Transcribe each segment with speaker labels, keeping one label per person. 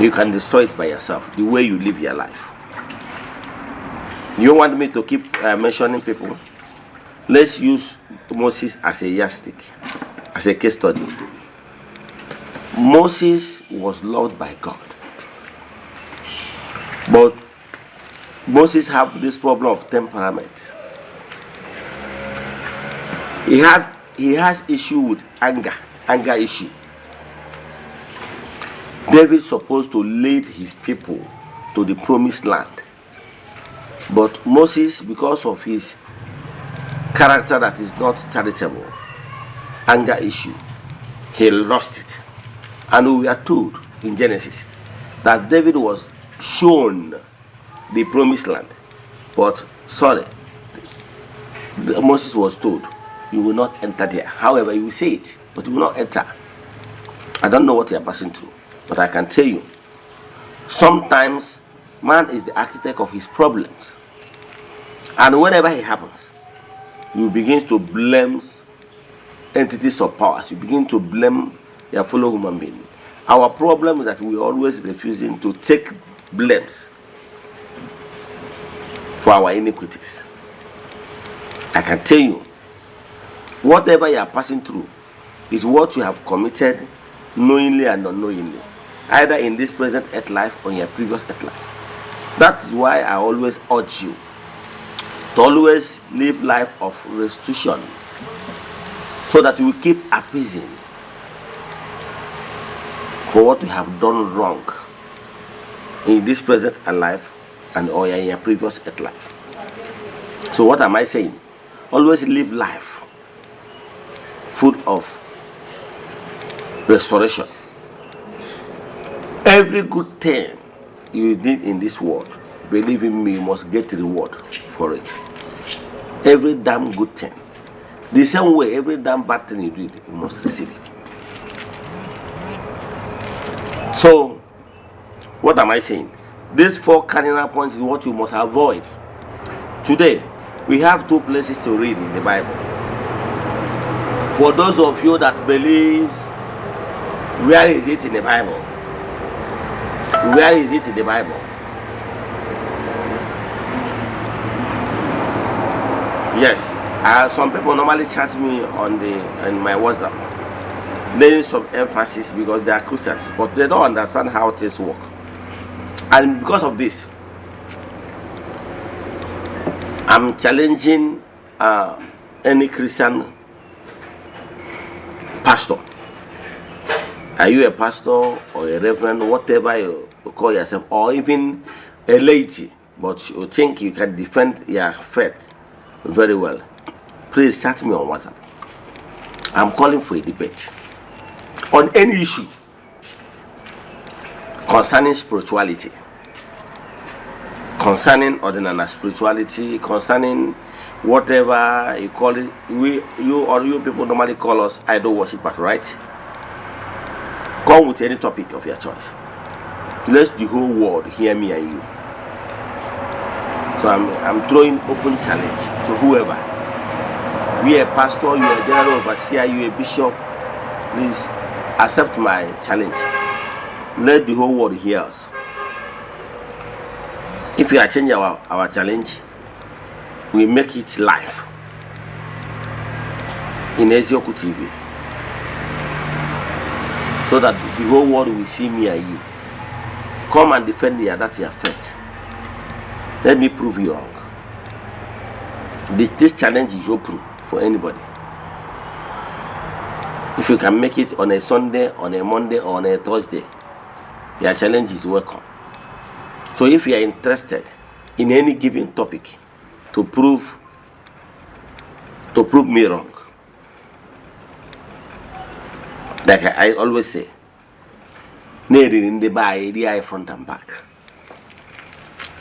Speaker 1: You can destroy it by yourself, the way you live your life. You want me to keep mentioning people? Let's use Moses as a yardstick, as a case study. Moses was loved by God, but Moses had this problem of temperament. He has issue with anger issue. David supposed to lead his people to the promised land, but Moses, because of his character that is not charitable, anger issue, he lost it. And we are told in Genesis that David was shown the promised land, but Moses was told, you will not enter there. However, you will say it, but you will not enter. I don't know what you are passing through, but I can tell you, sometimes man is the architect of his problems, and whenever it happens, you begin to blame entities of powers. You begin to blame your fellow human being. Our problem is that we are always refusing to take blames for our iniquities. I can tell you, whatever you are passing through is what you have committed knowingly and unknowingly, either in this present earth life or in your previous earth life. That is why I always urge you to always live life of restitution, so that you will keep appeasing for what you have done wrong in this present life and or in your previous earth life. So what am I saying? Always live life full of restoration. Every good thing you did in this world, believe in me, you must get reward for it. Every damn good thing. The same way, every damn bad thing you did, you must receive it. So, what am I saying? These 4 cardinal points is what you must avoid. Today, we have 2 places to read in the Bible. For those of you that believe, where is it in the Bible? Where is it in the Bible? Yes, some people normally chat me on my WhatsApp, laying some emphasis because they are Christians, but they don't understand how things work. And because of this, I'm challenging any Christian pastor. Are you a pastor or a reverend, whatever you call yourself, or even a laity, but you think you can defend your faith very well? Please chat me on WhatsApp. I'm calling for a debate on any issue concerning spirituality, concerning ordinary spirituality, concerning whatever you call it. You people normally call us idol worshippers, right? Come with any topic of your choice. Let the whole world hear me and you. So I'm throwing open challenge to whoever. You are a pastor, you are a general overseer, you are a bishop. Please accept my challenge. Let the whole world hear us. If you are changing our challenge, we make it live in Eziokwu TV, so that the whole world will see me and you. Come and defend that your faith. Let me prove you wrong. This challenge is open for anybody. If you can make it on a Sunday, on a Monday, or on a Thursday, your challenge is welcome. So if you are interested in any given topic to prove me wrong, like I always say, in the by front and back.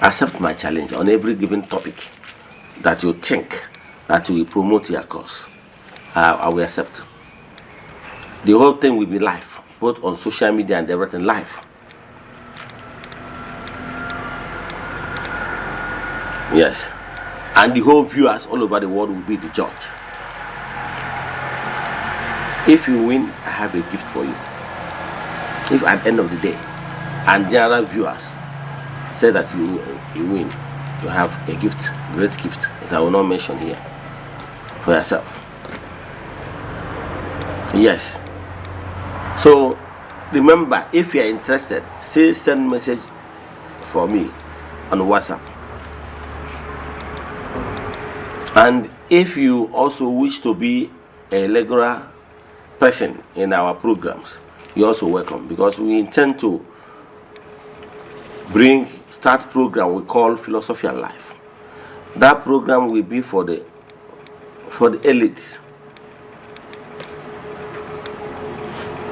Speaker 1: Accept my challenge on every given topic that you think that will promote your cause. I will accept. The whole thing will be live, both on social media and everything live. Yes. And the whole viewers all over the world will be the judge. If you win, I have a gift for you. If at the end of the day and general viewers say that you win, you have a gift, great gift that I will not mention here, for yourself. Yes. So remember, if you are interested, say send message for me on WhatsApp. And if you also wish to be a regular person in our programs, you're also welcome, because we intend to start program we call Philosophy and Life. That program will be for the elites,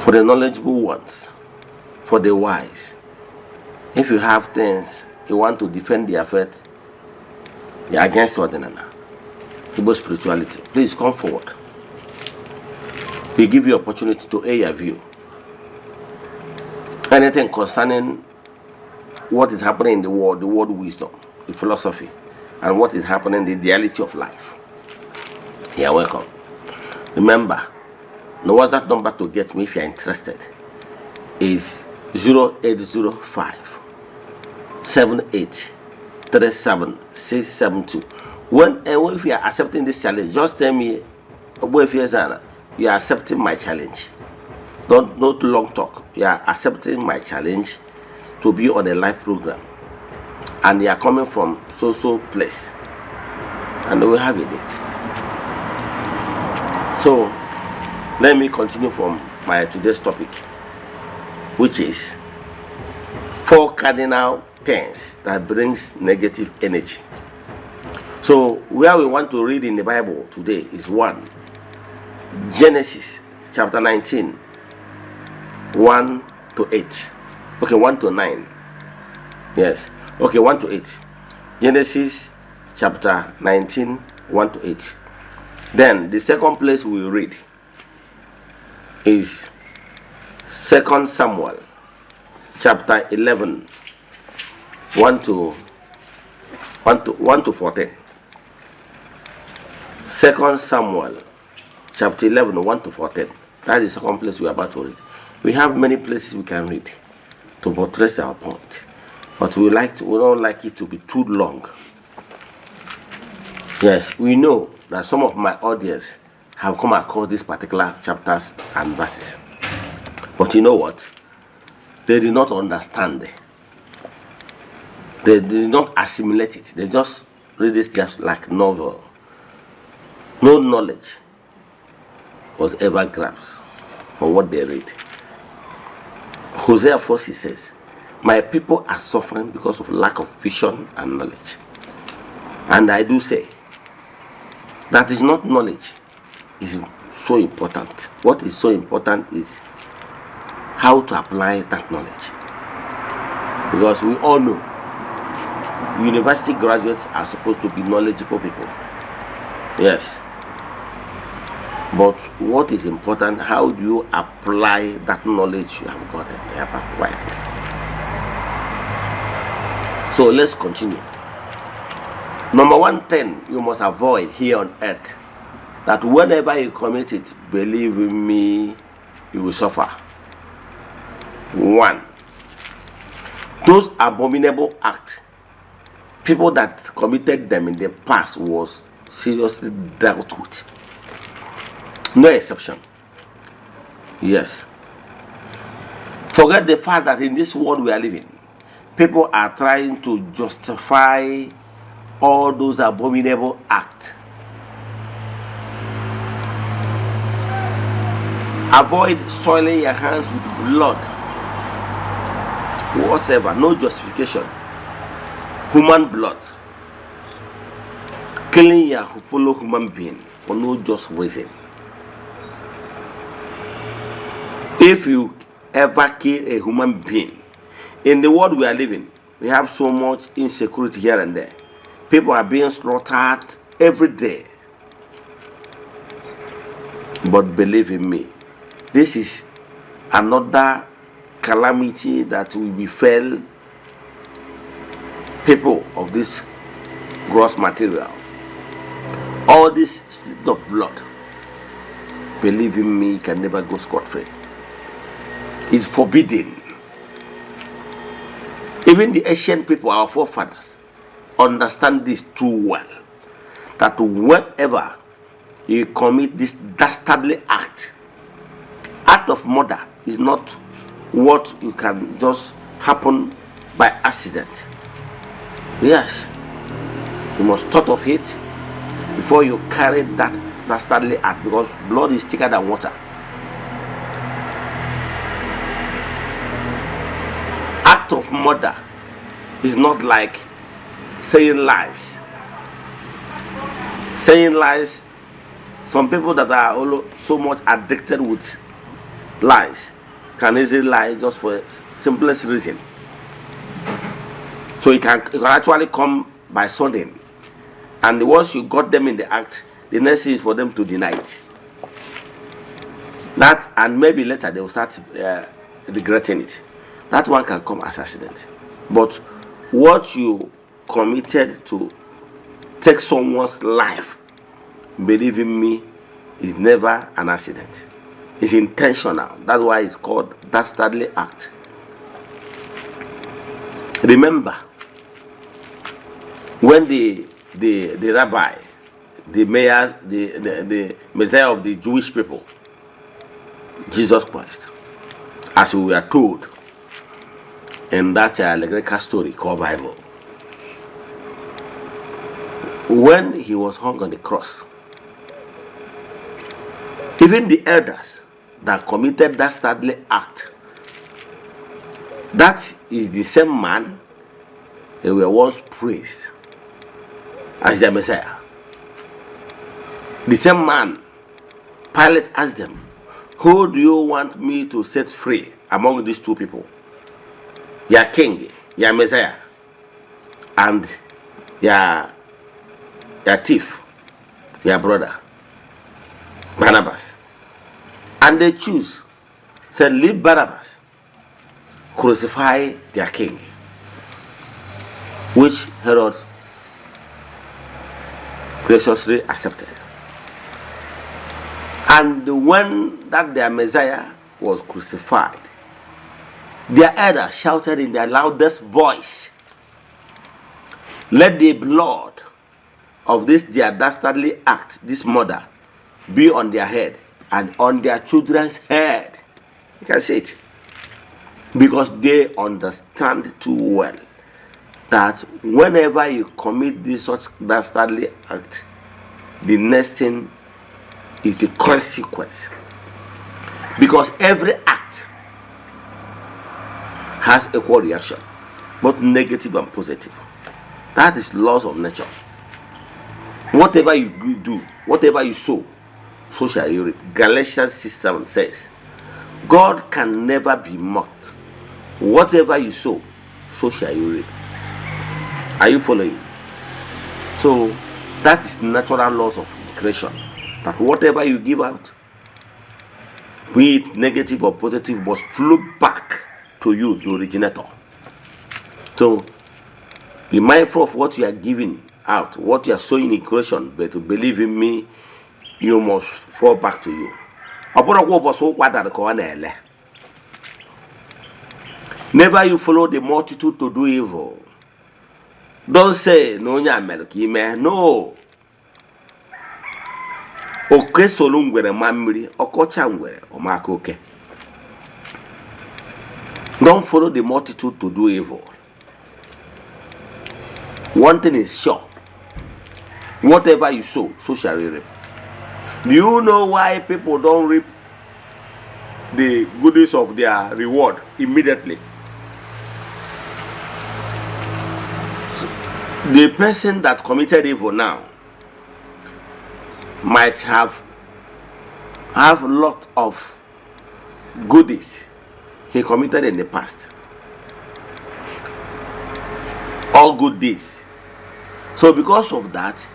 Speaker 1: for the knowledgeable ones, for the wise. If you have things you want to defend their faith, you're against Eze-Ana, Igbo spirituality, please come forward. We give you opportunity to air your view. Anything concerning what is happening in the world wisdom, the philosophy, and what is happening in the reality of life, you're welcome. Remember, the WhatsApp number to get me if you're interested is 0805 7837672. If you are accepting this challenge, just tell me, Eze-Ana, you are accepting my challenge. Not long talk. You are accepting my challenge to be on a live program, and you are coming from so place, and we have it. So let me continue from my today's topic, which is 4 cardinal things that brings negative energy. So where we want to read in the Bible today is 1 Genesis chapter 19, 1 to 8. Okay, 1 to 9. Yes. Okay, 1 to 8. Genesis chapter 19, 1 to 8. Then the second place we read is 2 Samuel chapter 11, 1 to 14. 2 Samuel chapter 11, 1 to 14. That is the second place we are about to read. We have many places we can read to buttress our point, but we don't like it to be too long. Yes, we know that some of my audience have come across these particular chapters and verses, but you know what? They did not understand it. They did not assimilate it. They just read it just like novel. No knowledge was ever grasped for what they read. Hosea 4 says, my people are suffering because of lack of vision and knowledge. And I do say, that is not knowledge is so important. What is so important is how to apply that knowledge. Because we all know university graduates are supposed to be knowledgeable people. Yes. But what is important, how do you apply that knowledge you have gotten, you have acquired? So let's continue. Number 1 thing you must avoid here on earth, that whenever you commit it, believe in me, you will suffer. 1. Those abominable acts, people that committed them in the past was seriously dealt with. No exception. Yes. Forget the fact that in this world we are living, people are trying to justify all those abominable acts. Avoid soiling your hands with blood. Whatever, no justification. Human blood. Killing your fellow human being for no just reason. If you ever kill a human being, in the world we are living, we have so much insecurity here and there. People are being slaughtered every day. But believe in me, this is another calamity that will befall people of this gross material. All this split of blood, believe in me, can never go scot-free. It's forbidden. Even the ancient people, our forefathers, understand this too well. That whenever you commit this dastardly act of murder is not what you can just happen by accident. Yes, you must thought of it before you carry that dastardly act, because blood is thicker than water. Act of murder is not like saying lies. Saying lies, some people that are so much addicted with lies can easily lie just for simplest reason. So it can actually come by sudden, and once you got them in the act, the next thing is for them to deny it. That, and maybe later they will start regretting it. That one can come as accident. But what you committed to take someone's life, believe in me, is never an accident. It's intentional. That's why it's called dastardly act. Remember, when the rabbi, the mayor, the Messiah of the Jewish people, Jesus Christ, as we were told in that allegorical story called Bible, when he was hung on the cross, even the elders that committed that dastardly act, that is the same man they were once praised as their Messiah. The same man, Pilate asked them, who do you want me to set free among these two people? Your king, your Messiah, and your thief, your brother, Barnabas. And they choose, said, leave Barnabas, crucify their king, which Herod graciously accepted. And when that their Messiah was crucified, their elder shouted in their loudest voice, let the blood of this their dastardly act, this murder, be on their head and on their children's head. You can see it. Because they understand too well that whenever you commit this such dastardly act, the next thing is the consequence. Because every act has equal reaction, both negative and positive. That is laws of nature. Whatever you do, whatever you sow, so shall you reap. Galatians 6:7 says, God can never be mocked. Whatever you sow, so shall you reap. Are you following? So that is natural laws of creation. That whatever you give out, be it negative or positive, must flow back to you, the originator. So be mindful of what you are giving out, what you are sowing in creation, but to believe in me, you must fall back to you. Never you follow the multitude to do evil. Don't say no no. Oke solungwere mamri okocha ngwere omaka oke. Don't follow the multitude to do evil. One thing is sure. Whatever you sow, so shall you reap. Do you know why people don't reap the goodies of their reward immediately? The person that committed evil now might have a lot of goodies he committed in the past. All good deeds. So because of that,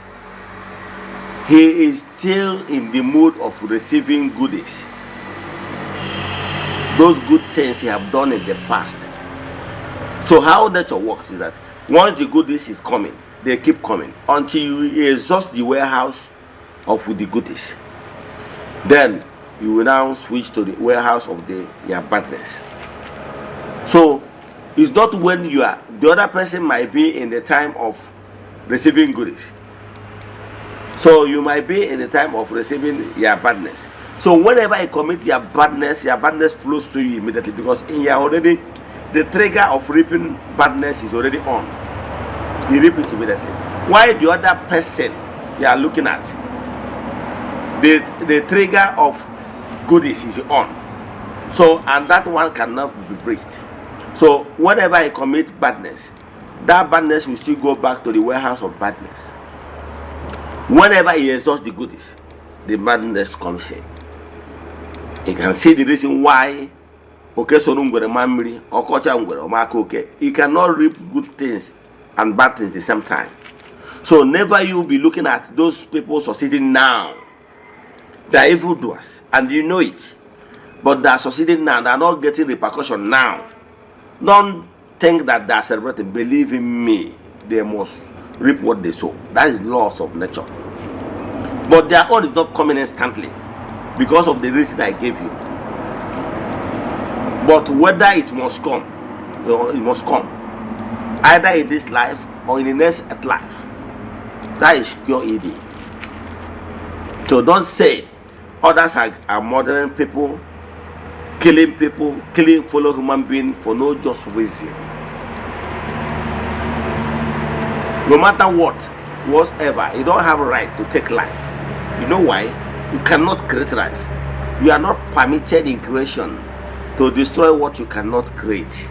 Speaker 1: he is still in the mood of receiving goodies. Those good things he have done in the past. So how nature works is that once the goodies is coming, they keep coming until you exhaust the warehouse of the goodies. Then you will now switch to the warehouse of your badness. So It's not when you are. The other person might be in the time of receiving goodies. So you might be in the time of receiving your badness. So whenever you commit your badness flows to you immediately, because in your already, the trigger of reaping badness is already on. You reap it immediately. Why the other person you are looking at, the trigger of goodies is on. So, and that one cannot be breached. So whenever I commit badness, that badness will still go back to the warehouse of badness. Whenever he exhausts the goodies, the badness comes in. You can see the reason why you cannot reap good things and bad things at the same time. So never you be looking at those people succeeding now. They are evildoers, and you know it. But they are succeeding now. They are not getting repercussion now. Don't think that they are celebrating. Believe in me, they must reap what they sow. That is laws of nature. But their own is not coming instantly because of the reason I gave you. But whether it must come, it must come either in this life or in the next life. That is pure ED. So don't say others are murdering people, killing fellow human beings for no just reason. No matter whatever, you don't have a right to take life. You know why? You cannot create life. You are not permitted in creation to destroy what you cannot create.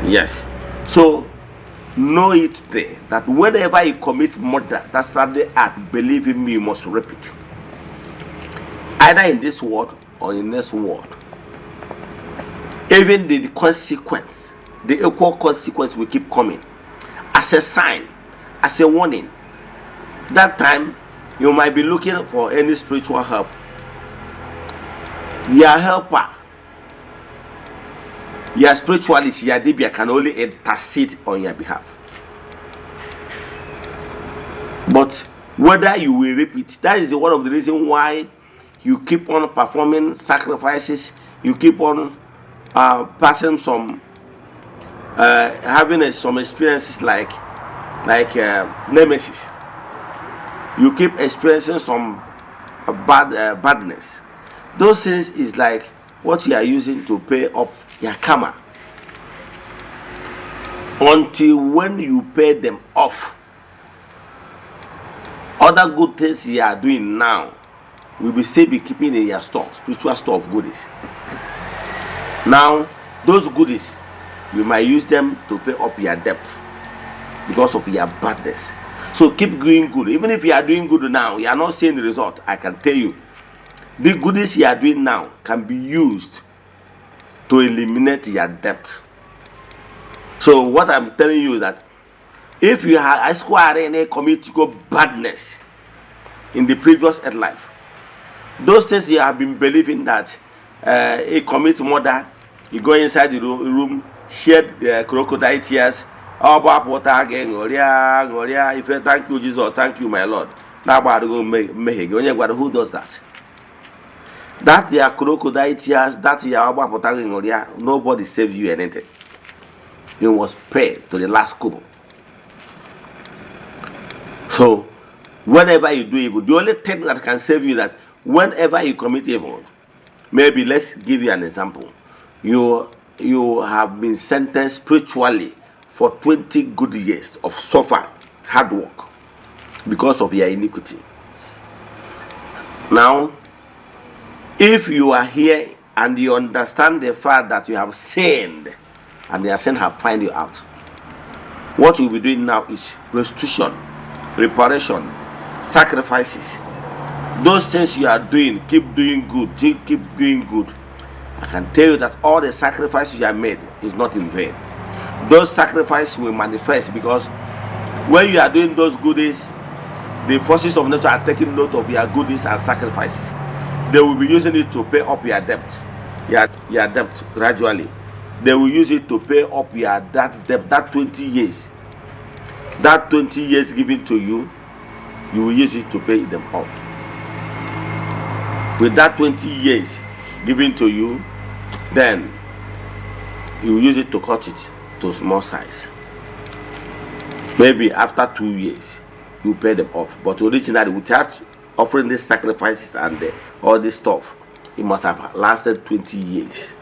Speaker 1: Yes. So know it today that whenever you commit murder, that's the act. Believe in me, you must repeat. Either in this world or in this world. Even the consequence, the equal consequence will keep coming as a sign, as a warning. That time you might be looking for any spiritual help. Your helper, your spiritualist, your dibia can only intercede on your behalf. But whether you will repeat, that is one of the reasons why you keep on performing sacrifices. You keep on passing some, having some experiences like nemesis. You keep experiencing some badness. Those things is like what you are using to pay off your karma. Until when you pay them off, other good things you are doing now will be still be keeping in your store, spiritual store of goodies. Now, those goodies, you might use them to pay up your debt because of your badness. So keep doing good. Even if you are doing good now, you are not seeing the result. I can tell you, the goodies you are doing now can be used to eliminate your debt. So what I'm telling you is that if you have acquired any committed badness in the previous life, those things you have been believing that a commit murder, you go inside the room, shed the crocodile tears, about water again, Gloria, if thank you, Jesus, thank you, my Lord. Now, who does that? That your crocodile tears, that your Gloria, nobody save you anything. You must pay to the last kobo. So, whenever you do evil, the only thing that can save you that whenever you commit evil, maybe let's give you an example. You have been sentenced spiritually for 20 good years of suffer, hard work, because of your iniquity. Now, if you are here and you understand the fact that you have sinned, and your sin have found you out, what you'll be doing now is restitution, reparation, sacrifices. Those things you are doing, keep doing good, keep doing good. I can tell you that all the sacrifices you have made is not in vain. Those sacrifices will manifest, because when you are doing those goodies, the forces of nature are taking note of your goodies and sacrifices. They will be using it to pay up your debt, your debt gradually. They will use it to pay up your debt, that 20 years. That 20 years given to you, you will use it to pay them off. With that 20 years given to you, then you use it to cut it to small size. Maybe after 2 years, you pay them off. But originally, without offering these sacrifices and all this stuff, it must have lasted 20 years.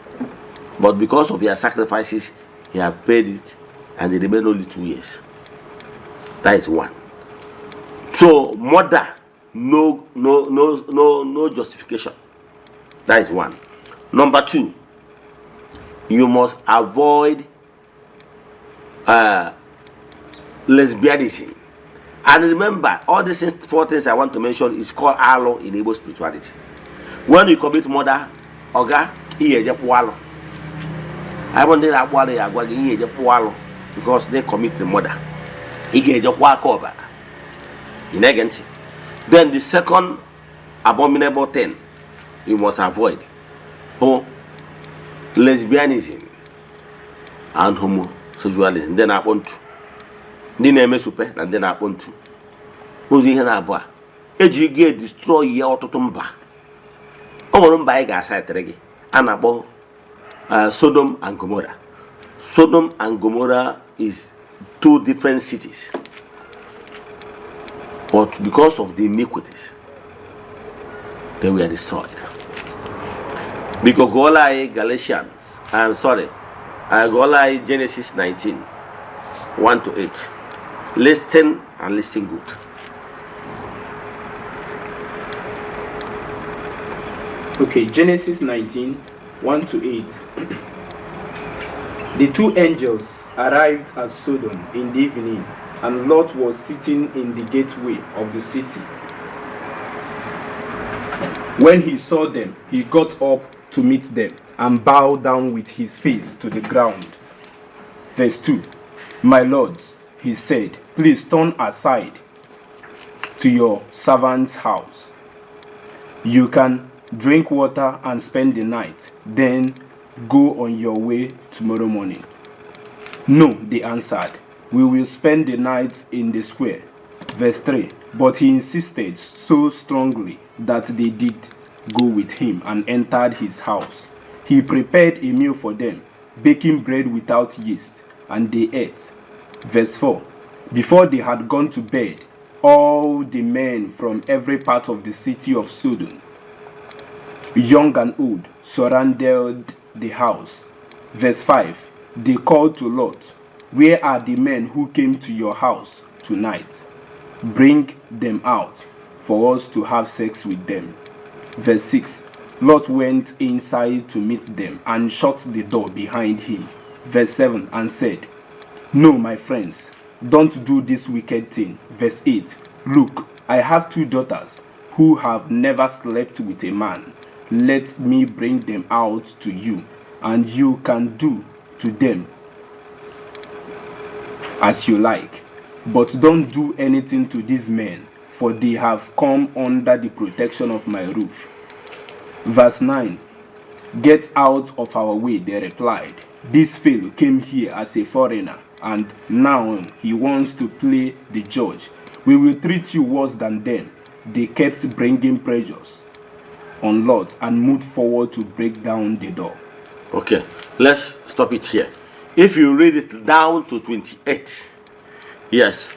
Speaker 1: But because of your sacrifices, you have paid it, and it remained only 2 years. That is one. So murder, no justification. That is one. Number two, you must avoid lesbianism. And remember, all these four things I want to mention is called alo in Igbo spirituality. When you commit murder, oga, I want to because they commit the murder. Then the second abominable thing you must avoid, lesbianism and homosexualism. Then I want to. Then super and then I want to. Who's in Abba? Ejige destroy your totumba. Omorumba gas I tregi. And about Sodom and Gomorrah. Sodom and Gomorrah is two different cities. But because of the iniquities, they were destroyed. Because Galatians, Genesis 19, 1-8. Listen and listen good.
Speaker 2: Okay, Genesis 19, 1-8. The two angels arrived at Sodom in the evening, and Lot was sitting in the gateway of the city. When he saw them, he got up to meet them and bowed down with his face to the ground. Verse 2. My lords, he said, please turn aside to your servant's house. You can drink water and spend the night, then go on your way tomorrow morning. No, they answered, we will spend the night in the square. Verse 3. But he insisted so strongly that they did go with him and entered his house. He prepared a meal for them, baking bread without yeast, and they ate. Verse 4. Before they had gone to bed, all the men from every part of the city of Sodom, young and old, surrounded the house. Verse 5. They called to Lot, where are the men who came to your house tonight? Bring them out for us to have sex with them. Verse 6. Lot went inside to meet them and shut the door behind him. Verse 7. And said, no, my friends, don't do this wicked thing. Verse 8. Look, I have 2 daughters who have never slept with a man. Let me bring them out to you, and you can do to them as you like. But don't do anything to these men, for they have come under the protection of my roof. Verse 9. Get out of our way, they replied. This fellow came here as a foreigner, and now he wants to play the judge. We will treat you worse than them. They kept bringing pressures on Lot and moved forward to break down the door.
Speaker 1: Okay, let's stop it here. If you read it down to 28, yes,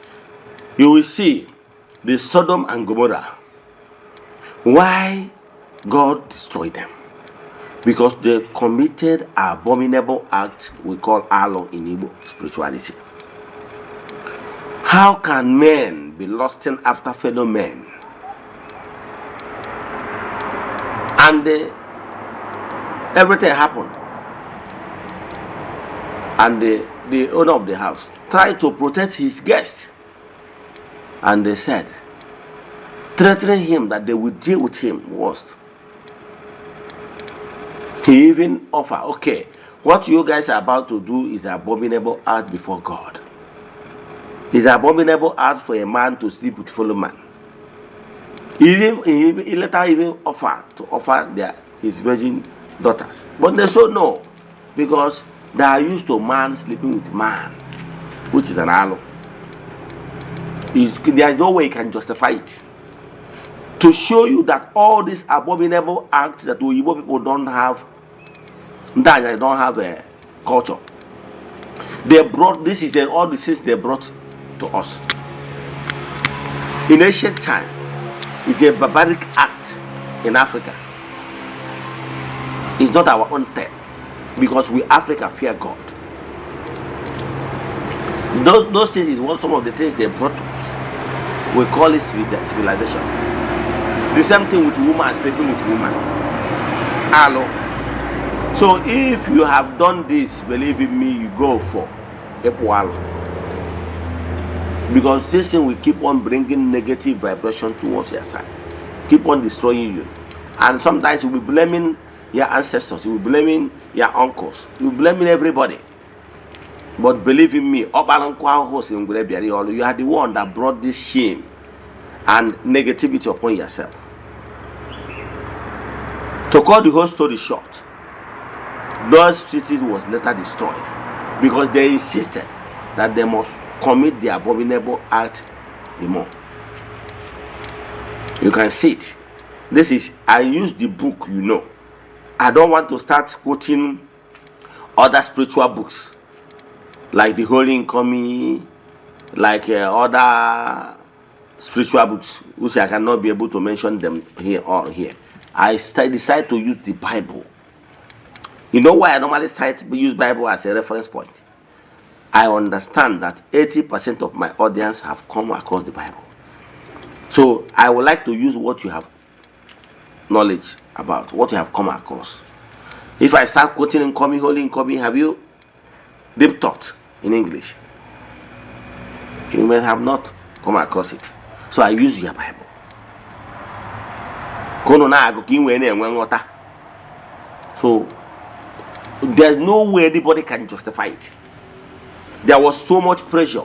Speaker 1: you will see the Sodom and Gomorrah. Why God destroyed them? Because they committed abominable acts we call alo in Igbo spirituality. How can men be lusting after fellow men? And everything happened. And the owner of the house tried to protect his guest. And they said, threatening him that they would deal with him worst. He even offered, okay, what you guys are about to do is abominable act before God. It's abominable act for a man to sleep with fellow man. He later even offered to offer his virgin daughters. But they said no, because they are used to man sleeping with man, which is an alo. There is no way you can justify it. To show you that all these abominable acts that Igbo people don't have culture. They brought, this is all the things they brought to us. In ancient time, it's a barbaric act in Africa. It's not our own thing, because we Africa fear God. Those things is some of the things they brought to us. We call it civilization. The same thing with woman sleeping with woman. Hello. So if you have done this, believe in me, you go for equal. Because this thing will keep on bringing negative vibration towards your side, keep on destroying you, and sometimes you'll be blaming your ancestors, you'll be blaming your uncles, you'll be blaming everybody. But believe in me, you are the one that brought this shame and negativity upon yourself. To cut the whole story short, those cities was later destroyed because they insisted that they must commit the abominable act the more. You can see it. This is, I use the book, you know. I don't want to start quoting other spiritual books like the Holy Incoming, like other spiritual books, which I cannot be able to mention them here or here. I decide to use the Bible. You know why I normally use Bible as a reference point? I understand that 80% of my audience have come across the Bible. So I would like to use what you have knowledge about, what you have come across. If I start quoting Incoming, Holy Incoming, have you deep thought in English? You may have not come across it. So I use your Bible. So there's no way anybody can justify it. There was so much pressure.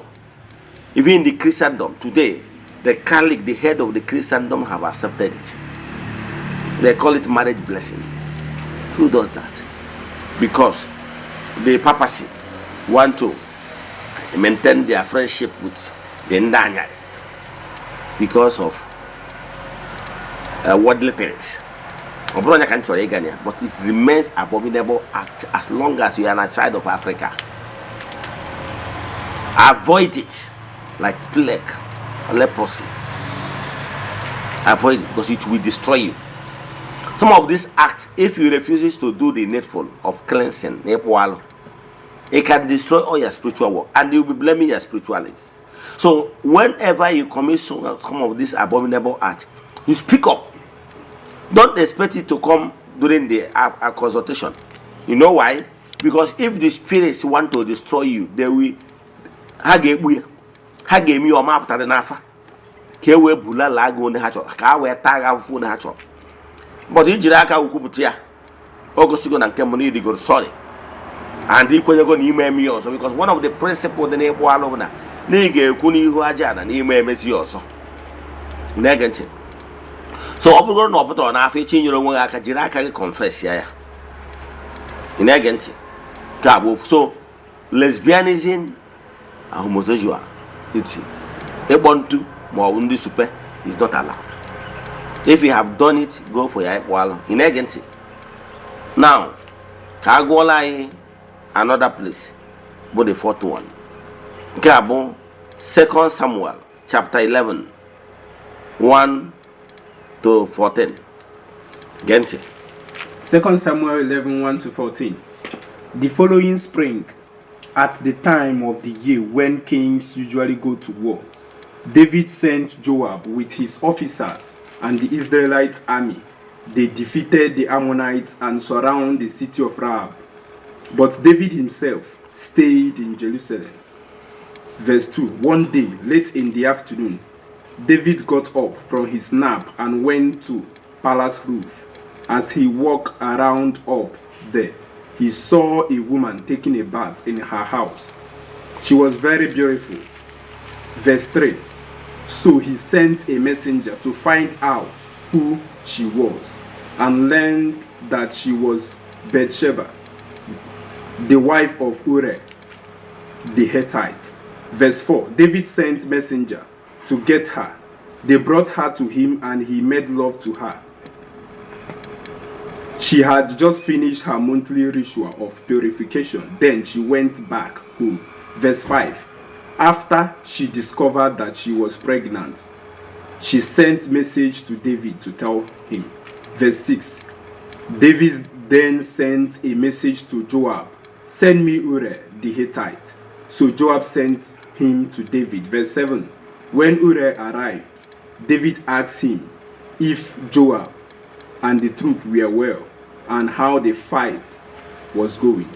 Speaker 1: Even in the Christendom today, the Catholic, the head of the Christendom, have accepted it. They call it marriage blessing. Who does that? Because the papacy want to maintain their friendship with the Ndanya because of worldly things. But it remains abominable act as long as you are outside of Africa. Avoid it like plague, leprosy. Avoid it because it will destroy you. Some of these acts, if you refuse to do the needful of cleansing, it can destroy all your spiritual work, and you'll be blaming your spiritualities. So whenever you commit some of this abominable act, you speak up. Don't expect it to come during the consultation. You know why? Because if the spirits want to destroy you, they will hage me your map to the nafa. Kewe bula lago ne hacho. Kawe taga fu ne hacho. But you jiraka ukuputia. Ogosigo na kemoni digo sorry. And he could go near me also because one of the principles the neighbor alona. Nige kuni hu ajana ni me mesi also. Negative. So I'm going to put on a feature you I can confess ya. In again. So lesbianism and homosexual it's a to more undi super is not allowed. If you have done it, go for your wall in again. Now Kagola another place, but the fourth one. Gabo 2 Samuel chapter 11 1 to 14. Gente.
Speaker 2: 2 Samuel 11 1 to 14. The following spring, at the time of the year when kings usually go to war, David sent Joab with his officers and the Israelite army. They defeated the Ammonites and surrounded the city of Rahab. But David himself stayed in Jerusalem. Verse 2. One day, late in the afternoon, David got up from his nap and went to palace roof. As he walked around up there, he saw a woman taking a bath in her house. She was very beautiful. Verse 3. So he sent a messenger to find out who she was and learned that she was Bathsheba, the wife of Uriah the Hittite. Verse 4. David sent messenger to get her. They brought her to him and he made love to her. She had just finished her monthly ritual of purification. Then she went back home. Verse 5. After she discovered that she was pregnant, she sent message to David to tell him. Verse 6. David then sent a message to Joab. Send me Uriah the Hittite. So Joab sent him to David. Verse 7. When Uriah arrived, David asked him if Joab and the troop were well and how the fight was going.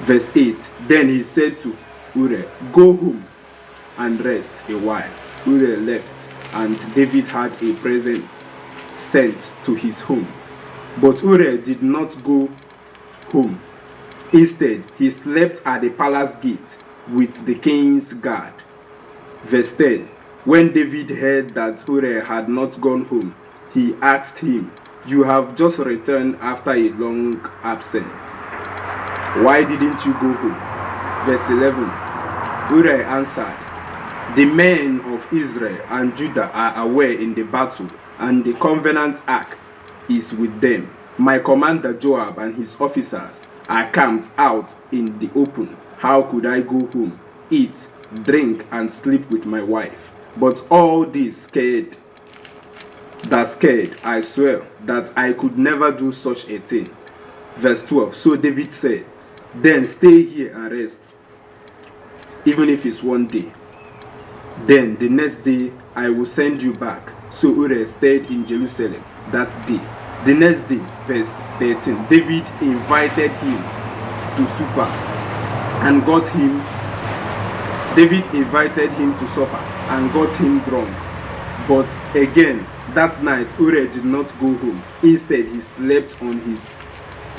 Speaker 2: Verse 8. Then he said to Uriah, go home and rest a while. Uriah left, and David had a present sent to his home. But Uriah did not go home. Instead, he slept at the palace gate with the king's guard. Verse 10. When David heard that Uriah had not gone home, he asked him, you have just returned after a long absence. Why didn't you go home? Verse 11. Uriah answered, the men of Israel and Judah are aware in the battle, and the covenant ark is with them. My commander Joab and his officers are camped out in the open. How could I go home, eat, drink, and sleep with my wife? But all this scared, I swear that I could never do such a thing. Verse 12. So David said, then stay here and rest, even if it's one day. Then the next day I will send you back. So Uriah stayed in Jerusalem that day. The next day, verse 13, David invited him to supper and got him. David invited him to supper and got him drunk. But again, that night Uriah did not go home. Instead, he slept on his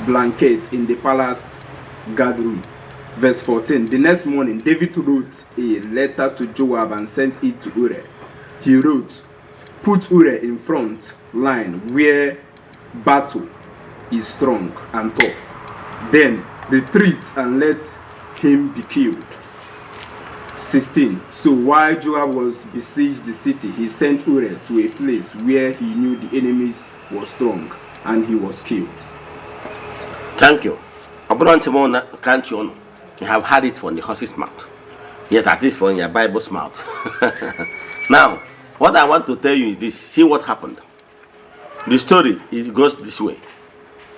Speaker 2: blanket in the palace guard room. Verse 14. The next morning, David wrote a letter to Joab and sent it to Uriah. He wrote, put Uriah in front line where battle is strong and tough. Then retreat and let him be killed. 16. So while Joab was besieged the city, he sent Uriah to a place where he knew the enemies were strong, and he was killed.
Speaker 1: Thank you. You have had it from the horse's mouth. Yes, at least from your Bible's mouth. Now, what I want to tell you is this. See what happened. The story, it goes this way.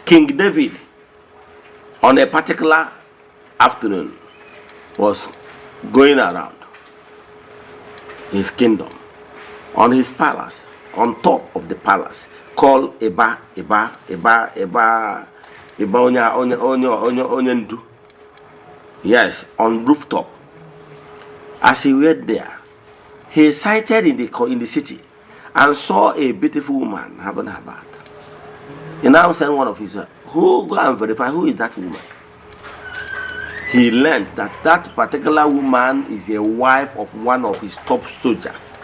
Speaker 1: King David, on a particular afternoon, was going around his kingdom, on his palace, on top of the palace, called Eba Onyendu. Yes, on rooftop. As he went there, he sighted in the city and saw a beautiful woman having her bath. He now sent one of his who go and verify who is that woman. He learned that that particular woman is a wife of one of his top soldiers.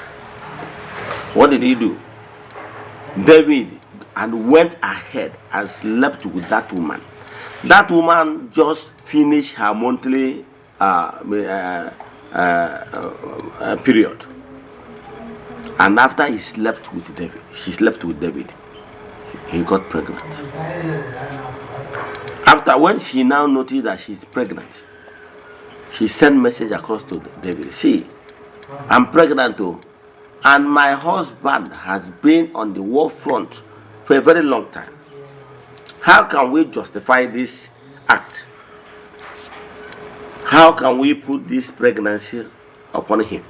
Speaker 1: What did he do? David and went ahead and slept with that woman. That woman just finished her monthly period, and after he slept with David, she slept with David, he got pregnant. After, when she now noticed that she's pregnant, she sent message across to David. See, I'm pregnant too, and my husband has been on the war front for a very long time. How can we justify this act? How can we put this pregnancy upon him?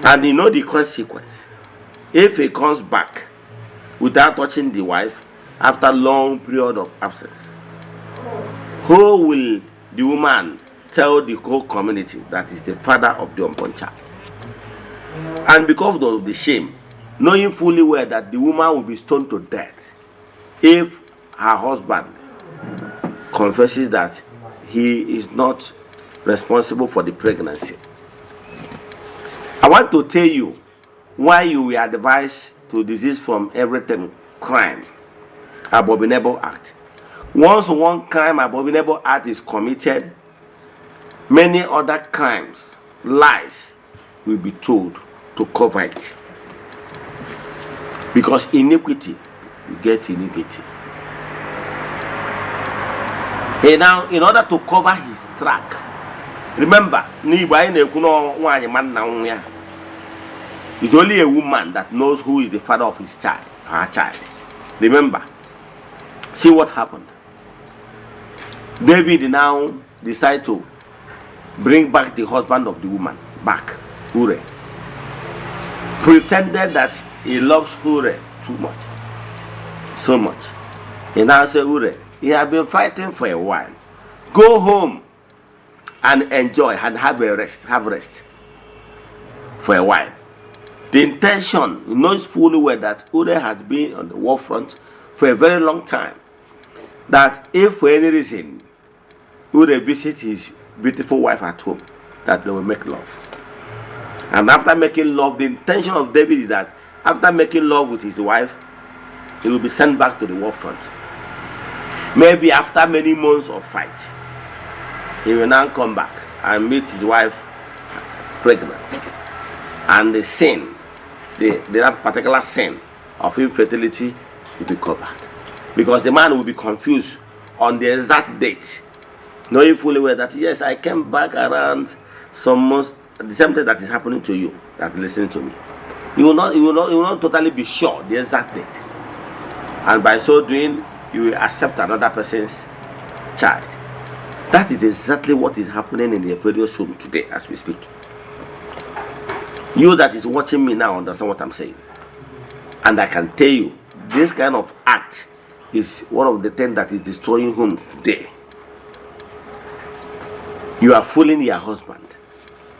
Speaker 1: And you know the consequence. If he comes back without touching the wife after long period of absence, who will the woman tell the whole community that is the father of the unborn child? And because of the shame, knowing fully well that the woman will be stoned to death if her husband confesses that he is not responsible for the pregnancy. I want to tell you why you were advised to desist from everything crime, abominable act. Once one crime, abominable act is committed, many other crimes, lies will be told to cover it. Because iniquity, you get iniquity. He now, in order to cover his track, remember, it's only a woman that knows who is the father of his child, her child. Remember, see what happened. David now decided to bring back the husband of the woman back, Ure. Pretended that he loves Ure too much, so much. He now said, Ure, he has been fighting for a while. Go home and enjoy and have rest for a while. The intention, he knows fully well that Ure has been on the war front for a very long time. That if for any reason Ure visit his beautiful wife at home, that they will make love. And after making love, the intention of David is that after making love with his wife, he will be sent back to the war front. Maybe after many months of fight, he will now come back and meet his wife pregnant. And the sin, that particular sin of infertility will be covered. Because the man will be confused on the exact date, knowing fully well that yes, I came back around some months, the same thing that is happening to you, that listening to me. You will not totally be sure the exact date. And by so doing, you will accept another person's child. That is exactly what is happening in the previous room today as we speak. You that is watching me now understand what I'm saying. And I can tell you, this kind of act is one of the things that is destroying homes today. You are fooling your husband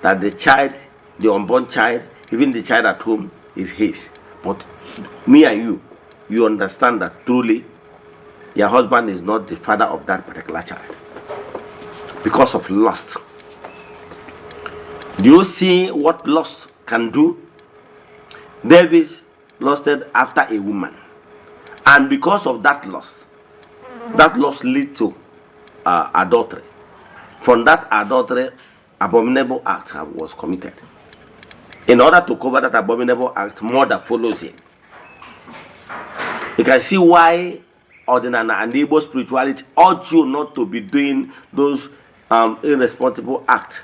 Speaker 1: that the child, the unborn child, even the child at home is his. But me and you understand that truly your husband is not the father of that particular child because of lust. Do you see what lust can do? David lusted after a woman, and because of that lust lead to adultery. From that adultery, abominable act was committed. In order to cover that abominable act, murder follows it. You can see why Eze-Ana and Igbo spirituality urge you not to be doing those irresponsible acts.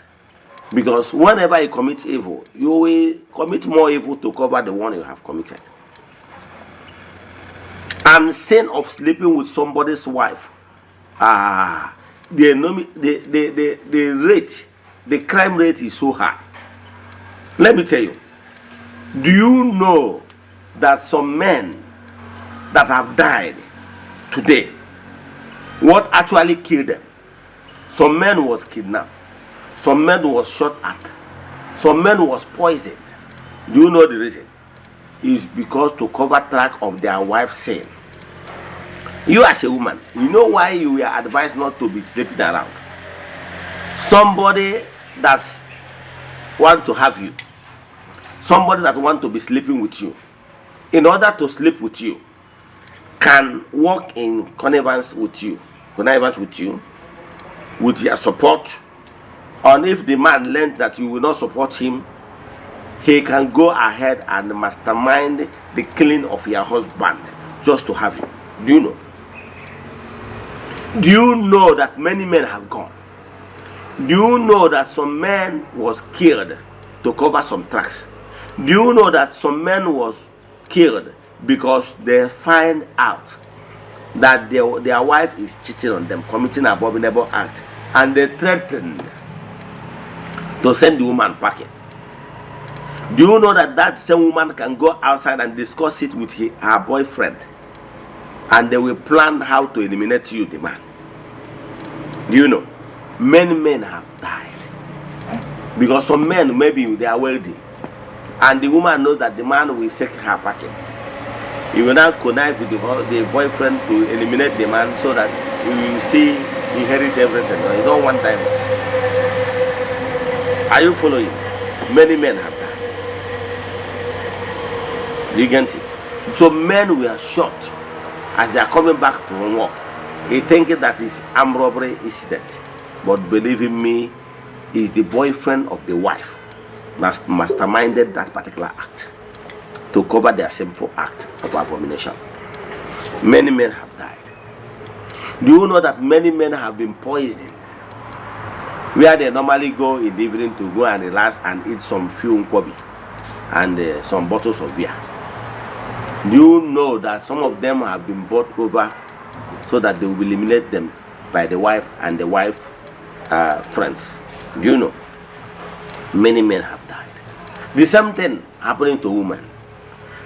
Speaker 1: Because whenever you commit evil, you will commit more evil to cover the one you have committed. And sin of sleeping with somebody's wife, the crime rate is so high. Let me tell you, do you know that some men that have died today, what actually killed them? Some men was kidnapped, some men was shot at, some men was poisoned. Do you know the reason? It's because to cover track of their wife's sin. You as a woman, you know why you were advised not to be sleeping around somebody that want to have you, somebody that want to be sleeping with you, in order to sleep with you, can walk in connivance with you, with your support. And if the man learns that you will not support him, he can go ahead and mastermind the killing of your husband just to have you. Do you know? Do you know that many men have gone? Do you know that some men was killed to cover some tracks? Do you know that some men was killed because they find out that their wife is cheating on them, committing an abominable act, and they threatened to send the woman packing? Do you know that that same woman can go outside and discuss it with her boyfriend, and they will plan how to eliminate you, the man? Do you know? Many men have died because some men, maybe they are wealthy, and the woman knows that the man will take her packing. He will now connive with the boyfriend to eliminate the man so that he will see inherit everything. You don't want divorce. Are you following? Many men have died. You can see. So men were shot as they are coming back to work. He thinking that is armed robbery incident, but believe in me, is the boyfriend of the wife that masterminded that particular act to cover their sinful act of abomination. Many men have died. Do you know that many men have been poisoned? Where they normally go in the evening to go and relax and eat some few nkwobi and some bottles of beer. Do you know that some of them have been brought over so that they will eliminate them by the wife and the wife friends? Do you know? Many men have died. The same thing happening to women.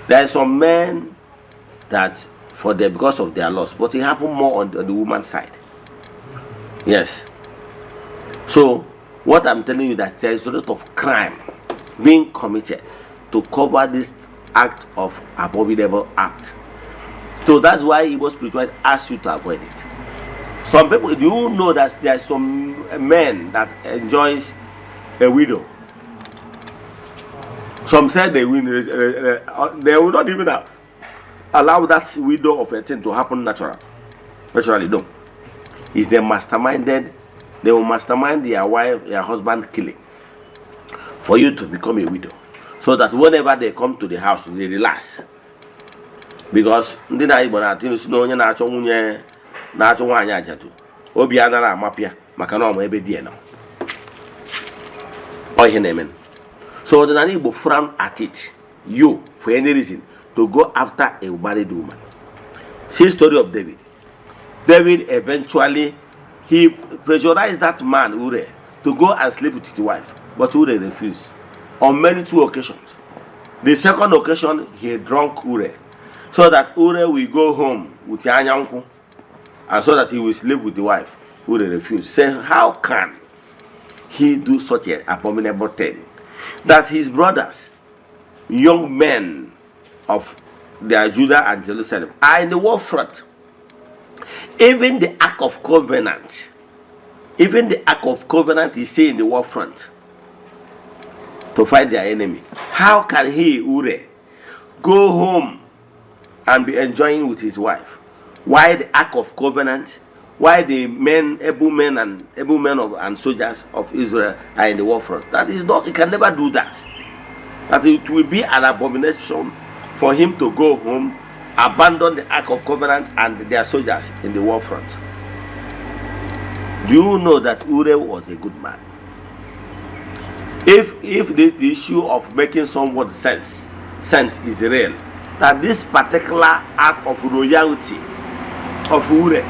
Speaker 1: There are some men that because of their loss, but it happened more on the woman's side. Yes. So what I'm telling you, that there is a lot of crime being committed to cover this act of abominable act. So that's why Igbo spirituality asks you to avoid it. Some people, do you know that there are some men that enjoys a widow? Some said they will not even allow that widow of a thing to happen naturally. No. It's the masterminded. They will mastermind their wife, their husband killing for you to become a widow, so that whenever they come to the house, they relax. Because ndị na-Igbo na-atụ si na onye na-achọ nwunye na-achọ nwaanyị ajadu obi anara amapịa maka na ọmụ ebe die nọ. Ọ ihe na-eme. So the Igbo frown at it, you, for any reason, to go after a married woman. See the story of David. David eventually, he pressurized that man, Ure, to go and sleep with his wife. But Ure refused on two occasions. The second occasion, he drunk Ure, so that Ure will go home with Yanyanku, and so that he will sleep with the wife. Ure refused, saying, how can he do such an abominable thing? That his brothers, young men of their Judah and Jerusalem, are in the war front. Even the Ark of Covenant, is still in the war front to fight their enemy. How can he, Ure, go home and be enjoying with his wife? Why the Ark of Covenant? Why the men, able men and soldiers of Israel are in the war front? That is not, he can never do that. That it will be an abomination for him to go home, abandon the Ark of Covenant and their soldiers in the war front. Do you know that Ure was a good man? If the issue of making someone sense is real, that this particular act of royalty of Ure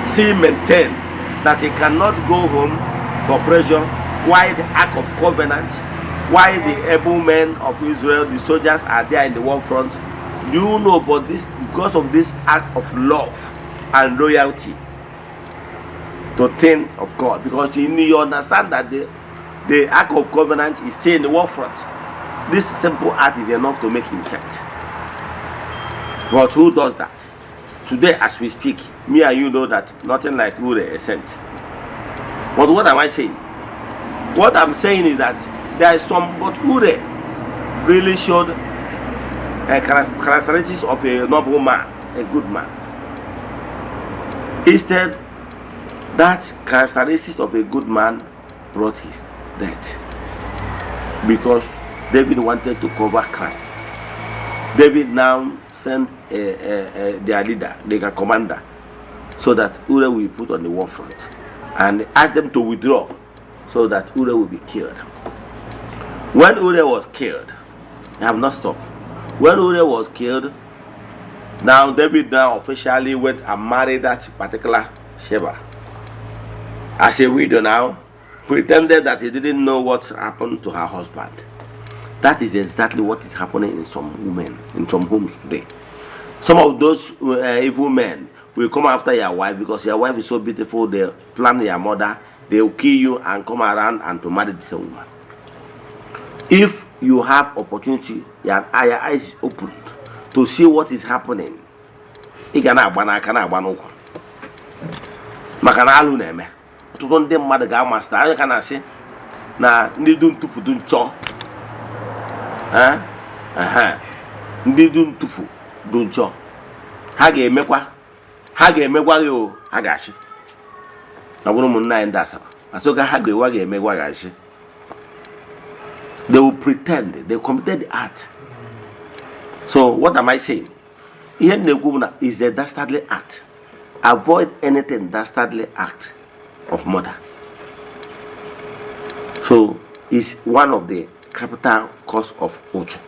Speaker 1: still maintain that he cannot go home for pressure, why the Ark of Covenant, why the able men of Israel, the soldiers, are there in the war front. Do you know about this? Because of this act of love and loyalty to things of God, because you understand that the Ark of Covenant is still in the war front. This simple act is enough to make him sent. But who does that? Today, as we speak, me and you know that nothing like Ure is sent. But what am I saying? What I'm saying is that there is some, but Ure really showed characteristics of a noble man, a good man. Instead, that characteristics of a good man brought his death, because David wanted to cover crime. David now sent their leader, their commander, so that Ure will be put on the war front, and ask them to withdraw so that Ure will be killed. When Ure was killed, they have not stopped. When Ure was killed, now David now officially went and married that particular Sheba as a widow now, pretended that he didn't know what happened to her husband. That is exactly what is happening in some women, in some homes today. Some of those evil men will come after your wife because your wife is so beautiful. They plan your mother, they will kill you and come around and to marry this woman. If you have opportunity, your eyes opened to see what is happening, you cannot to them mother ga master. I can say na ndị dum tufu dum cho. Ndị dum tufu dum cho. Ha ga-emekwa yo ha gashi. Na bụrụ m nna ndị asaba. Asoga ha ga-emekwa gashi. They will pretend they committed the act. So what am I saying? Ihe na-ekwu is the dastardly act avoid anything dastardly act of murder. So it's one of the capital cause of Ocho.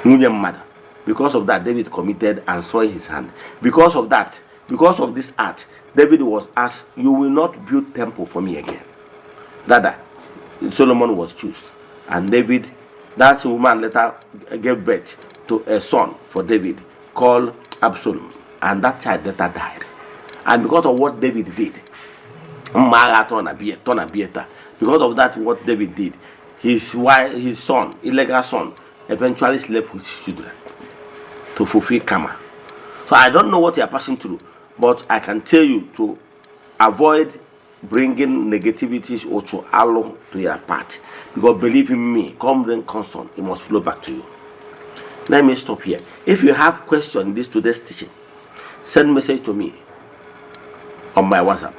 Speaker 1: Murder. Because of that, David committed and saw his hand. Because of that, because of this act, David was asked, you will not build temple for me again. Rather, Solomon was chosen. And David, that woman later gave birth to a son for David called Absalom. And that child later died. And because of what David did, because of that, what David did, his son, illegal son, eventually slept with his children to fulfill karma. So I don't know what you are passing through, but I can tell you to avoid bringing negativities or to allow to your part, because believe in me, come rain, come sun, it must flow back to you. Let me stop here. If you have questions in this today's teaching, send message to me on my WhatsApp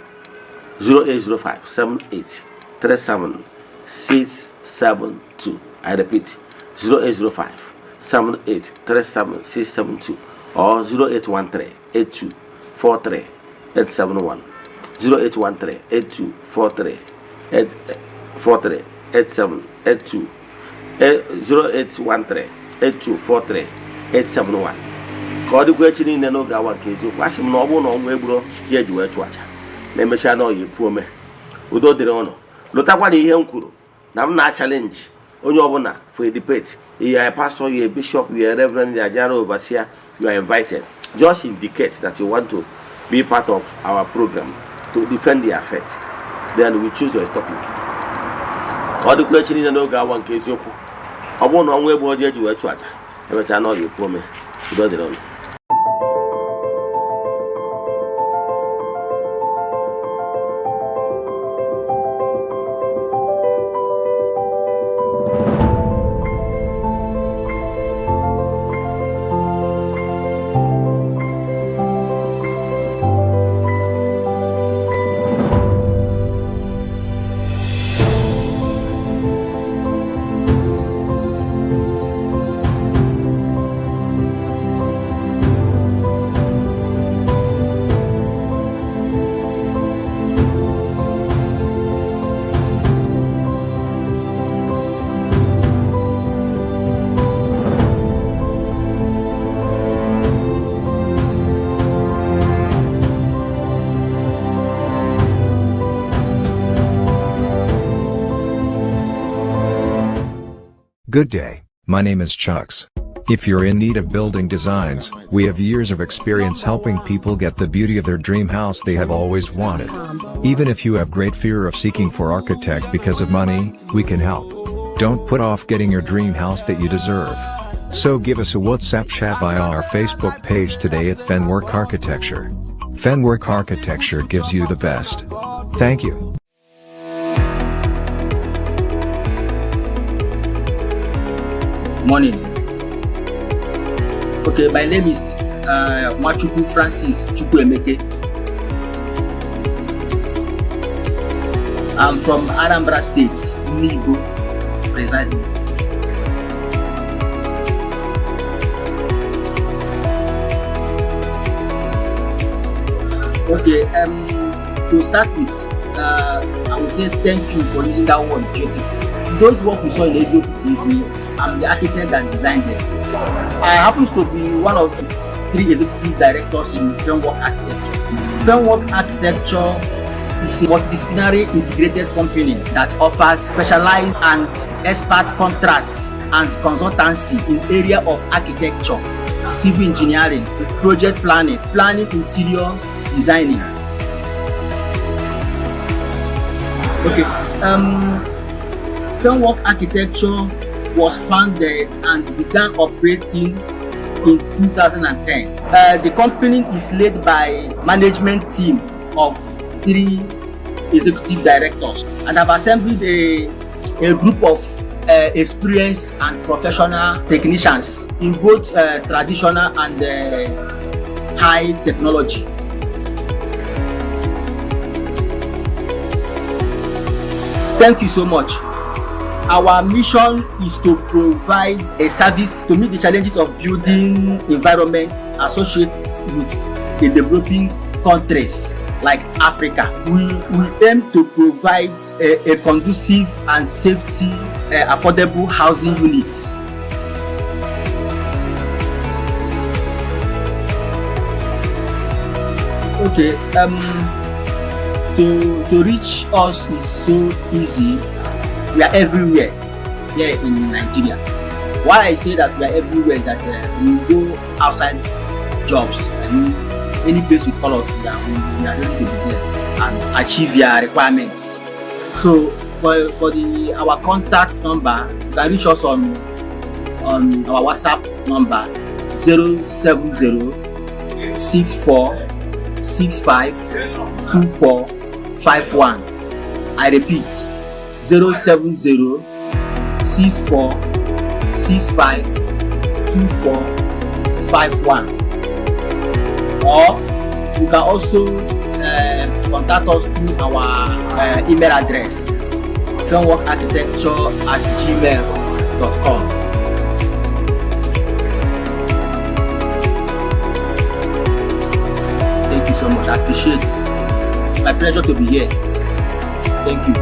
Speaker 1: 0805 78 37 672. I repeat 0805 78 37 672 or 0813 82 43 871 0813 82 43 43 87 82 0813 82 43 871. ka ọ dịkwa echi niile n'oge awa nke eziokwu. Asị m na ọ bụrụ na ọnwa egburo ji eji wee chụ aja na emechaa na ọya epu ome udo dịrị ọnụ. Lụtakwa na ihe m kwuru na m na-challenge onye ọbụla for a debate. You are a pastor, you are a bishop, you are a reverend, you are a general overseer, you are invited. Just indicate that you want to be part of our program to defend your faith. Then we choose your topic. Ka ọ dịkwa echi niile n'oge awa nke eziokwu. Ọ bụrụ na ọnwa egburo ji eji wee chụ aja emechaa na ọya epu ome udo dịrị ọnụ.
Speaker 3: Good day, my name is Chucks. If you're in need of building designs, we have years of experience helping people get the beauty of their dream house they have always wanted. Even if you have great fear of seeking for architect because of money, we can help. Don't put off getting your dream house that you deserve. So give us a WhatsApp chat via our Facebook page today at Fenwork Architecture. Fenwork Architecture gives you the best. Thank you.
Speaker 4: Morning. Okay, my name is Machuku Francis Chukwuemeke. I'm from Anambra State, Nibo, precisely. Okay, to start with, I will say thank you for using that word, beautiful. Those work we saw in Eziokwu TV, I'm the architect that designed them. I happen to be one of 3 executive directors in Framework Architecture. Framework Architecture is a multidisciplinary integrated company that offers specialized and expert contracts and consultancy in area of architecture, civil engineering, project planning, interior designing. Okay, Framework Architecture was founded and began operating in 2010. The company is led by management team of 3 executive directors, and have assembled a group of experienced and professional technicians in both traditional and high technology. Thank you so much. Our mission is to provide a service to meet the challenges of building environment associated with a developing countries like Africa. We aim to provide a conducive and safety, affordable housing units. Okay, to reach us is so easy. We are everywhere here in Nigeria. Why I say that we are everywhere is that we go outside jobs. Any place you call us, we are ready to be there and achieve your requirements. So for our contact number, you can reach us on our WhatsApp number 07064652451. I repeat 07064652451. Or you can also contact us through our email address frameworkarchitecture@gmail.com. Thank you so much. I appreciate it. My pleasure to be here. Thank you.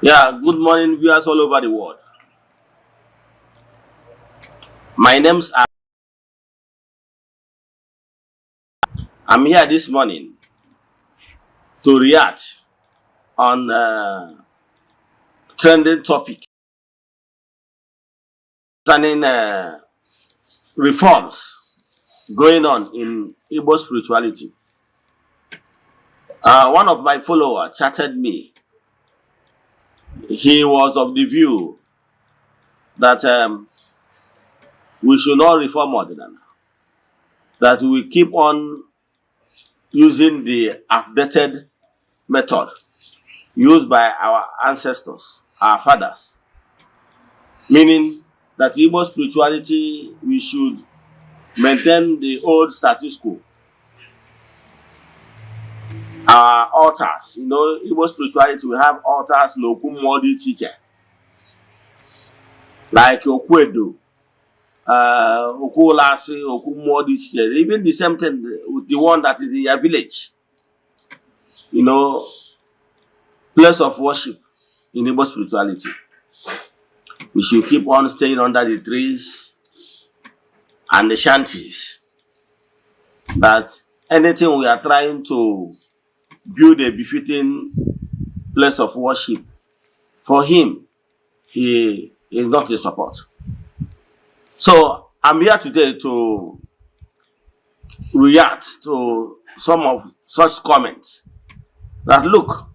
Speaker 1: Yeah, good morning, viewers all over the world. My name's I'm here this morning to react on trending topic concerning reforms going on in Igbo spirituality. One of my followers chatted me. He was of the view that we should not reform Eze-Ana, that we keep on using the outdated method used by our ancestors, our fathers. Meaning that Igbo spirituality, we should maintain the old status quo. Our altars, Igbo spirituality, we have altars no kumodi teacher. Like Okwedo, Okulasi, Okumodi teacher. Even the same thing with the one that is in your village. Place of worship in Igbo spirituality. We should keep on staying under the trees and the shanties. That anything we are trying to build a befitting place of worship, for him, he is not in support. So I'm here today to react to some of such comments. That look,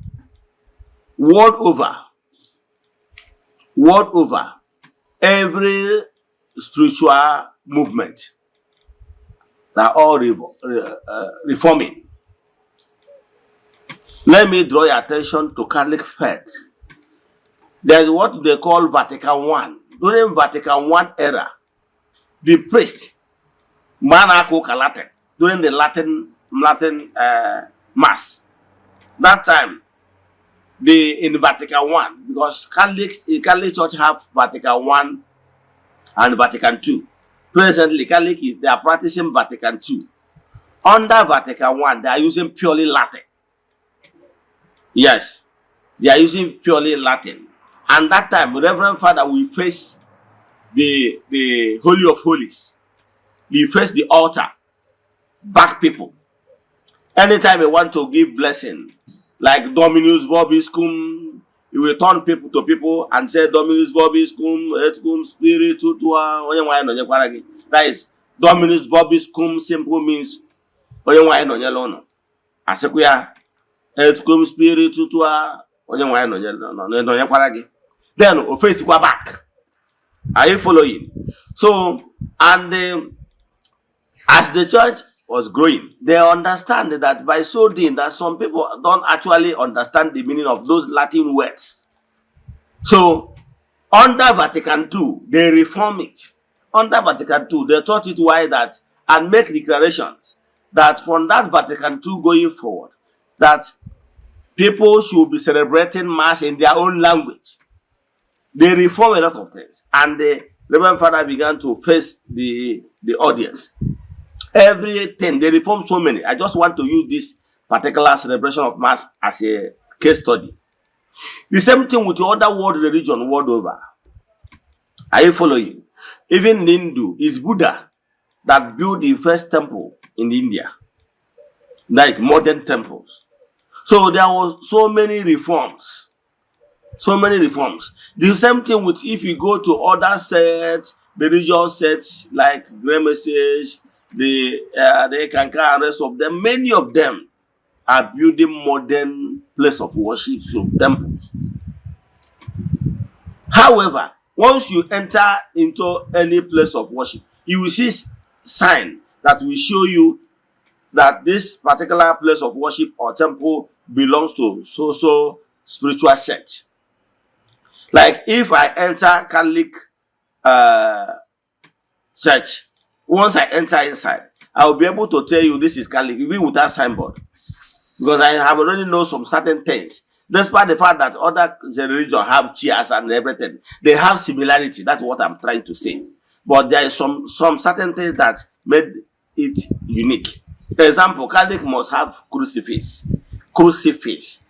Speaker 1: world over, every spiritual movement, they're all reforming. Let me draw your attention to Catholic faith. There's what they call Vatican I. During Vatican I era, the priest, Manako Kalate, during the Latin Mass, that time, in Vatican I, because Catholic Church have Vatican I and Vatican II. Presently, they are practicing Vatican II. Under Vatican I, they are using purely Latin. Yes, they are using purely Latin. And that time, Reverend Father will face the Holy of Holies. He face the altar, back people. Anytime you want to give blessing, like Dominus Vobiscum, you will turn people to people and say Dominus Vobiscum, et cum spiritu tua. That is Dominus Vobiscum simple means Asekuya et cum spiritu tua. Then face back. Are you following? So, and as the church was growing, they understand that by so doing that some people don't actually understand the meaning of those Latin words. So, under Vatican II, they reform it. Under Vatican II, they taught it why that and make declarations that from that Vatican II going forward, that people should be celebrating Mass in their own language. They reform a lot of things, and the Reverend Father began to face the audience. Everything, they reform so many. I just want to use this particular celebration of Mass as a case study. The same thing with the other world religion world over. Are you following? Even in Hindu, it's Buddha that built the first temple in India, like modern temples. So there was so many reforms. So many reforms. The same thing with if you go to other sets, religious sets like Grey Message, the Kanka and rest of them, many of them are building modern place of worship, so temples. However, once you enter into any place of worship, you will see sign that will show you that this particular place of worship or temple belongs to so spiritual sect. Like if I enter Catholic church, once I enter inside, I will be able to tell you this is Catholic, even without signboard. Because I have already know some certain things. Despite the fact that other religions have chairs and everything, they have similarity. That's what I'm trying to say. But there is some certain things that made it unique. For example, Catholic must have crucifix. Crucifix.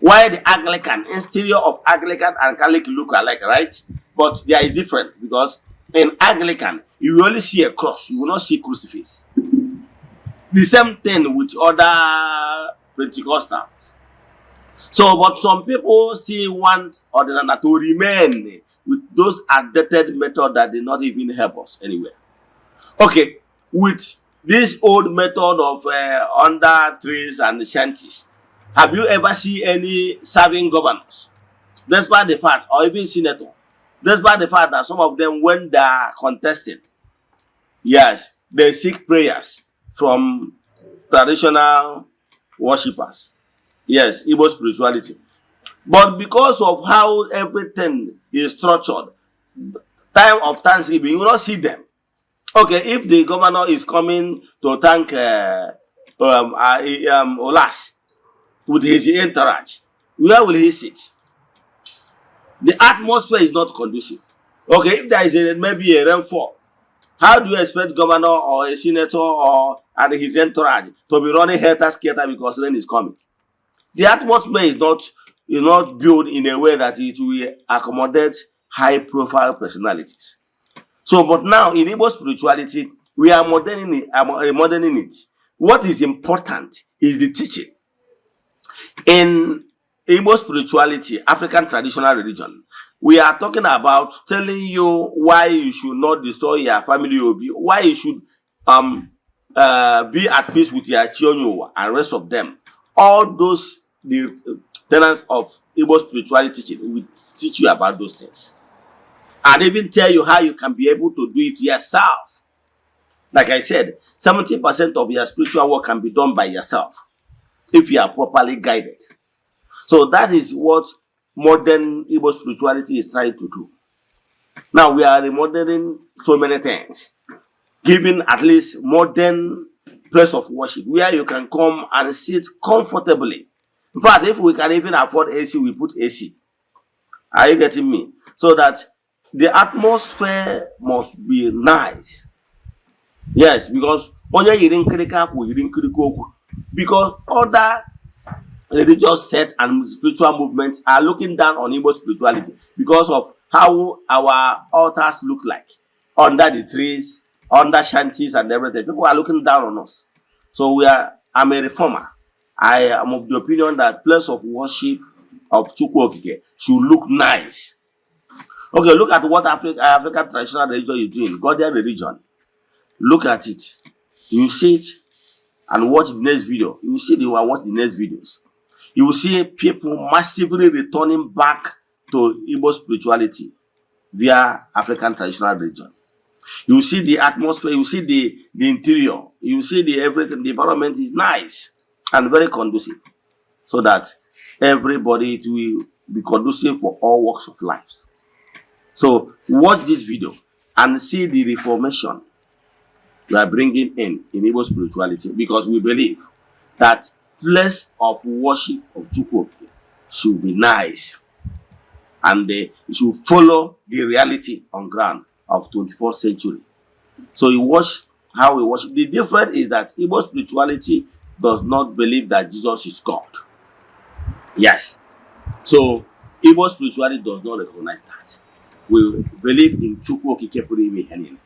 Speaker 1: Why the Anglican, exterior of Anglican and Catholic look alike, right? But there is different because in Anglican, you will only see a cross. You will not see crucifix. The same thing with other Pentecostals. So, but some people still want other to remain with those outdated methods that did not even help us anywhere. Okay, with this old method of under trees and shanties, have you ever seen any serving governors? Despite the fact, or even senator, despite the fact that some of them, when they are contesting, yes, they seek prayers from traditional worshippers. Yes, Igbo spirituality. But because of how everything is structured, time of Thanksgiving, you will not see them. Okay, if the governor is coming to thank Olas with his entourage, where will he sit? The atmosphere is not conducive. Okay, if there is maybe a rainfall, how do you expect governor or a senator and his entourage to be running helter-skelter because rain is coming? The atmosphere is not built in a way that it will accommodate high-profile personalities. So, but now in Igbo spirituality, we are moderning it. What is important is the teaching. In Igbo spirituality, African traditional religion, we are talking about telling you why you should not destroy your family, why you should be at peace with your children and rest of them. All those the tenets of Igbo spirituality teaching will teach you about those things. And even tell you how you can be able to do it yourself. Like I said, 70% of your spiritual work can be done by yourself if you are properly guided. So that is what modern Igbo spirituality is trying to do. Now we are remodeling so many things, giving at least modern place of worship where you can come and sit comfortably. In fact, if we can even afford AC, we put AC. Are you getting me? So that the atmosphere must be nice. Yes, because other religious sect and spiritual movements are looking down on Igbo spirituality because of how our altars look like under the trees, under shanties and everything. People are looking down on us. So I'm a reformer. I am of the opinion that place of worship of Chukwu Okike should look nice. Okay, look at what African traditional religion is doing, Ghanaian religion. Look at it. You see it and watch the next video. You will see watch the next videos. You will see people massively returning back to Igbo spirituality via African traditional religion. You will see the atmosphere, you will see the interior, you will see everything. The environment is nice and very conducive, so that everybody it will be conducive for all walks of life. So watch this video and see the reformation we are bringing in Igbo spirituality, because we believe that place of worship of Chukwu should be nice and it should follow the reality on ground of 21st century. So you watch how we worship. The difference is that Igbo spirituality does not believe that Jesus is God. Yes. So Igbo spirituality does not recognize that. We believe in Chukwu Okike Pụrụ Ime Ihe Niile.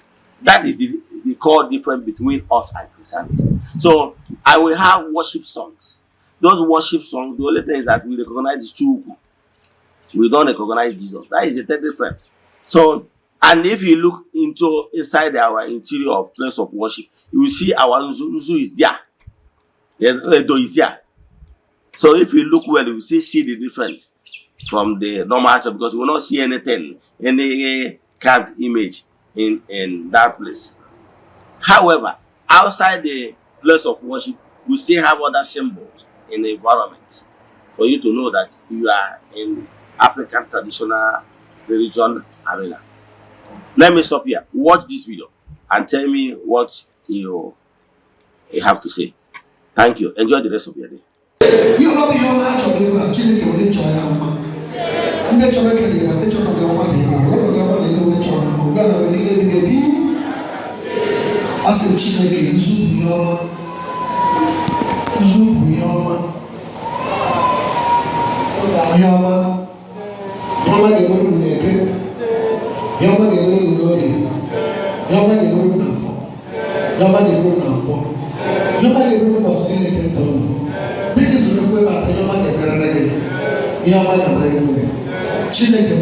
Speaker 1: That is the core difference between us and Christianity. So I will have worship songs. Those worship songs, the only thing is that we recognize Chukwu. We don't recognize Jesus. That is the third difference. So, and if you look inside our interior of place of worship, you will see our Nzu is there. Edo is there. So if you look well, you will see the difference from the normal church, because you will not see anything, any carved image in that place. However, outside the place of worship, we still have other symbols in the environment for you to know that you are in African traditional religion arena. Let me stop here. Watch this video and tell me what you have to say. Thank you. Enjoy the rest of your day.
Speaker 5: Chineke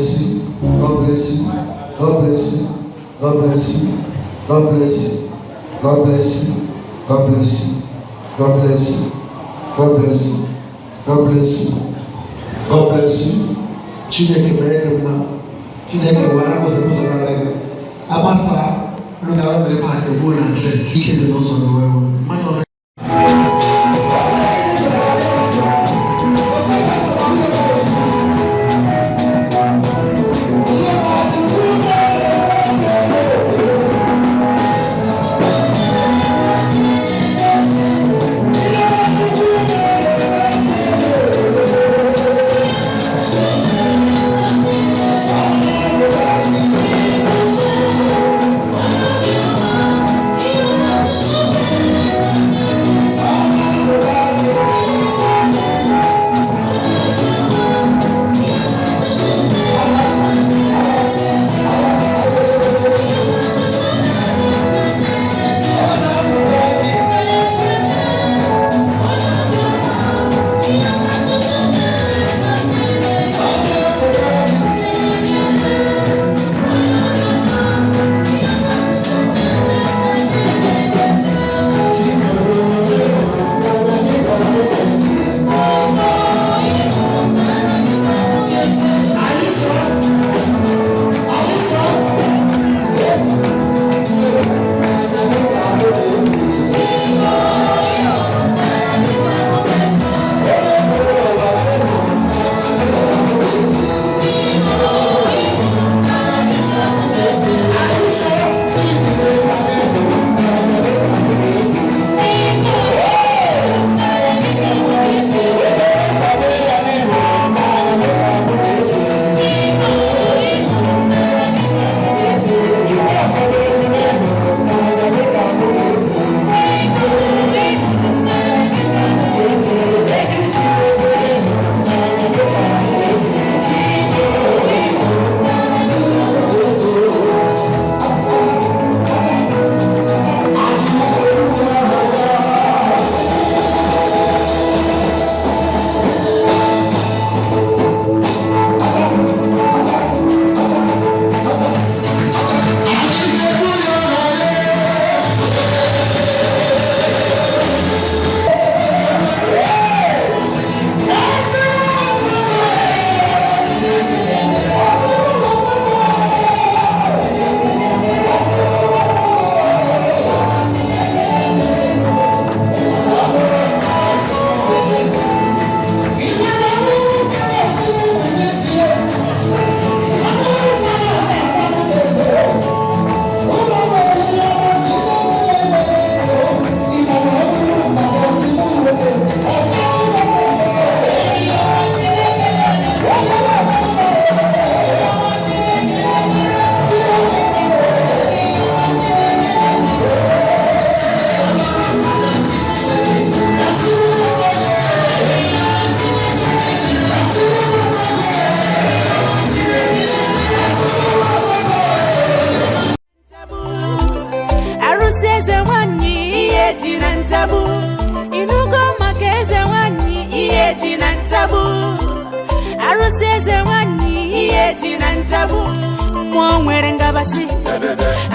Speaker 5: bless you. God bless you. God bless you. God bless you. God bless you. God bless you. God bless you. God bless you. God bless you. God bless you. God bless you. Chineke mere mma. Chineke wara ko se ko so na abasa no ga wa mere pa ke go na se ike de no so no wewe.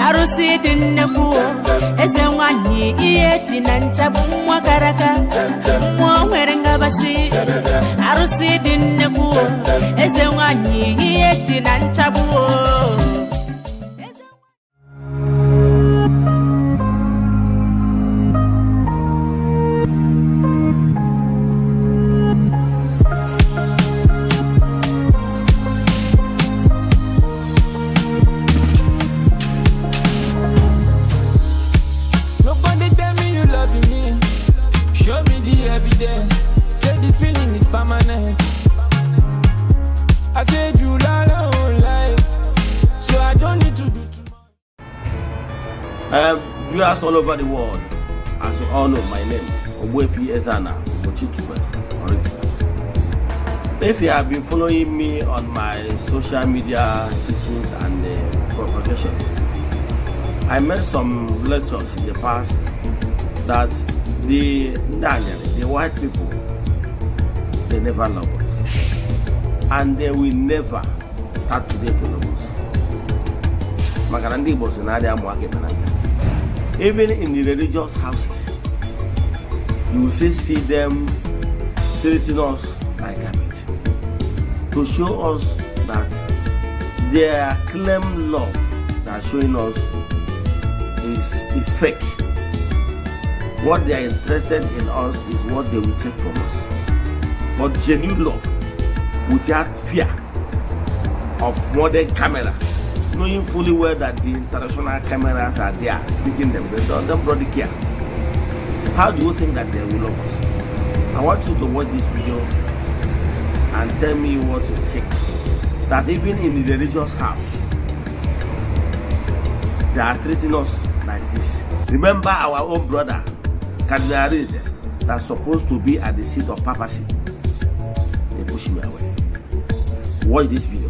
Speaker 6: Arusi dinneku Eze-Ana iyeji na nchabu mwakaraka mwere basi Arusi dinneku Eze-Ana iyeji na nchabu.
Speaker 1: Viewers all over the world, as you all know, my name is Eze-Ana. If you have been following me on my social media teachings and propagations, I made some lectures in the past that the white people, they never love us, and they will never start today to Lagos. Makarandi was in Adia Mwake. Even in the religious houses, you will see them treating us like garbage to show us that their claim love that showing us is fake. What they are interested in us is what they will take from us. But genuine love, without fear of modern camera, knowing fully well that the international cameras are there taking them, they don't really care. How do you think that they will love us? I want you to watch this video and tell me what you think. That even in the religious house, they are treating us like this. Remember our own brother, Kadriarize, that's supposed to be at the seat of papacy. They push me away. Watch this video.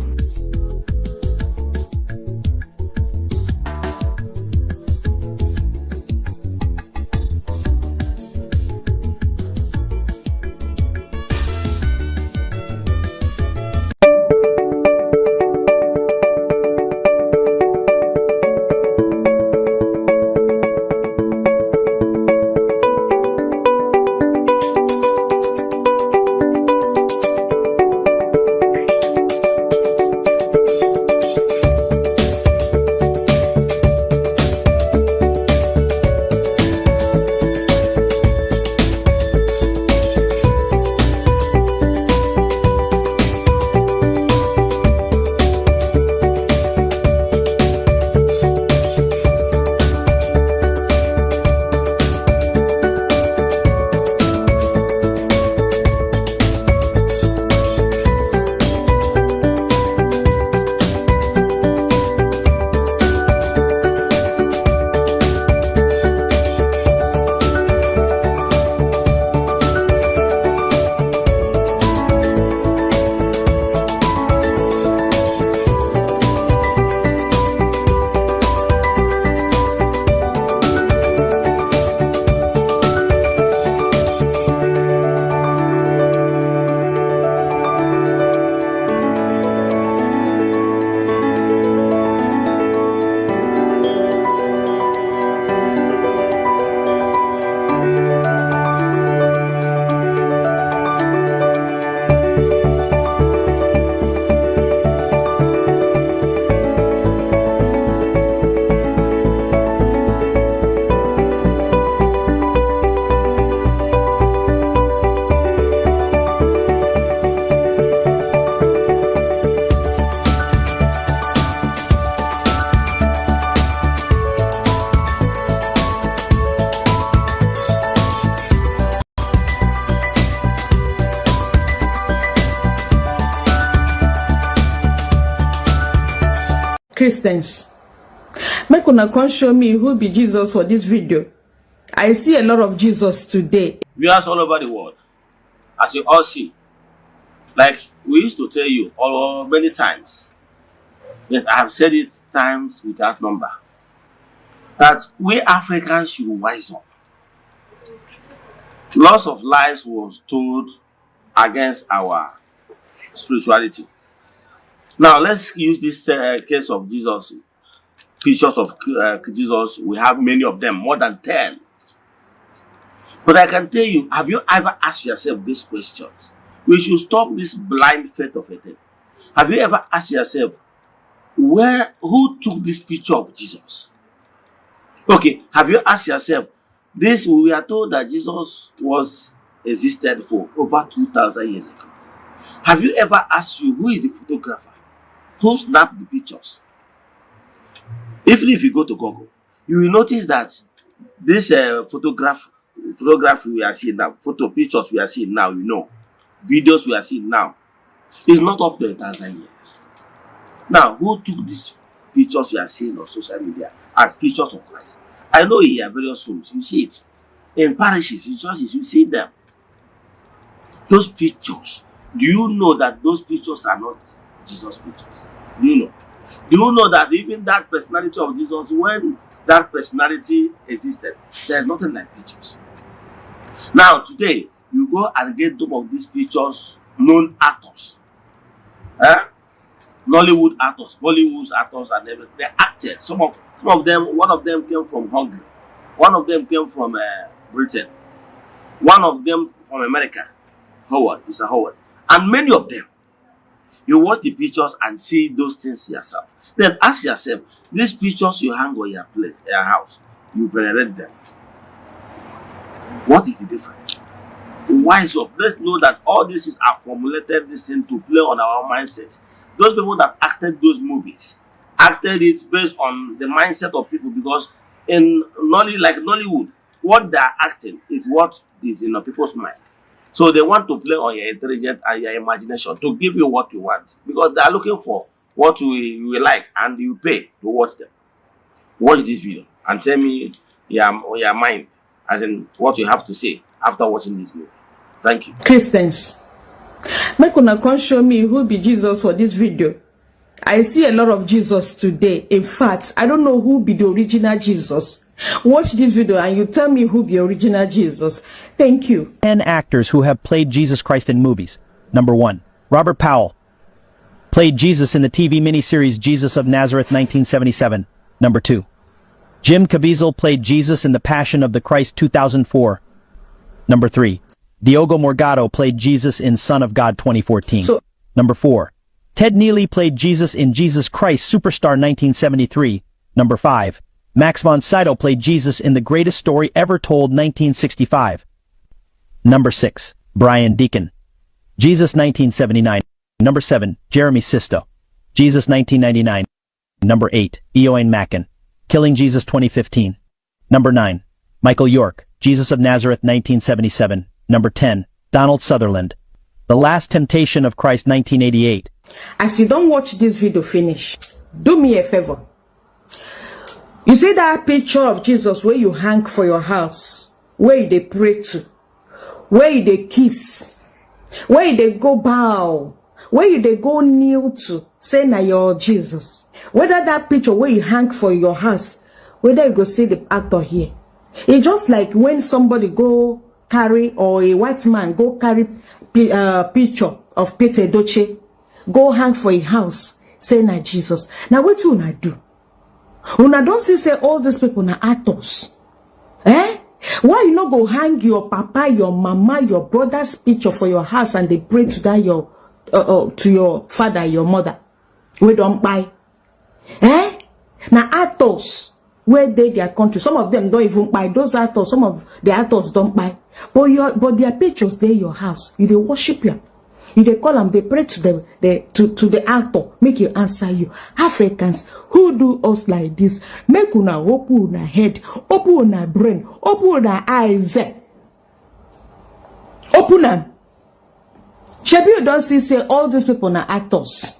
Speaker 7: Christians, make una come show me who be Jesus for this video. I see a lot of Jesus today.
Speaker 1: Viewers all over the world, as you all see, like we used to tell you many times, yes, I have said it times without number, that we Africans should wise up. Lots of lies was told against our spirituality. Now let's use this case of Jesus, pictures of Jesus. We have many of them, more than 10. But I can tell you, have you ever asked yourself these questions? We should stop this blind faith of a thing. Have you ever asked yourself, who took this picture of Jesus? Okay, have you asked yourself, we are told that Jesus existed for over 2,000 years ago. Have you ever asked you, who is the photographer? Who snapped the pictures? Even if you go to Google, you will notice that this photograph we are seeing now, pictures we are seeing now, videos we are seeing now, is not up to 1,000 years. Now, who took these pictures we are seeing on social media as pictures of Christ? I know in your various homes, you see it. In parishes, in churches, you see them. Those pictures, do you know that those pictures are not Jesus' pictures? Do you know? Do you know that even that personality of Jesus, when that personality existed, there is nothing like pictures? Now, today, you go and get some of these pictures, known actors. Nollywood actors, Bollywood actors, and everything. They acted. Some of them. One of them came from Hungary. One of them came from Britain. One of them from America. Mr. Howard, and many of them. You watch the pictures and see those things yourself. Then ask yourself: these pictures you hang on your place, your house, you venerate them. What is the difference? Wise up. Let's know that all this is formulated this thing to play on our mindsets. Those people that acted those movies acted it based on the mindset of people, because in Nollywood, what they are acting is what is in people's mind. So they want to play on your intelligence and your imagination to give you what you want, because they are looking for what you will like, and you pay to watch them. Watch this video and tell me your mind, as in what you have to say after watching this movie. Thank you.
Speaker 7: Christians, make una come show me who be Jesus for this video. I see a lot of Jesus today. In fact, I don't know who be the original Jesus. Watch this video and you tell me who the original Jesus. Thank you.
Speaker 8: 10 actors who have played Jesus Christ in movies. Number 1. Robert Powell. Played Jesus in the TV miniseries Jesus of Nazareth 1977. Number 2. Jim Caviezel played Jesus in The Passion of the Christ 2004. Number 3. Diogo Morgado played Jesus in Son of God 2014. Number 4. Ted Neely played Jesus in Jesus Christ Superstar 1973. Number 5. Max von Sydow played Jesus in The Greatest Story Ever Told 1965. Number 6. Brian Deacon. Jesus 1979. Number 7. Jeremy Sisto. Jesus 1999. Number 8. Eoin Macken. Killing Jesus 2015. Number 9. Michael York. Jesus of Nazareth 1977. Number 10. Donald Sutherland. The Last Temptation of Christ 1988.
Speaker 7: As you don't watch this video finish, do me a favor. You see that picture of Jesus where you hang for your house, where they pray to, where they kiss, where they go bow, where they go kneel to, say na your Jesus. Whether that picture where you hang for your house, whether you go see the actor here. It's just like when somebody go carry, or a white man go carry picture of Peter Doche, go hang for a house, say na Jesus. Now what you wanna do? Una don't say all these people na actors. Eh? Why you not go hang your papa, your mama, your brother's picture for your house and they pray to that to your father, your mother? We don't buy. Eh? Now actors, where they their country, some of them don't even buy. Those actors, some of the actors don't buy. But their pictures they your house. You they worship them. You they call them, they pray to them, to the actor, make you answer you. Africans who do us like this, make una open una head, open una brain, open una eyes. Open them. Shebi you don't see say all these people are actors.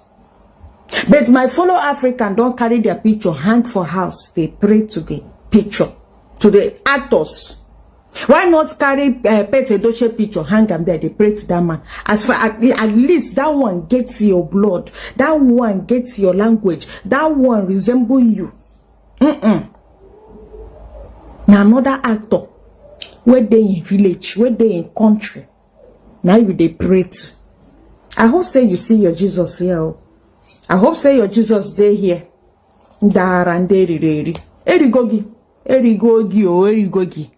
Speaker 7: But my fellow African don't carry their picture, hang for house. They pray to the picture, to the actors. Why not carry Peter Doche picture, hang them there, they pray to that man. As far at least that one gets your blood, that one gets your language, that one resemble you. Now another actor, where they in village, where they in country, now you they pray to. I hope say you see your Jesus here. I hope say your Jesus day here. Erigogi, Erigogi.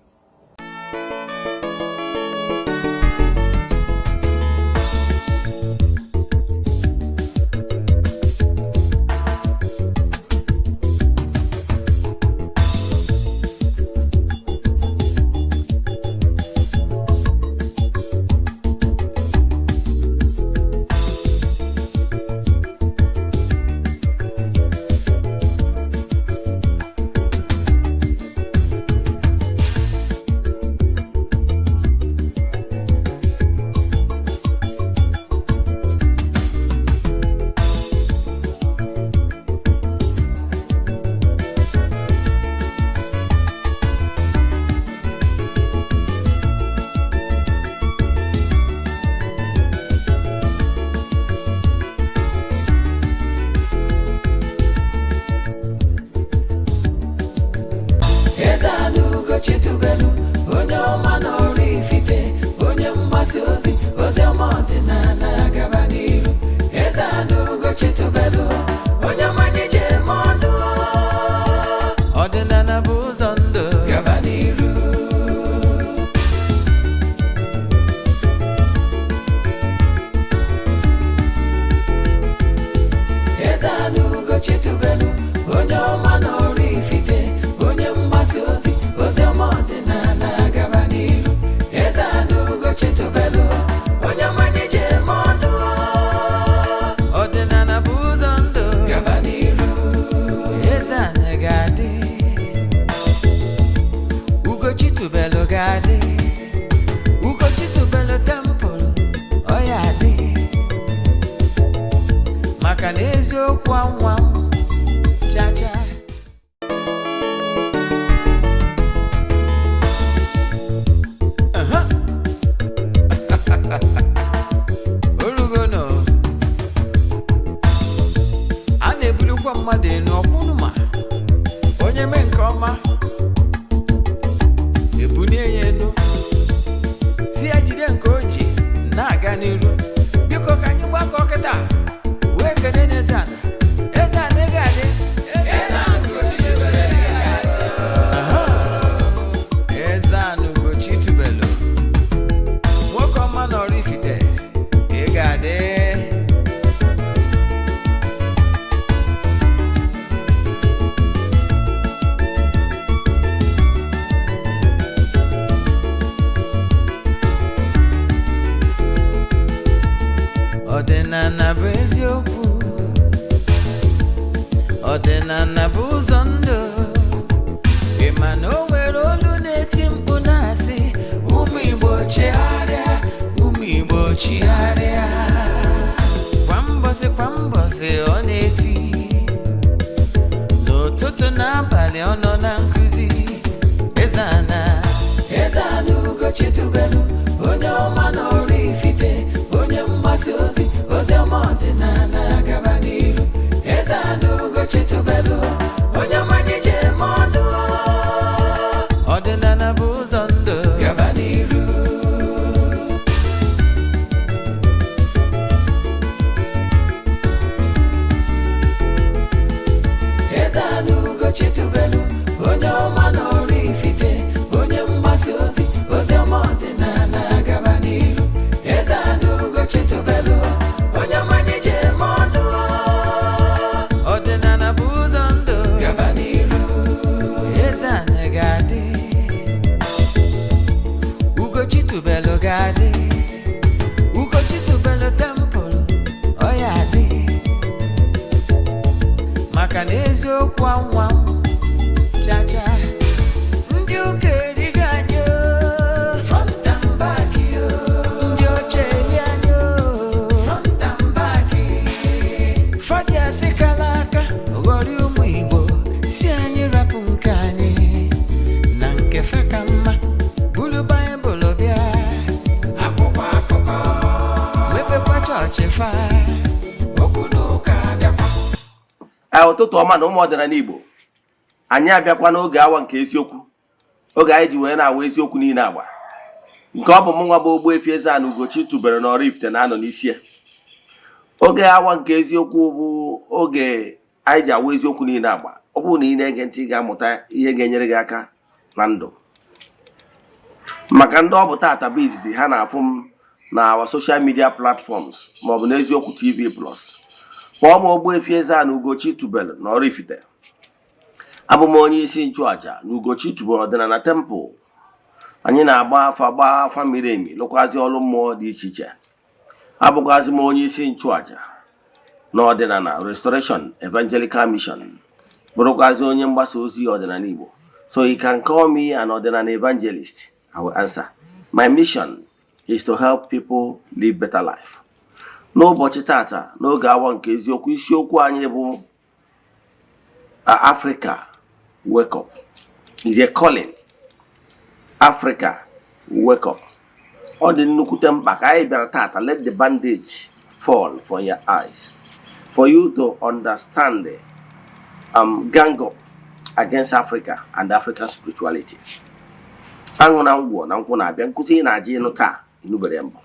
Speaker 9: Chitubelu, onye ọma na ọrụ ifite, onye mgbasa ozi, ozi ọma ọdịnala gaba n'iru. Eze-Ana Chitubelu. Chitubelu, onye ọma na Oraifite, onye mgbasa ozi, ozi ọma ọdịnala gaba n'iru. Eze-Ana Chitubelu, onye ọma na-eje eme ọnụ. Ọdịnala bụ ụzọ ndụ gaba n'iru. Eze-Ana ga-adị. Ugo Chitubelu ga-adị. Ugo Chitubelu temple, ọ ya adị. Maka na eziokwu anwa cha-cha. Orugono a na-ebulukwa mmadụ enu ọkwụnụma onye mee nke ọma ebulie ya enu si ya jide nke o ji na-aga n'iru. Biko ka anyị gbakọ kịta wee kene n'Eze-Ana. Eze-Ana ga-adị. Eze-Ana Chitubelu, nwoke ọma na Oraifite, ị ga-adị. Ọdịnala bụ eziokwu, ọdịnala bụ ụzọ ndụ. Ị ma na o nwere olu na-eti mkpu na-asị ụmụ Igbo chigharịa, ụmụ Igbo chigharịa. Kwa mbọsị ọ na-eti, n'ụtụtụ n'abalị ọ nọ na nkuzi. Eze-Ana Chitubelu, onye ọma na Oraifite, onye mgbasa ozi, ozi ọma ọdịnala gaba n'iru. Eze-Ana Chitubelu, onye ọma na-eje eme ọnụ. Ọdịnala bụ ụzọ ndụ gaba n'iru. Eze-Ana Chitubelu, onye ọma na Oraifite, onye mgbasa ozi, ozi ọma ọdịnala gaba n'iru. Eze-Ana Chitubelu, onye ọma na-eje eme ọnụ. Ọdịnala bụ ụzọ ndụ gaba n'iru. Eze-Ana ga-adị. Ugo Chitubelu ga-adị. Ugo Chitubelu temple, ọ ya adị. Maka na eziokwu anwa cha-cha. Ndị ụka erigo anyị front and back, ndị oche eri anyị front and back. Fọdụ asị kala aka ghọrọ ụmụ Igbo si anyị rapụ nke anyị na nke fe ka mma. Bulu Baịbụl bịa, akwụkwọ akụkọ, mepekwa chọọchị fa, okwu n'ụka abịakwa.
Speaker 1: Ụtụtụ ọma na ụmụ ọdịnala Igbo, anyị abịakwa n'oge awa nke eziokwu, oge anyị ji wee na-awa eziokwu niile agba, nke ọ bụ mụ nwa bụ Ogbuefi Eze-Ana Chitubelu na Oraifite na-anọ n'isi ya. Oge awa nke eziokwu bụ oge anyị ji awa eziokwu niile agba. Ọ bụrụ na ị na-ege ntị, ị ga-amụta ihe ga-enyere gị aka na ndụ. Maka ndị ọ bụ tata bụ izizi ha na-afụ m na our social media platforms maọbụ na Eziokwu TV Plus, kpọọ m Ogbuefi Eze-Ana Chitubelu na Oraifite. Abụ m onye isi nchụaja na Chitubelu ọdịnala temple. Anyị na-agba afa miri emi, lụkwazi ọrụ mmụọ dị iche iche. Abụkwazi m onye isi nchụaja na ọdịnala Restoration Evangelical Mission, bụrụkwazi onye mgbasa ozi ọdịnala Igbo. So you can call me an ọdịnala evangelist. I will answer. My mission is to help people live better life. N'ụbọchị tata, n'oge awa nke eziokwu, isiokwu anyị bụ Africa wake up. Is a calling. Africa wake up. Ọ dị nnukwute mkpa ka anyị bịara tata. Let the bandage fall from your eyes for you to understand gang up against Africa and African spirituality. Aṅụ na ngwọ na nkwụ na-abịa, nkụzi ị na-aja ịnụ taa inubere mbụ.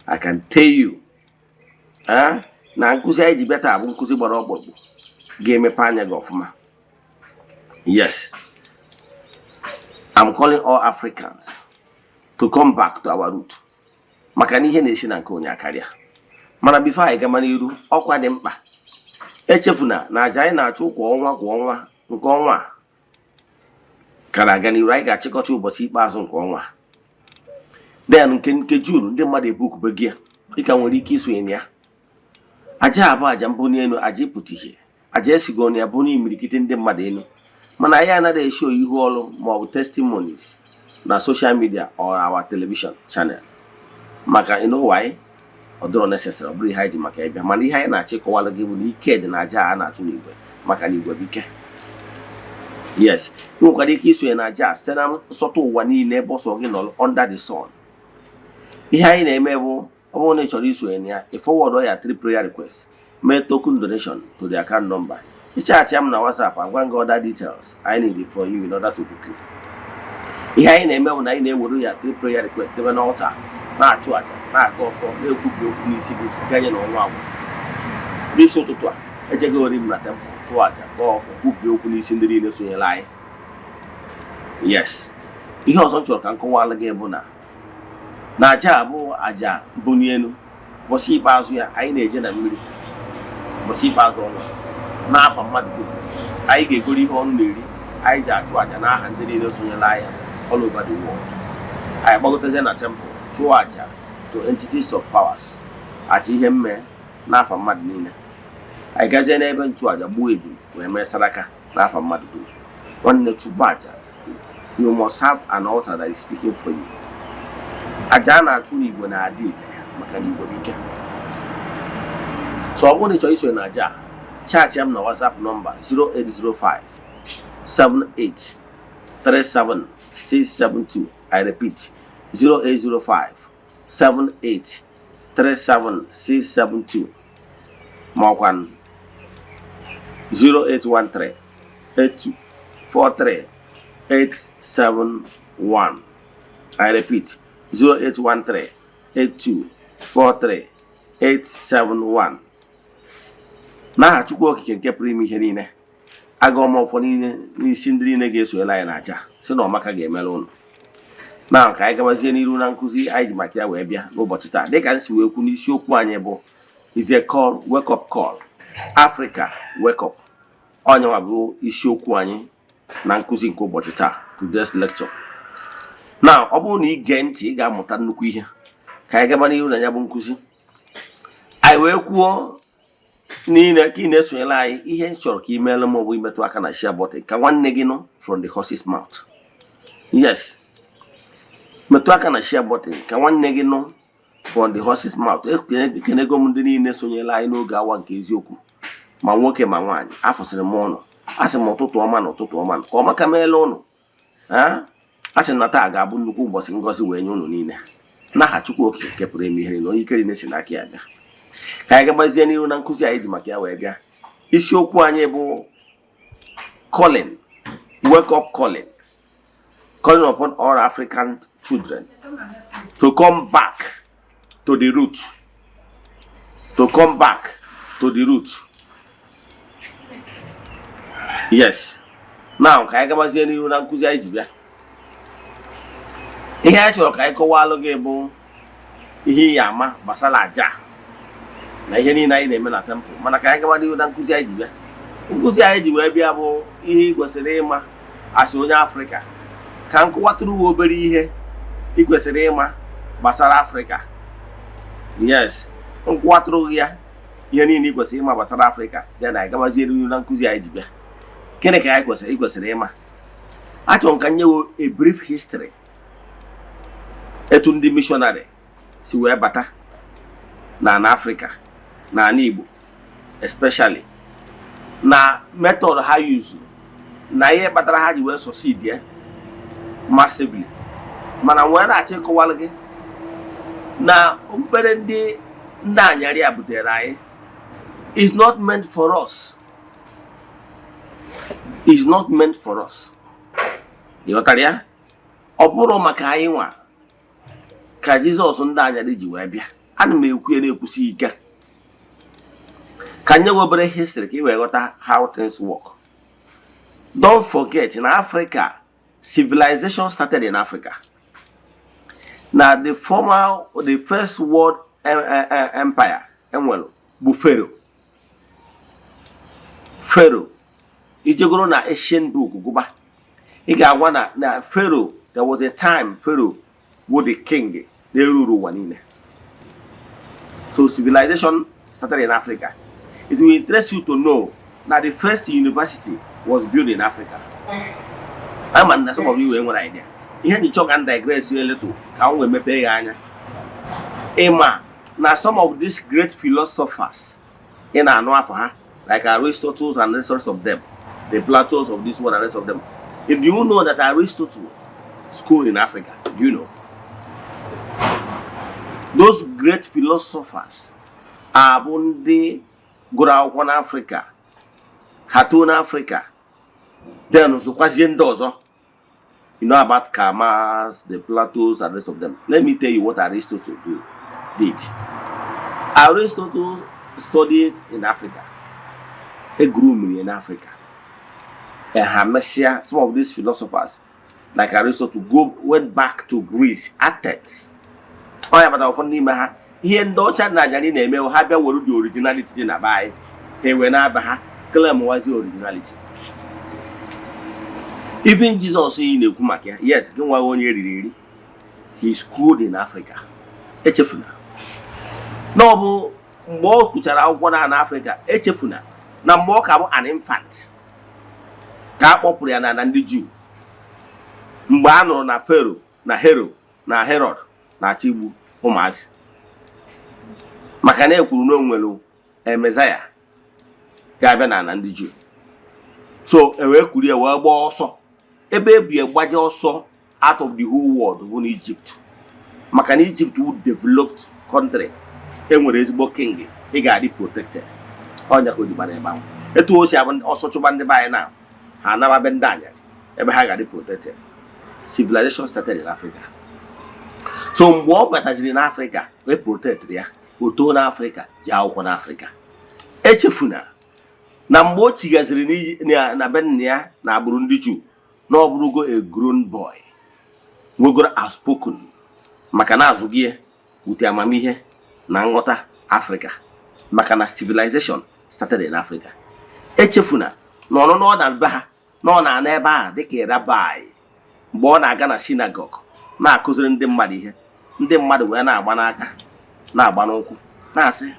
Speaker 1: I can tell you na nkụzi anyị ji bịa taa bụ nkụzi gbara ọgbọgbọ ga-emepe anya gị ọfụma. Yes, I'm calling all Africans to come back to our root. Maka na ihe na-esi na nke onye akarịa. Mana before anyị gama n'iru, ọkwa dị mkpa echefuna na aja anyị na-achụ kwa ọnwa nke ọnwa ka na-aga n'iru. Anyị ga-achịkọta ụbọchị ikpeazụ nke ọnwa then nke June ndị mmadụ ebukube gị dịka nwere ike isonye na ya. Aja abụ aja mbụ n'elu, aja ịpụta ihe, aja esigo na ya bụ n'imirikite ndị mmadụ elu, mana anyị anaghị esho ihu ọrụ maọbụ testimonies na social media or our television channel maka why ọ dịrọ necessary, ọ bụrụ ihe anyị ji maka ịbịa. Mana ihe anyị na-achịkọwalụ gị bụ na ike dị na aja a na-achụ n'igwe maka na igwe bụ ike. Yes, ị nwekwara ike isonye na aja site na nsọtụ ụwa niile ebe ọsọ gị nọ under the sun. Ihe anyị na-eme bụ ọ bụrụ na ị chọrọ isonye na ya, ị forward ya 3 prayer requests, mee token donation to the account number. Ịchaatị m na WhatsApp agwa gị other details I need for you in order to book you. Ihe anyị na-eme bụ na anyị na-ewere ya 3 prayer requests debe n'altar, na-achụ aja, na-aga ọfọ, na-ekwubi okwu n'isi gị sikanye n'ọnwa agwụ. N'isi ụtụtụ a ejeghị ori m na temple, chụọ aja, gaa ọfọ, kwubi okwu n'isi ndị niile sonyere anyị. Yes, ihe ọzọ m chọrọ ka m kọwalụ gị bụ na aja abụ aja mbunye elu. Ụbọchị ikpeazụ ya anyị na-eje na mmiri, ụbọchị ikpeazụ ọnwa n'afọ mmadụ dum anyị ga-egoro ihe ọnụ na-eri, anyị ji achụ aja n'aha ndị niile sonyere anyị all over the world. Anyị gbagotezie na temple chụọ aja to entities of powers, aja ihe mme n'afọ mmadụ niile. Anyị gazie n'ebe nchụaja gbuo ebu wee mee saraka n'afọ mmadụ dum. Nwanne chụba aja, you must have an altar that is speaking for you. Aja na-achụ n'igwe na-adị ile maka na igwe bụ ike. So ọ bụrụ na ị chọrọ iso na aja, chat ya m na WhatsApp nọmba 0805 78 37 672. I repeat 0805 78 37 672 maọkwa 0813 82 43 871. I repeat 0813 82 43 871. N'aha Chukwu okike nke pụrụ ime ihe niile, aga ọma ụfọ niile n'isi ndị niile ga-esonyela anyị n'aja si na ọmaka ga-emere ụnụ. Na ka anyị gabazie n'iru na nkụzi anyị ji maka ya wee bịa n'ụbọchị taa. Dịka nsi wee kwu n'isiokwu anyị bụ is a call, wake up call, Africa wake up. Onye bụ isiokwu anyị na nkụzi nke ụbọchị taa, today's lecture. Na ọ bụrụ na ị gee ntị ị ga-amụta nnukwu ihe. Ka anyị gaba n'iru na ya bụ nkụzi. Anyị wee kwuo niile ka ị na-esonyela anyị ihe nchọrọ ka ị meela ma ọ bụ imetụ aka na share button ka nwanne gị nọ from the horse's mouth. Yes, metụ aka na share button ka nwanne gị nọ from the horse's mouth. Ekenego m ndị niile sonyela anyị n'oge awa nke eziokwu, ma nwoke ma nwaanyị. Afọsịrị m ụnụ, asị m ụtụtụ ọma na ụtụtụ ọma ka ọma ka meela ụnụ. Asị na taa ga-abụ nnukwu ụbọchị ngọzi wee nye ụnụ niile. N'aha Chukwu okike nke pụrụ ime ihe na onye ike niile si n'aka ya bịa. Ka anyị gabazie n'ihu na nkụzi anyị ji maka ya wee bịa. Isiokwu anyị bụ calling, wake up calling, calling upon all African children to come back to the root, to come back to the root. Yes. Now ka anyị gabazie n'ihu na nkụzi anyị ji bịa. Ihe anyị chọrọ ka anyị kọwalụ gị bụ ihe ya ama gbasara aja na ihe niile anyị na-eme na temple. Mana ka anyị gaba n'ihu na nkụzi anyị ji bịa. Nkụzi anyị ji wee bịa bụ ihe ị kwesịrị ịma asị onye Afrịka. Ka nkọwatụrụ obere ihe ị kwesịrị ịma gbasara Afrịka. Yes, nkọwatụrụ ya ihe niile ị kwesịrị ịma gbasara Afrịka ya na anyị gabazie n'ihu na nkụzi anyị ji bịa. Gịnị ka anyị kwesịrị ịma? Achọrọ ka nye a brief history etu ndị missionary si wee bata na Africa na Igbo especially na method ha use na ihe kpatara ha ji wee succeed ya massively. Mana nwere na-achọ ịkọwalụ gị na mkpere ndị anyarị a butere anyị is not meant for us. Is not meant for us. Ịghọtara ya? Ọ bụrụ maka anyị nwa ka Jizọs ndị anyarị ji wee bịa. Ana m ekwu ya na-ekwusi ike ka nye obere history ka ị wee ghọta how things work. Don't forget, in Africa, civilization started in Africa. Now the first world empire, bụ Pharaoh. Pharaoh. Ijegoro na ancient book guba. Iga na Pharaoh, there was a time Pharaoh was the king. They rule one. So civilization started in Africa. It will interest you to know that the first university was built in Africa. I'm some of you have one idea. Here you talk and digress a little. How we make Emma. Now some of these great philosophers in our North, like Aristotle and the rest of them, the Platons of this one and the rest of them. If you know that Aristotle school in Africa, you know. Those great philosophers are Bundi, Gurawan Africa, Hatun Africa. Then also Dozo. You know about Kamas, the Platos, and the rest of them. Let me tell you what Aristotle did. Aristotle studied in Africa. He grew in Africa. And Hermesia, some of these philosophers, like Aristotle, went back to Greece, Athens. Oh, yeah, but I found him here in Dutch and Nigerian name, have the originality in a buy. He went up, claim was the originality. Even Jesus in the Kumakia, yes, he schooled in Africa. Echefuna. No more Kuchara in Africa, Echefuna. Now more an infant. Kapopuliana and the Jew. Mbano na Pharaoh, na Hero, na Herod, na Chibu, Homas. Makane kuno mwelo, Messiah. Gabana and the Jew. So a could a well also. A baby a budget also out of the whole world in Egypt. Makan Egypt would developed country. And with his king, he got it protected. On the good man. It was also to ban the by now. I never been done yet. Ever had it protected. Civilization started in Africa. So more better in Africa, we protect there. We turn Africa, Jawan Africa. Echefuna. Na mbochi gazini na Benia na Burundi Jew. No Brugo a grown boy. We go outspoken. Makana Zugie, Utiamamihe, Nangota, Africa. Makana civilization started in Africa. Echefuna. No than Baha. No na neba deke rabbi. Born a Ghana synagogue. Na cousin the muddy here. The mother were na banaka. Na banoko. Na say.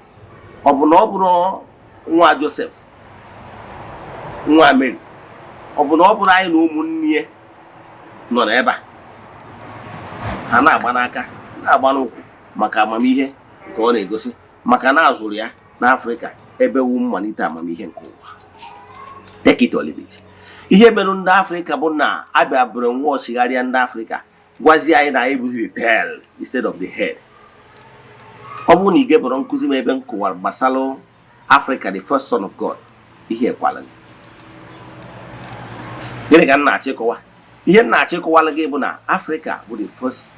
Speaker 1: Obunobro Nwa Joseph. Nwa Mary. Obunobro I no munye. No neba. Hana banaka. Na banoko. Maka amamihe. Ka ọ na-egosi. Maka na azụrụ ya na Africa ebe wu mmalite amamihe nke ụwa. Take it or leave it. Ihe mere ndị Africa bụ na abịa bụrụ nwa ọchịgharịa ndị Africa gwazi anyị na anyị bụziri tail instead of the head. Ọ bụrụ na ị gebụrụ nkụzi m ebe m kọwara gbasara Africa, the first son of God, ihe ekwala gị. Gịnị ka m na-achịkọwa? Ihe m na-achịkọwala gị bụ na Africa bụ the first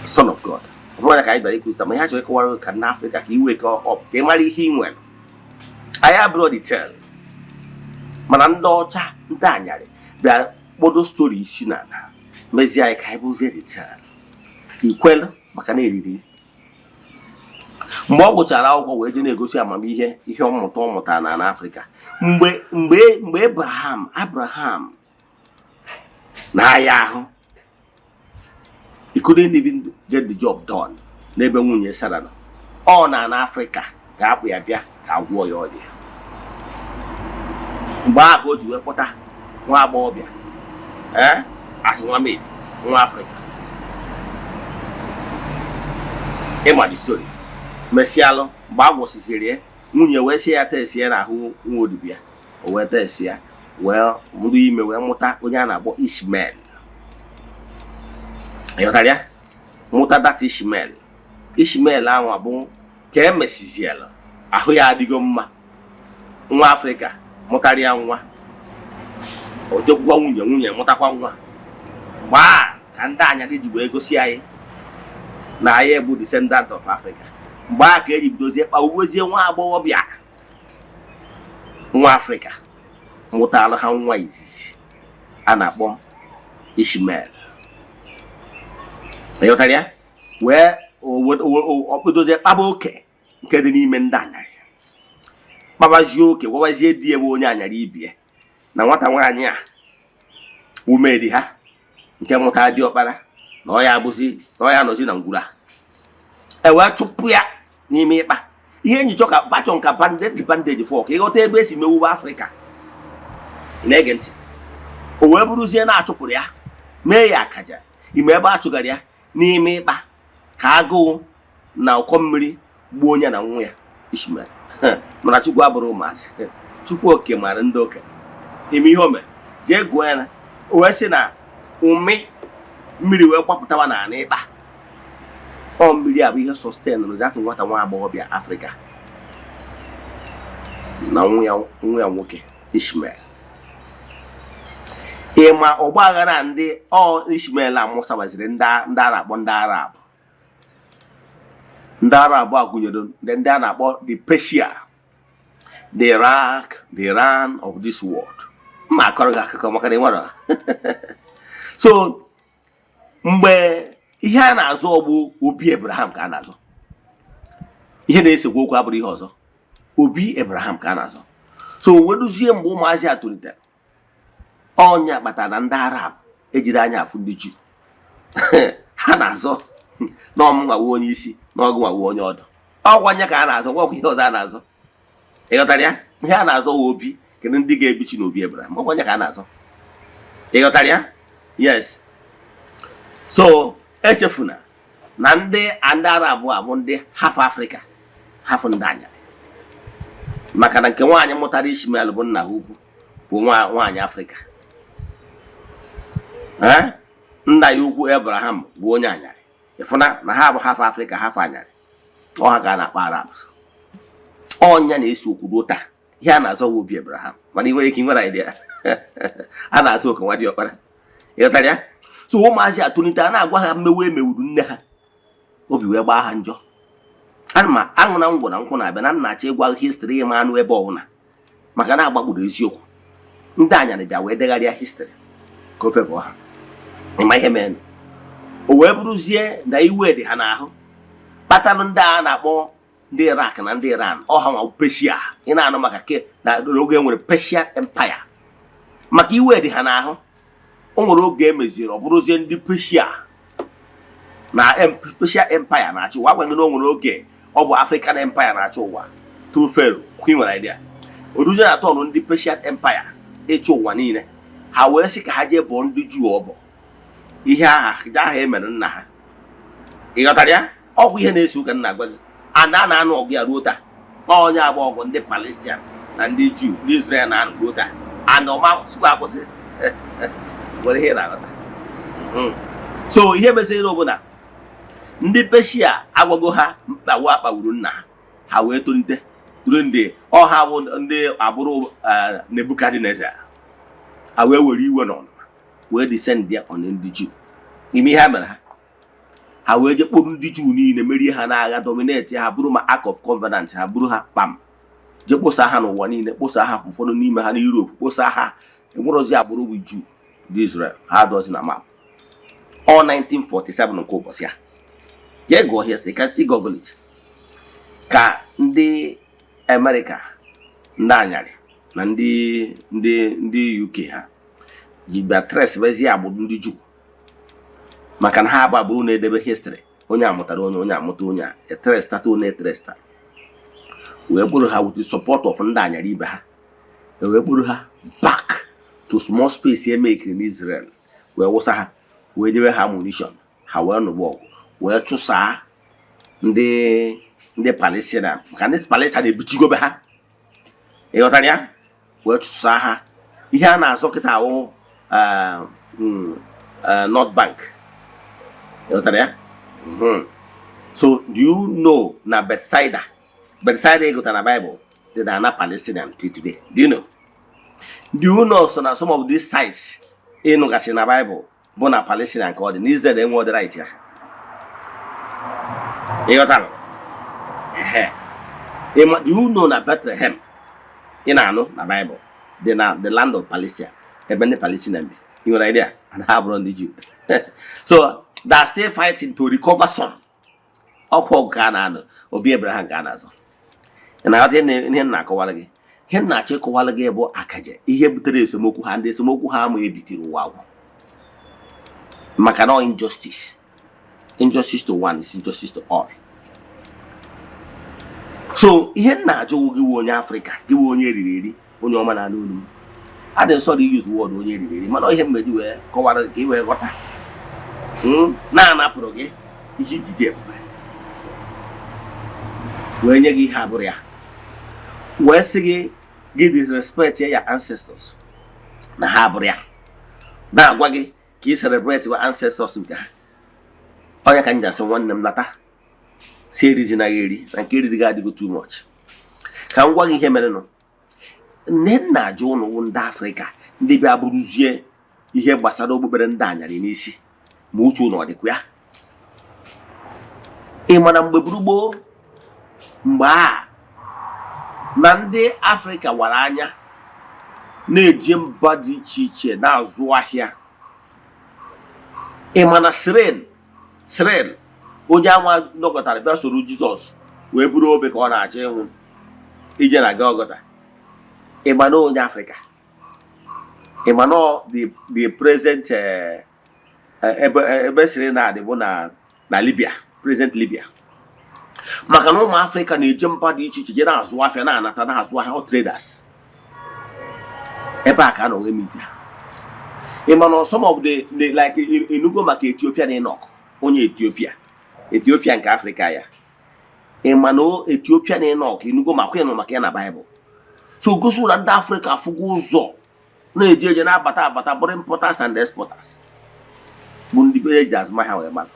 Speaker 1: son of God. Ọ bụrụ na ka anyị bịara ịkụzi ma ihe achọrọ ịkọwara ka na Africa ka i wake up ka ị mara ihe ị nwere. Anyị abụrụ the tail. Mana ndị ọcha ndị anyarị bịa kpodo story isi na mezie anyị ka anyị bụzie the tail. Ikwelu maka na eriri. Mgbe ọ gụchara akwụkwọ wee je na-egosi amamihe ihe ọmụta ọ mụtara na Africa. Mgbe Abraham na-aya ahụ, he couldn't even get the job done n'ebe nwunye Sarah nọ. Ọ na Africa ga-akpụ ya bịa ka agwọ ya ọrịa. Mgbe ahụ o ji wee kpọta nwa agbọghọbịa asị nwa maid nwa Africa. Ịma the story. Mesialụ mgbe a gwọsịsịrị ya, nwunye wee sie ya test ya n'ahụ nwa odibịa. O wee test ya wee mụrụ ime wee mụta onye a na-akpọ Ishmael. Ayọtara ya? Mụta that Ishmael. Ishmael ahụ bụ ka emesiziela ahụ ya adịgo mma. Nwa Africa mụtara ya nwa. O jekwukwa nwunye mụtakwa nwa. Gbaa ka ndị anya gị ji wee gosi anyị na anyị bụ descendant of Africa. Mgbe a ka eji bidozie kpawuwezie nwa agbọghọbịa nwa Africa mụtara ha nwa izizi a na-akpọ Ishmael. Ayọtara ya? Wee o bidozie kpaba oke nke dị n'ime ndị anyarị. kpabazie oke gwabazie di ebe onye anyara ibie na nwata nwaanyị a umedi ha nke mụta dị ọkpara na ọ ya abụzi na ọ ya nọzi na ngwuru a wee chụpụ ya n'ime ịkpa ihe enyi chọka bachọ nka bandage fọ ka ịghọta ebe esi mewuwe Afrịka na-ege ntị o wee bụrụzie na-achụpụrụ ya mee ya akaja ime ebe a chụgara ya n'ime ịkpa ka agụụ na ụkọ mmiri gbuo onye na nwa ya Ishmael mana Chukwu abụrụ ụmụazị Chukwu oke mara ndị okenye ime ihe o mere jee gụọ ya na o wee sị na ụmị mmiri wee gbapụtawa na ana ịkpa ọ mmiri a bụ ihe sustain na datụ nwata nwa agbọghọbịa Afrịka na nwa ya nwoke Ishmael. Ịma ọgba aghara ndị Ishmael amụsawaziri ndị a na-akpọ ndị Arab a gụnyere ndị a na-akpọ the Persia, the Iraq, the Iran of this world. Ma akọrọ gị akụkọ maka na ịnwere so mgbe ihe a na-azọ ọgbụ obi Abraham ka a na-azọ, ihe na-esekwa okwu abụrụ ihe ọzọ, obi Abraham ka a na-azọ. So weduzie mgbe ụmụazị a tolitere ọnya kpatara na ndị Arab ejiri anya afụ ndị Juu ha na-azọ na ọmụnwawo onye isi na ọgụnwawo onye ọdụ ọgwanya ka a na-azọ gwakwa ihe ọzọ a na-azọ. Ịghọtara ya? Ihe a na-azọ wa obi kedu ndị ga-ebichi n'obi Abraham ọgwanya ka a na-azọ. Ịghọtara ya? Yes. So echefuna na ndị Arab abụ ndị half Africa half ndị anya maka na nke nwaanyị mụtara Ishmael bụ nna ha ukwu bụ nwaanyị Afrịka. Nna ya ukwu Abraham bụ onye anyarị. Ịfụna na ha bụ half Africa half anyarị. Ọha ka a na-akpọ Arabs. Ọnya na-esi okwu ruo taa ihe a na-azọ obi Abraham mana ị nwere ike nwere idea a na-azọ oke nwa dị ọkpara. Ịghọtara ya? So ụmụazị atụlite a na-agwa ha mmewe emewuru nne ha obi wee gbaa ha njọ. Ama aṅụ na ngwọ na nkwụ na-abịa na nnachi ịgwa histrị ịma anụ ebe ọbụla maka na agbagburu eziokwu. Ndị anyarị bịa wee degharịa histrị ka ofe bụ ha ịma ihe mere o wee bụrụzie na iwe dị ha n'ahụ kpatalụ ndị a na-akpọ ndị Iraq na ndị Iran ọha nwa Persia. Ị na-anụ maka ke na oge nwere Persian Empire maka iwe dị ha n'ahụ. O nwere oge emeziri ọ bụrụzie ndị Persia na Persian Empire na-achị ụwa. Agwaghị na o nwere oge ọ bụ African Empire na-achị ụwa through Pharaoh. Ị nwere idea oruzie na atọ ndị Persian Empire ịchị ụwa niile ha wee sị ka ha jee bụọ ndị Juu ọbọ ihe aha emere nna ha. Ịghọtara ya? Ọgwụ ihe na-esi ụka nna agwa gị a na-anụ ọgụ ya ruo taa. Onye agba ọgụ ndị Palestine na ndị Juu ndị Israel na-anụ ruo taa ana ọmakwụsịkwa akwụsị nwere ihe na-aghọta. So ihe mesịrị ọbụla ndị Persia agwago ha mkpagbu akpagburu nna ha ha wee tolite duru ndị ọha bụ ndị agbụrụ Nebukadneza ha wee were iwe n'ọnụma wee descend ya on ndị Juu. Ime ihe ha mere ha wee je kpọrọ ndị Juu niile merie ha n'agha dominate ha bụrụ ma Ark of Covenant ha bụrụ ha kpam je kposa ha n'ụwa niile kposa ha ụfọdụ n'ime ha na Europe kposa ha enwerozi agbụrụ bụ Juu dị Israel ha dozi na map all 1947 nke ụbọchị a. Jee gụọ history ka si Google it ka ndị America ndị anyarị na ndị UK ha ji bịa tres bezi agbụrụ ndị Juu maka na ha bụ agbụrụ na-edebe history. Onye amụtara onye amụta onye a tres tata onye etresta wee kpụrụ ha with the support of ndị anyarị ibe ha wee kpụrụ ha back to small space emekiri n'Israel wee wụsa ha wee debe ha ammunition ha wee nụba ọgụ wee chụsaa ndị Palestine maka ndị Palestine ebichigobe ha. Ịghọtara ya? Wee chụsaa ha ihe a na-azọ kịta ahụ North Bank. Ịghọtara ya? So do you know na Bethsaida ịgụta na Bible dị na Palestinian till today? Do you know so na some of these sites ịnụgasị na Bible bụ na Palestinian ka ọ dị na Israel enwe ọdị right ya? Ịghọtara? Do you know na Bethlehem ị na-anụ na Bible dị na the land of Palestine ebe ndị Palestinian bi? You nwere idea? And ha bụrụ ndị Jew. So they're still fighting to recover some. Ọkwa ka a na-anụ obi Abraham ka a na-azọ. na ihe na-akọwara gị ihe na-achọ ịkọwara gị bụ akaje ihe butere esemokwu ha ndị esemokwu ha ama ebikiri ụwa agwụ maka na injustice to one is injustice to all. So ihe na-ajụ gị onye Africa gị onye eriri onye ọma na n'olu I didn't sorry use word onye eriri mana ihe mmeji wee kọwara gị wee ghọta na-anapụrụ gị ihe ijide wee nye gị ihe abụrụ ya wee sị gị disrespect your ancestors na ha abụrụ ya na-agwa gị ka ị celebrate your ancestors nke ha onye ka m jasị nwanne m nata si eriji na eri na nke eriri ga-adịgo too much ka m gwa gị ihe mere nụ nne na-ajụ ụnụ ndị Afrịka ndị bịa bụrụzie ihe gbasara okpukpere ndị anyarị n'isi ma uche ụnụ ọ dịkwa ya ị mana mgbe gburugburu mgbe a na ndị Afrịka wara anya na-eje mba dị iche iche na-azụ ahịa ị mana Cyril onye anwa nọkọtara bịa soro Jizọs wee bụrụ obe ka ọ na-achọ ịnwụ ije na Golgotha ị mana onye Afrịka ị mana the present ebe Cyril na-adị bụ na Libya, present Libya. Maka na ụmụ Afrịka na-eje mba dị iche iche na-azụ afịa na-anata na-azụ ahịa traders ebe a ka na onwe media. Ị mana some of the like inugo maka Ethiopia na Enoch onye Ethiopia nke Afrịka ya ị mana Ethiopia na Enoch inugo maka ya na Bible. So gosi na ndị Afrịka afụgo ụzọ na-eje na-abata bụrụ importers and exporters bụ ndị be eji azụmahịa wee mara.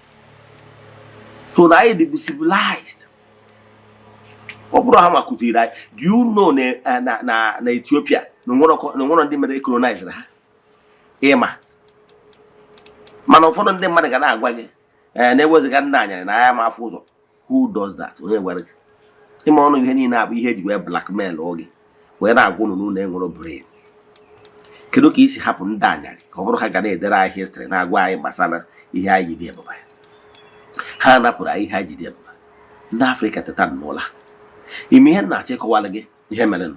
Speaker 1: So now they be civilized. Obraham akuzira. Do you know na Ethiopia? No one ndị mere colonize ha. Ema. Mana ụfọdụ ndị mmadụ ga na-agwa gị na-eweziga ndị anyarị na ya ma afọ ụzọ. Who does that? Onye gwara gị. Ịma ọnụ ihe niile abụ ihe eji wee blackmail oge. Wee na-agwa unu na enwere brain. Kedu ka isi hapụ ndị anyarị ka ọ bụrụ ha ga na-edere anyị history na-agwa anyị gbasara ihe anyị dị ebube. Ha napụrụ anyị ha jide ebube. Ndị Afrịka teta n'ụla. Ime ihe na-achọ ịkọwara gị ihe mere nụ.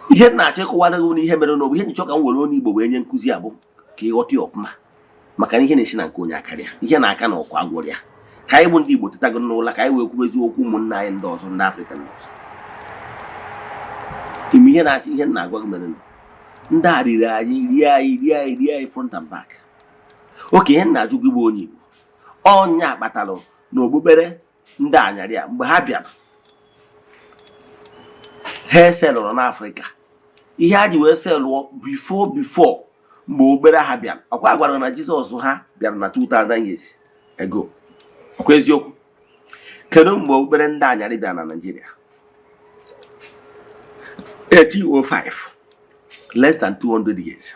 Speaker 1: Ihe na-achọ ịkọwara gị ihe mere nụ bụ ihe nchọ ka m were onye Igbo wee nye nkụzi abụ ka ịghọta ọfụma maka na ihe na-esi na nke onye akarịa ihe na-aka na ọkwa agwụrụ ya ka anyị bụ ndị Igbo teta gị n'ụla ka anyị wee kwuo eziokwu ụmụnna anyị ndị ọzọ ndị Afrịka ndị ọzọ. Ime ihe na-achọ ihe na-agwa gị mere nụ ndị a riri anyị rie anyị front and back. Oke ihe na-ajụ gị bụ onye Igbo ọnya akpatalụ n'okpukpere ndị anyarị a mgbe ha bịara ha eselụrụ n'Afrịka ihe ha ji wee selụọ before mgbe okpukpere ha bịara ọkwa agwara na Jizọs ha bịara na 2000 years ago. Ọkwa eziokwu kedu mgbe okpukpere ndị anyarị bịara na Nigeria? 1805, less than 200 years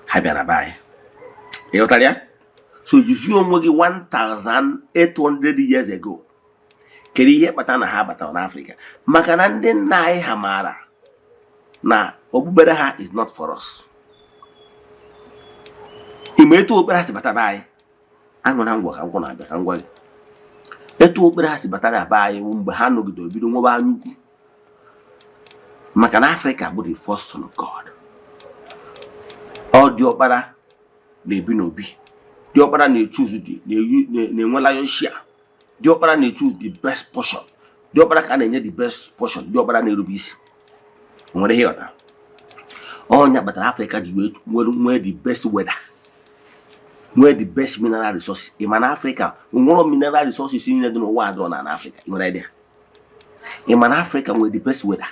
Speaker 1: ha bịara be anyị. Ịghọtara ya? So you see onwe gị 1800 years ago. Kedu ihe kpatara na ha batara n'Afrịka? Maka na ndị nna anyị ha maara na okpukpere ha is not for us. Ime etu okpukpere ha si batara anyị anụ na ngwa ka ngwa na-abịa ka ngwa gị. Etu okpukpere ha si batara be anyị mgbe ha nọgide obido nwebe anya ukwu. Maka na Africa bụ the first son of God. Ọ dị ọkpara na-ebi n'obi. The opera they choose the share. The opera they choose the best portion. The opera can the best portion. The opera they rubis. When they hear that, oh, yeah, but Africa where the best weather, where the best mineral resources. In Africa, one of mineral resources in the world on Africa. In idea. In Africa, where the best weather.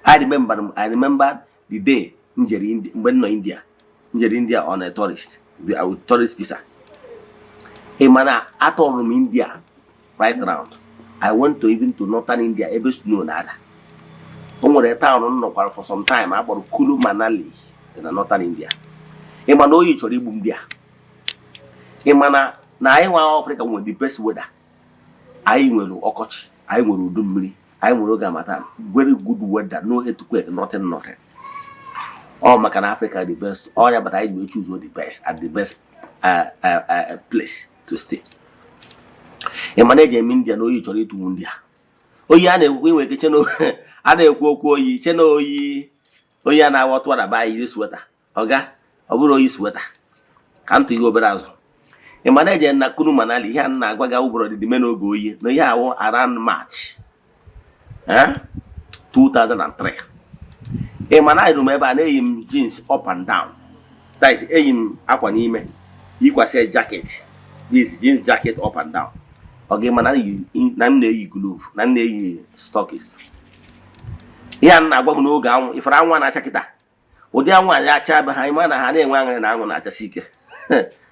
Speaker 1: I remember the day when India on a tourist. With tourist visa. Hey man, I told from India right around. I went to even to northern India, every snow nada. Over the town for some time about Kulu Manali in northern India. Hey man, no each or India. Hey man, now I want Africa with the best weather. I will Okoch, I will Dumri, I will Gamatan. Very good weather, no earthquake, nothing. Oh, Macan Africa the best. Oh, yeah, but I will choose the best at the best place to stay. A manager in India no usually to India. oyi a na-ekwu inwe ike cheno a na-ekwu okwu oyi cheno oyi a na-awọtụ adaba yiri sweta ọga ọ bụrụ oyi sweta ka ntụ ihe obere azụ ị ma na-eje na kunu manali ihe a na-agwa gị ụbọrọ dị me n'oge oyi na ihe awụ around March 2003 ị ma na irum ebe a na-eyi m jeans up and down, that is eyi m akwa n'ime yikwasị jacket, this jeans jacket up and down. Oge mana na m na-eyi glove na m na-eyi stockings. Ihe a na-agwa m n'oge anwụ ifara anwụ na-acha kịta ụdị anwụ anyị acha be ha ịma na ha na-enwe aṅụrị na anwụ na-achasi ike.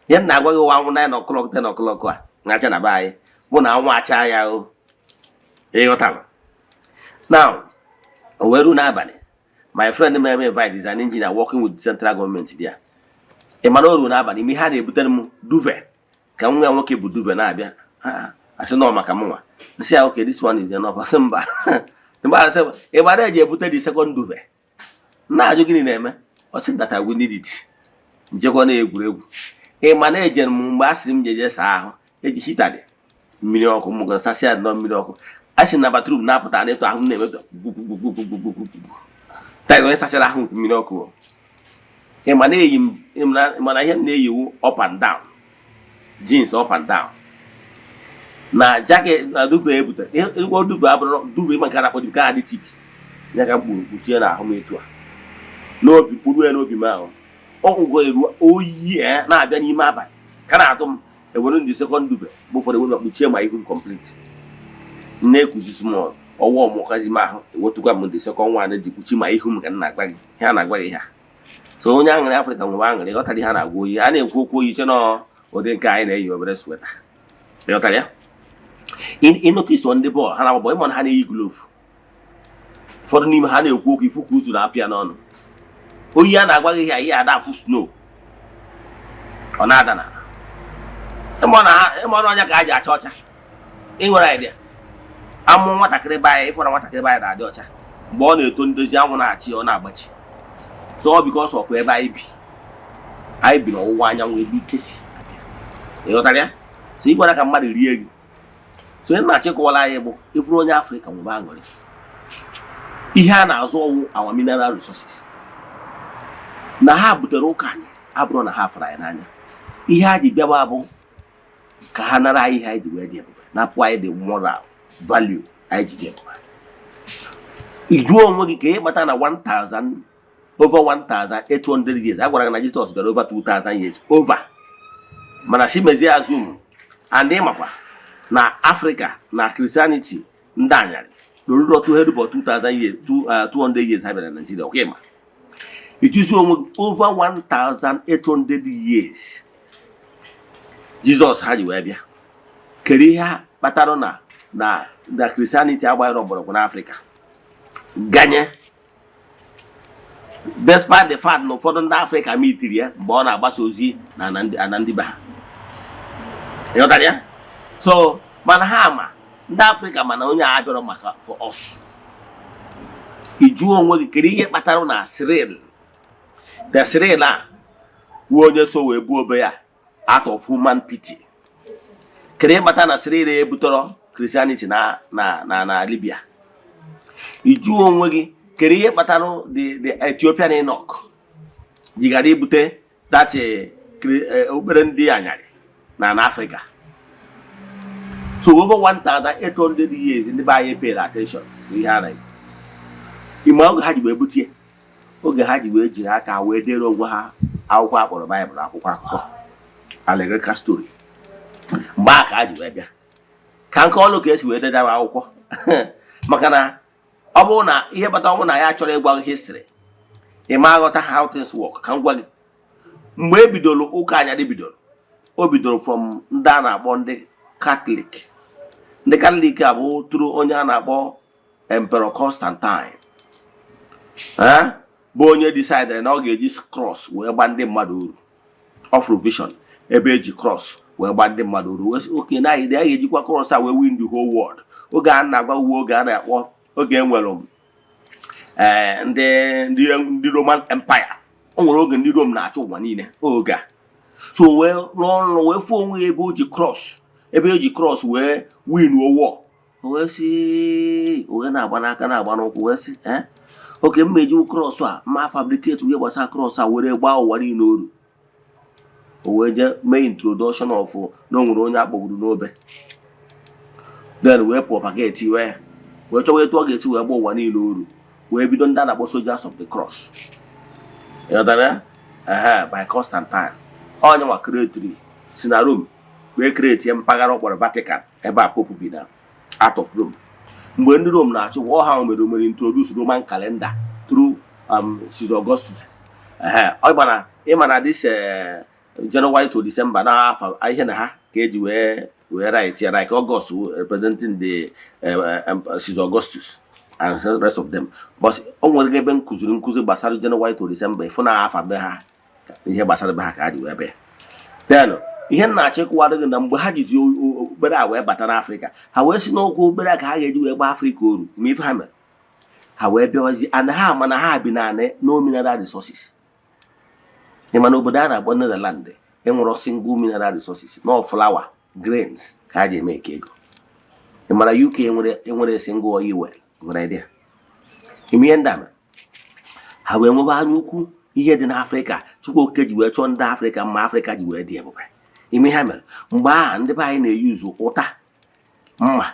Speaker 1: Ihe m na-agwa gị anwụ 9 o'clock 10 o'clock a na-acha na be anyị bụ na anwụ acha ya o ịghọtara. Now o wee ruo n'abalị, my friend may invite is an engineer working with the central government there. Emmanuel n'abalị ime ha na-ebutere m duvet ka nwa nwoke bụ duvet na-abịa. Asị nọ maka mụnwa. Nsị ya okay, this one is enough. Asị mba. Mba asị ịgbara eji ebute the second duvet. Na-ajụ gịnị na-eme? Ọ sị that I will need it. Njekwa na egwuregwu. Ịma na eje m mgbe asịrị m jeje saa ahụ eji hita dị mmiri ọkụ m ga-asasị nọ mmiri ọkụ. Asị na bathroom na-apụta na eto ahụ na-emetọ tayi onye sachara ahụ mmiri ọkụ. Ịma na-eyi m na ihe m na-eyiwu up and down, jeans up and down na jacket na duvet ebute ịgwọ duvet abụrụ duvet maka na-akpọ dịka adị tik ya ka mkpụrụ kpuchie na ahụ m etu a n'obi kpụrụ ya n'obi m ahụ ọgwụgwọ eru oyi na-abịa n'ime abalị ka na-atụ m ewere ndị second duvet bụ ụfọdụ ewere kpuchie ma ihu m complete na-ekuzi small ọwụwa ọmụkazi m ahụ ewetụkwa m ndị second one ji kpuchi ma ihu m ka na-agwa gị ha na-agwa gị ha. So onye aṅụrị Afrịka nwere aṅụrị ghọtara ihe ha na-agwa oyi, a na-ekwu okwu oyi che nọ ụdị nke anyị na-eyi obere sweta ghọtara ya. Ịnọtisi ndị bọọlụ ha na-agba ịma na ha na-eyi glove, ụfọdụ n'ime ha na-ekwu okwu ifu ka ụzụ na-apịa n'ọnụ. Oyi a na-agwa gị ihe ada afụ snow ọ na-ada na ịma na ọnya ka a ji acha ọcha. Ị nwere idea amụ nwatakịrị be anyị ịfọrọ nwatakịrị be anyị na-adị ọcha mgbe ọ na-eto ndozi anwụ na-achị ọ na-agbachi. So because of ebe anyị bi n'ọwụwa anyanwụ ebe ike si ịghọtara ya. So ị gwara ka mmadụ rie gị. So ị na-achịkọwala anyị bụ ịfụrụ onye Afrịka nwebe aṅụrị. Ihe a na-azụ ọwụ our mineral resources na ha butere ụka anyị abụrụ na ha fara anyị n'anya. Ihe ha ji bịaba bụ ka ha nara anyị ihe anyị ji wee dị ebube na-apụ anyị the moral value anyị ji dị ebube. Ijuo onwe gị ka ị kpata na over 1,800 years. I gwara na Jesus bịara over 2,000 years over. Mana si mezie azum and ịmakwa na Africa na Christianity ndị anyarị n'oruru otu hedu 2,000 years 200 years ha bịara na Nigeria. Okay ma ijusi onwe gị over 1,800 years Jesus ha ji wee bịa. Kedu ihe kpatara na Christianity agbaghị ọgbọrọgwụ na Africa ganye despite the fact na ụfọdụ ndị Afrịka mitiri ya mgbe ọ na-agbasa ozi na ndị be ha ịghọtara ya. So mana ha ma ndị Afrịka mana onye a bịara maka for us. Ijuo onwe gị kedu ihe kpatara na Cyril a wuo onye so wee buo obe ya out of human pity. Kedu ihe kpatara na Cyril ebutere Christianity na Libya. Ijuo onwe gị kedu ihe kpatara the Ethiopian Enoch jigara ibute dachi obere ndị anyarị na Africa. So over 1,800 years ndị be anyị pay attention to ihe ara ime oge ha ji wee butie oge ha ji wee jiri aka wee dere onwe ha akwụkwọ akpọrọ Baịbụl akwụkwọ akụkọ allegorical story. Mgbe aka ha ji wee bịa ka nke ọlụ ka esi wee dede akwụkwọ maka na ọ bụrụ na ihe bata ọnwụ na ya chọrọ ịgwa gị history ịma aghọta how things work. Ka m gwa gị mgbe ebidoro ụka anyarị bidoro o bidoro from ndị a na-akpọ ndị Catholic. Ndị Catholic a bụ tụrụ onye a na-akpọ Emperor Constantine bụ onye decided na ọ ga-eji cross wee gba ndị mmadụ uru of vision ebe eji cross wee gba ndị mmadụ uru. Oke na anyị ga-ejikwa cross a wee win the whole world. Oge a na-agwa uwe oge a na-akpọ oge enwere ndị Roman Empire. O nwere oge ndị Rome na-achị ụwa niile oge a. So wee n'ọrụ wee fụ onwe ebe o ji cross wee win war wee sị onye na-agba n'aka na-agba n'ụkwụ wee sị oke mmeji cross a ma fabricate wee gbasa cross a were gbaa ụwa niile oru o wee je mee introduction of na o nwere onye akpọgburu n'obe then wee pụọ paketi wee chọwa etu ọ ga-esi wee gba ụwa niile oru wee bido ndị a na-akpọ soldiers of the cross by Constantine onye nwa kreatiri si na Rome wee kreetie mpaghara ọkpọrọ Vatican ebe a popu bi na out of Rome. Mgbe ndị Rome na-achị ha mere introduce Roman calendar through Caesar Augustus. Ịma na this January to December na afọ ihe na ha ka eji wee write ya like August representing the Caesar Augustus and the rest of them. But o nwere ebe nkụzi gbasara January to December ifu na afọ be ha ihe gbasara be ha ka ha ji wee bịa. Then ihe na-achịkwa gị na mgbe ha jizi obere a wee bata n'Afrịka ha wee si n'okwu obere ka ha ga-eji wee gba Afrịka oru ma ife ha mere ha wee bịawazi ana ha mana ha bi na no mineral resources. Ịma na obodo a na-akpọ Netherland enwere single mineral resources no flour grains ka ha ji eme eke ego. Ịmara UK enwere single oil well nwere idea ime ihe ndị a ha wee nwebe anya ukwu ihe dị n'Afrịka Chukwu Okike ji wee chọọ ndị Afrịka ma Afrịka ji wee dị ebube. Ime ha mere mgbe ahụ ndị be anyị na-eyuzu ụta mma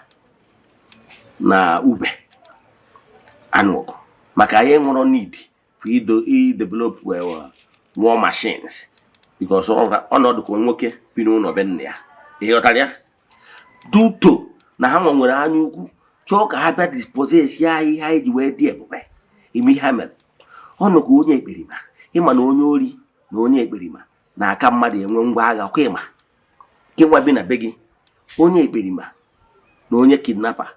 Speaker 1: na ube anụ ọgụ maka anyị nwere need for develop more machines because ọnọdụ ka nwoke bi n'ụlọ be nna ya ịghọtara ya duto na ha nwere anya ukwu chọọ ka ha bịa disposes ya ihe anyị ji wee dị ebube. Ime ha mere ọnụ ka onye ekperima ịma na onye ori na onye ekperima na-aka mmadụ enwe ngwa agha ọkwa ịma nwa bi na be gị onye ekperima na onye kidnapper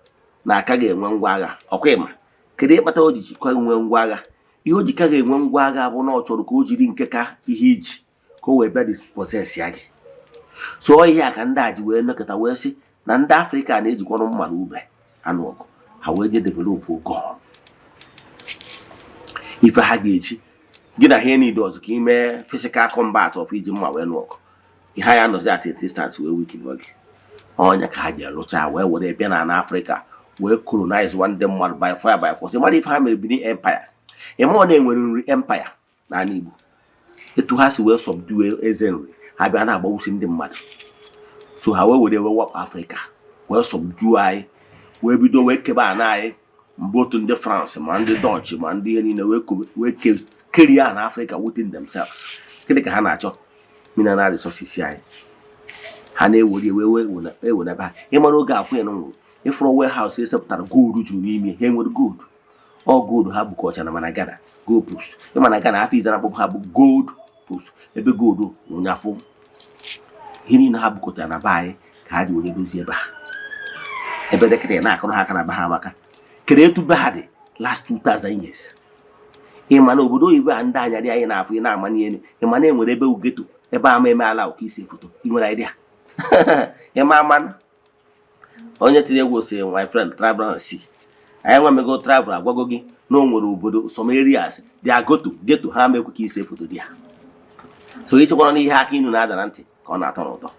Speaker 1: na-aka ga-enwe ngwa agha ọkwa ịma kedu ịkpata o ji jikwa enwe ngwa agha ihe o ji ka ga-enwe ngwa agha bụ na ọ chọrọ ka o jiri nke ka ihe iji ka o wee bịa disposes ya gị. So ihe a ka ndị a ji wee nọkọta wee sị na ndị Afrịka na-ejikwanụ mma na ube anụ ọgụ ha wee je develop ogo ife ha ga-eji gị na ihe niile ọzọ ka ime physical combat of iji mma wee nụ ọgụ ihe ya nọzi at a distance wee wiki gị onye ka ha ji alụcha wee were bịa na Afrịka wee colonize ndị mmadụ by fire by force. Mmadụ ife ha mere Benin Empire ịma ọ na-enwere nri empire n'ala Igbo etu ha si wee subdue eze nri ha bịa na-agbawusi ndị mmadụ so ha wee wapụ Afrịka wee subdue anyị wee bido wee kebe ana anyị mgbe otu ndị France ma ndị Dutch ma ndị ihe niile wee kerie na Afrịka within themselves. Gịnị ka ha na-achọ mineral resources anyị ha na-ewere ewe n'ebe ha. Ịmara oge akwụnye na nwụrụ ịfụrụ warehouse esepụtara gold juru n'ime ha enwere gold ọ gold ha bụkọcha na mana Ghana gold post. Ịma na Ghana afọ ize na-akpọpụ ha bụ gold post ebe gold ụnyafụ ihe niile ha bụkọtara na be anyị ka ha ji were dozie ebe ha ebe dekịta na-akụrụ ha aka na be ha maka kere etu be ha dị last 2000 years. Ịma na obodo oyibo a ndị anya dị anyị na-afụ ị na-amanye elu ịma na enwere ebe ugeto ebe ama eme ala ụka ise foto ị nwere idea ịma ama onye tiri egwu si my friend travel si anyị nwemego travel agwago gị na o nwere obodo some areas dị geto ha mekwe ka ise foto dị ha. So ịchekwara na ihe aka inu na-ada na ntị ka ọ na-atọ n'ụtọ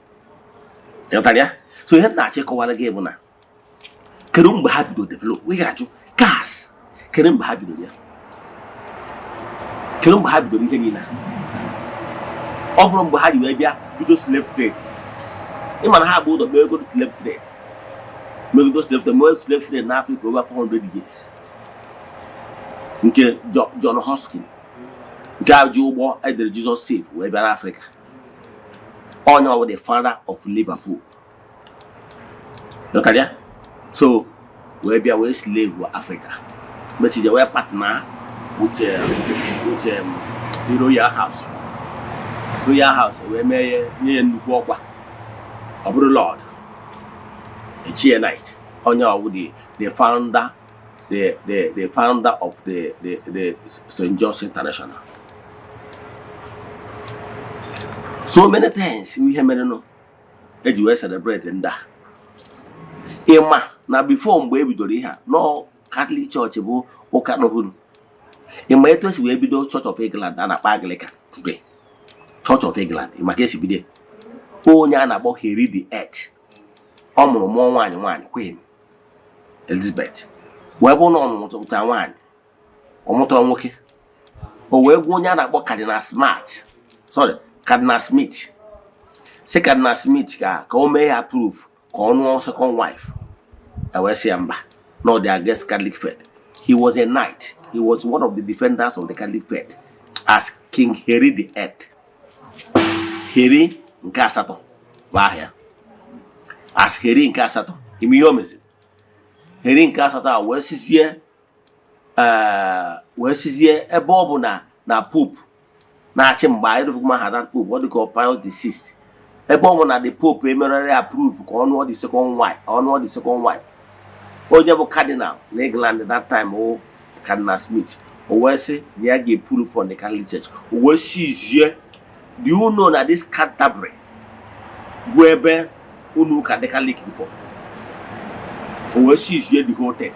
Speaker 1: ịghọtara ya. So ihe na-achọ ịkọwara gị bụ na kedu mgbe ha bido develop ị ga-ajụ gas kedu mgbe ha bidoro ya kedu mgbe ha bidoro ihe niile ọ bụrụ mgbe ha ji wee bịa bido slave trade. Ịma na ha bụ ụzọ kpee ego slave trade megido slave trade n'Afrịka over 400 years nke John Hoskin nke a ji ụgbọ edere Jesus save wee bịa n'Afrịka onye ọ bụ the father of Liverpool ịghọtara ya. So wee bịa wee slave Africa mesije wee partner with the Royal House wee mee nye ya nnukwu ọkwa ọ bụrụ Lord Echie Knight onye ọwụ the founder of the St. John's International. So many things ihe mere no eji wee celebrate ndị a. Ịma na before mgbe ebidoro ihe a no Catholic Church bụ ụka n'obodo. Ịma etu esi wee bido Church of England a na-akpọ Anglican today. Church of England maka esi bido onye a na-akpọ Henry VIII ọ mụrụ mụọ nwaanyị Queen Elizabeth wee bụ na ọmụmụta nwaanyị ọmụtara nwoke o wee gwa onye a na-akpọ Cardinal Smith si Cardinal Smith ka o mee ya proof ka ọ nụọ second wife. wee sị ya mba no, they against Catholic faith. He was a knight. He was one of the defenders of the Catholic faith as King Henry VIII. Henry nke asatọ bahia as Henry nke asatọ ime ihe o meziri. Henry nke asatọ a wee sizie ebe ọ bụ na pope na-achị mgbe anyị rụfụma ha that pope ọ dị ka Pius VI. ebe ọ bụ na the pope emerere approve ka ọ nụọ the second wife. onye bụ cardinal na England that time o Cardinal Smith o wee sị na ya ga-epuru from the Catholic Church. o wee sizie, do you know that this Canterbury bụ ebe unu ụka dị Catholic before? o wee sizie the whole thing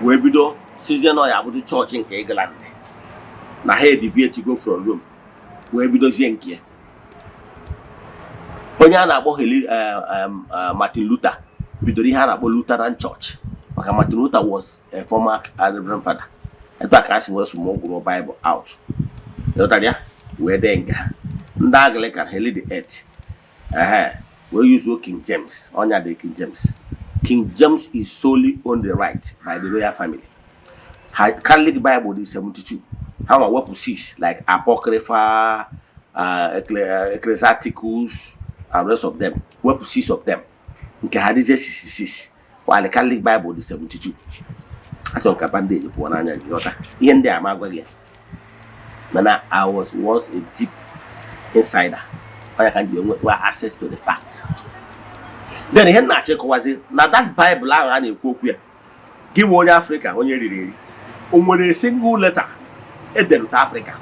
Speaker 1: wee bido sizie na ya bụ chọọchị nke England na ha deviate go from Rome wee bidozie nke ya. onye a na-akpọ Martin Luther bidoro ihe a na-akpọ Lutheran Church maka Martin Luther was a former Reverend Father. etu a ka a si wee sụmụ gwụrụ Bible out ịghọtara ya wee dee nga ndị Anglican Henry VIII wee use King James. Onya dị King James. King James is solely on the right by the royal family. Catholic Bible is 72. How I wepụ 6 like Apocrypha, Ecclesiasticus, and rest of them. Wepụ 6 of them. Nke ha dịzie 66 while the Catholic Bible is 72. Achọ nka bandage pụọ n'anya gị ghọta ihe ndị a ma agwa gị. Mana I was once a deep insider. I can get access to the facts. Then ihe na-achọ kọwazi na that Bible ahụ a na-ekwu okwu ya gị bụ onye Africa onye riri eri o nwere single letter edere to Africa.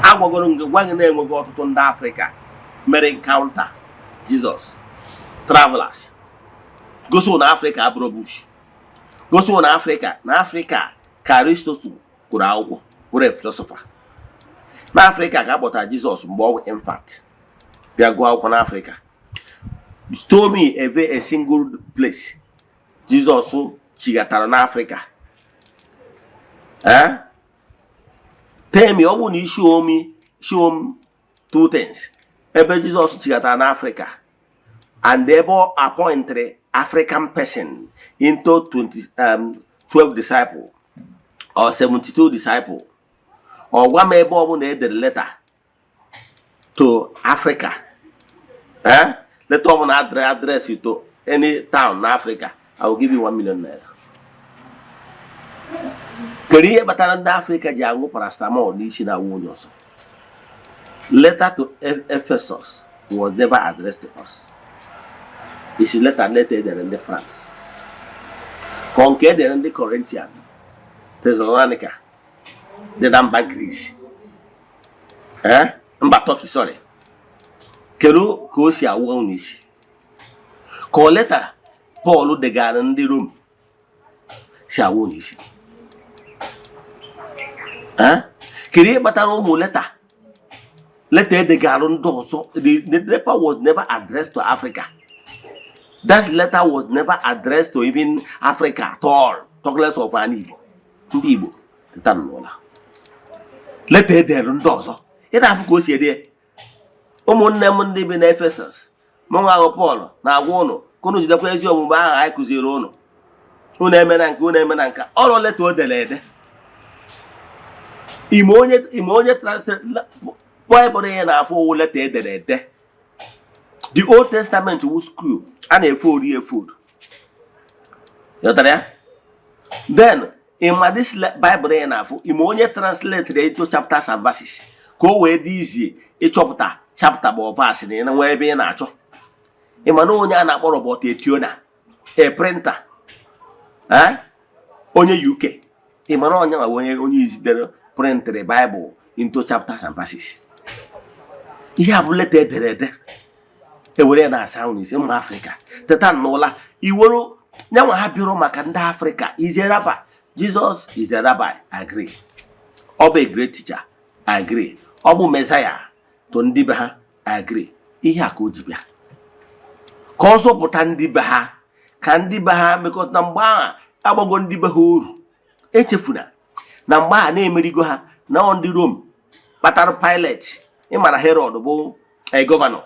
Speaker 1: Agwagoro gwa gị na-enweghị ọtụtụ ndị Africa mere encounter Jesus, travelers. Goso na Africa abụrụ bush. Goso na Africa ka Aristotle kwuru akwụkwọ were philosopher. Na Africa ga-akpọta Jesus mgbe ọ bụ infant. Bịa gụọ akwụkwọ na Africa. Show me a single place Jesus chigatara na Africa. Tell me, ọ bụ na show me 2 things. Ebe Jesus chigatara na Africa and ebe appointed African person into 12 disciples or 72 disciples. Or one ebe ọ bụ na edere letter to Africa. Let me address you to any town in Africa. I will give you 1 million naira. Keriye batara ndị Africa ji aṅụ paracetamol n'isi na nwunye ọzọ. Letter to Ephesus was never addressed to us. It's a letter there in the France. Conquer there in the Corinthian, Thessalonica, the number Greece. Mba Turkey, sorry. Kedu ka o si awụ n'isi. Ka letter Paul degara ndị Rome si awụ n'isi. Kedu batara ụmụ letter degara ndị ọzọ. The letter was never addressed to Africa. That letter was never addressed to even Africa at all. Talk less of an Igbo. Ndị Igbo teta n'ụla. Letter edere ndị ọzọ. Ị na-afụ ka o si ede. Ụmụnne m ndị bi na Ephesus, mụ nwa Paul na-agwa ụnụ ka unu jidekwa ezi omume ahụ anyị kụziri ụnụ. Unu eme na nke ọrụ leta o dere ede. Ime onye translate Bible ya na-afụ owu leta edere ede. The Old Testament was screw and a food. You know. Then in this Bible ya na-afụ ime onye translate into chapters and verses. Ko wee dị easy chapter bụ verse na nwe ebe ị na-achọ. Ịma na onye a na-akpọ robot etiona, a printer. Onye UK. Ịma na onye izidere print the Bible into chapters and verses. Ihe a bụ letter ederede. Ewere na sound is in Africa. Teta n'ụla iworo nyanwa ha bịara maka ndị Africa. Is a rabbi. Jesus is a rabbi. I agree. Ọ bụ a great teacher. I agree. Ọ bụ Messiah to ndị be ha. I agree. Ihe a ka o ji bịa. Ka ọzọ pụta ndị be ha ka ndị be ha mekọta na mgbe ahụ agbago ndị be ha uru. Echefuna na mgbe ahụ na-emerigo ha na ndị Rome kpatara Pilate. Ịmara Herod bụ gọvanọ,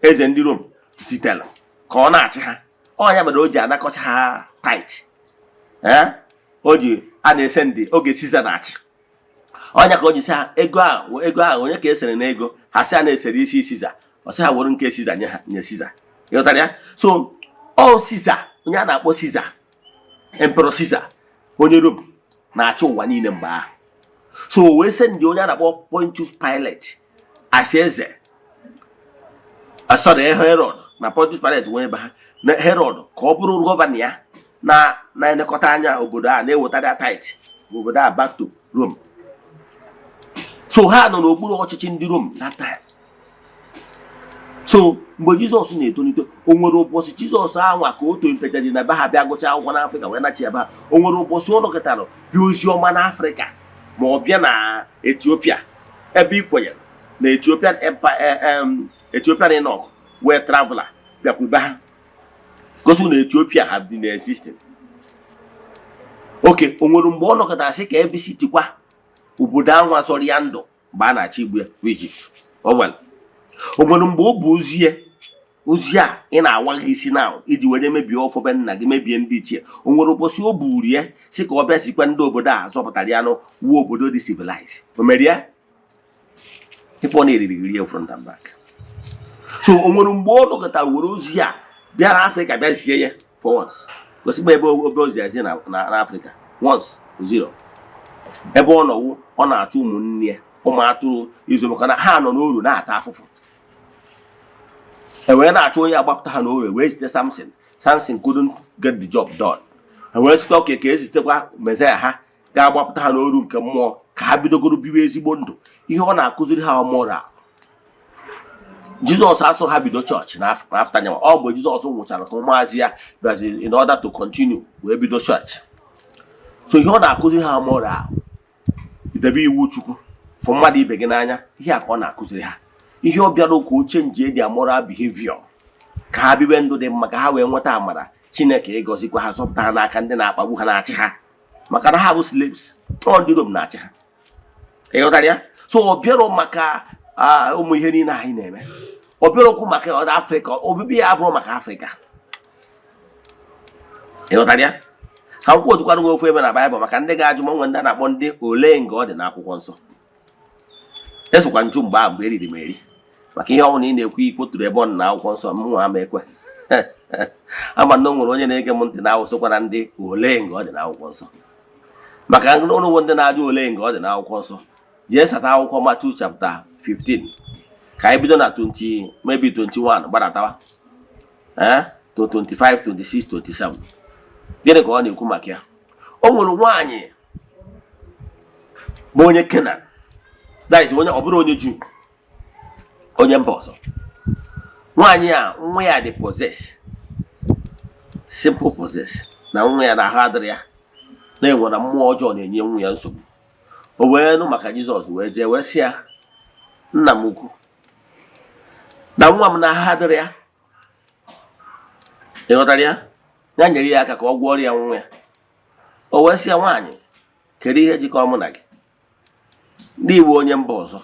Speaker 1: eze ndị Rome zitere ka ọ na-achị ha. Ọnya mere o ji anakọcha ha tait. O ji a na-ese ndị oge Siza na-achị. Ọnya ka o ji sị ha ego ahụ onye ka esere na ego ha sị a na-esere isi Siza. Ọ sị ha were nke Siza nye Siza. Ịghọtara ya? So ọ Siza, onye a na-akpọ Siza, Emperor Siza, onye Rome na-achị ụwa niile mgbe ahụ. So o wee sị ndị onye a na-akpọ Pontius Pilate asị eze. Sorry, Herod na Pontius Pilate wee ba ha na Herod ka ọ bụrụ gọvanọ ya na-elekọta anya obodo a na-ewetara tait obodo a back to Rome. So ha nọ n'okpuru ọchịchị ndị Rome that time. So mgbe Jizọs na-etolite, o nwere ụbọchị Jizọs anwa ka o tolitejaji na be ha bịa gụcha akwụkwọ n'Afrịka wee nachi ebe ha. O nwere ụbọchị ọ nọkọtara bịa ozi ọma n'Afrịka ma ọ bịa na Etiopia ebe ikwenye na Ethiopian Enoch wee traveler bịakwube ha gosi na Ethiopia have been existing. Okay, o nwere mgbe ọ nọkọtara sị ka evisitikwa obodo anwa zọrọ ya ndụ mgbe a na-achị igbu ya bụ Egypt. O nwere mgbe ọ bụ ozi a ị na-awaghị isi na iji were mebie ọfọbe nna gị, mebie ndị ichie. O nwere ụbọchị o buru ya sị ka ọ bịa sikwa ndị obodo a zọpụtara ya wuo obodo dị civilized. O mere ya ife ọ na-eriri front and back. So o nwere mgbe ọ nọkọtara were ozi a bịa n'Afrịka bịa zie ya for once. Gosikwa ebe ozi azie n'Afrịka once zero. Ebe ọ nọwụ ọ na-achụ ụmụnne ya ụmụ atụrụ izu maka na ha nọ n'oru na-ata afụfụ. Wee na-achụ onye agbapụta ha n'oru wee zite Samson. Samson couldn't get the job done. Wee site oke ka ezitekwa Mesaya ha ga-agbapụta ha n'oru nke mmụọ ka ha bidogoro biwe ezigbo ndụ. Ihe ọ na-akụziri ha moral. Jizọs asọ ha bido chọọchị n'afta nyanwa. Ọ bụ Jizọs nwụchara ka ụmụazị ya bịazi in order to continue wee bido chọọchị. So ihe ọ na-akụziri ha moral, idebe iwu Chukwu, fụ mmadụ ibe gị n'anya. Ihe a ka ọ na-akụziri ha. Ihe ọ bịara ka o chenji their moral behavior ka ha biwe ndụ dị mma, ka ha wee nweta amara Chineke ịgọzikwa ha, zọpụta ha n'aka ndị na-akpagbu ha na-achị ha, maka na ha bụ slaves. Ọ ndị Rom na-achị ha. Ịghọtara ya? So ọ bịara maka ụmụ ihe niile anyị na-eme. Ọ bịara okwu maka Afrịka. Obibi ya abụrụ maka Afrịka. Ịghọtara ya? Ka m kwuotukwara gị ofu ebe na Baịbụl maka ndị ga-ajụ m onwe ndị a na-akpọ ndị ole nga ọ dị n'akwụkwọ nsọ. Esokwa njụ mgbe ahụ mgbe eriri m eri maka ihe ọnwụ na ị na-ekwu ikpoturu ebe ọ nọ n'akwụkwọ nsọ m nwa ama ekwe. Ama na o nwere onye na-ege m ntị na-awụsịkwara ndị ole nga ọ dị n'akwụkwọ nsọ. Maka ọnụwo ndị na-ajụ ole nga ọ dị n'akwụkwọ nsọ, jee sata akwụkwọ Matthew chapter 15 ka anyị bido na 20 maybe 21 gbadatawa to 25, 26, 27. Gịnị ka ọ na-ekwu maka ya? O nwere nwaanyị bụ onye Kenan, that onye ọ bụrụ onye Juu, onye mba ọzọ. Nwaanyị a nwa ya dị possess, simple possess, na nwa ya na-ahụ adịrị ya na-enwe na mmụọ ọjọọ na-enye nwa ya nsogbu. O wee nụ maka Jizọs wee jee wee sị ya, nna m ukwu, na nwa m na-ahụ adịrị ya. Ịghọtara ya? Ya nyere ya aka ka ọ gwọọ ya nwa ya. O wee sị ya, nwaanyị, kedu ihe jikọrọ mụ na gị? Ndị iwu onye mba ọzọ.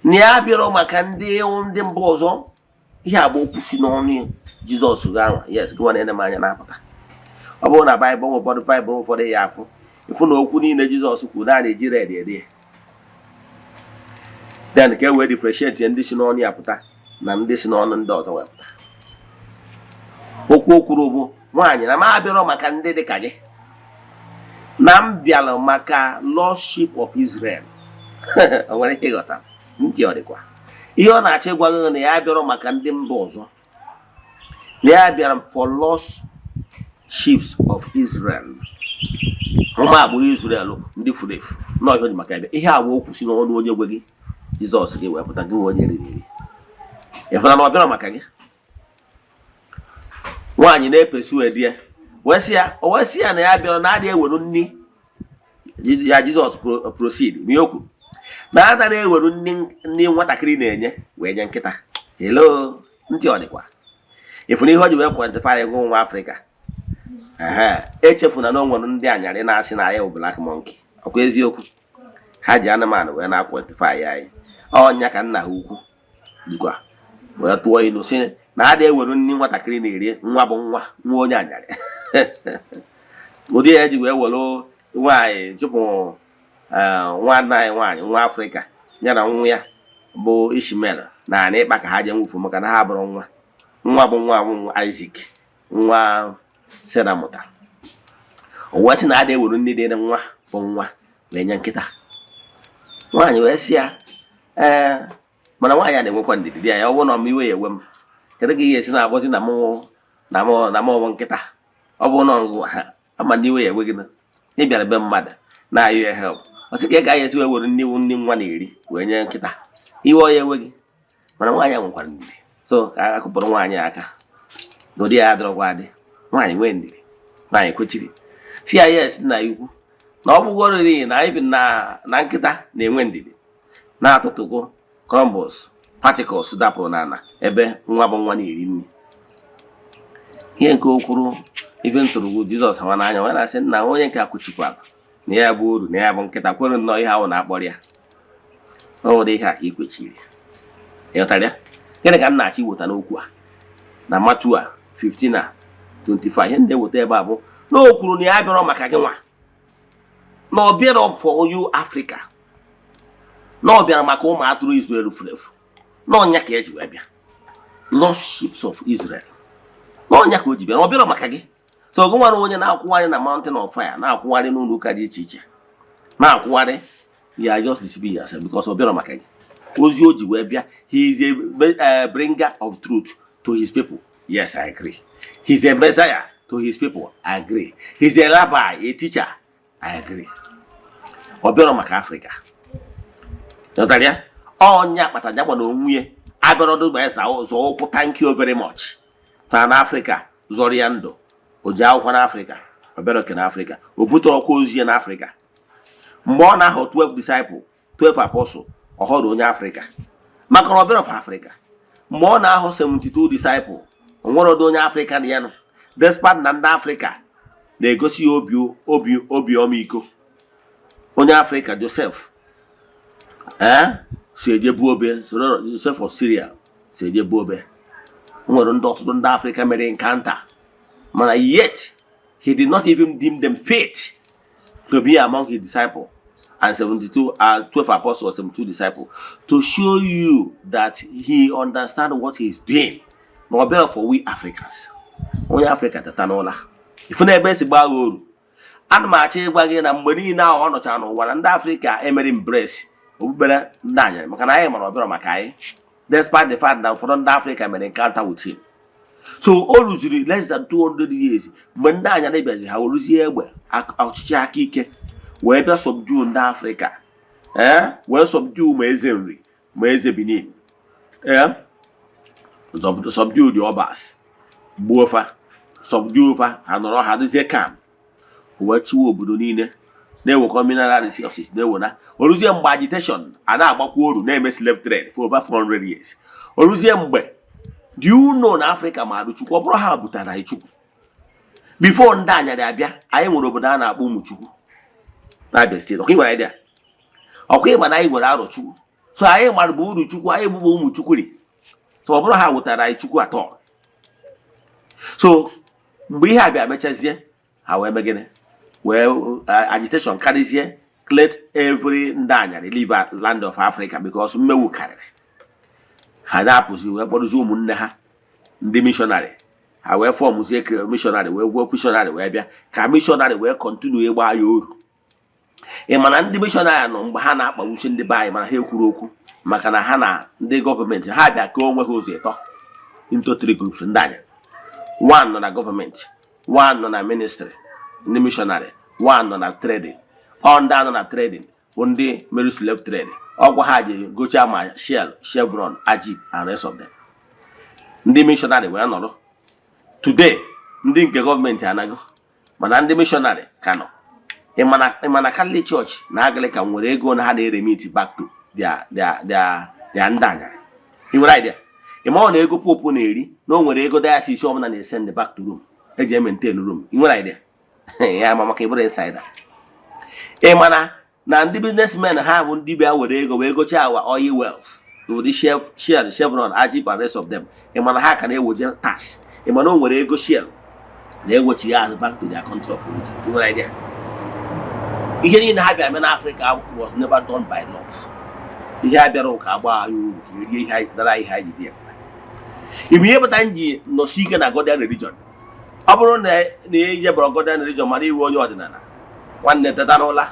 Speaker 1: Na ya bịara maka ndị mba ọzọ. Ihe agba okwu si n'ọnụ Jizọs ga-anwa. Yes, gị na-ene m anya na-apụta. Ọ bụrụ na Baịbụl ụfọdụ ụfọdụ ya afụ ifu na okwu niile Jizọs kwuru na na-eji red ede. Then ka e wee differentiate ndị si n'ọnụ ya pụta na ndị si n'ọnụ ndị ọzọ wee pụta. Okwu o kwuru bụ, nwaanyị, na m abịara maka ndị dị ka gị, na m bịara maka lordship of Israel. O nwere ihe ịghọta ntị ọ dịkwa. Ihe ọ na-achọ ịgwa gị na ya bịara maka ndị mba ọzọ, na ya bịara for lordship of Israel. Ụmụ agbụrụ Israel ndị furu efu na ọhịa dị maka ebe. Ihe agwa okwu si n'ọnụ onye gwe gị Jizọs gị wee pụta gị onye riri eri. Ịfụna na ọ bịara maka gị. Nwaanyị na-epesi wedi ya wee sị ya na ya bịara na adịghị ewere nri ya. Jizọs proceed ma ya okwu na adịghị ewere nri nwatakịrị na-enye wee nye nkịta. Hello, ntị ọ dịkwa. If you heard you were quantify go Africa. Echefuna no nwere ndị anyarị na-asị na ya black monkey. Ọkwa eziokwu. Ha ji anụmanụ wee na-quantify ya. Ọnya ka nna ha ukwu. Dikwa. Wee tụọ inu sị na ada ewere nni nwatakịrị na-eri nwa bụ nwa onye anyarị. Ụdị ya ji wee were nwaanyị chụpụ nwanne anyị nwaanyị nwa Afrịka ya na nwa ya bụ Ishmael na ana ịkpa ka ha je nwufu maka na ha bụrụ nwa bụ nwa Isaac nwa Sarah mụtara. Ụwa si na ada ewere nne dị nwa bụ nwa wee nye nkịta. Nwaanyị wee sị ya mana nwaanyị a na-enwekwa ndidi ya ọ bụrụ na m iwe ya ewe m kedu ka ihe esi na-abọzi na mụ nkịta ọ bụ na ngụ ha ama ndị iwe ya ewe gị ị bịara be mmadụ na-ayọ ya help ọ sị ka ị ga-esi wee were nne nwa na-eri wee nye nkịta iwe ọ ya ewe gị mana nwaanyị a nwekwara ndidi so ka a kụpụrụ nwaanyị aka n'ụdị ya adịrọkwa adị nwaanyị nwee ndidi nwaanyị kwechiri si ya yes nna ikwu na ọ bụgoriri na ibi na nkịta na-enwe ndidi na-atụtụgo crumbles particles dapụ n'ala ebe nwa bụ nwa na-eri nri. Ihe nke okwuru ife ntụrụgwu Jizọs hawa n'anya wee na-asị nna onye nke akwụchikwala na ya bụ uru na ya bụ nkịta kwere nnọọ ihe ahụ na-akpọrọ ya ọ nwere ihe a ka i kwechiri ịghọtara ya. Gịnị ka m na-achọ iweta n'okwu a na Matu a 15:25 ihe ndị eweta ebe a bụ na o kwuru na ya bịara maka gị nwa na ọ bịara for you Africa na ọ bịara maka ụmụ atụrụ Israel furu efu na ọnya ka eji wee bịa lost ships of Israel na ọnya ka o ji bịa na ọ bịara maka gị. So gị nwere onye na-akwụgharị na mountain of fire na-akwụgharị n'ụlọ ụka dị iche iche na-akwụgharị ya just deceiving yourself because ọ bịara maka gị. Ozi o ji wee bịa he is a bringer of truth to his people. Yes, I agree. He's a Messiah to his people. I agree. He's a rabbi, a teacher. I agree. Ọ bịara maka Africa. Nọtarịa ọnya kpatara ya gbana onwe ya abịara ọdụ esa ụzọ ụkwụ thank you very much taa na Africa zọrọ ya ndụ o ji akwụkwọ na Africa ọ bịara oke na Africa o butere ọkwa ozi ya na Africa mgbe ọ na-ahụ 12 disciple 12 apostle ọ họrọ onye Africa maka na ọ bịara of Africa mgbe ọ na-ahụ 72 disciple o nwere ọdụ onye Africa dị ya nọ despite na ndị Africa na-egosi obi ọmịiko. Onye Africa Joseph si eje buo obe soro Joseph of Syria si eje buo obe. Nwere ndị ọtụtụ ndị Africa mere encounter mana yet he did not even deem them fit to be among his disciples and 12 apostles 72 disciples to show you that he understands what he is doing. No better for we Africans. Onye Africa tata n'ụla ifu na ebe esi gbaa oru ana m achọ ịgwa gị na mgbe niile ahụ ọ nọchara n'ụwa na ndị Africa emere embrace okpukpere ndị anyarị maka na anyị mara ọbịara maka anyị despite the fact na ụfọdụ ndị Africa mere encounter with him. So o rụziri less than 200 years mgbe ndị anyarị bịazi ha weruzie egbe ọchịchị aka ike wee bịa subdue ndị Africa wee subdue ma eze nri ma eze Benin subdue the Obas gbuo fa subdue fa ha nọrọ ha dozie camp wee chiwe obodo niile na-ewekọ mineral resources na-ewena oluzie mgbe agitation a na-agbakwa oru na-eme slave trade for over 400 years. Oluzie mgbe do you know na Africa ma Chukwu ọ bụrụ ha butara anyị Chukwu before ndị anyarị abịa anyị nwere obodo a na-akpọ Ụmụchukwu na Abia State. Ọkwa ịgbara idea ọkwa ịgba na anyị nwere arọ Chukwu so anyị gbara bụ uru Chukwu anyị bụbụ Ụmụchukwu ri so ọ bụrụ ha wetara anyị Chukwu atọ. So mgbe ihe abịa mechazie ha wee megide wee agitation karịzie clear every ndị anyarị leave land of Africa because mmewu karịrị ha na-apụzi wee kpọrụzi ụmụnne ha ndị missionary ha wee fọmụzie missionary wee gwuo missionary wee bịa ka missionary wee continue ịgba ya oru. Ị mana ndị missionary nọ mgbe ha na-akpagbusi ndị be anyị mana ha ekwuru okwu maka na ha na ndị gọọmenti ha bịa ka onwe ha ụzọ ịtọ into 3 groups ndị anyarị. 1 nọ na gọọmenti, 1 nọ na ministry ndị missionary, 1 nọ na trading. Ọ ndị anọ na trading bụ ndị mere slave trade ọgwụ ha ji gocha ma Shell, Chevron, Ajib and rest of them. Ndị missionary wee nọrọ today ndị nke gọọmenti anago mana ndị missionary ka nọ. Ịmana Catholic Church na Anglican nwere ego na ha na-eremit back to their ndị anyarị. You right there. ịma ọ na ego popu na-eri na o nwere ego diocese ọbụla na-esend back to room eji maintain room. ị nwere idea ya ma maka ịbụrụ insider. ị mana na ndị businessmen ha bụ ndị bịa were ego wee gocha awa oil wells ụdị Shell, Chevron, Ajip and rest of them. ị mana ha ka na-ewoje tax. ị mana o nwere ego Shell na-ewochi ya azụ back to their country of origin. ị nwere idea ihe niile ha bịara mee n'Africa was never done by law. ihe a bịara ụka agba anyị uru ka erie ihe dara ihe anyị dị. Ibu ihe pụta nji nọsi ike na Godian religion. Ọ bụrụ na ihe bụrụ Godian religion mana iwu onye ọdịnala nwanne teta n'ụla.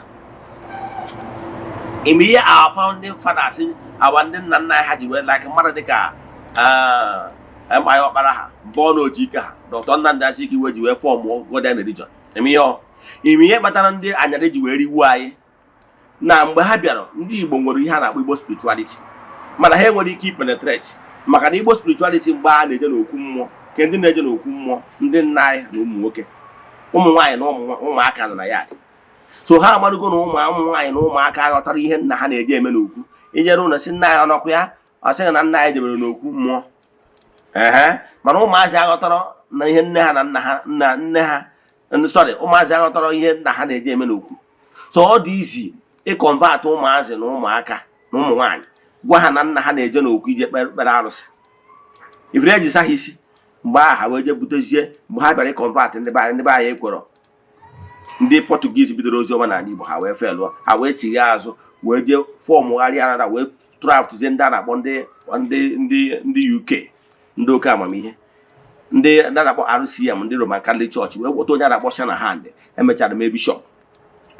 Speaker 1: Ime ihe our founding fathers awa ndị nna nna ha ji wee like mmadụ dịka amaghị ọkpara ha mbọ na ojike ha Dr. Nnamdi Azikiwe ji wee fọmụ Godian religion. Ime ihe kpatara ndị anyarị ji wee riwu anyị na mgbe ha bịara ndị Igbo nwere ihe a na-akpọ Igbo spirituality mana ha enwere ike ipenetrate maka na Igbo spirituality mgbe a na-eje n'okwu mmụọ ke ndị na-eje n'okwu mmụọ ndị nna anyị na ụmụ nwoke ụmụ nwaanyị na ụmụaka nọ na ya. So ha amarugo na ụmụ nwaanyị na ụmụaka aghọtara ihe nna ha na-eje eme n'okwu ijere ụlọ si nna anyị ọnọkụ ya ọ sịghị na nna anyị jebere n'okwu mmụọ mana ụmụazị aghọtara na ihe nne ha na nne ha ụmụazị aghọtara ihe nna ha na-eje eme n'okwu. So ọ dị izi ịkọnvat ụmụazị na ụmụaka na ụmụ nwaanyị gwa ha na nna ha na-eje n'okwu ije kpere arụsị ifere eji sa ha isi mgbe aha wee je butezie mgbe ha bịara ịkọnvat ndị be anyị ekwere ndị Portuguese bidoro ozi ọma n'ala Igbo ha wee felụọ ha wee chigha azụ wee je fọmụgharịa anara wee traftzie ndị a na-akpọ ndị UK ndị oke amamihe ndị a na-akpọ RCM ndị Roman Catholic Church wee weta onye a na-akpọ Shanahan emechara mee bishọp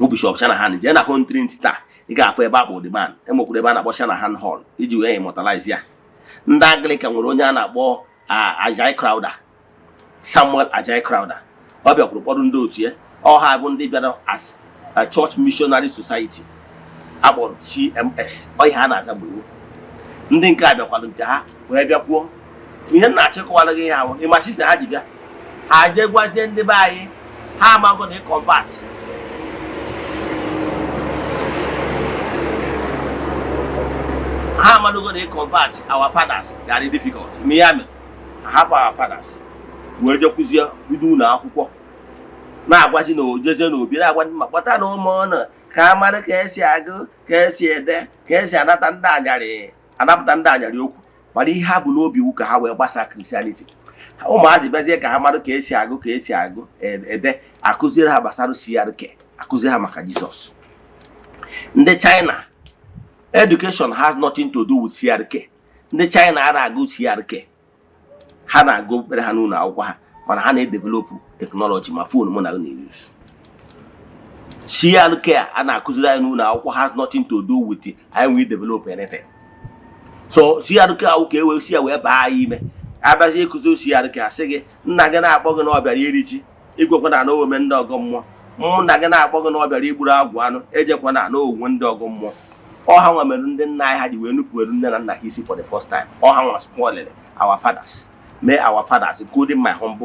Speaker 1: Bishop Shanahan jee na Home Trinity taa ị ga-afụ ebe akpọ the man enwekwuru ebe a na-akpọ Shanahan Hall iji wee immortalize ya. Ndị Anglican nwere onye a na-akpọ Ajay Crowder, Samuel Ajay Crowder. Ọ bịakwuru kpọrọ ndị otu ya ọha bụ ndị bịara as a Church Missionary Society akpọrọ CMS ọ ihe a na-aza gboo. Ndị nke a bịakwara nke ha wee bịakwuo ihe na-achịkọwara gị ha ịma sista ha ji bịa ha jee gwazie ndị be anyị ha amago na ịkọnvat ha amadugo na convert our fathers very difficult. Miami hapụ our fathers wee jekwuzie bido ụlọ akwụkwọ na-agwazi na ojeze na obi na-agwa ndị ma kpọta na ụmụ ọnụ ka a mara ka esi agụ ka esi ede ka esi anapụta ndị anyarị okwu mana ihe ha bụ n'obi iwu ka ha wee gbasaa Christianity. Ụmụazị bịazie ka ha mara ka esi agụ ede akụziere ha gbasara CRK akụziere ha maka Jizọs. Ndị China education has nothing to do with CRK. Ndị China ara agụ CRK ha na-agụ kpere ha n'ụlọ akwụkwọ ha mana ha na-develop technology ma phone mụ na na-use. CRK a na-akụziri anyị n'ụlọ akwụkwọ has nothing to do with anyị we develop anything. So CRK ahụ ka e wee si ya wee baa anyị ime abazie ịkụzi CRK asị gị nna gị na-akpọ gị na ọ bịara iri ji igwekwana na ome ndị ọgọ mmụọ nna gị na-akpọ gị na ọ bịara igburu agwụ anụ ejekwana na onwe ndị ọgọ mmụọ. Ọha nwa mere ndị nna anyị ha ji wee nupụrụ nne na nna ha isi for the first time. Ọha nwa spoiled our fathers, may our fathers including my own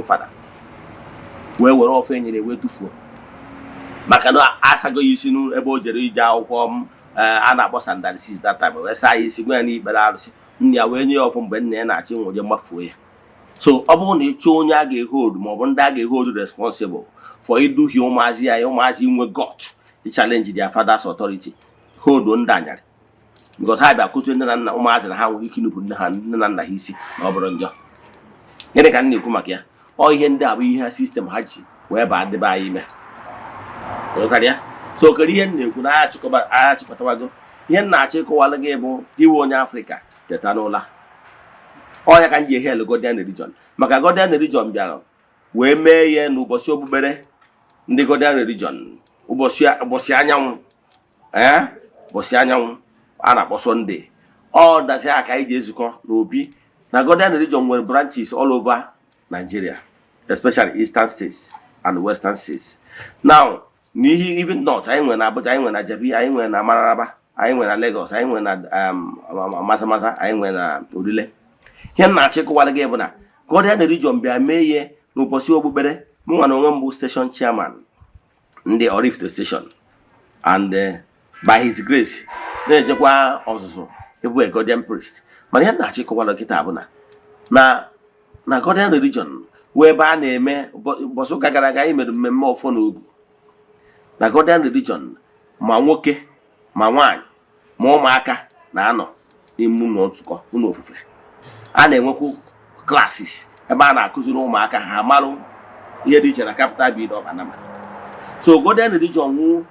Speaker 1: father wee were ofe enyere wee tufuo maka na asago isi ebe o jere ije akwụkwọ a na-akpọ sandalisis that time wee saa ya isi gwa ya n'ikpere arụsị nne ya wee nye ya ọfụ mgbe nna ya na-achị nwụje mmafuo ya. So ọ bụrụ na ịchọ onye a ga-ehold maọbụ ndị a ga-ehold responsible for iduhie ụmụazị inwe gut challenge their father's authority hold ndị anyarị because ha bịa kụzie nne na nna ụmụazị na ha nwere ike inupụ nne na nna ha isi na ọ bụrụ njọ. Gịnị ka m na-ekwu maka ya? Ọ ihe ndị a bụ ihe sistem ha ji wee baa ndị be anyị ime. So kedu ihe m na-ekwu na agha chịkọtawago ihe m na-achọ ịkọwalụ gị bụ iwe onye Afrịka teta n'ụla. Ọ ya ka m ji ehel Godian religion maka Godian religion bịara wee mee ihe n'ụbọchị okpukpere ndị Godian religion ụbọchị anyanwụ a na-akpọ Sunday. Ọ dazi aka anyị ji ezukọ n'obi na Godian religion nwere branches all over Nigeria, especially eastern states and western states. Now n'ihi even north anyị nwere na Abuja, anyị nwere na Jabi, anyị nwere na Mararaba, anyị nwere na Lagos, anyị nwere na Mazamaza, anyị nwere na Orile. Ihe m na-achịkọwara gị bụ na Godian religion bịa mee ihe n'ụbọchị okpukpere mụ na onwe m bụ station chairman ndị Oraifite station and by his grace na-ejekwa ọzụzụ ịbụ a Godian priest. Mana ihe na-achọ ịkọwara kịta bụ na Godian religion wee ebe a na-eme ụbọchị ụka gara aga imere mmemme ọfọ n'ogu. Na Godian religion ma nwoke ma nwaanyị ma ụmụaka na-anọ n'ime ụlọ nzukọ ụlọ ofufe. A na-enwekwu classes ebe a na-akụziri ụmụaka ha marụ ihe dị iche na capital bill of Anama. So Godian religion wụ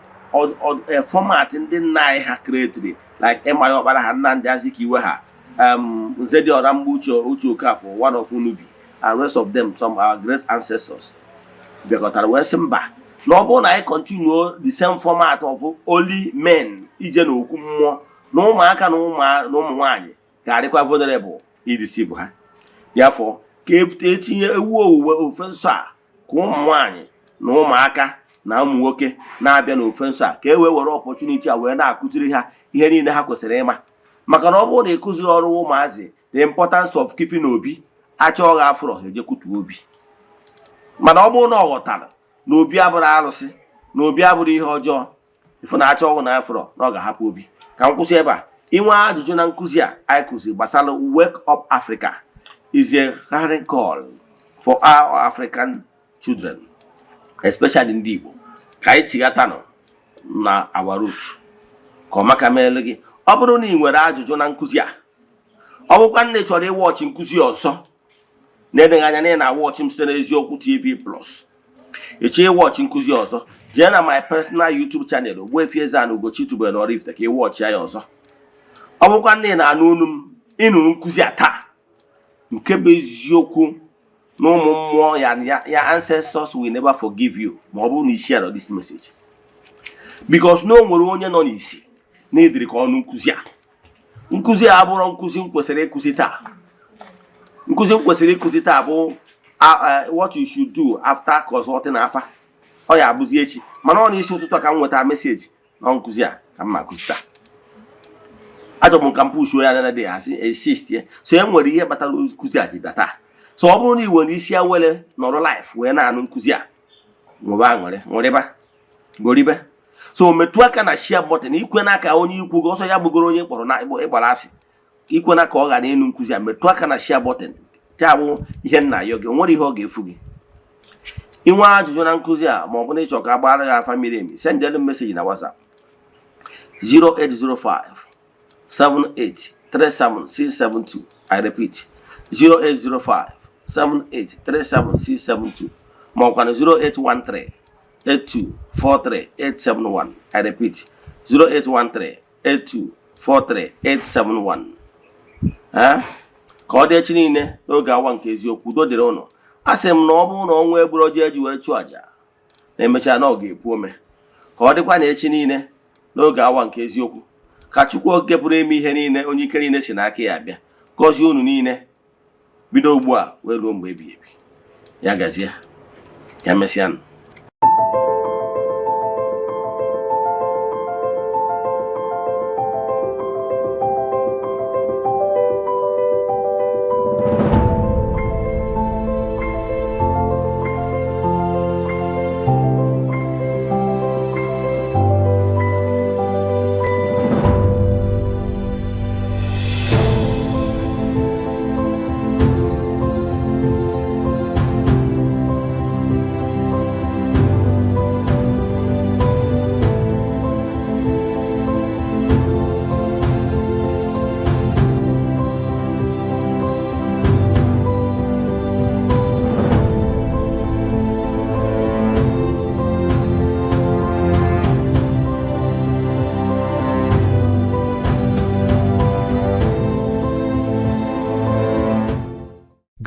Speaker 1: format ndị nna anyị ha created like Emma Ọkpara ha Nnamdi Azikiwe ha Nzedi Ọramgbo Uche Okafor, one of Unubi, and rest of them, some our great ancestors. Bịakọtara wee sị mba na ọ bụrụ na anyị continue the same format of only men ije n'okwu mmụọ na ụmụaka na ụmụ nwaanyị ga-adịkwa vulnerable ideceive ha. Therefore, ka etinye ewu owuwe ofe nsọ a ka ụmụ nwaanyị na ụmụaka na ụmụ nwoke na-abịa n'ofe nsọ a ka e wee were opportunity a wee na-akụziri ha ihe niile ha kwesịrị ịma. Maka na ọ bụrụ na ịkụziri ọrụ ụmụazị the importance of keeping obi achọghị afụrọ ha ejekutu obi. Mana ọ bụrụ na ọ ghọtara na obi abụrụ arụsị na obi abụrụ ihe ọjọọ ifu na achọghị na afụrọ na ọ ga-ahapụ obi. Ka m kwụsị ebe a. Inwe ajụjụ na nkụzi a anyị kụziri gbasara Wake Up Africa is a clarion call for our African children, especially ndị Igbo, ka anyị chighata nọ na our root. Ka ọ maka meele gị ọ bụrụ na ị nwere ajụjụ na nkụzi a, ọ bụkwa nne chọrọ ịwọchị nkụzi ọzọ na-edeghị anya na ị na-awọchị m site na Eziokwu TV Plus. Ịchọ ịwọchị nkụzi ọzọ jee na my personal YouTube channel Ogbuefi Eze-Ana Ugochitubelu na Oraifite ka ịwọchị ya ọzọ. Ọ bụkwa nne na-anụ olu m ịnụrụ nkụzi a taa nke bụ eziokwu na ụmụ mmụọ ya ancestors will never forgive you ma ọ bụrụ na i share this message, because na o nwere onye nọ n'isi na-ediri ka ọnụ nkụzi a. Nkụzi a abụrụ nkụzi m kwesịrị ịkụzi taa. Nkụzi m kwesịrị ịkụzi taa bụ what you should do after consulting afa. Ọ ya abụzi echi, mana ọ n'isi ụtụtụ ka m nweta meseji na nkụzi a ka m ma akụzi taa. Ajọ m ka m pushuo ya na dị asị exist ya. So e nwere ihe kpatara nkụzi a ji data. So ọ bụrụ na iwe n'isi ya wele nọrọ life wee na-anụ nkụzi a, nwere goribe. So metụ aka na share button ikwe n'aka onye ikwu gị ọsọ ya gbugoro onye kpọrọ na ịgbara asị. Ikwe n'aka ọ ga na-enu nkụzi a, metụ aka na share button. Taa bụ ihe nna ya gị, nwere ihe ọ ga-efu gị. Inwe ajụjụ na nkụzi a ma ọ bụ na ịchọ ka agbara ya family emi, send them message na WhatsApp 0805 7837672. I repeat 0805 7837672 ma ọ kwa na 0813 8243 I repeat 0813-8243-871. Ka ọ dị echi niile n'oge awa nke eziokwu udo dịrị ụnụ. Asị m na ọ bụrụ na ọnwa egburu ọjọọ eji wee chụọ aja na emechaa na ọ ga-epu ome. Ka ọ dịkwa na echi niile n'oge awa nke eziokwu ka Chukwu oke pụrụ ime ihe niile onye ike niile si n'aka ya abịa gọzie unu niile bido ugbu a wee ruo mgbe ebighị ebi. Ya gazie, ya mesịanụ.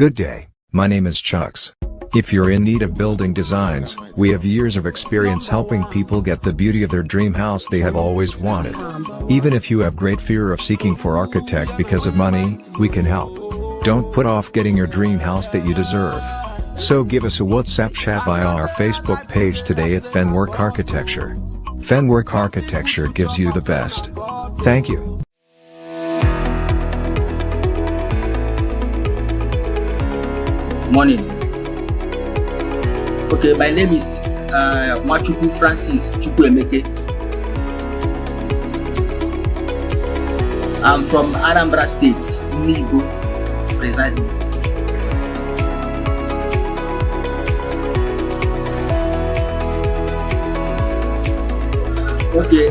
Speaker 3: Good day, my name is Chucks. If you're in need of building designs, we have years of experience helping people get the beauty of their dream house they have always wanted. Even if you have great fear of seeking for architect because of money, we can help. Don't put off getting your dream house that you deserve. So give us a WhatsApp chat via our Facebook page today at Fenwork Architecture. Fenwork Architecture gives you the best. Thank you.
Speaker 4: Morning. Okay, my name is Machuku Francis Chukwuemeke. I'm from Anambra State, Nigo, precisely. Okay,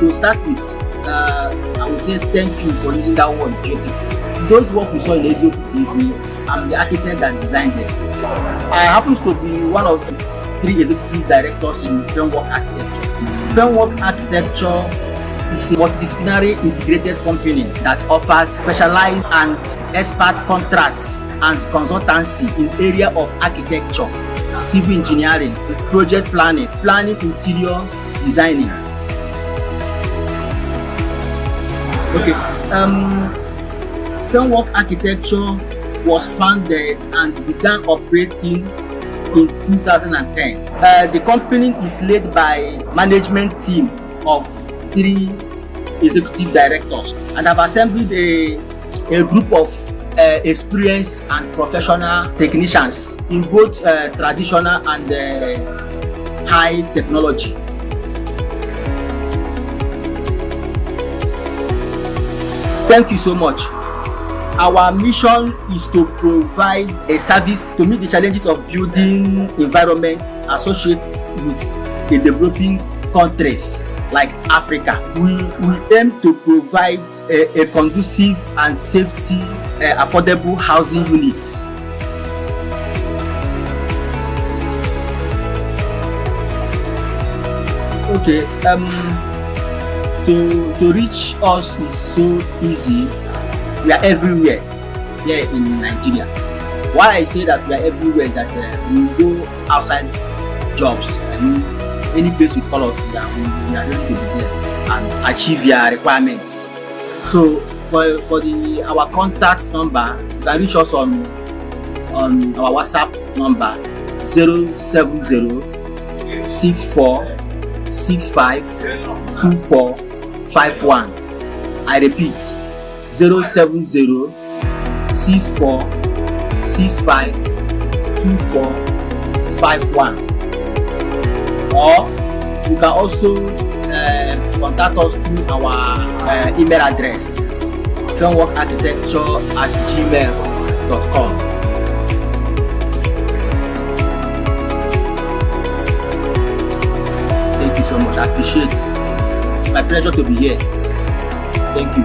Speaker 4: to start with, I would say thank you for using that word creative. Those work we saw in Eziokwu TV, I'm the architect that designed them. I happen to be one of 3 executive directors in Framework Architecture. Framework Architecture is a multidisciplinary integrated company that offers specialized and expert contracts and consultancy in area of architecture, civil engineering, project planning, interior designing. Okay, Framework Architecture was founded and began operating in 2010. The company is led by management team of 3 executive directors, and have assembled a group of experienced and professional technicians in both traditional and high technology. Thank you so much. Our mission is to provide a service to meet the challenges of building environments associated with the developing countries like Africa. We aim to provide a conducive and safety, affordable housing units. Okay, to reach us is so easy. We are everywhere here in Nigeria. Why I say that we are everywhere is that we go outside jobs. I mean, any place you call us, we are ready to be there and achieve your requirements. So for our contact number, you can reach us on our WhatsApp number 07064652451. I repeat, 07064652451. Or you can also contact us through our email address, frameworkarchitecture@gmail.com. Thank you so much. I appreciate it. It's my pleasure to be here. Thank you.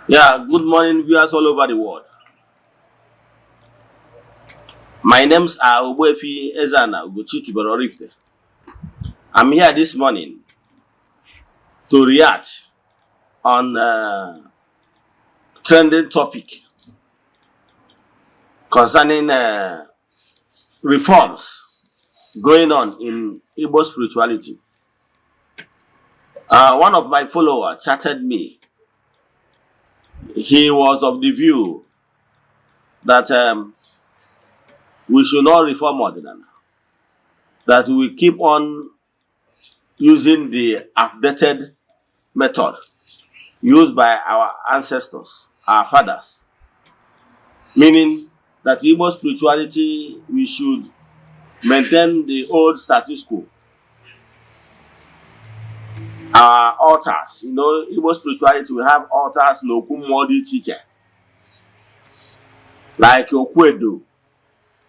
Speaker 1: Yeah, good morning, viewers all over the world. My name's Ogbuefi Eze-Ana Rifte. I'm here this morning to react on trending topic concerning reforms going on in Igbo spirituality. One of my followers chatted me. He was of the view that we should not reform Eziokwu, that we keep on using the outdated method used by our ancestors, our fathers, meaning that Igbo spirituality, we should maintain the old status quo. Our altars, Igbo spirituality, we have altars no kumodi teacher, like Okwedo,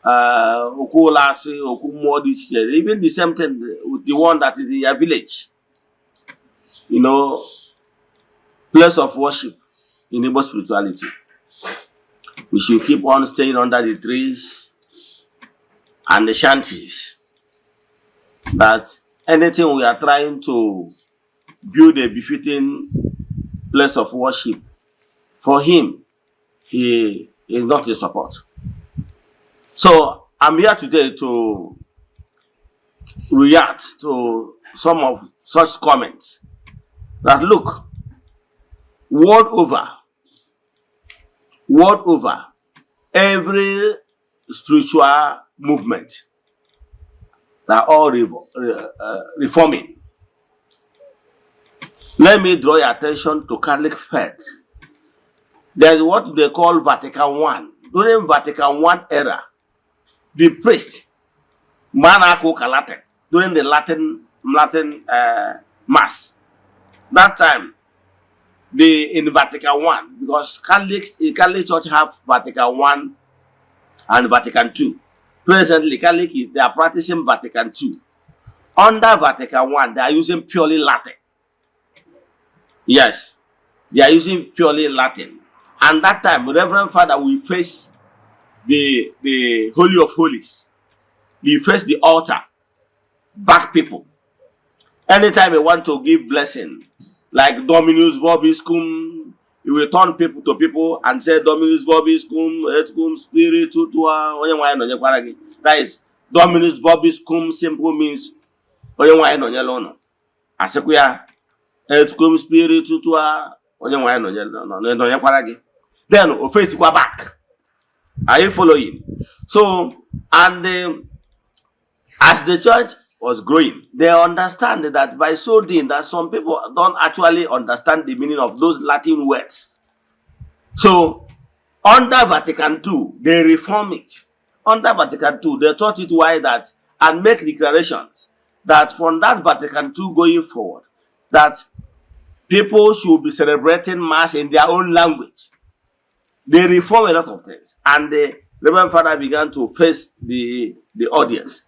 Speaker 1: Okulasi, Okumodi teacher, even the same thing with the one that is in your village. Place of worship in Igbo spirituality. We should keep on staying under the trees and the shanties. That anything we are trying to build a befitting place of worship for him, he is not in support. So I'm here today to react to some of such comments. That look, world over, every spiritual movement, they are all reforming. Let me draw your attention to Catholic faith. There is what they call Vatican I. During Vatican I era, the priest, Manako Kalate, during the Latin Mass, that time, in Vatican I, because Catholic Church have Vatican I and Vatican II. Presently, Catholic they are practicing Vatican II. Under Vatican I, they are using purely Latin. Yes, they are using purely Latin. And that time, Reverend Father will face the Holy of Holies. He face the altar, back people. Anytime they want to give blessing, like Dominus Vobiscum, he will turn people to people and say Dominus Vobiscum, et cum spiritu tua. That is Dominus Vobiscum simple means Asekuya et cum spiritu tua. Then face back. Are you following? So, and as the church was growing, they understand that by so doing that some people don't actually understand the meaning of those Latin words. So, under Vatican II, they reform it. Under Vatican II, they taught it why that and make declarations that from that Vatican II going forward, that people should be celebrating Mass in their own language. They reform a lot of things, and the Reverend Father began to face the audience.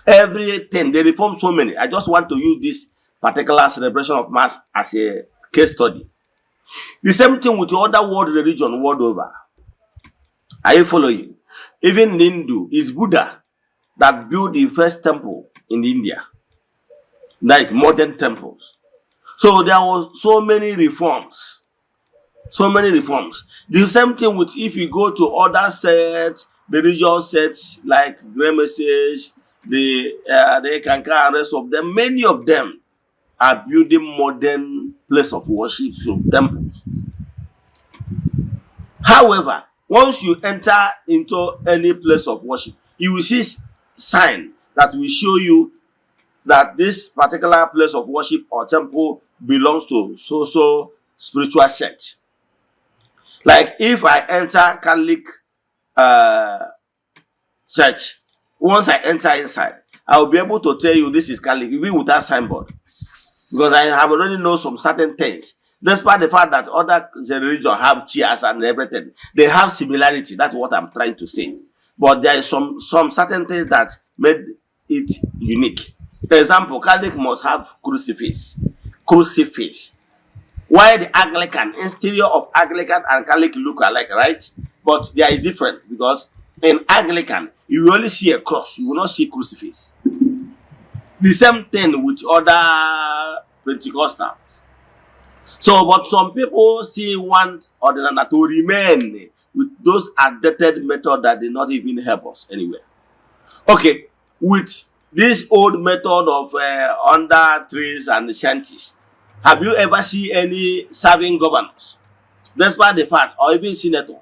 Speaker 1: Everything, they reform so many. I just want to use this particular celebration of Mass as a case study. The same thing with other world religion world over. Are you following? Even in Hindu, it's Buddha that built the first temple in India, like modern temples. So there was so many reforms. So many reforms. The same thing with if you go to other sets, religious sets like Grey Message, the Kanka, and rest of them, many of them are building modern place of worship, so temples. However, once you enter into any place of worship, you will see sign that will show you that this particular place of worship or temple belongs to so spiritual sect. Like if I enter Catholic church, once I enter inside, I will be able to tell you this is Catholic, even without signboard. Because I have already know some certain things. Despite the fact that other religions have chairs and everything, they have similarity. That's what I'm trying to say. But there is some certain things that made it unique. For example, Catholic must have crucifix. Crucifix. Why the Anglican, exterior of Anglican and Catholic look alike, right? But there is different, because in Anglican, you will only see a cross, you will not see crucifix. The same thing with other Pentecostals. So, but some people still want Ordinana to remain with those outdated methods that did not even help us anywhere. Okay, with this old method of under trees and shanties, have you ever seen any serving governors? Despite the fact, or even senator,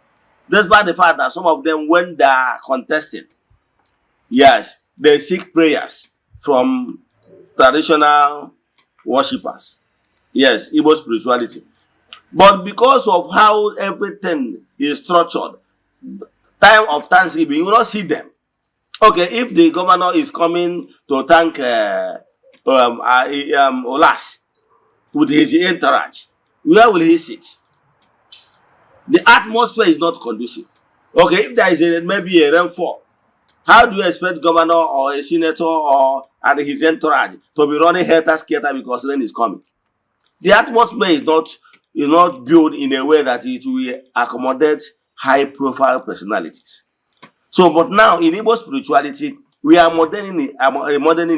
Speaker 1: despite the fact that some of them, when they are contesting, yes, they seek prayers from traditional worshippers. Yes, Igbo spirituality. But because of how everything is structured, time of Thanksgiving, you will not see them. Okay, if the governor is coming to thank Olas with his entourage, where will he sit? The atmosphere is not conducive. Okay, if there is maybe a rainfall, how do you expect governor or a senator or and his entourage to be running helter-skelter because rain is coming? The atmosphere is not built in a way that it will accommodate high-profile personalities. So, but now in Igbo spirituality, we are moderning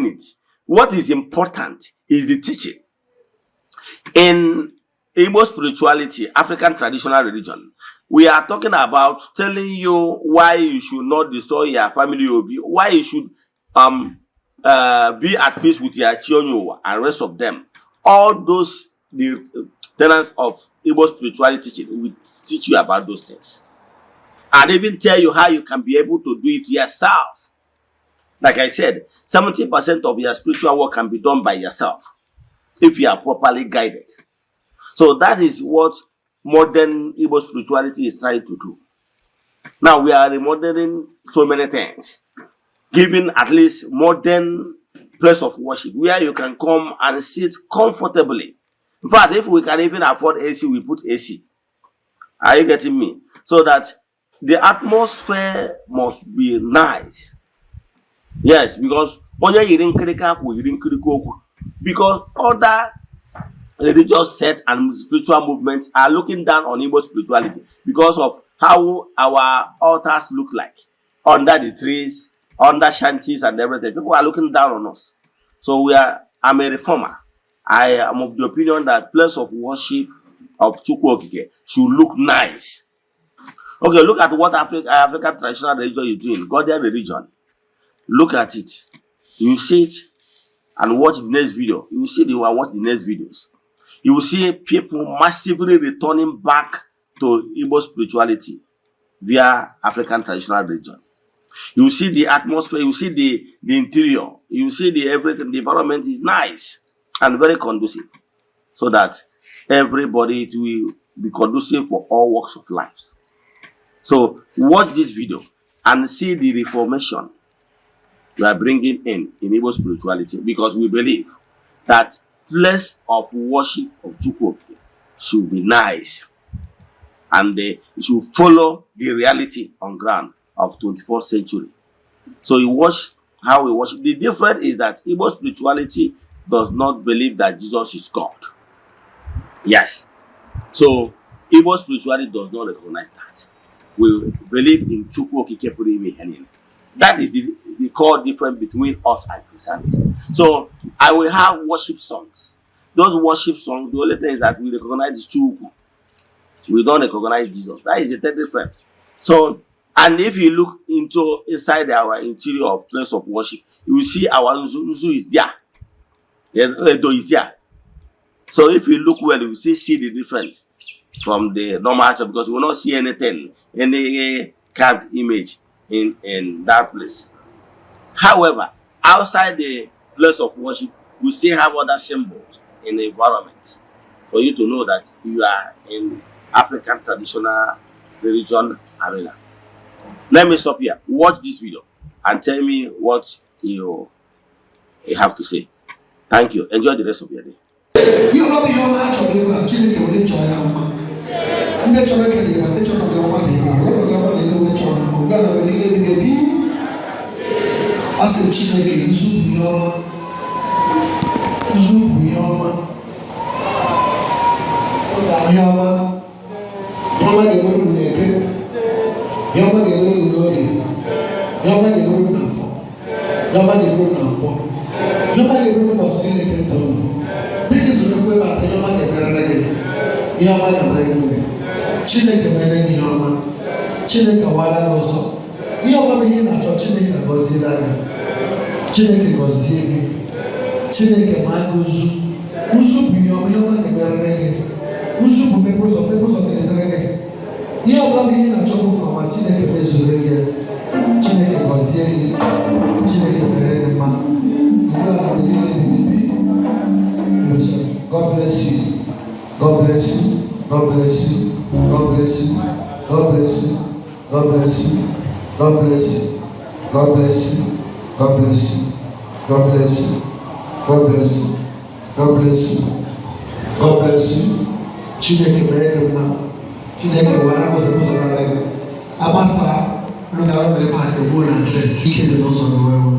Speaker 1: it. What is important is the teaching. In Igbo spirituality, African traditional religion, we are talking about telling you why you should not destroy your family, why you should be at peace with your children and rest of them. All those the tenets of Igbo spirituality teaching will teach you about those things, and even tell you how you can be able to do it yourself. Like I said, 70% of your spiritual work can be done by yourself if you are properly guided. So that is what modern Igbo spirituality is trying to do. Now we are remodeling so many things, giving at least modern place of worship where you can come and sit comfortably. In fact, if we can even afford AC, we put AC. Are you getting me? So that the atmosphere must be nice. Yes, because other religious sects and spiritual movements are looking down on Igbo spirituality because of how our altars look like under the trees, under shanties and everything. People are looking down on us. So I'm a reformer. I am of the opinion that place of worship of Chukwu Okike should look nice. Okay, look at what African traditional religion is doing, Ghanaian religion. Look at it. You see it and watch the next video. You will see watch the next videos. You will see people massively returning back to Igbo spirituality via African traditional religion. You will see the atmosphere, you will see the interior, you will see everything. The environment is nice and very conducive, so that everybody will be conducive for all walks of life. So watch this video and see the reformation we are bringing in Igbo spirituality, because we believe that place of worship of Chukwu should be nice, and it should follow the reality on ground of 21st century. So you watch how we worship. The difference is that Igbo spirituality does not believe that Jesus is God. Yes. So Igbo spirituality does not recognize that. We believe in Chukwu Okike Pụrụ Ime Ihe Niile. That is the core difference between us and Christianity. So I will have worship songs. Those worship songs, the only thing is that we recognize Chukwu. We don't recognize Jesus. That is the third difference. So, and if you look inside our interior of place of worship, you will see our Nzu is there. Edo is there. So if you look well, you will see the difference from the normal church, because you will not see anything, any carved image in that place. However, outside the place of worship, we still have other symbols in the environment for you to know that you are in African traditional religion arena. Let me stop here. Watch this video and tell me what you have to say. Thank you. Enjoy the rest of your day.
Speaker 5: Oyama, Yama de Moon Neke, Yama de Moon Glory, Yama de Moon Nafo, Yama de Moon Napo, Yama de Moon of Neke. This is the way about the Yama de Verade, Yama de Verade, Chineke Melanie Yama, Chineke Wala also. Yama Hina, Chineke Gozilaga, Chineke Gozili, Chineke Maguzu, Usu Yama de Verade. Usu people of the Drake. You are loving in a trouble from a Chineke Bezulia, Chineke Gossi, Chineke Beredema. God bless you. God bless you. God bless you. God bless you. God bless you. God bless you. God bless you. God bless you. God bless you. God bless you. God bless you. God bless you. God bless you. Chineke Beredema. Chineke Wala was a Muslim. Abasa, look at the part of one and says, he can also the world.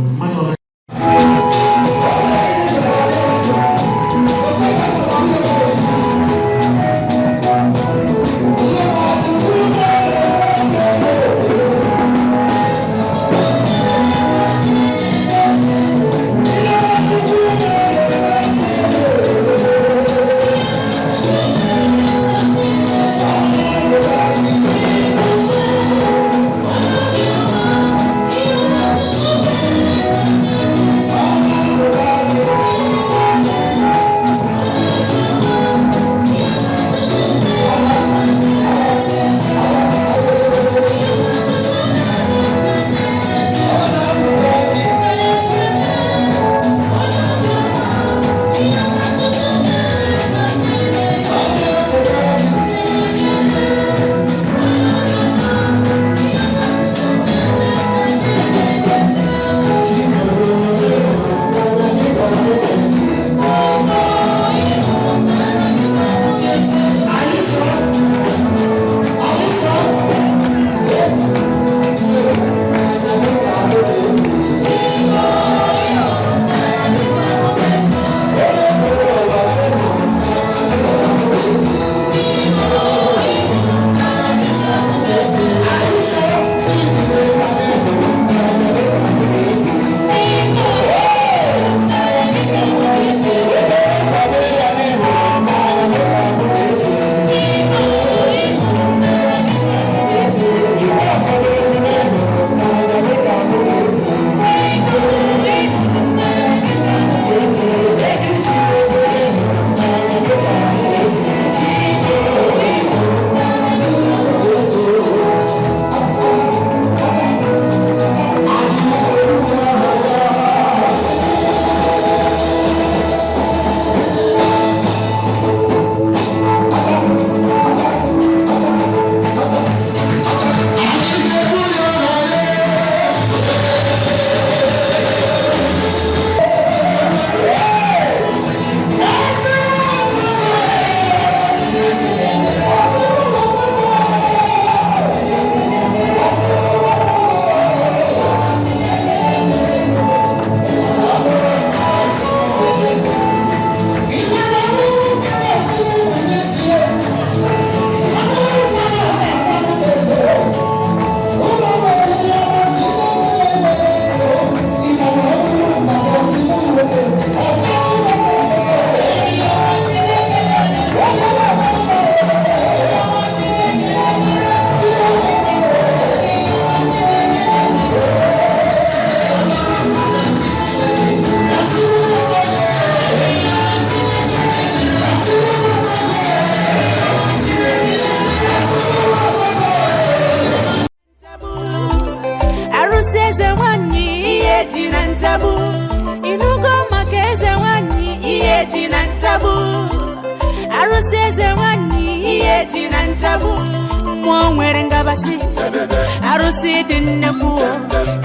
Speaker 6: Arusi dinne kuo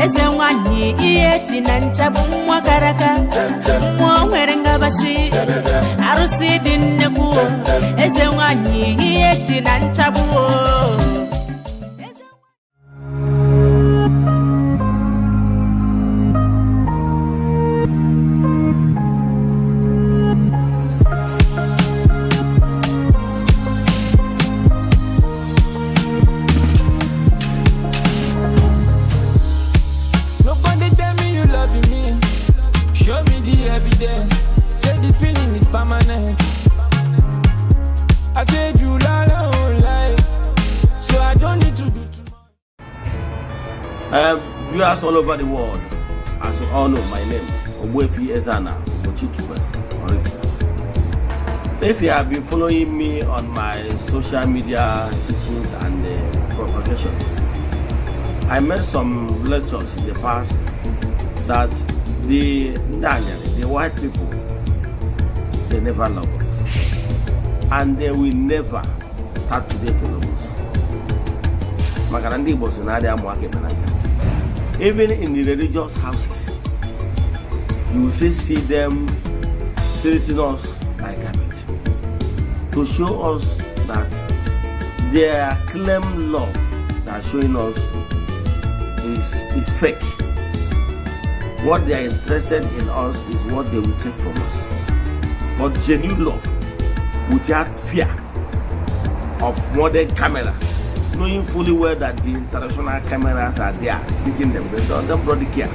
Speaker 6: eze nwanyi iyechi na nchabu mwa karaka mwa mwerenga basi arusi dinne kuo eze nwanyi iyechi na nchabu
Speaker 9: I said you lie online, so I don't need to do too much.
Speaker 1: Viewers all over the world, as you all know, my name is Eze-Ana. If you have been following me on my social media teachings and propagation, I made some lectures in the past that the white people, they never love us, and they will never start today to love us. Even in the religious houses, you will see them treating us like garbage, to show us that their claim love that showing us is fake. What they are interested in us is what they will take from us. But genuine love, without fear of modern camera, knowing fully well that the international cameras are there picking them, they don't bloody care.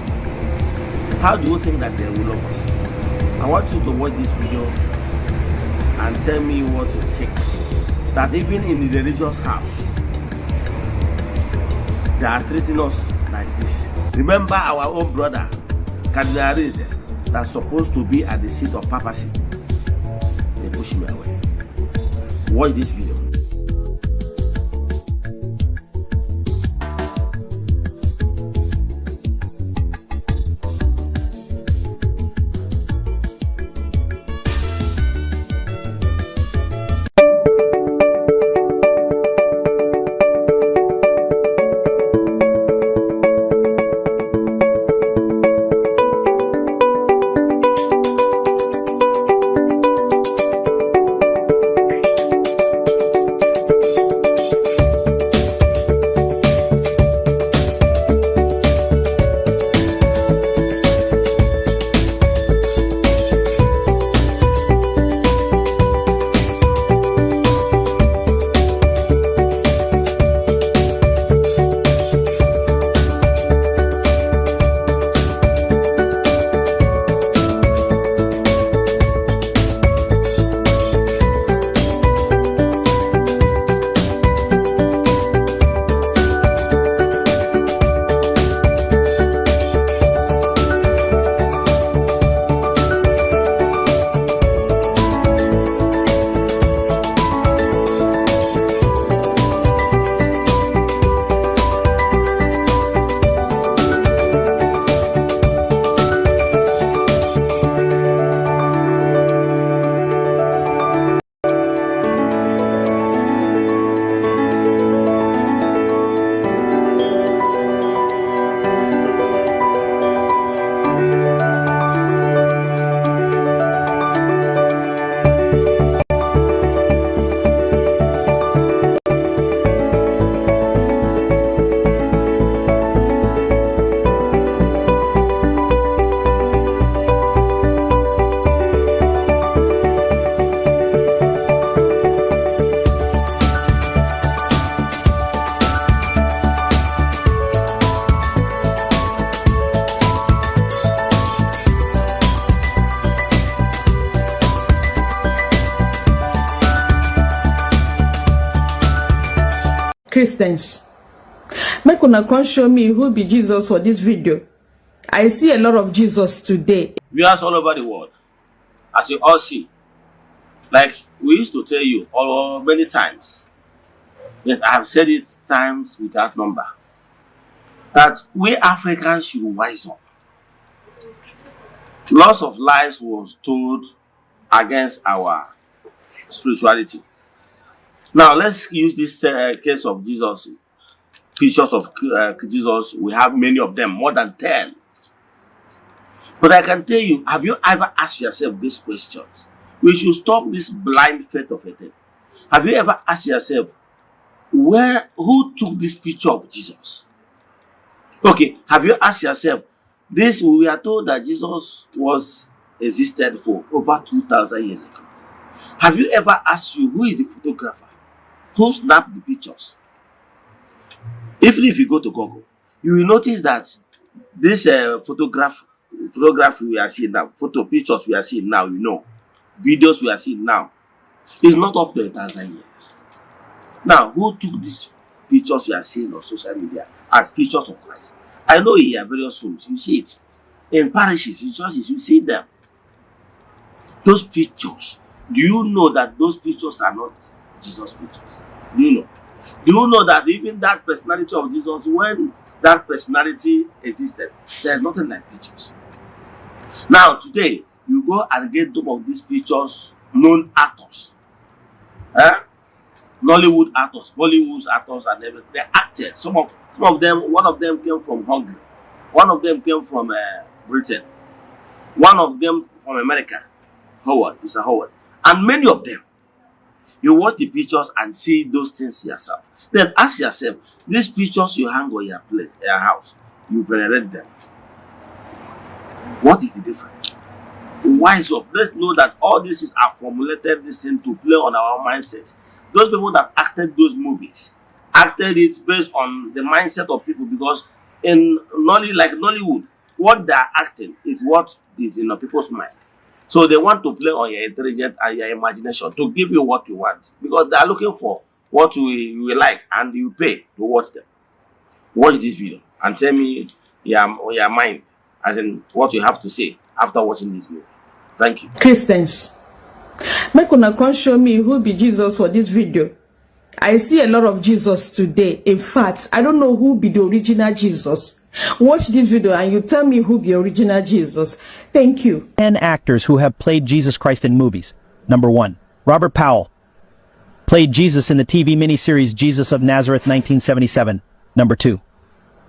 Speaker 1: How do you think that they will love us? I want you to watch this video and tell me what you think. That even in the religious house, they are treating us like this. Remember our own brother, Cardinal Eze, that's supposed to be at the seat of papacy. They push me away. Watch this video.
Speaker 7: Christians, make una come show me who be Jesus for this video. I see a lot of Jesus today.
Speaker 1: Viewers all over the world, as you all see, like we used to tell you all many times, yes, I have said it times without number, that we Africans should wise up. Lots of lies was told against our spirituality. Now let's use this case of Jesus, pictures of Jesus. We have many of them, more than 10. But I can tell you, have you ever asked yourself these questions? We should stop this blind faith of a thing. Have you ever asked yourself, who took this picture of Jesus? Okay, have you asked yourself, we are told that Jesus existed for over 2,000 years ago. Have you ever asked you, who is the photographer? Who snapped the pictures? Even if you go to Google, you will notice that this photograph we are seeing now, pictures we are seeing now, videos we are seeing now, It's not up to 1,000 years. Now, who took these pictures you are seeing on social media as pictures of Christ? I know in various homes, you see it. In parishes, in churches, you see them. Those pictures, do you know that those pictures are not Jesus' pictures? Do you know? Do you know that even that personality of Jesus, when that personality existed, there's nothing like pictures. Now, today, you go and get some of these pictures, known actors. Nollywood actors, Bollywood actors, and everything. They acted. Some of them, one of them came from Hungary. One of them came from Britain. One of them from America. Mr. Howard. And many of them, you watch the pictures and see those things yourself. Then ask yourself, these pictures you hang on your place, your house, you venerate them. What is the difference? Wise up. Let's know that all this is formulated this thing to play on our mindsets. Those people that acted those movies acted it based on the mindset of people, because in Nollywood, what they are acting is what is in people's mind. So they want to play on your intelligence and your imagination to give you what you want, because they are looking for what you like, and you pay to watch them. Watch this video and tell me your mind, as in what you have to say after watching this movie. Thank you.
Speaker 7: Christians, make una come show me who be Jesus for this video. I see a lot of Jesus today. In fact, I don't know who be the original Jesus. Watch this video and you tell me who be original Jesus. Thank you.
Speaker 8: 10 actors who have played Jesus Christ in movies. Number 1. Robert Powell. Played Jesus in the TV miniseries Jesus of Nazareth 1977. Number 2.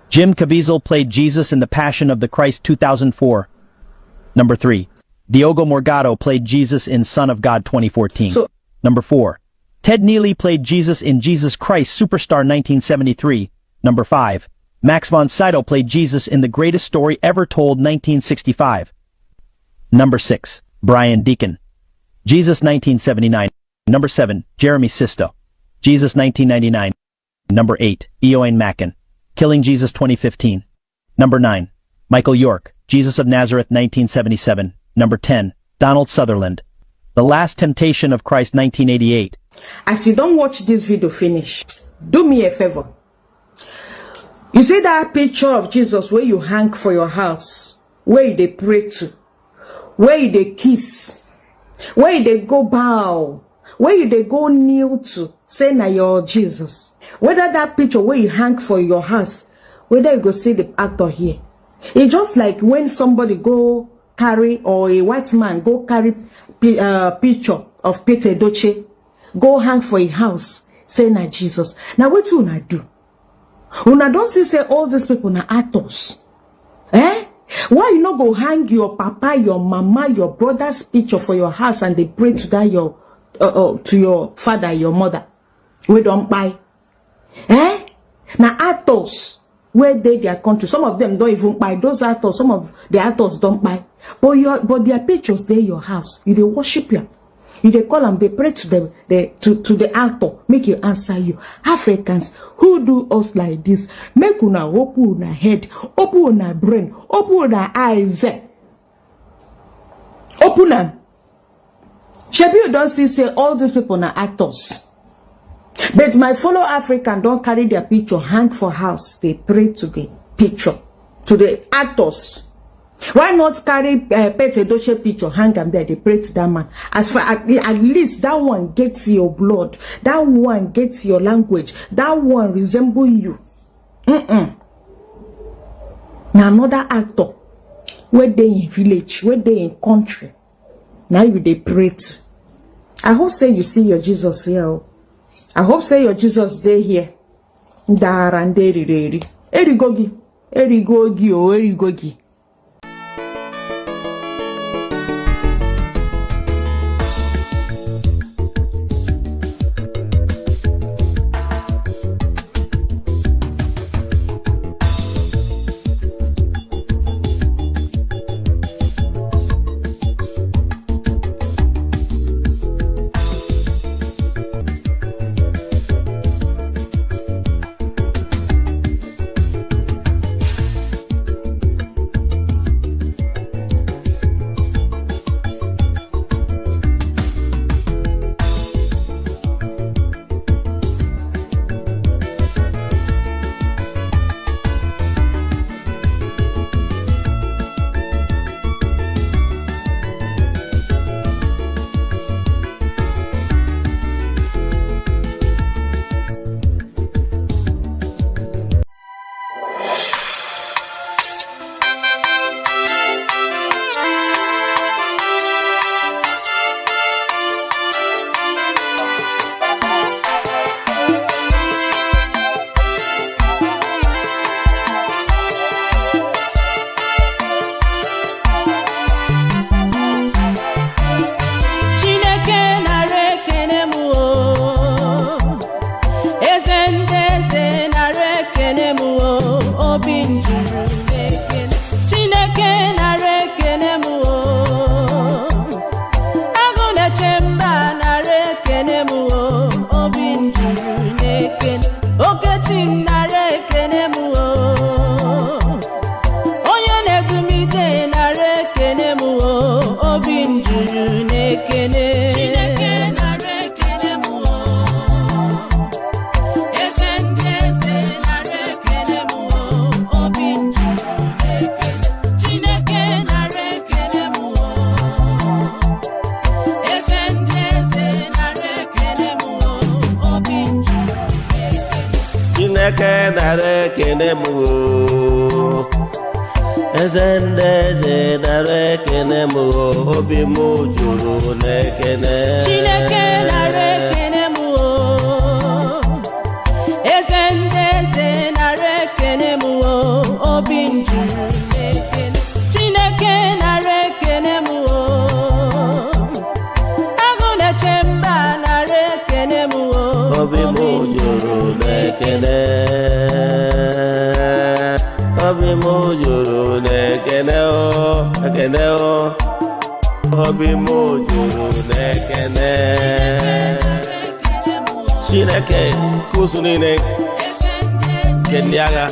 Speaker 8: Jim Caviezel played Jesus in The Passion of the Christ 2004. Number 3. Diogo Morgado played Jesus in Son of God 2014. Number 4. Ted Neely played Jesus in Jesus Christ Superstar 1973. Number 5. Max von Sydow played Jesus in The Greatest Story Ever Told 1965. Number 6. Brian Deacon. Jesus 1979. Number 7. Jeremy Sisto. Jesus 1999. Number 8. Eoin Macken. Killing Jesus 2015. Number 9. Michael York. Jesus of Nazareth 1977. Number 10. Donald Sutherland. The Last Temptation of Christ 1988.
Speaker 7: As you don't watch this video finish, do me a favor. You see that picture of Jesus where you hang for your house, where they pray to, where they kiss, where they go bow, where they go kneel to, say na your Jesus. Whether that picture where you hang for your house, whether you go see the actor here. It's just like when somebody go carry, or a white man go carry picture of Peter Doche, go hang for a house, say na Jesus. Now what you una do? Una don't say all these people na actors. Why you not go hang your papa, your mama, your brother's picture for your house and they pray to that to your father, your mother? We don't buy. Now actors, where they their country, some of them don't even buy. Those actors, some of the actors don't buy. But their pictures there your house. You they worship you. You they call them, they pray to them, to the actor, make you answer you. Africans who do us like this, make una open una head, open una brain, open una eyes. Open them. Shebi you don't see say all these people are actors. But my fellow African don't carry their picture hang for house. They pray to the picture, to the actors. Why not carry Peter Doche picture, hang them there, they pray to that man. As far at least that one gets your blood, that one gets your language, that one resemble you. Now another actor, where they in village, where they in country, now you they pray to. I hope say you see your Jesus here. I hope say your Jesus day here. Erigogi, Erigogi.
Speaker 1: Chineke nara ekene m o. Eze ndị eze nara ekene m o. Obi m juru n'ekene.
Speaker 6: Chineke nara ekene m o. Eze ndị eze nara ekene m o. Obi m juru n'ekene. Chineke nara ekene m o. Agụ na-eche mba nara ekene m o.
Speaker 1: Obi m juru n'ekene. Obi m juru n'ekene o. Ekene o. Obi m juru n'ekene. Chineke kusu niile nke ndị agha.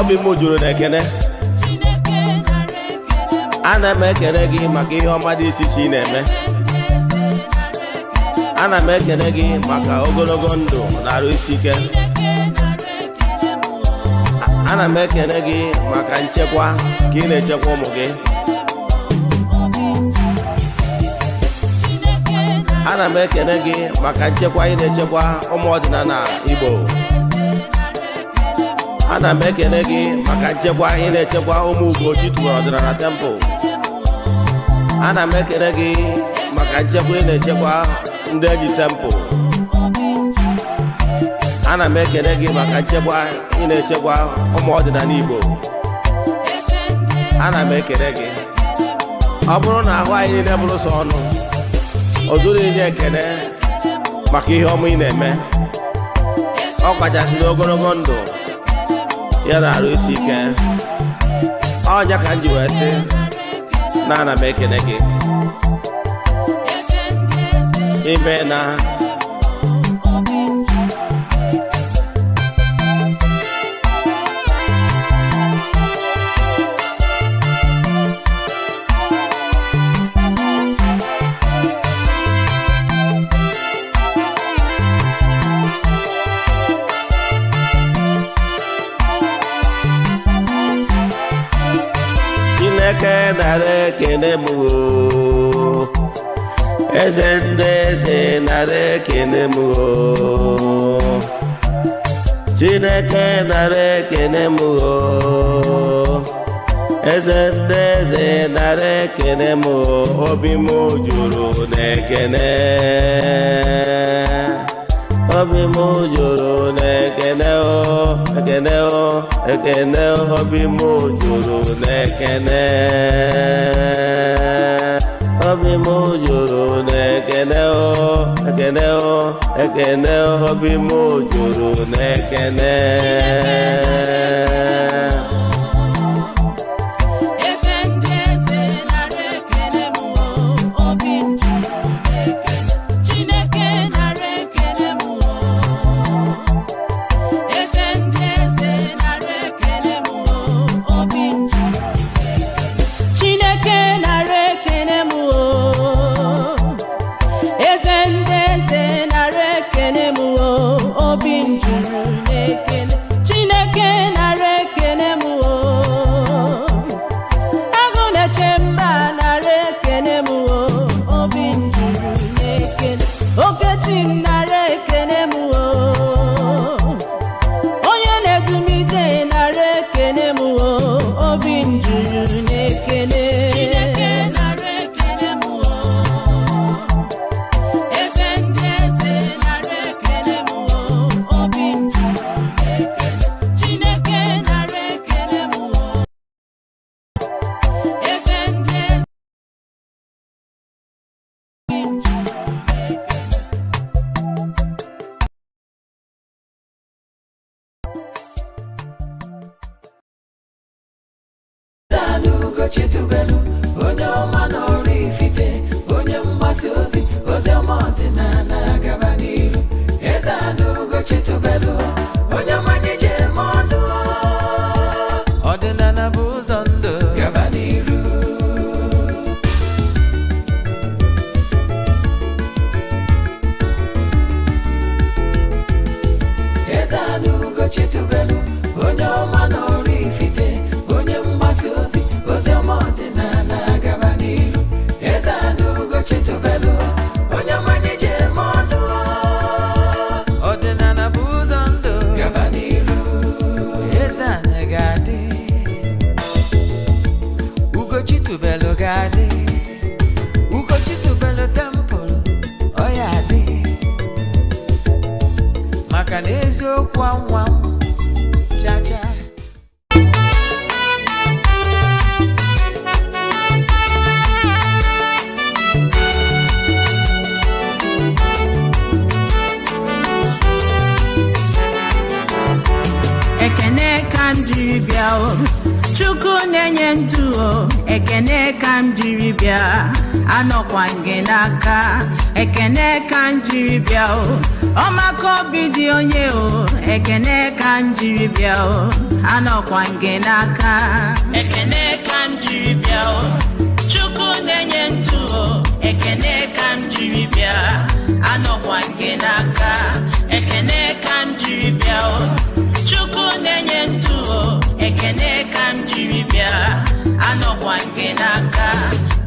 Speaker 1: Obi m juru n'ekene. Ana m ekele gị maka ihe ọma dị iche iche ị na-eme. Ana m ekele gị maka ogologo ndụ na arụ isi ike. Ana m ekele gị maka nchekwa ka ị na-echekwa ụmụ gị. Ana m ekele gị maka nchekwa ị na-echekwa ụmụ ọdịnala Igbo. Ana m ekele gị maka nchekwa ị na-echekwa ụmụ Ugochi tụwara ọdịnala temple. Ana m ekele gị maka nchekwa ị na-echekwa ndị Eji temple. Ana m ekele gị maka nchekwa ị na-echekwa ụmụ ọdịnala Igbo. Ana m ekele gị. Ọ bụrụ na ahụ anyị niile bụrụ sọ ọnụ, o zuru inye ekele maka ihe ọma ị na-eme. Ọ kachasị n'ogologo ndụ ya na arụ isi ike. Ọnya ka m ji wee sị na ana m ekele gị. Ime na Chineke nara ekene m o. Eze ndị eze nara ekene m o. Chineke nara ekene m o. Eze ndị eze nara ekene m o. Obi m juru n'ekene. Obi m juru n'ekene o. Ekene o. Ekene o. Obi m juru n'ekene. Obi m juru n'ekene o. Ekene o. Ekene o. Obi m juru n'ekene.
Speaker 9: Chitubelu, onye ọma n'ọrụ ifite, onye mgbasa ozi, ozi ọma ọdịnala gaba n'iru. Eze-Ana Ugo Chitubelu, onye ọma nye jem ọnụ. Ọdịnala bụ ụzọ ndụ gaba n'iru. Eze-Ana Ugo Chitubelu, onye ọma n'ọrụ ifite, onye mgbasa ozi, ozi ọma ọdịnala gaba n'iru. Eze-Ana Ugo Chitubelu, eziokwu anwa jaja.
Speaker 6: Ekene kanjiri bịa o, Chukwu na-enye ndụ o. Ekene kanjiri bịa, anọkwa gị n'aka. Ekene kanjiri bịa o, ọmaka obi dị onye o. Ekene kanjiri bịa o, anọkwa gị n'aka. Ekene kanjiri bịa o, Chukwu na-enye ndụ o. Ekene kanjiri bịa, anọkwa gị n'aka. Ekene kanjiri bịa o, Chukwu na-enye ndụ o. Ekene kanjiri bịa, anọkwa gị n'aka.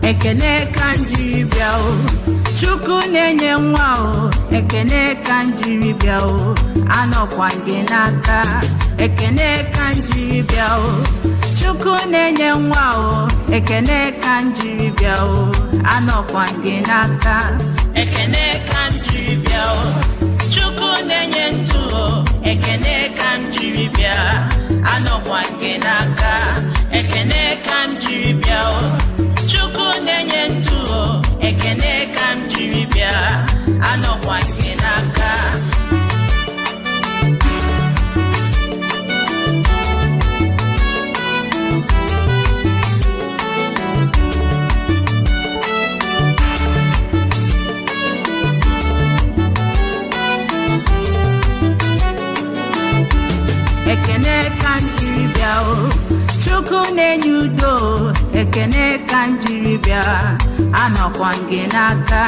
Speaker 6: Ekene kanjiri bịa o, Chukwu na-enye nwa o. Ekene kanjiri bịa o, anọkwa gị n'aka. Ekene kanjiri bịa o, Chukwu na-enye nwa o. Ekene kanjiri bịa o, anọkwa gị n'aka. Ekene kanjiri bịa o, Chukwu na-enye ndụ o. Ekene kanjiri bịa, anọkwa gị n'aka. Ekene kanjiri bịa o, Chukwu na-enye ndụ o. Ekene kanjiri bịa, anọkwa gị n'aka. Ekene kanjiri bịa o, Chukwu na-enye udo. Ekene kanjiri bịa, anọkwa gị n'aka.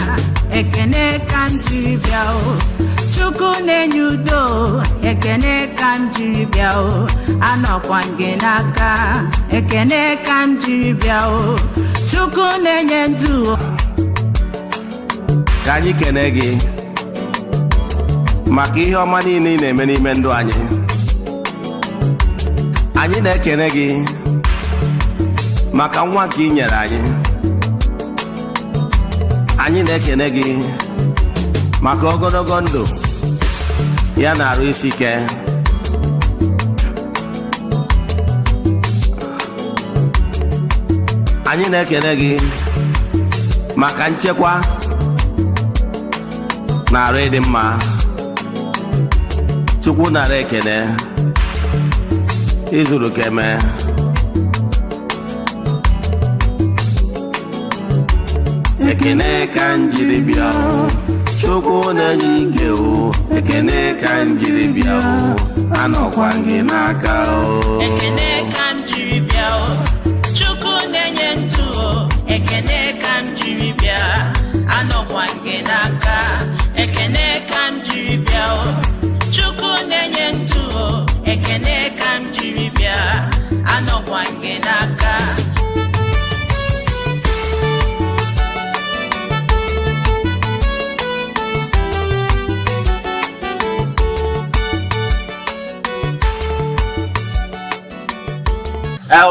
Speaker 6: Ekene kanjiri bịa o, Chukwu na-enye udo. Ekene kanjiri bịa o, anọkwa gị n'aka. Ekene kanjiri bịa o, Chukwu na-enye ndụ o.
Speaker 1: Ka anyị kene gị maka ihe ọma niile ị na-eme n'ime ndụ anyị. Anyị na-ekene gị maka nwa nke ị nyere anyị. Anyị na-ekene gị maka ogologo ndụ ya na arụ isi ike. Anyị na-ekene gị maka nchekwa na arụ ịdị mma. Chukwu nara ekene, izuru keme. Ekene kanjiri bịa o, Chukwu na-enye ike o. Ekene kanjiri bịa o, anọkwa gị n'aka o.
Speaker 6: Ekene kanjiri bịa o, Chukwu na-enye ndụ o. Ekene kanjiri bịa, anọkwa gị n'aka. Ekene kanjiri bịa o, Chukwu na-enye ndụ o. Ekene kanjiri bịa, anọkwa gị n'aka.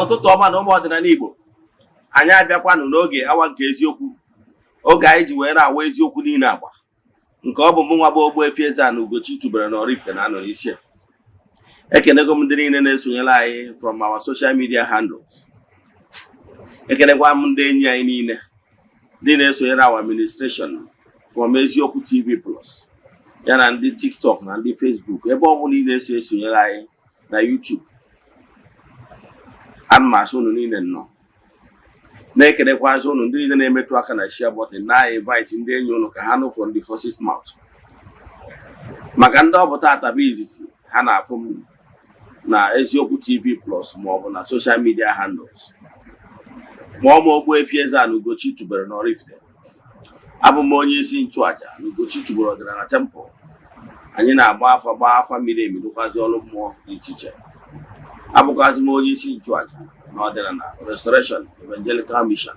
Speaker 1: Ụtụtụ ọma na ụmụ ọdịnala Igbo. Anyị abịakwanụ n'oge awa nke eziokwu, oge anyị ji wee na-awa eziokwu niile agba, nke ọ bụ mụ nwa bụ Ogbuefi Eze-Ana Ugochi tubere na Oraifite na-anọ n'isi. Ekenego m ndị niile na-esonyere anyị from our social media handles. Ekenekwa m ndị enyi anyị niile ndị na-esonyere our administration from Eziokwu TV Plus, ya na ndị TikTok na ndị Facebook, ebe ọ bụla ị na-eso esonyere anyị na YouTube. Ana m asị unu niile nnọọ. Na-ekenekwazi unu ndị niile na-emetụ aka na share button na-invite ndị enyi unu ka ha nụ from the horse's mouth. Maka ndị ọbụta atabi izizi ha na-afụ m na Eziokwu TV Plus ma ọ bụ na social media handles. Ma ọ ma Ogbuefi Eze-Ana Ugochi tubere na Oraifite. Abụ m onye isi nchụaja na Ugochi tubere ọdịnala temple. Anyị na-agba afa miri emi dụkwazi ọrụ mmụọ dị iche iche. Abụkwazi m onye isi nchụaja na ọdịnala Restoration Evangelical Mission,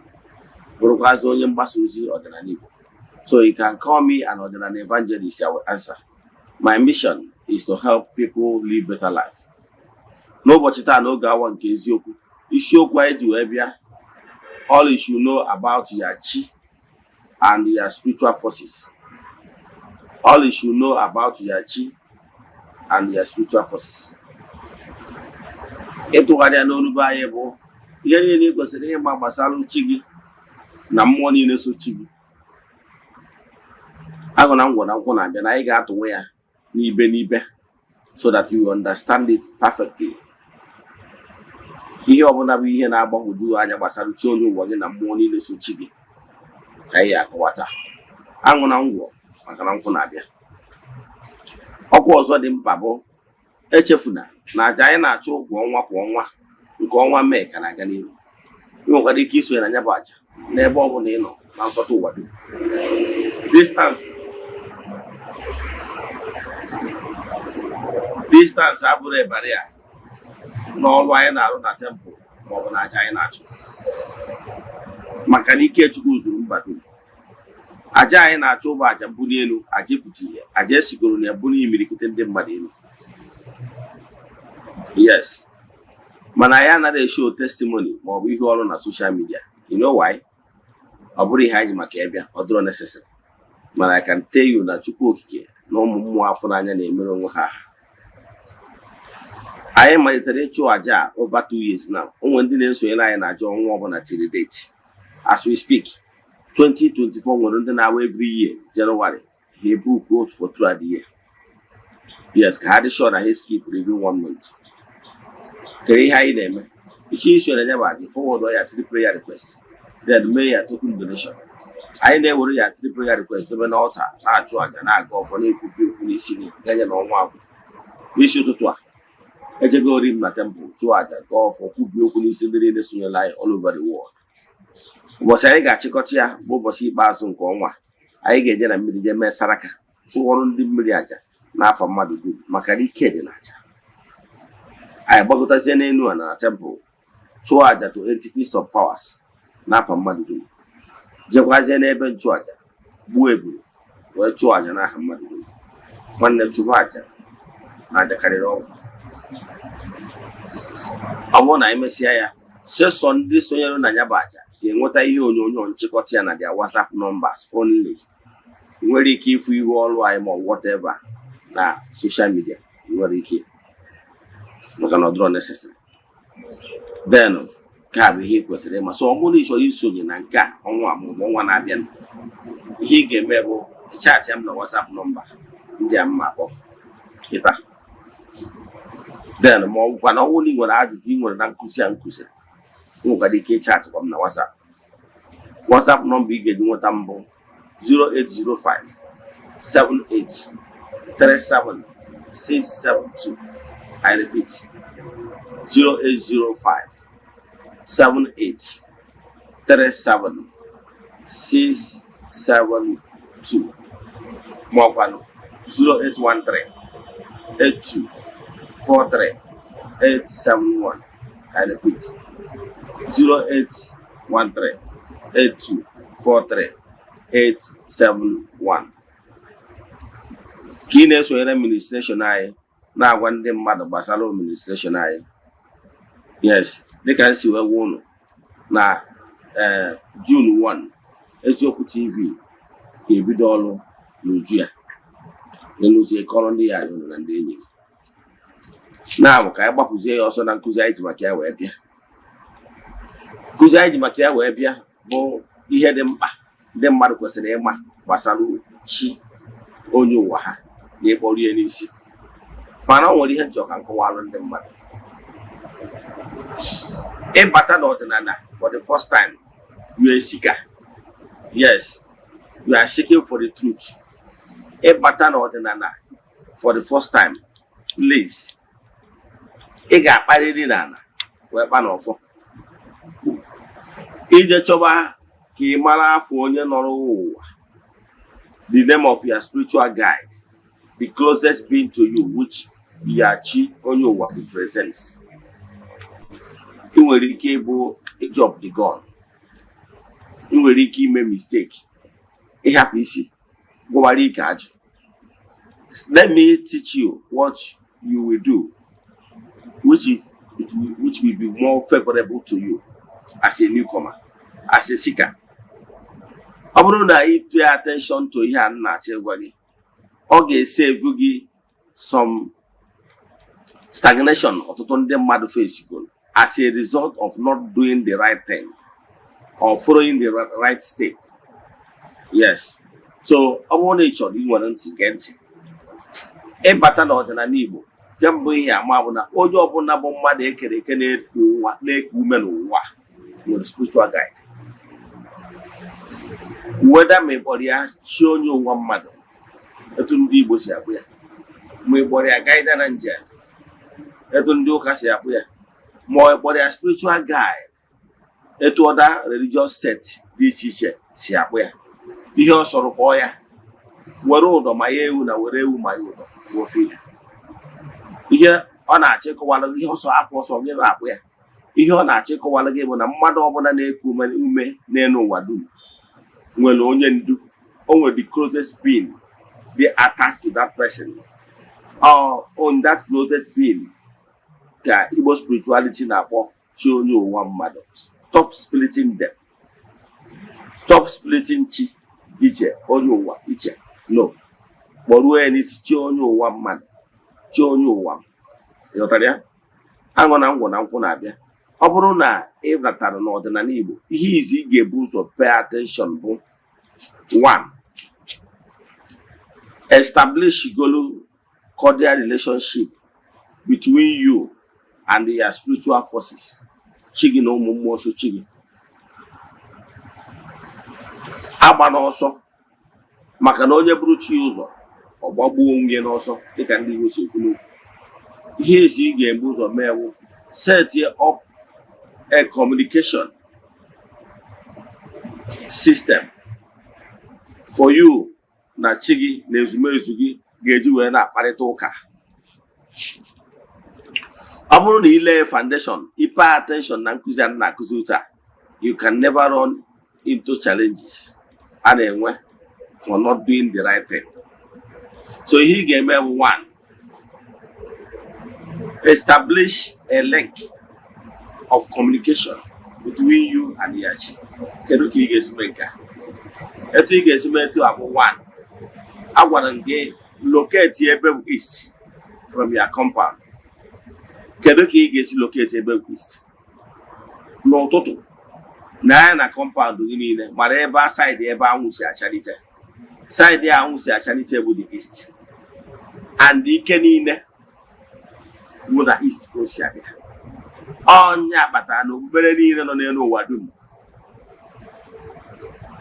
Speaker 1: bụrụkwazi onye mgbasa ozi ọdịnala Igbo. So you can call me an ọdịnala evangelist. I will answer. My mission is to help people live better life. N'ụbọchị taa n'oge awa nke eziokwu, isiokwu anyị ji wee bịa, all you should know about your chi and your spiritual forces. All you should know about your chi and their spiritual forces. Ịtụgharịa n'olu be anyị bụ ihe niile kwesịrị ịma gbasara chi gị na mmụọ niile so chi gị. Agụ na ngwọ na nkwụ na-abịa na anyị ga-atụwe ya n'ibe so that you understand it perfectly. Ihe ọbụla bụ ihe na-agbagwoju anya gbasara chi onye ụwa gị na mmụọ niile so chi gị ka anyị akọwata. Aṅụ na ngwọ maka na nkwụ na-abịa. Ọkwa ọzọ dị mkpa bụ echefuna na aja anyị na-achụ ụgwọ ọnwa kwa ọnwa nke ọnwa Mee ka na-aga n'ihu. Ị nwekwara ike isonye na ya bụ aja n'ebe ọ bụla ị nọ na nsọtụ ụwa dum. Distance abụrụ ebere a n'ọrụ anyị na-arụ na tempụl maọbụ na aja anyị na-achụ, maka na ike Chukwu zuru mba dum. Aja anyị na-achụ bụ aja mbuli elu, aja epụta ihe, aja esigoro na ebuli imirikite ndị mmadụ elu. Yes, mana anyị anaghị show testimony maọbụ ihe ọrụ na social media. You know why? Ọ bụrụ ihe anyị maka ịbịa, ọ dịrọ necessary. Mana I can tell you na Chukwu okike na ụmụ mmụọ afọ n'anya na-emere onwe ha. Anyị malitere ịchụ aja over 2 years now. Onwe ndị na-esonyere anyị na aja ọnwa ọbụla till date. As we speak, 2024 nwere ndị na-awa every year January. He book growth for throughout the year. Yes, ka ha dị sure na he skip every 1 month. Kere ihe anyị na-eme. Ichi isonyere ya bụ aja forward ya 3 prayer requests. Then mee ya token donation. Anyị na-ewere ya 3 prayer requests dobe na altar na-achụ aja na-aga ọfọ na-ekwubi okwu n'isi gị ganye na ọnwa abụ. N'isi ụtụtụ a ejego ori m na temple chụọ aja gaa ọfọ kwubi okwu n'isi ndị niile sonyere anyị all over the world. Ụbọchị anyị ga-achịkọta ya bụ ụbọchị ikpeazụ nke ọnwa. Anyị ga-eje na mmiri je mee saraka chụọrụ ndị mmiri aja n'afọ mmadụ dum maka na ike dị n'aja. Anyị gbagotazie n'elu a na temple chụọ aja to entities of powers n'afọ mmadụ dum. Jekwazie n'ebe nchụ aja gbuo ebulu wee chụọ aja n'aha mmadụ dum. Nwanne chụba aja na-ajakarịrị ọgwụ. Ọ bụrụ na anyị mesịa ya, sesọ ndị sonyere na ya bụ aja ga-enweta ihe onyonyo nchịkọta ya na their WhatsApp numbers only. Ị nwere ike ịfụ ihu ọrụ anyị ma whatever na social media. Ị nwere ike maka na ọ dịrọ necessary. Then ka bụ ihe kwesịrị ịma. So ọ bụrụ na ị chọrọ isonye na nke a ọnwa maọbụ ọnwa na-abịa, ihe ị ga-eme bụ chaatị m na WhatsApp nọmba ndị a mma akpọ kịta. Then ma ọ bụkwa na ọ bụrụ na ị nwere ajụjụ ị nwere na nkụzi a nkụziri, ị nwekwara ike chaatịkwa m na WhatsApp. WhatsApp nọmba ị ga-eji nweta mbụ 0805 78 37 672. I repeat, 0805 78 37 672. Mọkwanụ 0813 82 43 871. I repeat, 0813 82 43 871. Ka ị na-esonyere administration anyị na-agwa ndị mmadụ gbasara administration anyị. Yes, dịka nsi wee gwa unu na June 1 Eziokwu TV ga-ebido ọrụ n'uju ya. Ịnụzie kọrọ ndị ya anyị na ndị enyi. Na-abụ ka anyị gbapụzie ya ọsọ na nkụzi anyị ji maka ya wee bịa. Nkụzi anyị ji maka ya wee bịa bụ ihe dị mkpa ndị mmadụ kwesịrị ịma gbasara chi onye ụwa ha na ịkpọrọ ihe n'isi. Mana ọ nwere ihe nchọ ka nkọwalụ ndị mmadụ. Ịbata n'ọdịnala for the first time, you are a seeker. Yes, you are seeking for the truth. Ịbata n'ọdịnala for the first time, please, ị ga-akparịrị n'ala wee kpa n'ọfọ. Ije chọba ka ị mara afọ onye nọrọ ụwa, the name of your spiritual guide, the closest being to you, which Chi onye ụwa represents. Ị nwere ike ịbụ job the God. Ị nwere ike ime mistake. Ịhapụ isi gwara ike ajụ. Let me teach you what you will do, which will be more favorable to you as a newcomer, as a seeker. Ọ bụrụ na ị pay attention to ihe a na-achọ ịgwa gị, ọ ga-esave gị some stagnation ọtụtụ ndị mmadụ face goal as a result of not doing the right thing or following the right step. Yes. So ọ bụrụ na ị chọrọ inwere ntị gee ntị ịbata n'ọdịnala Igbo nke mbụ ihe ama bụ na onye ọbụla bụ mmadụ ekere eke na-eku ume n'ụwa nwere spiritual guide. Whether ma ịkpọrọ ya chi onye ụwa mmadụ etu ndị Igbo si akpụ ya, ma ịkpọrọ ya guide angel etu ndị ụka si akpụ ya, ma ịkpọrọ ya spiritual guide etu other religious sect dị iche iche si akpụ ya, ihe ọ sọrọ kpọọ ya, were ụdọ ma ya ewu na were ewu ma ya ụdọ wofe ya. Ihe ọ na-achịkọwalụ gị, ihe ọsọ afọ ọsọ gị na-akpụ ya, ihe ọ na-achịkọwalụ gị bụ na mmadụ ọbụla na-eku ume n'elu ụwa dum nwere onye ndu, o nwere the closest being dey attached to that person, or on that closest being ka Igbo spirituality na-akpọ chi onye ụwa mmadụ. Stop splitting them. Stop splitting chi iche onye ụwa iche. No. Kpọruo ya n'isi chi onye ụwa mmadụ, chi onye ụwa. Ịghọtara ya? Aṅụ na ngwọ na nkwụ na-abịa. Ọ bụrụ na ị batara n'ọdịnala Igbo, ihe izi ị ga-ebu ụzọ pay attention bụ 1. Establish cordial relationship between you and your spiritual forces. Chi gị na ụmụ mmụọ so chi gị. Agba n'ọsọ maka na onye bụrụ chi ụzọ ọ gbagbuo onwe n'ọsọ dịka ndị Igbo si ekwu n'okwu. Ihe ezi ị ga-ebu ụzọ meewu set up a communication system for you na chi gị na ezumezu gị ga-eji wee na-akparịta ụka. Ọ bụrụ na ile foundation, pay attention na nkụzi a na-akụzi ụta, you can never run into challenges a na-enwe for not doing the right thing. So ihe ị ga-eme bụ 1. Establish a link of communication between you and your chi. Kedu ka ị ga-esi mee nke a? Etu ị ga-esi mee etu a bụ 1. Agwara m gị locate ebe bụ east from your compound. Kedu ka ị ga-esi locate ebe bụ east? N'ụtụtụ na ya na compound gị niile mara ebe a side ebe anwụ si achalite. Side anwụ si achalite bụ the east. And ike niile bụ na east ka o si abịa. Ọnya kpatara na okpukpere niile nọ n'elu ụwa dum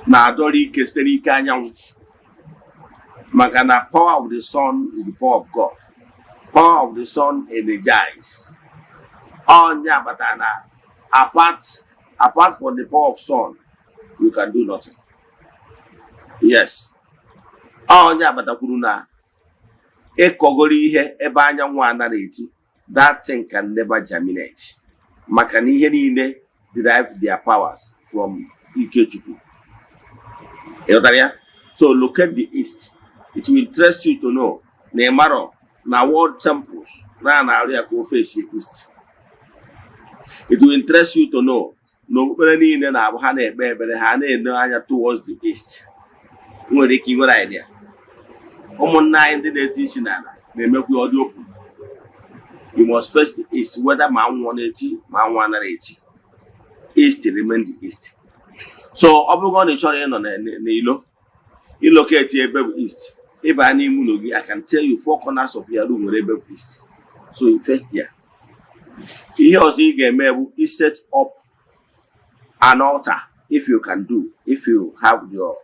Speaker 1: na-adọrọ ike site n'ike anyanwụ, maka na power of the sun is the power of God. Power of the sun energize. Ọnya kpatara na apart from the power of sun, you can do nothing. Yes. Ọnya kpatakwuru na ịkọgoro ihe ebe anyanwụ anaghị eti, that thing can never germinate. Maka na ihe niile derive their powers from Ikechukwu. So locate the east. It will interest you to know na ịmarọ na world temples na-arụ ya ka o face east. It will interest you to know na okpukpere niile na-abụ ha na-ekpe ekpere ha na-ene anya towards the east. Nwere ike inwere idea. Ụmụnna anyị ndị na-eti isi n'ala na-emekwa ọdị okwu. You must face the east, whether ma nwa na-eti ma nwa anaghị eti. East remain the east. So ọ bụrụ na ị chọrọ ịnọ n'ilo, ilocate ebe bụ east. Ịba n'ime ụlọ gị, I can tell you 4 corners of your room nwere ebe bụ east. So you face there. Ihe ọzọ ị ga-eme bụ set up an altar, if you can do, if you have your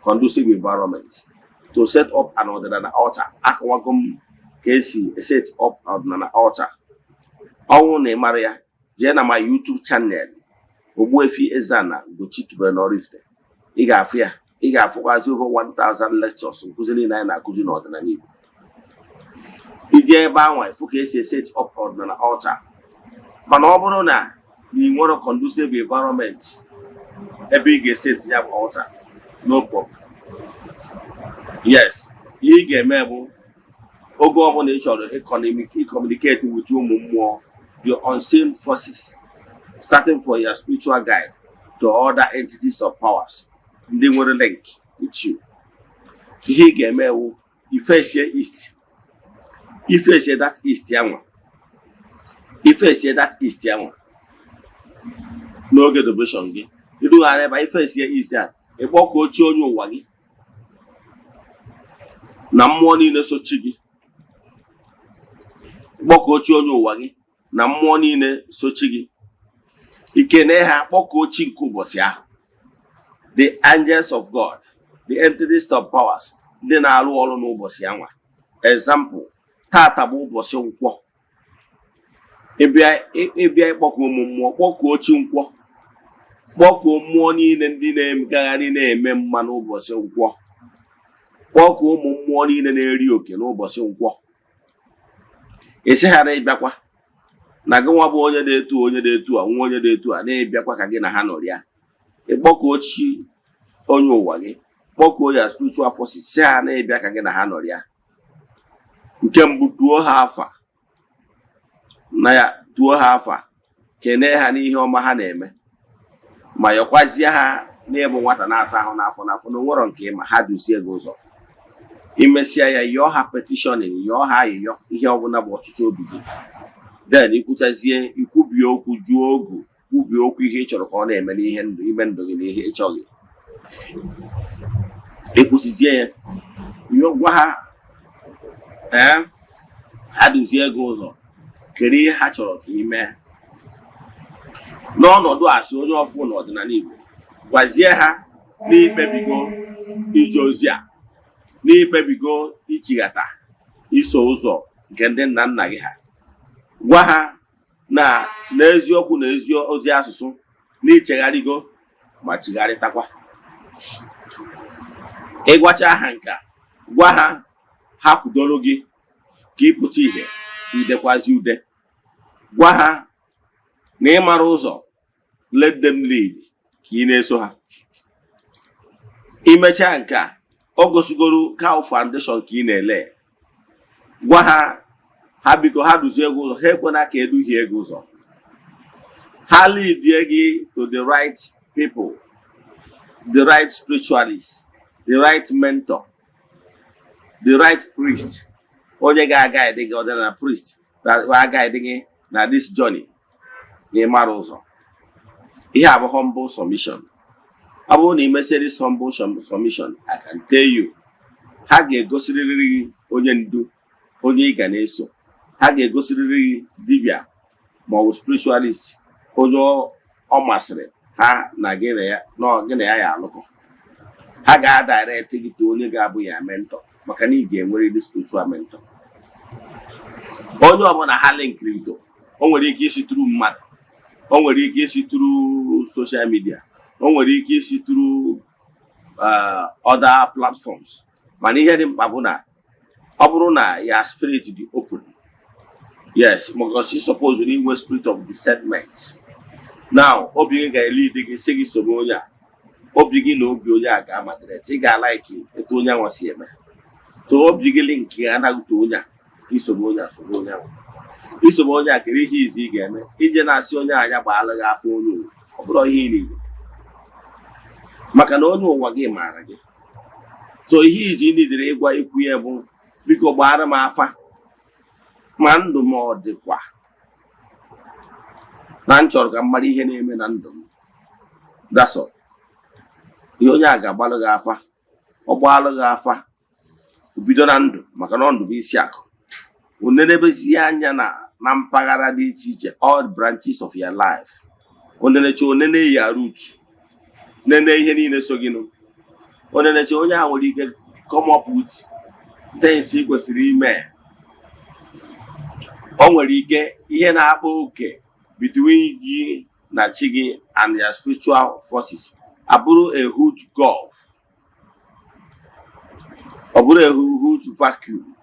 Speaker 1: conducive environment, to set up an ordinary altar. Akawagum kesi set up an altar. Ọnwụ na ịmara ya, jee na my YouTube channel Ogbuefi Eze-Ana Ugochitubelu n'Oraifite. Ị ga-afụ ya, ị ga-afụkwazi over 1000 lectures nkụzi niile anyị na-akụzi n'ọdịnala Igbo. Ị jee ebe ahụ ịfụ ka esi set up ordinary altar. Mana ọ bụrụ na ị nwere conducive environment ebe ị ga-eset ya bụ altar, no problem. Yes, ihe ị ga-eme bụ oge ọbụla ị chọrọ communicate with ụmụ mmụọ, your unseen forces, starting for your spiritual guide to other entities of powers, ndị nwere link with you. Ihe ị ga-eme bụ ifesie east. Ifesie that east yanwa, ife sie that east ya nwa n'oge devotion gị idugharị ebe ife sie east ya ịkpọkọ ochie onye ụwa gị na mmụọ niile sochi gị kpọkọ ochie onye ụwa gị na mmụọ niile sochi gị ikene ha kpọkọ ochie nke ụbọchị ahụ the angels of God, the entities of powers ndị na-arụ ọrụ n'ụbọchị ya nwa. Example, tata bụ ụbọchị nkwọ. Ịbịa ịkpọkọ ụmụ mmụọ, kpọkọ ochie nkwọ, kpọkọ mmụọ niile ndị na-emegagharị na-eme mma n'ụbọchị nkwọ, kpọkọ ụmụ mmụọ niile na-eri oke n'ụbọchị nkwọ. Esi ghara ịbịakwa na gị nwa bụ onye na-etu onye na-etu a nwa onye na-etu a na-ebịakwa ka gị na ha nọrịa. Ịkpọkọ ochie onye ụwa gị, kpọkọ ya spiritual forces si ha na-ebịa ka gị na ha nọrịa. Nke mbụ, tuo ha afa na ya, tuo ha afa, kene ha n'ihe ọma ha na-eme, ma yọkwazie ha n'ịbụ nwata na-asa ahụ n'afọ n'afọ na onwero nke ma ha duzie gị ụzọ. Imesịa ya, yọọ ha petitioning, yọọ ha ayịyọ ihe ọbụla bụ ọchịchị obi gị. Then ikwuchazie, ikwubie okwu, jụọ ogu, kwubie okwu ihe ị chọrọ ka ọ na-eme n'ihe ndụ ime ndụ gị na ihe ị chọghị. Ekwusizie ya, gwa ha ha duzie gị ụzọ, kere ihe ha chọrọ ka ị mee. N'ọnọdụ asị onye ọfụ n'ọdịnala Igbo, gwazie ha n'ikpebigo ije ozi a, n'ikpebigo ichighata iso ụzọ nke ndị nna nna gị ha. Gwa ha na n'eziokwu na ezi ozi asụsụ n'ichegharịgo ma chigharịtakwa. Ịgwacha ha nka, gwa ha ha kwudoro gị ka ịpụta ihe idekwazi ude. Gwa ha na ịmara ụzọ, let them lead, ka ị na-eso ha. Imecha nke a, o gosigoro cow foundation ka ị na-ele. Gwa ha ha biko ha duzie gị ụzọ, ha ekwena ka eduhie gị ụzọ. Ha leadie gị to the right people, the right spiritualist, the right mentor, the right priest. Onye ga-aga gị ọdịnala priest ga-aga gị na this journey na ịmara ụzọ. Ihe abụ humble submission. Ọ bụrụ na imesịa this humble submission, I can tell you, ha ga-egosirịrị gị onye ndu, onye ị ga na-eso. Ha ga-egosirịrị gị dibịa ma ọ bụ spiritualist, onye ọ masịrị ha na gị na ya alụkọ. Ha ga-adirect gị to onye ga-abụ ya mentor, maka na ị ga-enwere the spiritual mentor. Onye ọbụla ha linkiri to, o nwere ike isi tụrụ mmadụ, o nwere ike isi tụrụ social media, o nwere ike isi tụrụ other platforms. Mana ihe dị mkpa bụ na ọ bụrụ na ya spirit dị open, yes, because you suppose you need a spirit of discernment. Now, obi gị ga-lead gị sị gị soro onye a, obi gị na obi onye a ga-amadịrị, ị ga-alaiki etu onye ahụ si eme. So obi gị link ya anaghị to onye a, ka isoro onye a soro onye ahụ. Isoro onye a kere ihe izi ị ga-eme, ije na-asị onye anya gbaala gị afọ onye ụwa, ọ bụrụ ihe ị niile. Maka na onye ụwa gị maara gị. So ihe izi ị nidere ịgwa ikwu ya bụ, biko gbaara m afa, ma ndụ m ọ dịkwa na nchọrọ ka mmadụ ihe na-eme na ndụ m. That's all. Ihe onye a ga-agbalụ gị afa, ọ gbalụ gị afa, bido na ndụ, maka na ndụ bụ isi akụ. Onenebezi anya na mpaghara dị iche iche, all branches of your life. Oneneche onene ya root, nene ihe niile so gị nụ. Oneneche onye a nwere ike come up with things ị kwesịrị ime. O nwere ike ihe na-akpa oke between gị na chi gị and your spiritual forces abụrụ a huge gulf, ọ bụrụ a huge vacuum.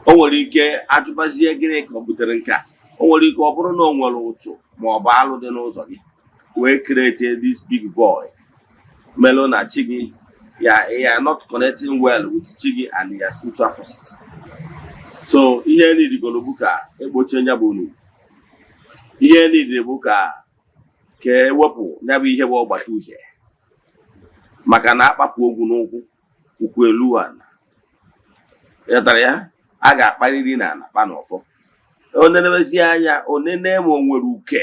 Speaker 1: O nwere ike ajụbazie gịnị ka ọ butere nke a. O nwere ike ọ bụrụ na o nwere ụchụ ma ọ bụ alụ dị n'ụzọ gị wee create this big void. Melo na chi gị, you are not connecting well with chi gị and your spiritual forces. So ihe niile golo bụ ka egbochi nya bụ unu. Ihe niile bụ ka ewepụ nya bụ ihe bụ ọgbata uhie. Maka na akpapụ ogwu n'ụkwụ, ụkwụ elu ana. Ya tara ya, a ga-akparịrị na anakpa n'ọfọ. onenebezi anya onene ma o nwere uke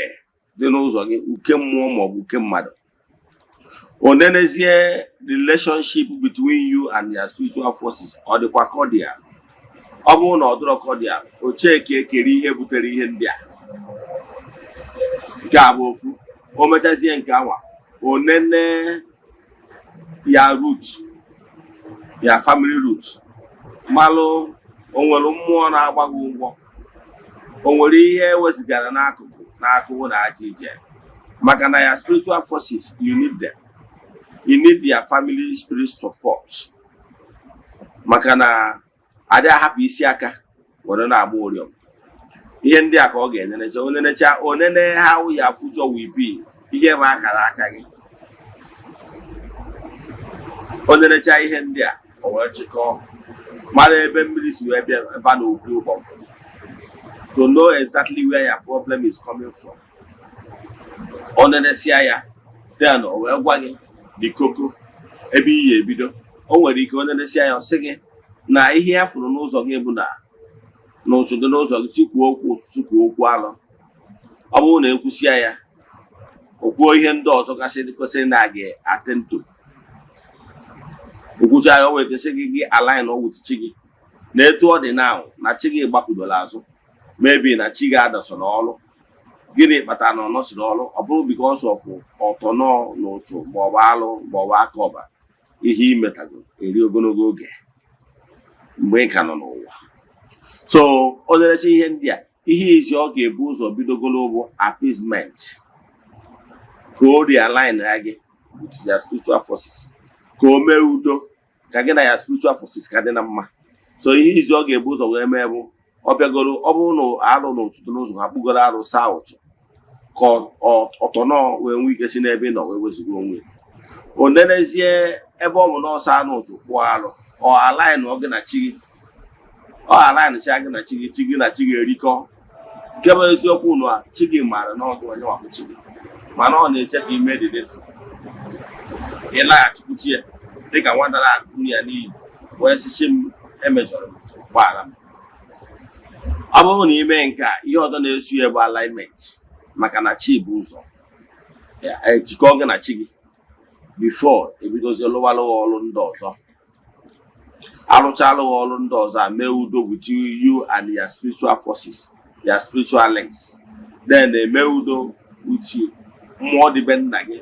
Speaker 1: dị n'ụzọ gị, uke mmụọ ma ọ bụ uke mmadụ. Onenezie relationship between you and your spiritual forces ọ dịkwa cordial. Ọ bụrụ na ọ dịrọ cordial, o cheke ekere ihe butere ihe ndị a. Nke a bụ ofu. O mechazie nke anwa, onene ya root, ya family root, malụ o nwere mmụọ na-agba gị ụgwọ, o nwere ihe ewezigara n'akụkụ na aja ije. Maka na ya spiritual forces, you need them. You need their family spirit support. Maka na adị ahapụ isi aka were na-agba ụrịọm. Ihe ndị a ka ọ ga-enenecha onene how your future will be, ihe bụ akara aka gị. Onenecha ihe ndị a o wee chịkọọ mara ebe mmiri si wee bịa ebe a na-okwu ụgbọ, to know exactly where your problem is coming from. Onenesia ya then o wee gwa gị the koko ebe iyi ebido. O nwere ike onenesia ya ọsị gị na ihe ya fụrụ n'ụzọ gị bụ na n'ụzọ dị n'ụzọ gị tukwuo okwu alụ. Ọ bụrụ na ekwusịa ya okwuo ihe ndị ọzọ gasị kwesịrị na gị atento. Okwucha ya o wee kesị gị align with chi gị na etu ọ dị now na chi gị gbapụdola azụ, maybe na chi gị adasọrọ ọrụ. Gịnị kpatara na ọ nọsịrị ọrụ? Ọ bụrụ because of ọtọnọ n'otu maọbụ alụ maọbụ aka ọba ihe imetago eri ogologo oge mgbe ị ka nọ n'ụwa. So o nerecha ihe ndị a, ihe izi ọ ga-ebu ụzọ bidogolo bụ appeasement, ka o realign ya gị with your spiritual forces, ka o mee udo, ka gị na ya spiritual forces ka dị na mma. So ihe izi ọ ga-ebu ụzọ wee mee bụ ọ bịagoro, ọ bụrụ na arụ n'otu n'ụzọ ha kpugoro arụ saa ụtụ, ka ọtọnọ wee nwee ike si n'ebe ị nọ wee wezugo onwe. O nenezie ebe ọ bụ n'ọsọ anụ ụtụ kpụọ arụ, ọ align ọ gị na chi gị, ọ align cha gị na chi gị, chi gị na chi gị erikọ. Nke bụ eziokwu na chi gị maara na ọgụ onye nwakwu chi gị, mana ọ na-eche ka ime dị nefu ị laghachikwuchi ya dịka nwata na-akụ ya n'iyi wee sị chi m emejọrọ m, gbaghara m. Ọ bụrụ na ime nke ihe ọzọ na-eso ya bụ alignment, maka na chi bụ ụzọ ejikọ gị na chi gị before ebidozie lụwalụghị ọrụ ndị ọzọ. Arụchalụghị ọrụ ndị ọzọ a mee udo with you and your spiritual forces, your spiritual links, then eme udo with you mmụọ dịbe nna gị,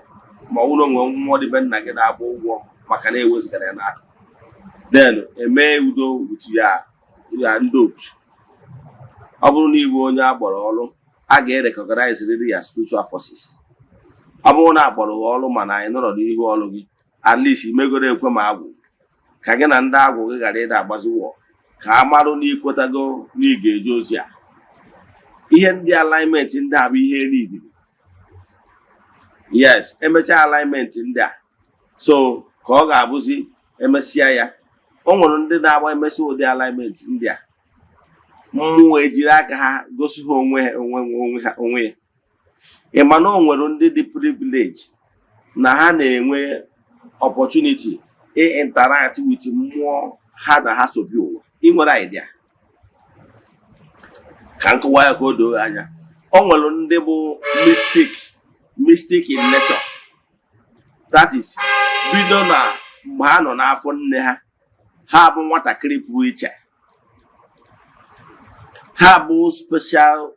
Speaker 1: ma ọ bụrụ nwe mmụọ dịbe nna gị na-agba ụgwọ maka na ewezigara ya n'akụ, then eme udo with ya ndị otu. Ọ bụrụ na ịbụ onye agbara ọrụ, a ga-recognize really your spiritual forces. Ọ bụrụ na agbara ọrụ mana anyị nọrọ n'ihu ọrụ gị, at least imegoro ekwe ma agwụ, ka gị na ndị agwụ gị ghara ịda agbaziwọ, ka a marụ na ikwetago na ị ga-eje ozi a. Ihe ndị alignment ndị a bụ ihe niile. Yes, emechaa alignment ndị a, so ka ọ ga-abụzi emesịa ya. O nwere ndị na-agba emesị ụdị alignment ndị a, mmụọ ejiri aka ha gosi ha onwe ya. Ị ma na o nwere ndị dị privilege na ha na-enwe opportunity interact with mmụọ ha na ha sobi ụwa. Ị nwere idea ka nkụwa ya ka o doo anya. O nwere ndị bụ mystic in nature, that is bido na mgbe ha nọ n'afọ nne ha, ha bụ nwatakịrị pụrụ iche, ha bụ special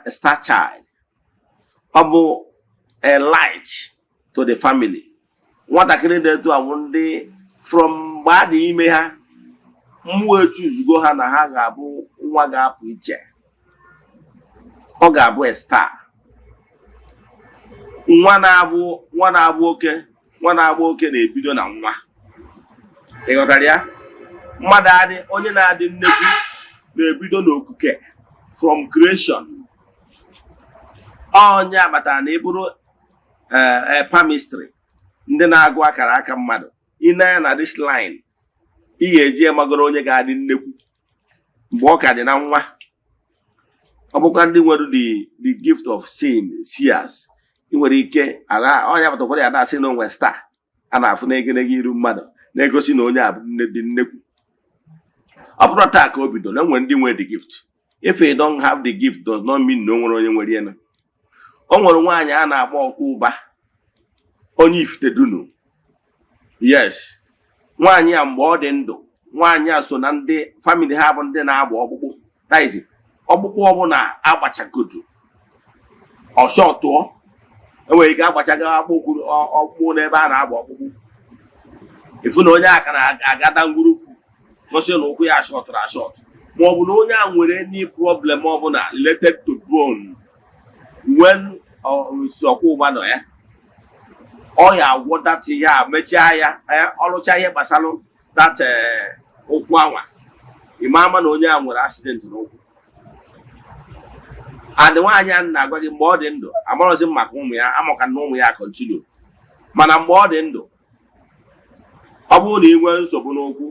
Speaker 1: star child. Ọ bụ a light to the family. Nwatakịrị dị etu ahụ ndị from mgbe a dị ime ha, mmụọ echuzugo ha na ha ga-abụ nwa ga-apụ iche, ọ ga-abụ a star. Nwa na-abụ oke na-ebido na nwa. Ị ghọtara ya? Mmadụ adị onye na-adị nnekwu na-ebido n'okuke from creation. Onye abatara na ịbụrụ palmistry, ndị na-agụ akara aka mmadụ, ị na-anya na this line, ị ga-eji magoro onye ga-adị nnekwu mgbe ọ ka dị na nwa. Ọ bụkwa ndị nwere the gift of seers. Ị nwere ike onye bata ụfọdụ ya na-asị na onwe star a na-afụ n'egerege iru mmadụ na-egosi na onye a bụ dị nnekwu. Ọ bụrụ taa ka o bido na enwere ndị nwere the gift. if you don't have the gift does not mean no nwere onye nwere ya. O nwere nwaanyị a na-agba ọkụ ụba onye ifite dunu. Yes, nwaanyị a mgbe ọ dị ndụ, nwaanyị a so na ndị family ha bụ ndị na-agba ọkpụkpụ. That is ọkpụkpụ ọbụla agbachagodu ọshọtụọ, enwere ike agbachaga ọkpụkpụ n'ebe a na-agba ọkpụkpụ. Ifu na onye aka na-agada ngwurukwu gosi na ụkwụ ya shọtụrụ ashọtụ, ma ọ bụ na onye a nwere any problem ọbụla related to bone when Eziokwu ụba nọ ya, ọ ya agwọ that ya mechaa ya ọrụcha ihe gbasara that ụkwụ anwa, ịma ama na onye a nwere accident n'ụkwụ. And nwaanyị a na-agwa gị mgbe ọ dị ndụ amarozi maka ụmụ ya, amaka na ụmụ ya continue, mana mgbe ọ dị ndụ ọ bụrụ na ị nwee nsogbu n'ụkwụ,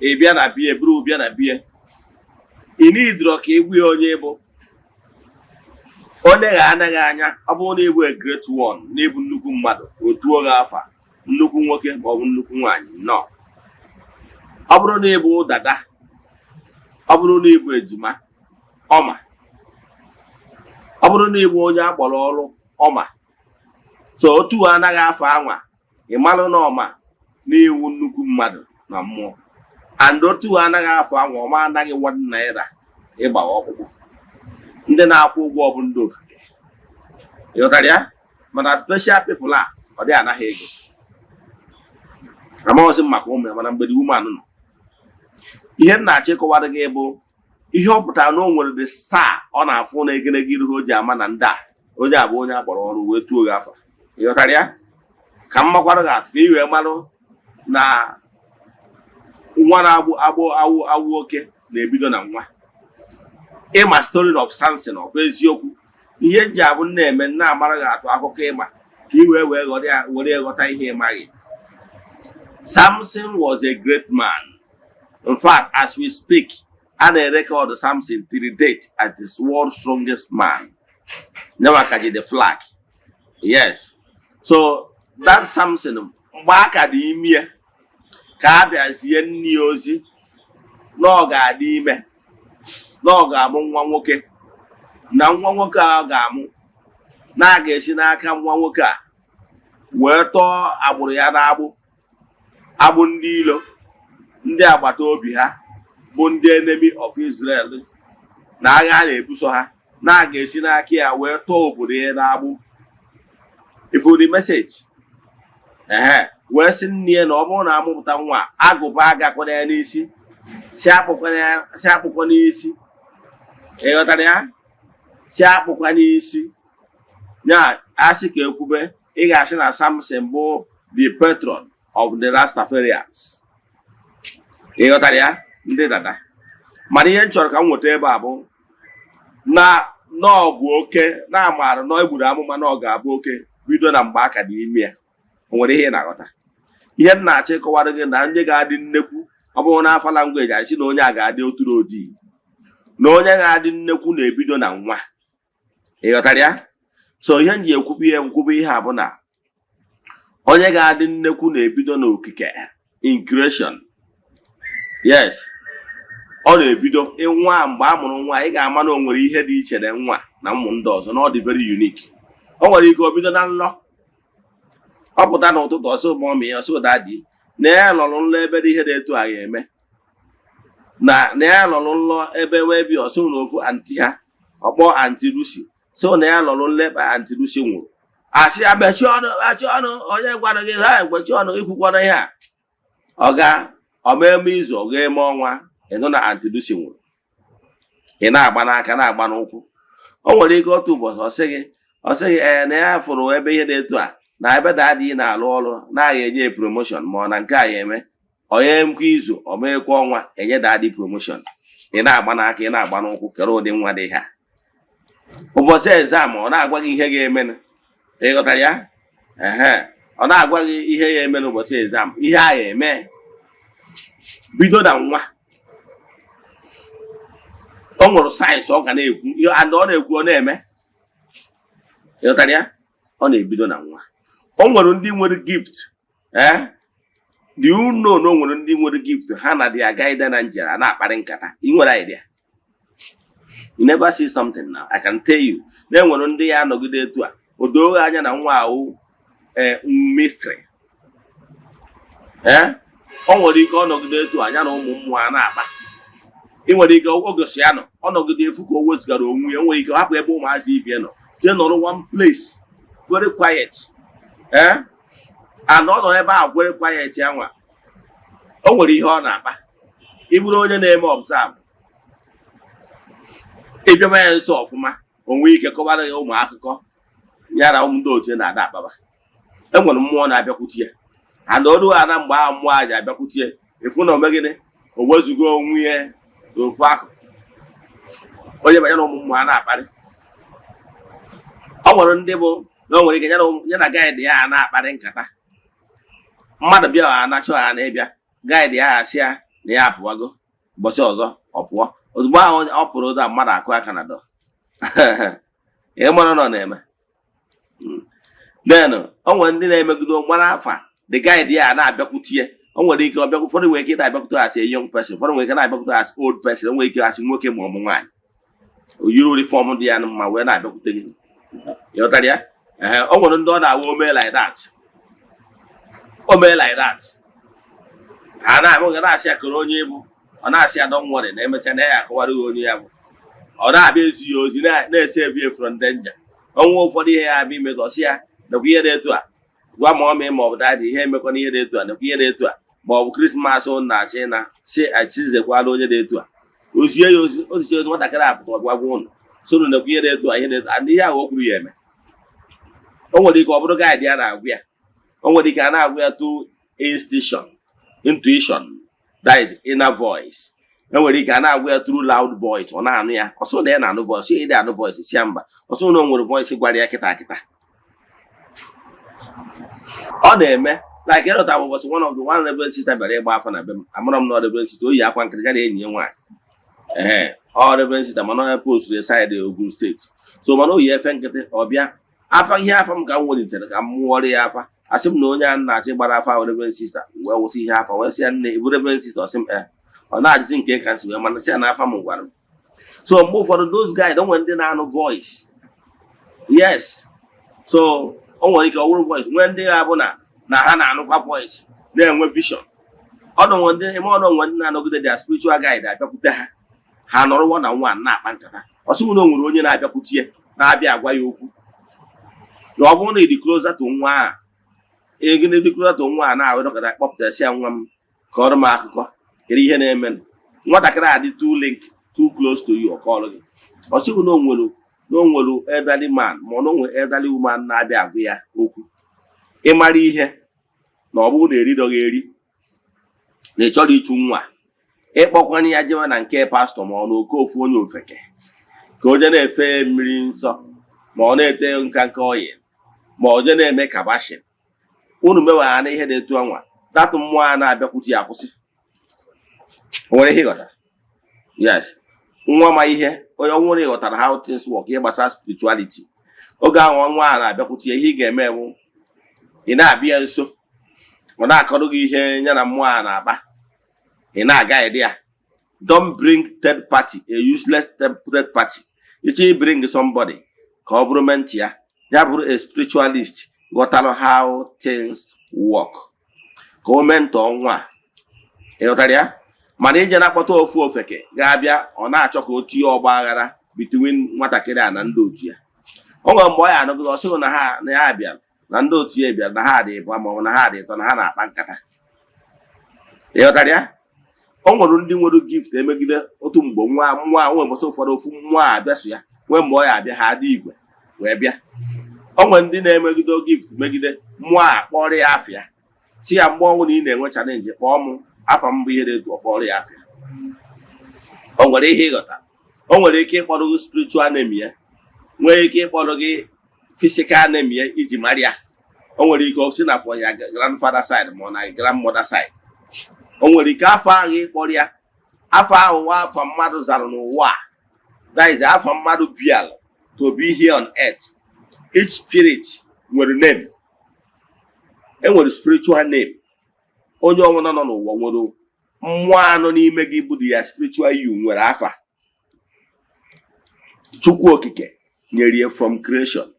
Speaker 1: ị bịa na bie buru bịa na bie, ị nidiro ka ị gwa onye bụ onye ga-anaghị anya. Ọ bụrụ na ịbụ a great one na ịbụ nnukwu mmadụ, otuo gị afa nnukwu nwoke ma ọ bụ nnukwu nwaanyị nọ. Ọ bụrụ na ịbụ dada, ọ bụrụ na ịbụ ejima ọma, ọ bụrụ na ịbụ onye akpọrọ ọrụ ọma, so otu anaghị afọ anwa ịmalụ na ọma na iwu nnukwu mmadụ na mmụọ, and otu anaghị afọ anwa ọma anaghị $1 ịgbawa ọkpụkpụ. Ndị na-akwụ ụgwọ ọ bụ ndị ofike, ịghọtara ya? Mana special people a ọ dị anaghị ego. Amaghịzi m maka ụmụ ya, mana mgbe dị umeanụ nọ, ihe m na-achọ ịkọwara gị bụ ihe ọ pụtara na o nwere the star ọ na-afụ na egerege iru o ji ama na ndị a onye a bụ onye akpọrọ ọrụ wee tuo gị afa. Ịghọtara ya? Ka m makwara gị atụ ka i wee marụ na nwa na-awụ oke na-ebido na nwa. Ịma story of Samson ọ bụ eziokwu. Ihe nji abụ na-eme na-amara gị atụ akụkọ ịma ka i wee were ghọta ihe ịmaghị. Samson was a great man. In fact, as we speak, a na-record Samson till date as the world's strongest man. Never catch the flag. Yes. So that Samson mgbe aka dị ime ka a bịazie nne ozi na ọ ga-adị ime na ọ ga-amụ nwa nwoke, na nwa nwoke a ga-amụ na a ga-esi n'aka nwa nwoke a wee tọọ agbụrụ ya agbụ ndị ilo, ndị agbata obi ha bụ ndị enemy of Israel na agha na-ebuso ha, na a ga-esi n'aka ya wee tọọ obodo ya n'agbụ. Ifu the message wee sị nne ya na ọ bụrụ na amụpụta nwa agụba agakwana ya n'isi, si akpụkwa n'isi. Ịghọtara ya? Si akpụkwa n'isi. Ya asị ka ekwube, ị ga-asị na Samson bụ the patron of the Rastafarians. Ịghọtara ya? Ndị dada. Mana ihe m chọrọ ka m nweta ebe a bụ na ọ bụ oke, na amaara na egburu amụma na ọ ga-abụ oke bido na mgbe aka dị ime ya. O nwere ihe na-aghọta. Ihe m na-achọ ịkọwara gị na ndị ga-adị nnekwu, ọ bụrụ na afa language anyị si na onye a ga-adị oturu ojii, na onye ga-adị nnekwu na-ebido na nwa. Ịghọtara ya? So ihe m ji ekwube ihe a bụ na onye ga-adị nnekwu na-ebido n'okike, in creation. Yes, ọ na-ebido nwa mgbe a mụrụ nwa, ị ga-ama na o nwere ihe dị iche na nwa na ụmụ ndị ọzọ, na ọ dị very unique. O nwere ike o bido na nlọ, ọ pụta n'ụtụtụ ọsọ ụmụ ya ọsọ dadi na ya lọrọ nlọ ebe dị ihe dị etu a ga-eme, na ya lọrọ nlọ ebe nwee bi ọsọ n'ofu anti ha ọkpọ anti Lucy, so na ya lọrọ nlọ ebe anti Lucy nwụrụ. Asị ya mechie ọnụ, onye gwara gị ha egbechi ọnụ ikwukwana ihe a, ọ ga omeme izu ọ ga-eme ọnwa ịnụ na anti Lucy nwụrụ, ị na-agba n'aka na-agba n'ụkwụ. O nwere ike otu ụbọchị ọ sị gị na ya fụrụ ebe ihe dị etu a, na ebe dadị na-alụ ọrụ na-agha enye promotion, ma ọ na nke a ya eme onye nkwa izu ọ meekwa ọnwa enye dadị promotion. Ị na-agba n'aka, ị na-agba n'ụkwụ, kere ụdị nwa dị ha. Ụbọchị exam ọ na-agwa gị ihe ga-eme. Ịghọtara ya? Ọ na-agwa gị ihe ya eme n'ụbọchị exam, ihe a ya eme bido na nwa. O nwere sayensị ọ ga na-ekwu ihe, and ọ na-ekwu ọ na-eme. Ịghọtara ya? Ọ na-ebido na nwa. O nwere ndị nwere gift. Do you know na o nwere ndị nwere gift ha na dị aga ide na njera na-akparị nkata? Ị nwere idea? You never see something now. I can tell you. Then when one day I no good to odo anya na nwa o mystery. O nwere ike ọnọgide etu anya na ụmụ mmụọ na-akpa. Ị nwere ike ogosi ya nọ ọnọgide efu ka o wezugara onwe ya nwere ike hapụ ebe ụmụazị ibie nọ jee nọrọ one place very quiet. And ọ nọ ebe a very quiet ya nwa o nwere ihe ọ na-akpa. Ị bụrụ onye na-eme observe ịbịa ya nso ọfụma onwe ike kọwara ya ụmụ akụkọ ya na ụmụ ndị otu na-ada akpaba. Enwere mmụọ na-abịakwute ya and ọrụ a na mgbe ahụ mmụọ a ji abịakwute ya efu na omegide o wezugo onwe ya n'ofu akụkụ onye banye na ụmụ mmụọ a na-akparị. Ọ nwere ndị bụ na o nwere ike ya na gaịdị ya na-akparị nkata mmadụ bịa anachọ ha na-ebịa gaịdị ya asị ya na ya apụwago ụbọchị ọzọ ọ pụọ ozugbo ahụ ọ pụrụ ụda mmadụ akụ aka na dọ ihe mara nọ na-eme. Then o nwere ndị na-emegido mara afa the guide ya na-abịakwutie o nwere ike ọbịa ụfọdụ nwere ike na-abịakwute as a young person ụfọdụ nwere ike na-abịakwute as old person nwere ike as nwoke ma ọ bụ nwaanyị oyiri uniform dị ya mma wee na-abịakwute gị ịghọtara ya. O nwere ndị ọ na-awa ome like that ha na-amụghị na-asị ya kere onye bụ ọ na-asị ya don't worry na emecha na ya akọwara gị onye ya bụ ọ na-abịa ezi ya ozi na-ese ebie from danger. Ọnwa ụfọdụ ihe ya abịa ime ka ọ sị ya nakwa ihe dị etu a gwa ma ọmị ma ọ bụ dadị ihe emekwana ihe dị etu a nakwa ihe dị etu a ma ọ bụ krismas na-achị na si achizekwala onye dị etu a ozie ya oziche ozi nwatakịrị apụta ọgwagwa ụnụ so nakwa ihe dị etu a ihe dị etu a ndị ihe ahụ o kwuru ya eme. O nwere ike ọ bụrụ gaịdị ya na-agwa ya o nwere ike a na-agwa ya to intuition that is inner voice. E nwere ike a na-agwa ya through loud voice ọ na-anụ ya ọsọ na ya na-anụ voice ihe dị anụ voice si ya mba ọsọ na o nwere voice gwara ya kịta ọ na-eme like ịrụta ụbọchị one reverend sister bịara ịgba afọ na be m amụrụ m na reverend sister oyi akwa nkịrịka na enyi ya nwaanyị ọ reverend sister mana onye post side Ogun steeti so mana oyi efe nkịtị ọbịa afa ihe afa m ka m welitere ka m mụọrọ ya afa asị m na onye a na-achị gbara afa ahụ reverend sister wee wụsị ihe afa wee sị ya nne ibu reverend sister ọsị m ọ na-ajụzi nke ka nsi wee mana sị ya na afa m gwara m. So mgbe ụfọdụ those guys o nwere ndị na-anụ voice yes so o nwere ike ọ wụrụ voice nwee ndị ga-abụ na ha na-anụkwa voice na-enwe vision. Ọnụ ndị na-anọgide their spiritual guide abịakwute ha nọrọ one on one na-akpa nkata ọsị na o nwere onye na-abịakwutie na-abịa agwa ya okwu na ọ bụrụ na ịdị closer to nwa a egide dị closer to nwa a na-ahụ dọkịta kpọpụtasị ya nwa m ka ọrụ m akụkọ kere ihe na-eme nwatakịrị adị too close to you ọkọọrụ gị ọsị na o nwere elderly man ma ọ na onwe elderly woman na-abịa agwa ya okwu ịmara ihe na ọ bụrụ na eridọghị eri na ị chọrọ ịchụ nwa ịkpọkwanye ya jewe na nke pastọ ma ọ na oke ofu onye ofeke ka onye na-efe mmiri nsọ ma ọ na-ete nka ọyị ma ọ je na-eme kabashin unu mewagha na ihe na-etu ọnwa datụ mmụọ a na-abịakwute ya akwụsị. O nwere ihe ịghọtara yes nwa ma ihe onye ọnwụrụ ịghọtara how things work ihe gbasara spirituality oge ahụ nwa a na-abịakwute ya ihe ị ga-eme bụ ị na-abịa nso ọ na-akọrọ gị ihe ya na mmụọ a na-akpa ị na-aga ede ya don't bring third party a useless third party. Iche bring somebody ka ọ bụrụ menti ya bụrụ a spiritualist ghọtara how things work ka o mentọ nwa ịghọtara ya mana ije na-akpọta ofu ofeke ga-abịa ọ na-achọ ka o tinye ọgba aghara between nwatakịrị a na ndị otu ya. O nwere mgbe ọ ya anọgide ọsịghị na ya bịara na ndị otu ya bịara na ha dị ịbụ ma ọ bụ na ha dị ịtọ na ha na-akpa nkata ịghọtara ya. O nwere ndị nwere gift emegide otu mgbe nwa nwe mbọsị ụfọdụ ofu nwa abịa so ya nwee mgbe ọ ya abịa ha dị igwe wee bịa. O nwere ndị na-emegide gift megide mmụọ a kpọrọ ya afịa si ya mgbe ọnwụ na ị na-enwe chalenji kpọọ m afa mbụ ihe dị kpọrọ ya afịa. O nwere ihe ịghọta o nwere ike ịkpọrọ gị spiritual name ya nwee ike ịkpọrọ gị physical name ya iji mara ya. O nwere ike osi na for ya grandfather side ma na grandmother side. O nwere ike afọ ahụ ịkpọrọ ya afọ ahụ nwa afọ mmadụ zara n'ụwa that is afọ mmadụ bial to be here on earth. Each spirit nwere name. E nwere spiritual name. Onye ọnwụna nọ n'ụwa nwere mmụọ anọ n'ime gị bụ ya spiritual you nwere afa. Chukwu okike nyere from creation.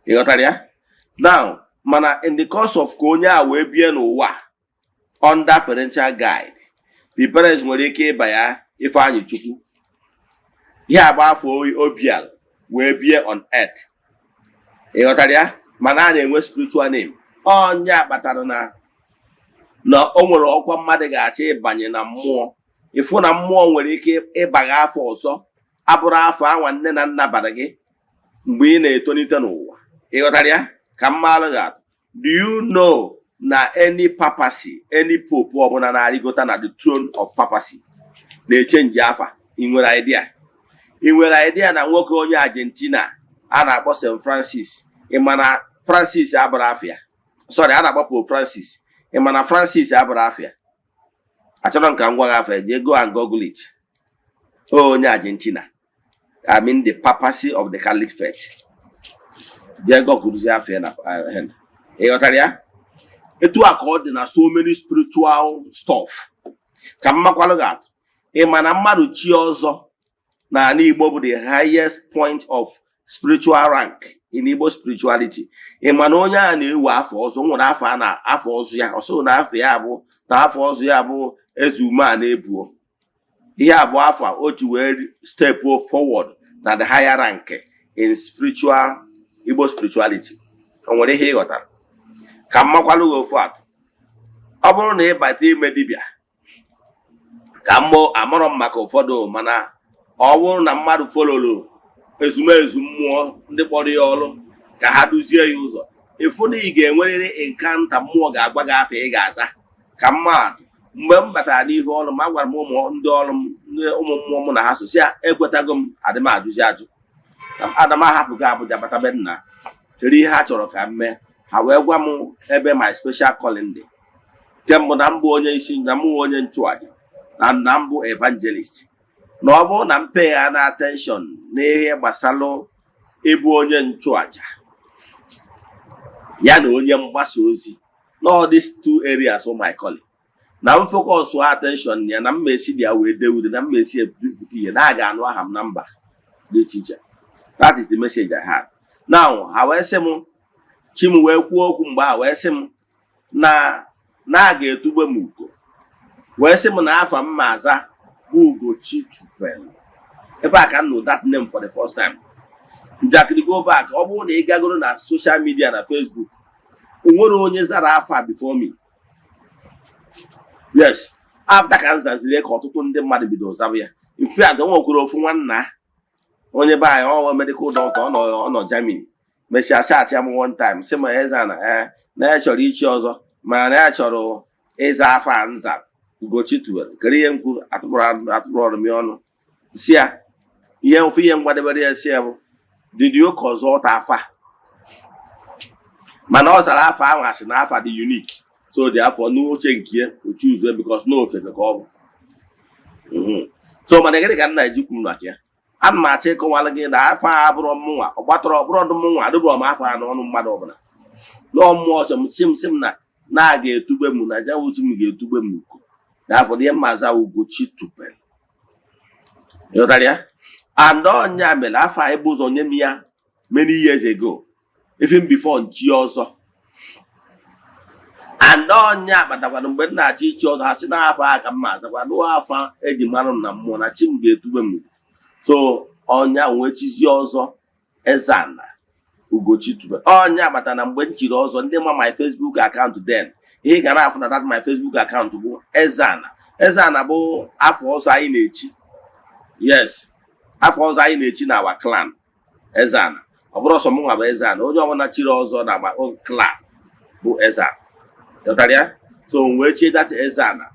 Speaker 1: You got that? Now, mana in the course of konya we bie n'ụwa under parental guide, the parents nwere ike ịba ya ife anyị Chukwu. Ya bụ afọ obial we bie on earth. You got that? Mana na-enwe spiritual name. Onya kpatara na o nwere ọkwa mmadụ ga-achọ ịbanye na mmụọ. Ifu na mmụọ nwere ike ịbaga afọ ọzọ abụrụ afọ anwa nne na nna bara gị mgbe ị na-etonite n'ụwa. Ịghọtara ya? Ka mmalụ ga-atụ. Do you know na any papacy, any pope ọbụla na-arịgota na the throne of papacy na-echenji afa? Ị nwere idea? Ị nwere idea na nwoke onye Argentina a na-akpọ St. Francis? Ị ma na Francis abụrụ afịa? Sorry, a na-akpọ Pope Francis. Ị ma na Francis abụrụ afịa? Achọrọ m ka m gwa gị afịa, je go and google it. Onye Argentina. I mean the papacy of the Catholic faith. Diego Cruzia Fena hand. Eotaria. Etu accord na so many spiritual stuff. Kamakwalagat. E mana mmadụ chi ọzọ na Igbo bụ the highest point of spiritual rank in Igbo spirituality. E mana onye a na-ewu afọ ọzọ nwere afọ na afọ ọzọ ya. Ọsọ na afọ ya bụ na afọ ọzọ ya bụ Eze-Ana na-ebuo. Ihe abụọ afọ o ji wee step forward na the higher rank in spiritual Igbo spirituality. O nwere ihe ịghọtara. Ka mmakwalụ gị ofu atụ. Ọ bụrụ na ịbata ime dibịa, ka mmụọ amụrụ m maka ụfọdụ, mana ọ bụrụ na mmadụ fololo ezumezu mmụọ ndị kpọrọ ya ọrụ ka ha duzie ya ụzọ, efu na ị ga-enwerịrị enkanta mmụọ ga-agba gị afọ ị ga-aza. Ka mmadụ mgbe m batara n'ihu ọrụ m, agwara m ụmụ ndị ọrụ m, ụmụ mmụọ m na ha so si ya ekwetago m adị m ajụzi ajụ. Adam ahapụghị Abuja bata be nna chere ihe ha chọrọ ka m mee. Ha wee gwa m ebe my special calling dị. Kembụ na mbụ onye isi, na mbụ onye nchụaja, na mbụ evangelist. Na ọ bụrụ na mpe ya na attention n'ihe gbasalụ ịbụ onye nchụaja ya na onye mgbasa ozi, all these two areas of my calling. Na m focus attention ya na mmesi dia wee dewude na mmesi ebute ihe na aga anụ aha m na mba dị iche iche. That is the message I had. Now, ha wee sị m chi m wee kwuo okwu mgbe a wee sị m na a ga-etugbe m ugo. Wee sị m na afa m maza bụ Ugochi Tupelu. Ebe a ka m know that name for the first time. Njakịrị go back, ọ bụrụ na ị gagoro na social media na Facebook, o nwere onye zara afa before me. Yes, after ka nzaziri ka ọtụtụ ndị mmadụ bido zaba ya. In fact, o nwekwara ofu nwanna onye be anyị ọnwa medical doctor ọ nọ Germany. Mechia chat ya m one time sị m Eze-Ana na ya chọrọ ichi ọzọ, mana na ya chọrọ ịza afa nza Ugochi Tupelu. Kere ihe m kwuru atụrụ ọrụ m ọnụ. Si ya ihe ofu ihe mgbadebere ya si ya bụ, did you consult afa? Mana ọ zara afa ahụ asị na afa dị unique. So therefore no uche nke ya o choose because no ofeke ka ọ bụ. So mana gịnị ka nna ji kwuru maka ya? Ana m achọ ịkọwala gị na afọ a abụrụ mmụnwa, ọ gbatọrọ ọbụrụ ọdụ mmụnwa, adịbụrụ m afọ a n'ọnụ mmadụ ọbụla. N'ọ mmụọ ọchọ m sị m na a ga-etugbe m na jawuchi m ga-etugbe m uko. Therefore ihe mmaza Ugochi Tupelu. Ịghọtara ya? And ọnya mere afọ a ebu ụzọ nye m ya many years ago, even before nchi ọzọ. And ọnya kpatakwana mgbe m na-achọ ichi ọzọ, ha sị na afọ a ka m mazakwa n'ụwa afọ eji mara m na mmụọ na chi m ga-etugbe m. So ọnya wee chizie ọzọ Eze-Ana Ugochi Tupelu. Ọnya kpatara na mgbe m chiri ọzọ, ndị ma my Facebook account then, ihe ga na-afụ na that my Facebook account bụ Eze-Ana. Eze-Ana bụ afọ ọzọ anyị na-echi. Yes, afọ ọzọ anyị na-echi na our clan Eze-Ana. Ọ bụrụ ọsọ mụnwa bụ Eze-Ana, onye ọbụla chiri ọzọ na my own clan bụ Eze-Ana. Ịghọtara ya? So wee chie that Eze-Ana,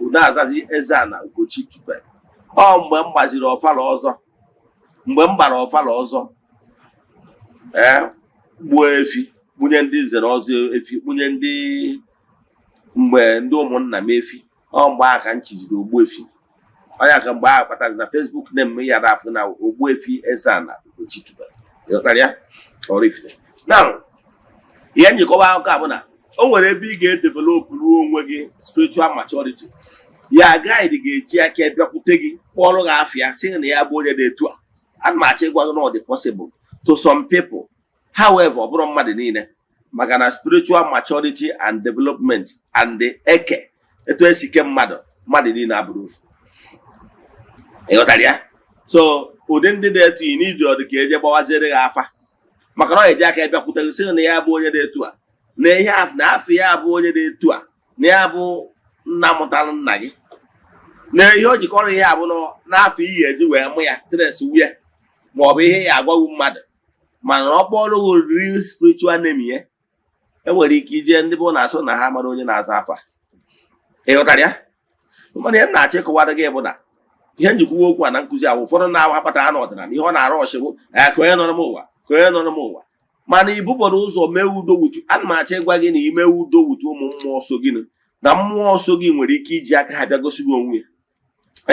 Speaker 1: udo azazi Eze-Ana Ugochi Tupelu. Ọ mgbe m gbaziri ọfala ọzọ, mgbe m gbara ọfala ọzọ, gbuo efi, bunye ndị nze na ọzọ efi, bunye ndị mgbe ndị ụmụnna m efi. Ọ mgbe a ka m chiziri ogbu efi. Onye ka mgbe a kpatazi na Facebook na-eme ya afọ na ogbu efi Eze-Ana Ugochi Tupelu. Ịghọtara ya? Orifite. Now, ihe njikọwa akụkọ a bụ na o nwere ebe ị ga-edevelop ruo onwe gị spiritual maturity. Ya guide ga-eji aka bịakwute gị kpọrọ gị afịa sị na ya bụ onye na-etu a. and ma achịkwa not the possible to some people. However, ọbụrụ mmadụ niile maka na spiritual maturity and development and the eke etu esi ke mmadụ niile abụrụ ofu. Ịghọtara ya? So ụdị ndị dị etu ị need ọdụ ka eje gbawaziere gị afa maka na ọ eji aka bịakwutere sị na ya bụ onye dị etu a na ihe na afọ ya bụ onye dị etu a na ya bụ nna mụtara nna gị na ihe o jikọrọ ihe abụ n'afọ iyi eji wee mụ ya tres wue ma ọ bụ ihe ya agwaghị mmadụ mana ọ kpọrọ real spiritual name ya enwere ike ije ndị bụ na-asụ na ha mara onye na-aza afa. Ịghọtara ya? Mana ihe na-achọ ịkọwara gị bụ na ihe njikwa okwu a na nkụzi ahụ ụfọdụ na-awa akpata ha n'ọdịnala ihe ọ na-arụ ọchịgbu ka onye nọ n'ụwa ka onye nọ n'ụwa mana ibupụrụ ụzọ mee udo wutu. Ana m achọ ịgwa gị na ime udo wutu ụmụ mmụọ so gị na mmụọ so gị nwere ike iji aka ha bịa gosi gị onwe ya.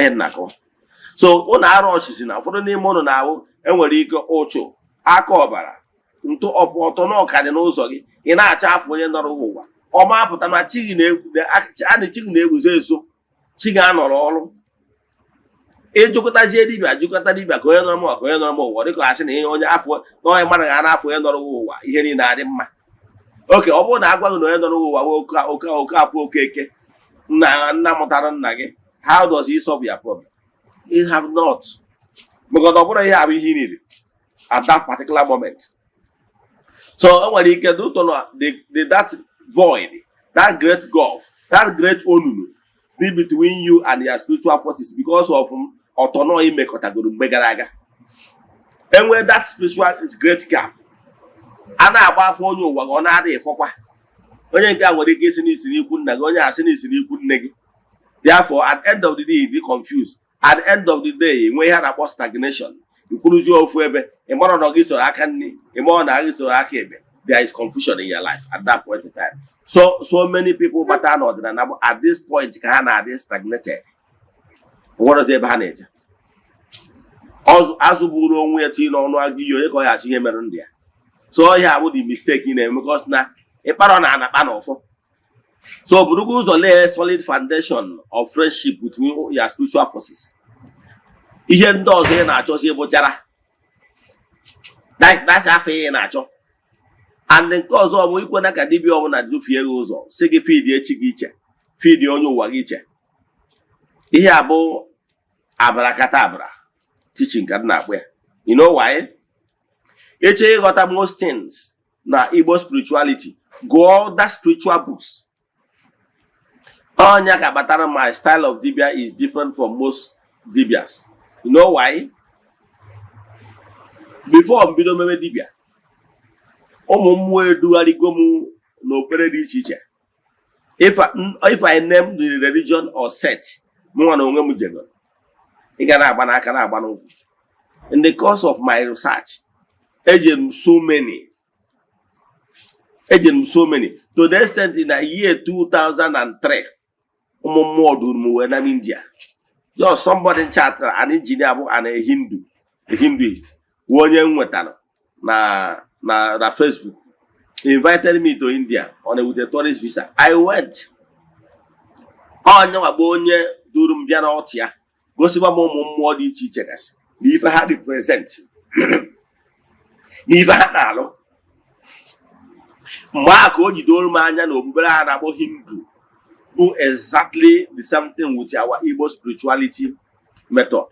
Speaker 1: Ihe na-akọ so ụnụ arụ ọchịchị na ụfọdụ n'ime ụnụ na-ahụ enwere ike ụchụ aka ọbara ntụ ọtọ na ọka dị n'ụzọ gị ị na-achọ afọ onye nọrọ ụwa ọma apụta na chi gị na-eguzo eso chi gị anọrọ ọrụ ịjụkọtazie dibịa jụkọta dibịa ka onye nọrọ m ka onye nọrọ m ụwa dịka asị na ihe onye afọ na onye mmadụ ga na afọ onye nọrọ ụwa ihe niile adị mma. Oke ọ bụrụ na agwaghị na onye nọrọ ụwa oke afọ okeke nna mụtara nna gị, how does he solve your problem? You have not. Because ọ bụrụ ihe abụ ihe niile at that particular moment. So enwere ike due to that void, that great gulf, that great onunu be between you and your spiritual forces because of autonomy mekọtagoro mgbe gara aga. Enwere that spiritual great gap. A na-agba afọ onye ụwa ọ na-adịghị fọkwa. Onye nke a nwere ike isi n'isi n'ikwu nna gị, onye asị n'isi n'ikwu nne gị. Therefore, at the end of the day, be confused. At the end of the day, when you have about stagnation, there is confusion in your life at that point in time. So many people at this point are stagnated. What does it mean? So I would be mistaken because now so Burugu is lay a solid foundation of friendship between your spiritual forces. Ihe ndị ọzọ ị na-achọ si ebochara. That's afọ ị na-achọ. And nke ọzọ bụ ikwe na ka dibịa ọbụla dufie gị ụzọ si gị feed echi gị iche, feed onye ụwa gị iche. Ihe a bụ abarakadabra teaching ka na-akpọ ya. You know why? Eche ịghọta most things na Igbo spirituality. Go all that spiritual books. My style of dibia is different from most dibias. You know why? Before I'm bido meme dibia, if I name the religion or sect, in the course of my research, agent so many to the extent in the year 2003. India. Just somebody in chat, an engineer and a Hinduist. One young na Facebook invited me to India with a tourist visa. I went. Oh, no, a bonye durum biana otia. Go see my mom more di chichekas. If I had it present. If I had alo. Marco, you don't mind no about Hindu. Do exactly the same thing with our Igbo spirituality method.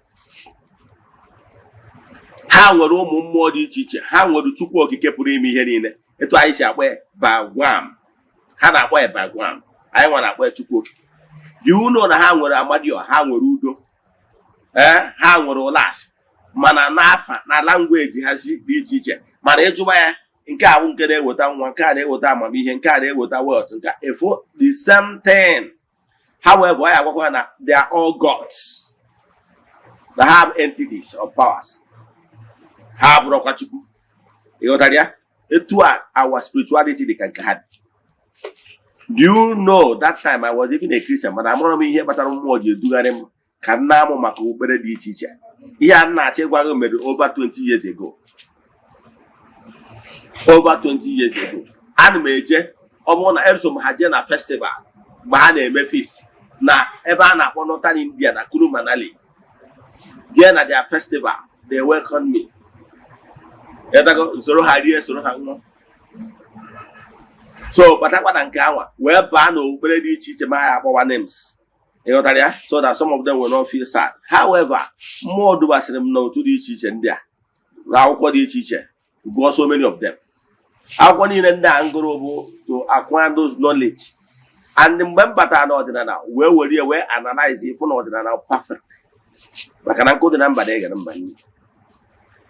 Speaker 1: How would more teacher? How would you walk a capuri me here in it? It's why I say, Bagwam. Had I wear Bagwam. I want to wear to cook. You know the how would Amadio, how would Udo? How would last? Mana nafa, na language has be teacher. Manage in car won't get without one card without my being carried without words. The same thing. However, they are all gods. They have entities or powers. Have Rokachuku. You know that? It's our spirituality they can have. Do you know that time I was even a Christian, but I'm not here, but I'm more you do them. Kanamo Maku better teacher. He had not over 20 years ago. Over 20 years ago. And major, on Epsom Hajana Festival, Mahane Memphis. Na ever na India na Kuru Manali. Then at their festival, they welcome me. Soro ha rie, soro ha ṅụọ. So, but I want to where ban obere dị iche iche ma ya akpọwa names. So that some of them will not feel sad. However, more do basịrị m n'otu dị iche iche ndị a. Akwụkwọ dị iche iche. Go so many of them. Akwụkwọ niile ndị a ngụrụ bụ to acquire those knowledge. And mgbe m batara n'ọdịnala wee analyze ifu na ọdịnala perfect. Maka na nkụ dị na mba na ege na mba niile.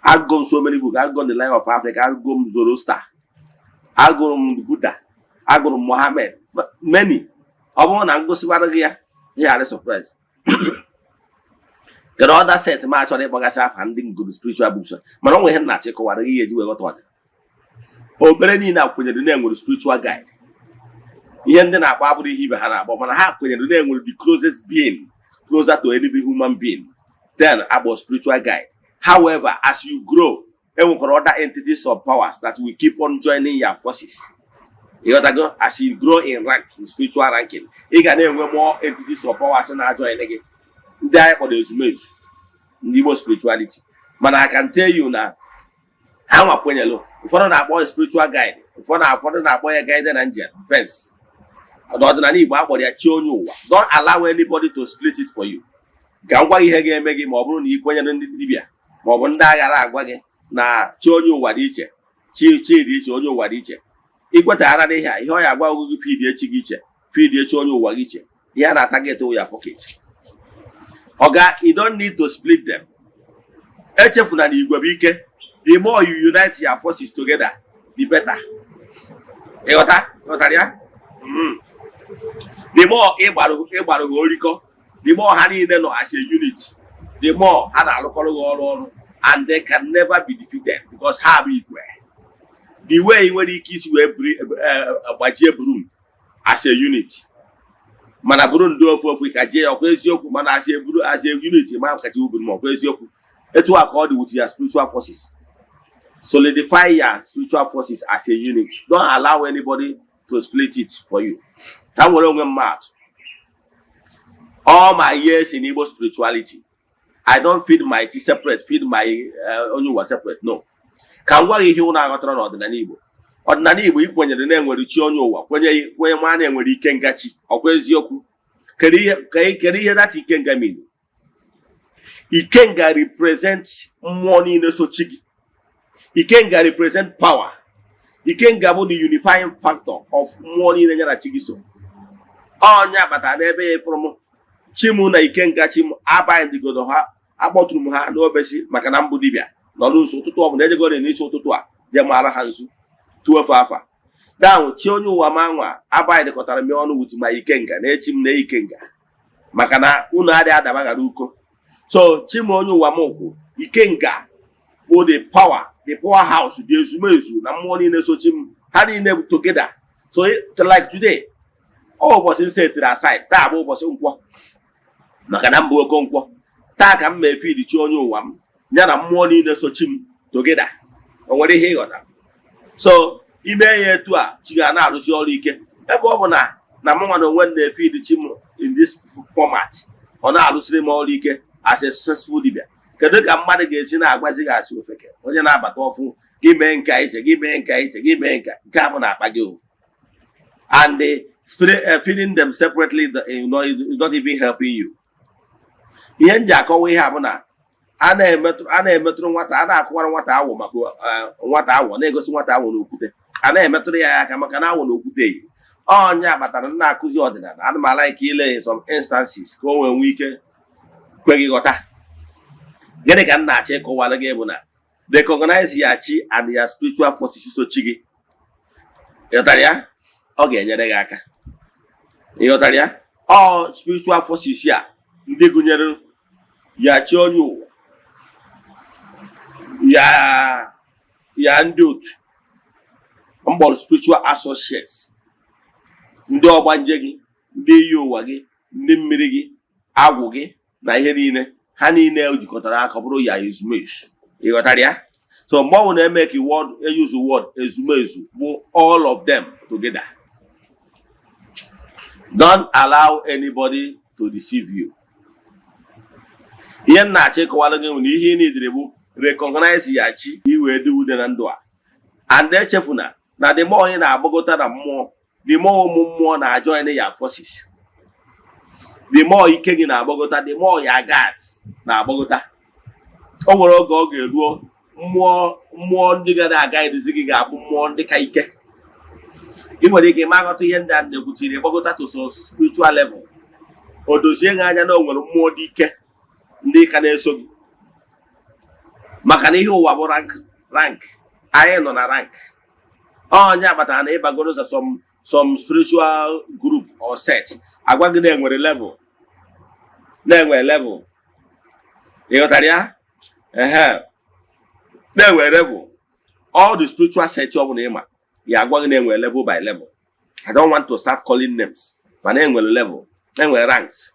Speaker 1: I've gone so many books. I've gone the Lion of Africa. I've gone Zoroaster. I've gone Buddha. I've gone Muhammad. But many. I want to go see what again. Yeah, I'm surprised. The other set match on the Bogasaf handing good spiritual books. But only had not check what a year you got. Oh, Bereni now when the name with spiritual guide. He ended up probably he had but when I have when the name will be closest being, closer to any human being. Then about spiritual guide. However, as you grow, there will be other entities or powers that will keep on joining your forces. You got to go as you grow in rank, in spiritual ranking. You can have more entities or powers and join again. There for those means, Igbo spirituality. But I can tell you now, how I point you if I don't boy spiritual guide, if I don't boy a guided angel, depends. Don't allow anybody to split it for you. Can why you make him or Bruni Libya? Mobunda agwa na chi onye ụwa dị iche chi dị iche onye ụwa dị iche ikwetara na ihe ọ ya agwa ogugu feed echi gị iche feed echi onye ụwa gị iche ya na target your pocket. Oga, you don't need to split them. Echefuna na igwe bụ ike. The more you unite your forces together, the better. Ịghọtara ya? The more ịgbarụ oriko, the more ha niile nọ as a unit. The more all, and they can never be defeated because how big the way when the kids were a broom as a unit. Manabrun do for Fikaje or Eziokwu man as a unit, man catch you more Eziokwu. It will accord with your spiritual forces. Solidify your spiritual forces as a unit. Don't allow anybody to split it for you. That will only matter. All my years in Igbo spirituality, I don't feed my tea separate, feed my only was separate. No. Can we hear now got on the Igbo? On Nanibo, when the name will reach on your when my name will be Kengachi or Eziokwu. Can you hear that he can get me? Ikenga represents money in the Sochigi. Ikenga represent power. Ikenga about the unifying factor of money in the Chigiso. Oh, yeah, but I never from Chimu na Ikenga Chim Aba and the Godoha. About Rumha, no Bessie, Macanambu Dibia, no lose to talk, never go in issue to Tua, Yamara Hansu, Tua Fafa. Down, Chonu Wamanga, Aba the Cotaramion with my Ikenga, Nechim Ne Ikenga. Macana, una de Adamagaruko. So, Chimonu Wamoko, Ikenga, or the powerhouse, the Zumezu, and money in the Sochim, having them together. So, like today, all was inside to that side, Tabo was unqua. Macanambo Conqua. Takam may feed the Chonyo one, Yana money in the Sochim together. Or what they hear. So, he may to a Chigana, Luciolike, a Bobona, Namona when they feed the chim in this format, or now Lucimolike as a successful debate. Can look at Mother Gates in our Wazigas, you fake. When you're not but awful, give me and Kaita, give me and Kaita, give me and Kamana Pago. And they spirit feeding them separately, it's not even helping you. Yen Jacko we have na. Ana metro what I want, negos what I want to put it. Ana metro ya Kamakana will put it. Oh, yeah, but I'm not Kuziodina. And my like some instances go and weaker. Quegota. Get a can check or while again. Recognize Yachi and your spiritual forces so chigi. Yotaria? Okay, Yadagaka. Yotaria? All spiritual forces here. Degunero. Ya chonyo ya ndut ambol spiritual associates ndị ọgbanje gị ndị yi ụwa gị ndị mmiri gị agwụ gị na ihe niile ha niile jikọtara aka bụrụ ya ezumezu ịghọtara ya so mgbe ọ na-eme ka word use word ezumezu bụ all of them together. Don't allow anybody to deceive you. Yen na che kowala nge ihe ni dire bu recognize ya chi iwe dị ude na ndụ a. And echefuna na the more ị na-agbagota na mmụọ, the more ụmụ mmụọ na-join ya forces. The more ike gị na-agbagota, the more ya guards na-agbagota. O nwere oge ọ ga-eruo mmụọ ndị ga na-aga edizi gị ga-abụ mmụọ ndị ka ike. Ị nwere ike ịmaghọta ihe ndị a na-ekwutiri gbagota to some spiritual level. O dozie gị anya na o nwere mmụọ dị ike ndị ka na-eso gị. Maka na ihe ụwa bụ rank. Anyị nọ na rank. Onye abatara na ịbagoro za some spiritual group or set. Agwa gị na-enwere level. Na-enwere level. Ịghọtara ya? Na-enwere level. All the spiritual set ọ bụla ịma, ya agwa gị na-enwere level by level. I don't want to start calling names. But na-enwere level. Na-enwere ranks.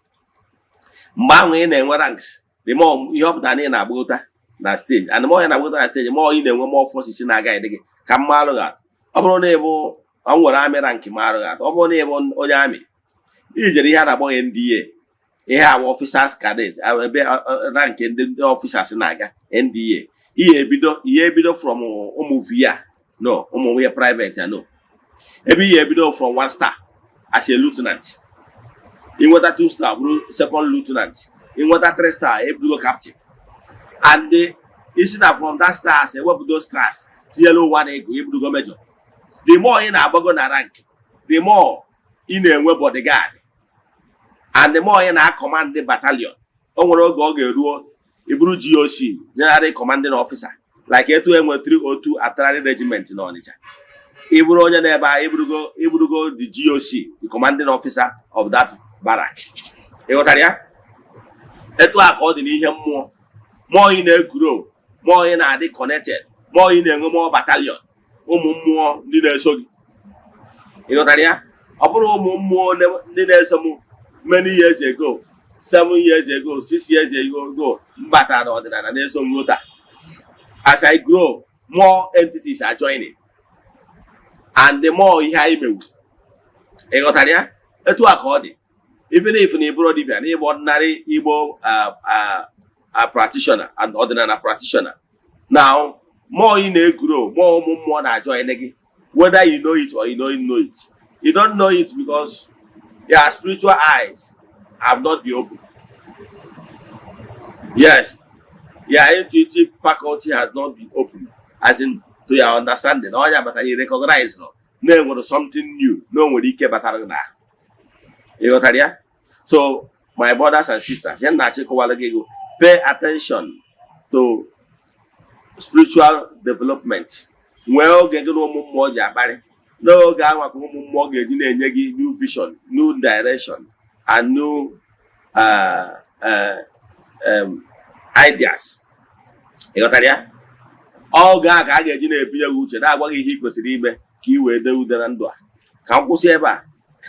Speaker 1: Mgbe ahụ ị na-enwe ranks, the more ihe ọpụtara na ị na-agbagota na stage, and the more ị na-agbagota na stage, more ị na-enwe more forces na-aga dị gị ka mma alụ gị. Ọ bụrụ na ịbụ ọ nwere amị rank ma arụ gị. Ọ bụrụ na ịbụ onye amị, ijere ihe a na-akpọ NDA, ihe awa officers cadet, ebe rank ndị officers na-aga NDA. Ihe ebido from ụmụ VIA, no, ụmụ nwunye private, no. Ebe ihe ebido from 1 star as a lieutenant. In water 2 star, second lieutenant. In water 3 star, a captain. And it's not from that stars, a web those stars, yellow 1 able go major. The more in a bagona rank, the more in a web bodyguard. And the more in a command the battalion. Over go Ibru GOC, General Commanding Officer, like A2M 302 Artillery Regiment in Onitsha. Ibru go the GOC, the commanding officer of that barrack. Egotaria? Etu according to him more in a grow, more in a connected, more in a more battalion, more dinner so. Egotaria? Upon more many years ago, 7 years ago, 6 years ago, but I don't know. As I grow, more entities are joining. And the more you hear me, Egotaria, etu according. Even if an ordinary Igbo practitioner and ordinary practitioner. Now, more in a grow, more na join, whether you know it or you don't know it. You don't know it because your spiritual eyes have not been open. Yes, your intuitive faculty has not been open, as in to your understanding. Oh yeah, but you recognize no something new. No one care better than that. You know what I mean? So, my brothers and sisters, pay attention to spiritual development. Well, get no more jabari. No guy more new vision, new direction, and new ideas. You know what I mean? All guys I get in a beer which I want he was in key way do the Nandua. Can't go see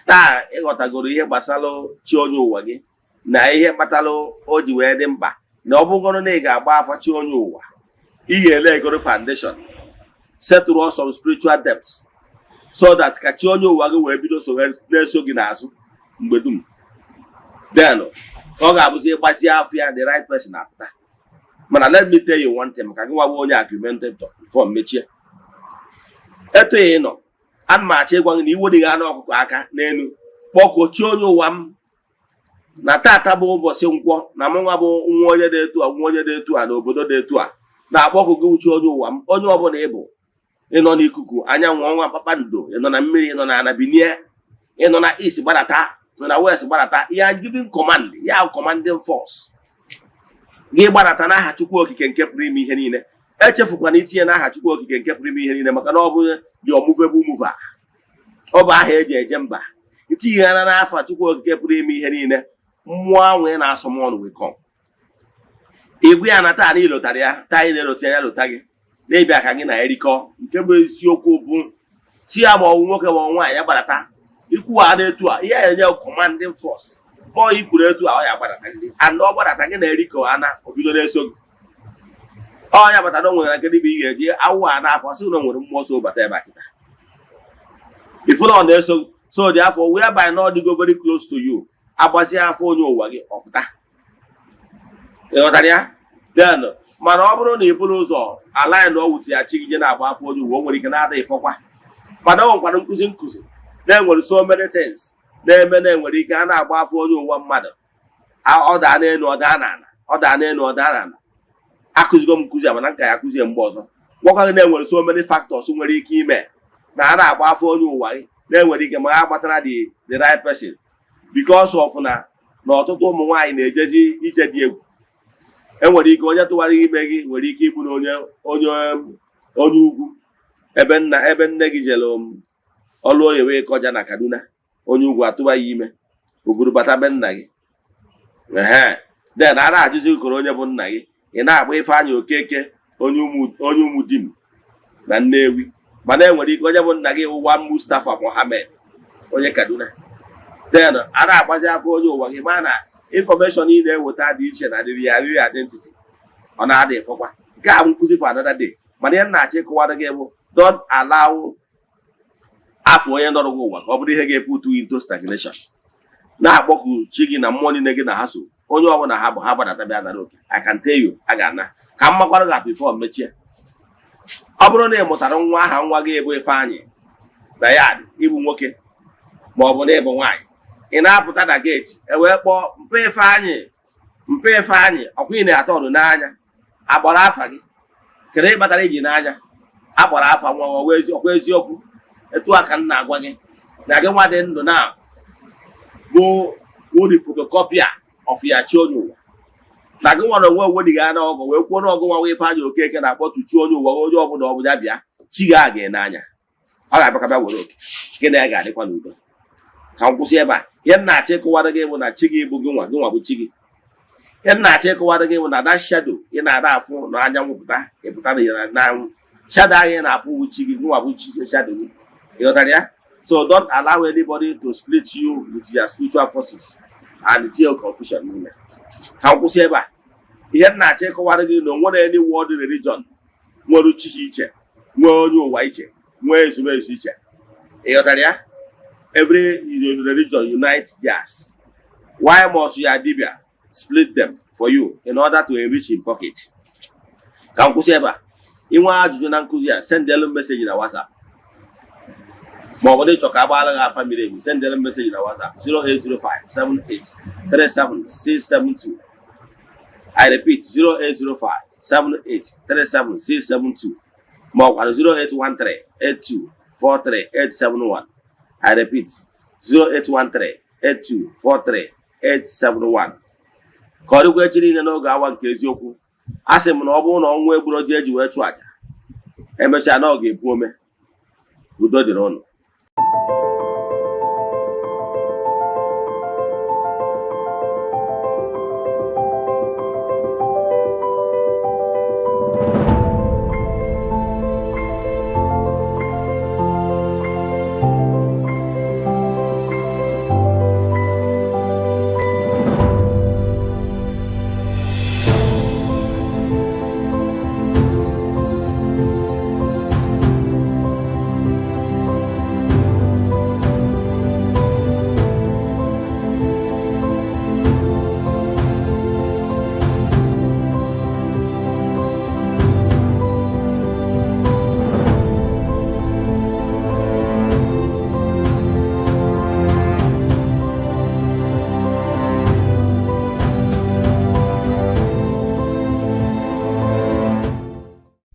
Speaker 1: taa ịghọtagoro ihe gbasara chi onye ụwa gị na ihe kpatara o ji wee dị mkpa na ọ bụgoro na ị ga-agba afa chi onye ụwa ị ga-ele egoro foundation settle some spiritual depths so that ka chi onye ụwa gị wee bido na-eso gị n'azụ mgbe dum then ọ ga-abụzi ịgbazi afọ ya the right person apụta. Mana let me tell you one thing maka gị nwa onye argumentator before mechie eto ị nọ a maachị ịgwa gị na iwu dị gị anụ ọkụkọ aka n'elu kpọkọ chi onye ụwa m na tata bụ ụbọchị nkwọ na mụnwa bụ nwa onye dị etu a n'obodo dị etu a na-akpọkọ gị uchi onye ụwa m onye ọbụla ịbụ ịnọ n'ikuku anyanwụ ọnwa kpakpando ịnọ na mmiri ịnọ na anabinie ịnọ na east gbadata ịnọ na west gbadata ya giving command ya commanding force gị gbadata n'aha Chukwu okike nke pụrụ ime ihe niile. Echefukwana itinye n'aha Chukwu okike nke pụrụ ime ihe niile maka na ọ bụ the unmovable mover. Ọ bụ aha eji eje mba. Itinye ya n'afa Chukwu okike pụrụ ime ihe niile, mmụọ anwụ na-asọ m ọnụ wee come. Igwe ya na taa na ilotara ya, taa ị na-elota ya lota gị na-ebịa ka gị na erikọ nke bụ eziokwu bụ chi ya ma ọwụ nwoke ma nwaanyị ya gbadata ikwu a na-etu a ihe enye commanding force ma ọ ikwuru etu a ọ ya gbadata gị and ọ gbadata gị na erikọ ana obido na-eso gị ọ ya batara nwere nke dịbe ị ga-eji awụ a n'afọ sị na nwere mmụọ so bata ebe akịta ifụ na ọ na-eso so dị afọ whereby na ọ dịgo very close to you agbazie afọ onye ụwa gị ọpụta ịghọtara ya then mana ọ bụrụ na ị bụrụ ụzọ ala na ọ wuti ya chi gị na-agba afọ onye uwe o nwere ike na-ada ịfọkwa mana ọ nwekwara nkụzi na-enwere so many things na-eme na-enwere ike a na-agba afọ onye ụwa mmadụ ọ daa n'elu ọ daa n'ala ọ daa n'elu ọ daa n'ala akụzigo m nkụzi mana nka ya akụzie mgbe ọzọ gwakwa gị na-enwere so many factors nwere ike ime na a na-agba afọ onye ụwa gị na-enwere ike ma ha gbatara the right person because of na ọtụtụ ụmụ nwaanyị na-ejezi ije dị egwu enwere ike onye tụwara ime gị nwere ike ịbụ na onye ugwu ebe nne gị jere ọlụ oye wee kọja na Kaduna onye ugwu atụba ya ime oburu bata be nna gị den a na-ajụzi ukoro onye bụ nna gị ị na-agba Ifeanyị Okeke onye ụmụ dim na Nnewi mana enwere ike onye bụ nna gị ụwa Mustafa Mohammed onye Kaduna den a na-agbazi afọ onye ụwa gị ma na information ị na-eweta dị iche na riri identity ọ na-ada ịfọkwa nke a bụ nkụzi for another day mana ihe na-achọ ịkọwara gị bụ don't allow afọ onye nọrọ gị ụwa ka ọ bụrụ ihe ga-eputu into stagnation na-akpọku chi gị na mmụọ niile gị na ha so onye ọbụla ha bụ ha gbadata bịa nara oke I can tell you a ga-ana ka mmakwara gị before mechie ọ bụrụ na ị mụtara nwa aha nwa gị bụ Ifeanyị na ya ịbụ nwoke ma ọ bụ na ịbụ nwaanyị ị na-apụta na geeti wee kpọọ mpe Ifeanyị ọkwa ị na-atọ ọdụ n'anya agbara afa gị kere ịkpatara iji n'anya agbara afa nwa ọkwa eziokwu etu aka m na-agwa gị na gị nwa dị ndụ na bụ the photocopier of ya chi onye ụwa na gị nwere onwe onwe dị gị anya ọgụ wee kwuo n'ọgụ nwa Ifeanyị Okeke na-akpọtu chi onye ụwa onye ọbụla ọ bụla bịa chi gị a ga n'anya ọ ga-abịakabịa were oke gị na ya ga-adịkwa n'udo ka m kwụsị ebe a ihe m na-achọ ịkọwara gị bụ na chi gị bụ gị nwa bụ chi gị ihe m na-achọ ịkọwara gị bụ na that shadow ị na-ada afụ na anyanwụ pụta ịpụta na anwụ shadow ahụ ị na-afụ bụ chi gị nwa bụ chi shadow gị ịghọtara ya so don't allow anybody to split you with your spiritual forces and till confusion n'ime ka m kwụsị ebe a ihe m na-achọ ịkọwara gị na onwere any world religion nwere chi iche nwee onye ụwa iche nwee ezumezu iche ịghọtara ya every religion unites theirs. Why must your dibia split them for you in order to enrich his pocket? Ka m kwụsị ebe a inwe ajụjụ na nkụzi a sendelu message na WhatsApp ma ọ bụ dị chọ ka agbaala gị afa miri emi sendelu message na WhatsApp 08057837672. I repeat 08057837672 ma ọ kwara 08138243871. I repeat 08138243871. ka ọ dịkwa echi niile n'oge awa nke eziokwu a sị m na ọ bụrụ na ọnwụ egburu ji eji wee chụọ aja emechaa na ọ ga-epu ome. Udo dịrị ụnụ.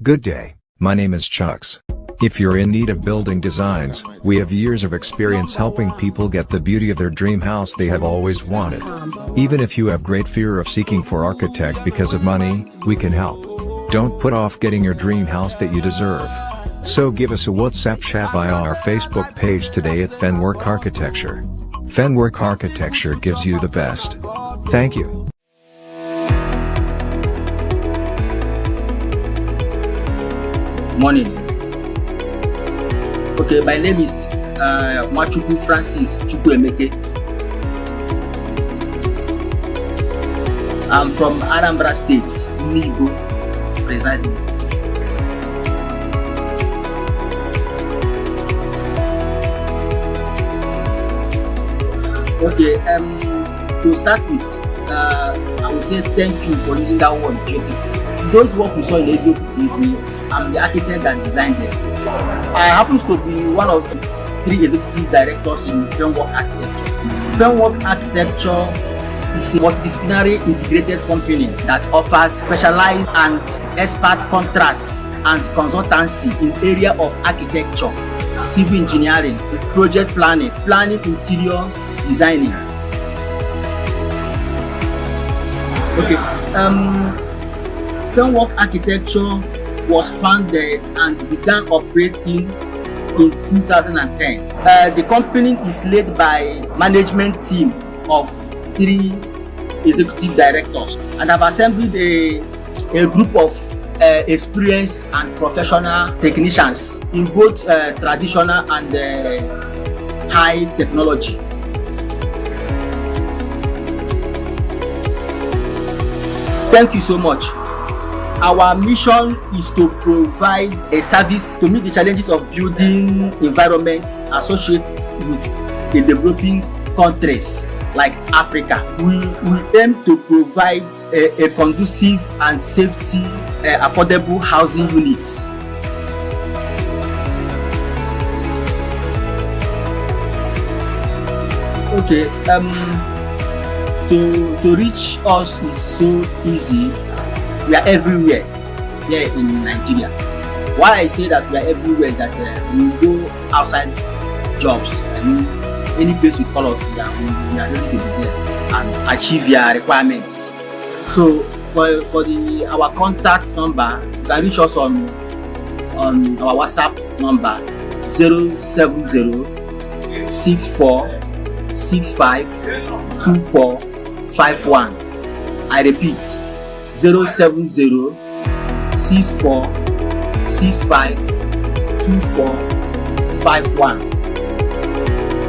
Speaker 3: Good day, my name is Chucks. If you're in need of building designs, we have years of experience helping people get the beauty of their dream house they have always wanted. Even if you have great fear of seeking for architect because of money, we can help. Don't put off getting your dream house that you deserve. So give us a WhatsApp chat via our Facebook page today at Fenwork Architecture. Fenwork Architecture gives you the best. Thank you.
Speaker 4: Morning. Okay, my name is Mwachukwu Francis Chukwuemeke. I'm from Anambra State, Nibo, precisely. Okay, to start with, I would say thank you for using that word creative. Those work we saw in Eziokwu TV, I'm the architect that designed them. I happen to be one of the 3 executive directors in framework architecture. Framework architecture is a multidisciplinary integrated company that offers specialized and expert contracts and consultancy in area of architecture, civil engineering, project planning, interior designing. Okay. Framework architecture was founded and began operating in 2010. The company is led by management team of 3 executive directors, and have assembled a group of experienced and professional technicians in both traditional and high technology. Thank you so much. Our mission is to provide a service to meet the challenges of building environments associated with the developing countries like Africa. We aim to provide a conducive and safety, affordable housing units. Okay, to reach us is so easy. We are everywhere here in Nigeria. Why I say that we are everywhere is that we go outside jobs. I mean, any place you call us, we are ready to be there and achieve your requirements. So for our contact number, you can reach us on our WhatsApp number 070-6465-2451. I repeat, 070-6465-2451.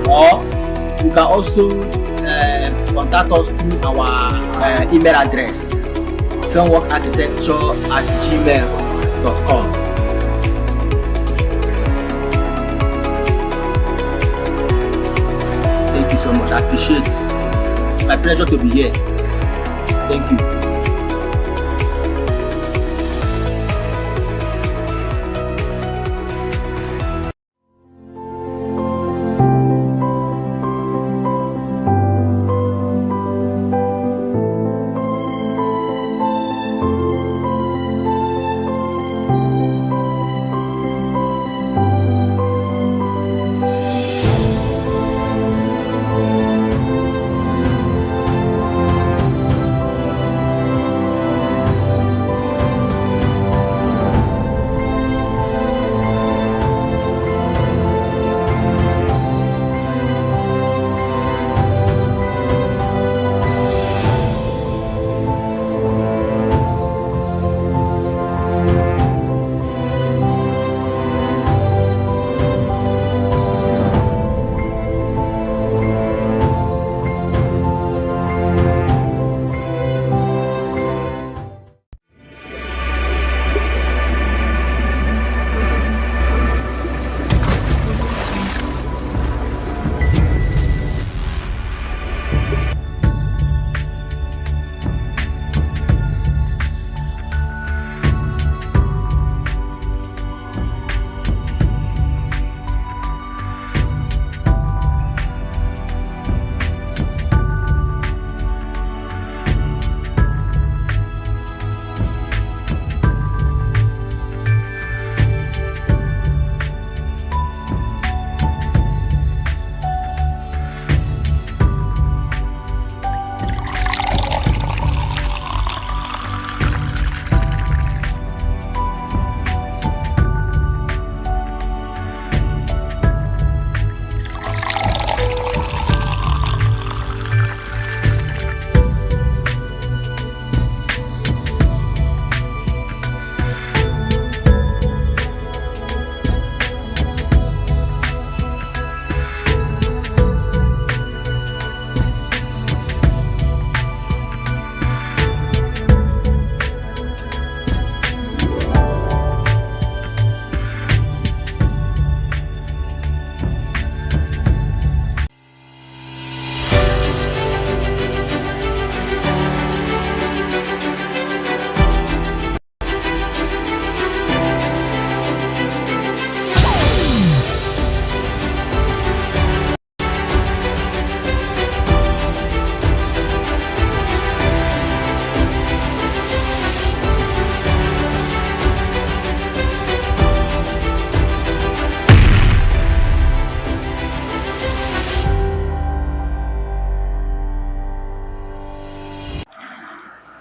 Speaker 4: Or you can also contact us through our email address, frameworkarchitecture@gmail.com. Thank you so much. I appreciate it. It's my pleasure to be here. Thank you.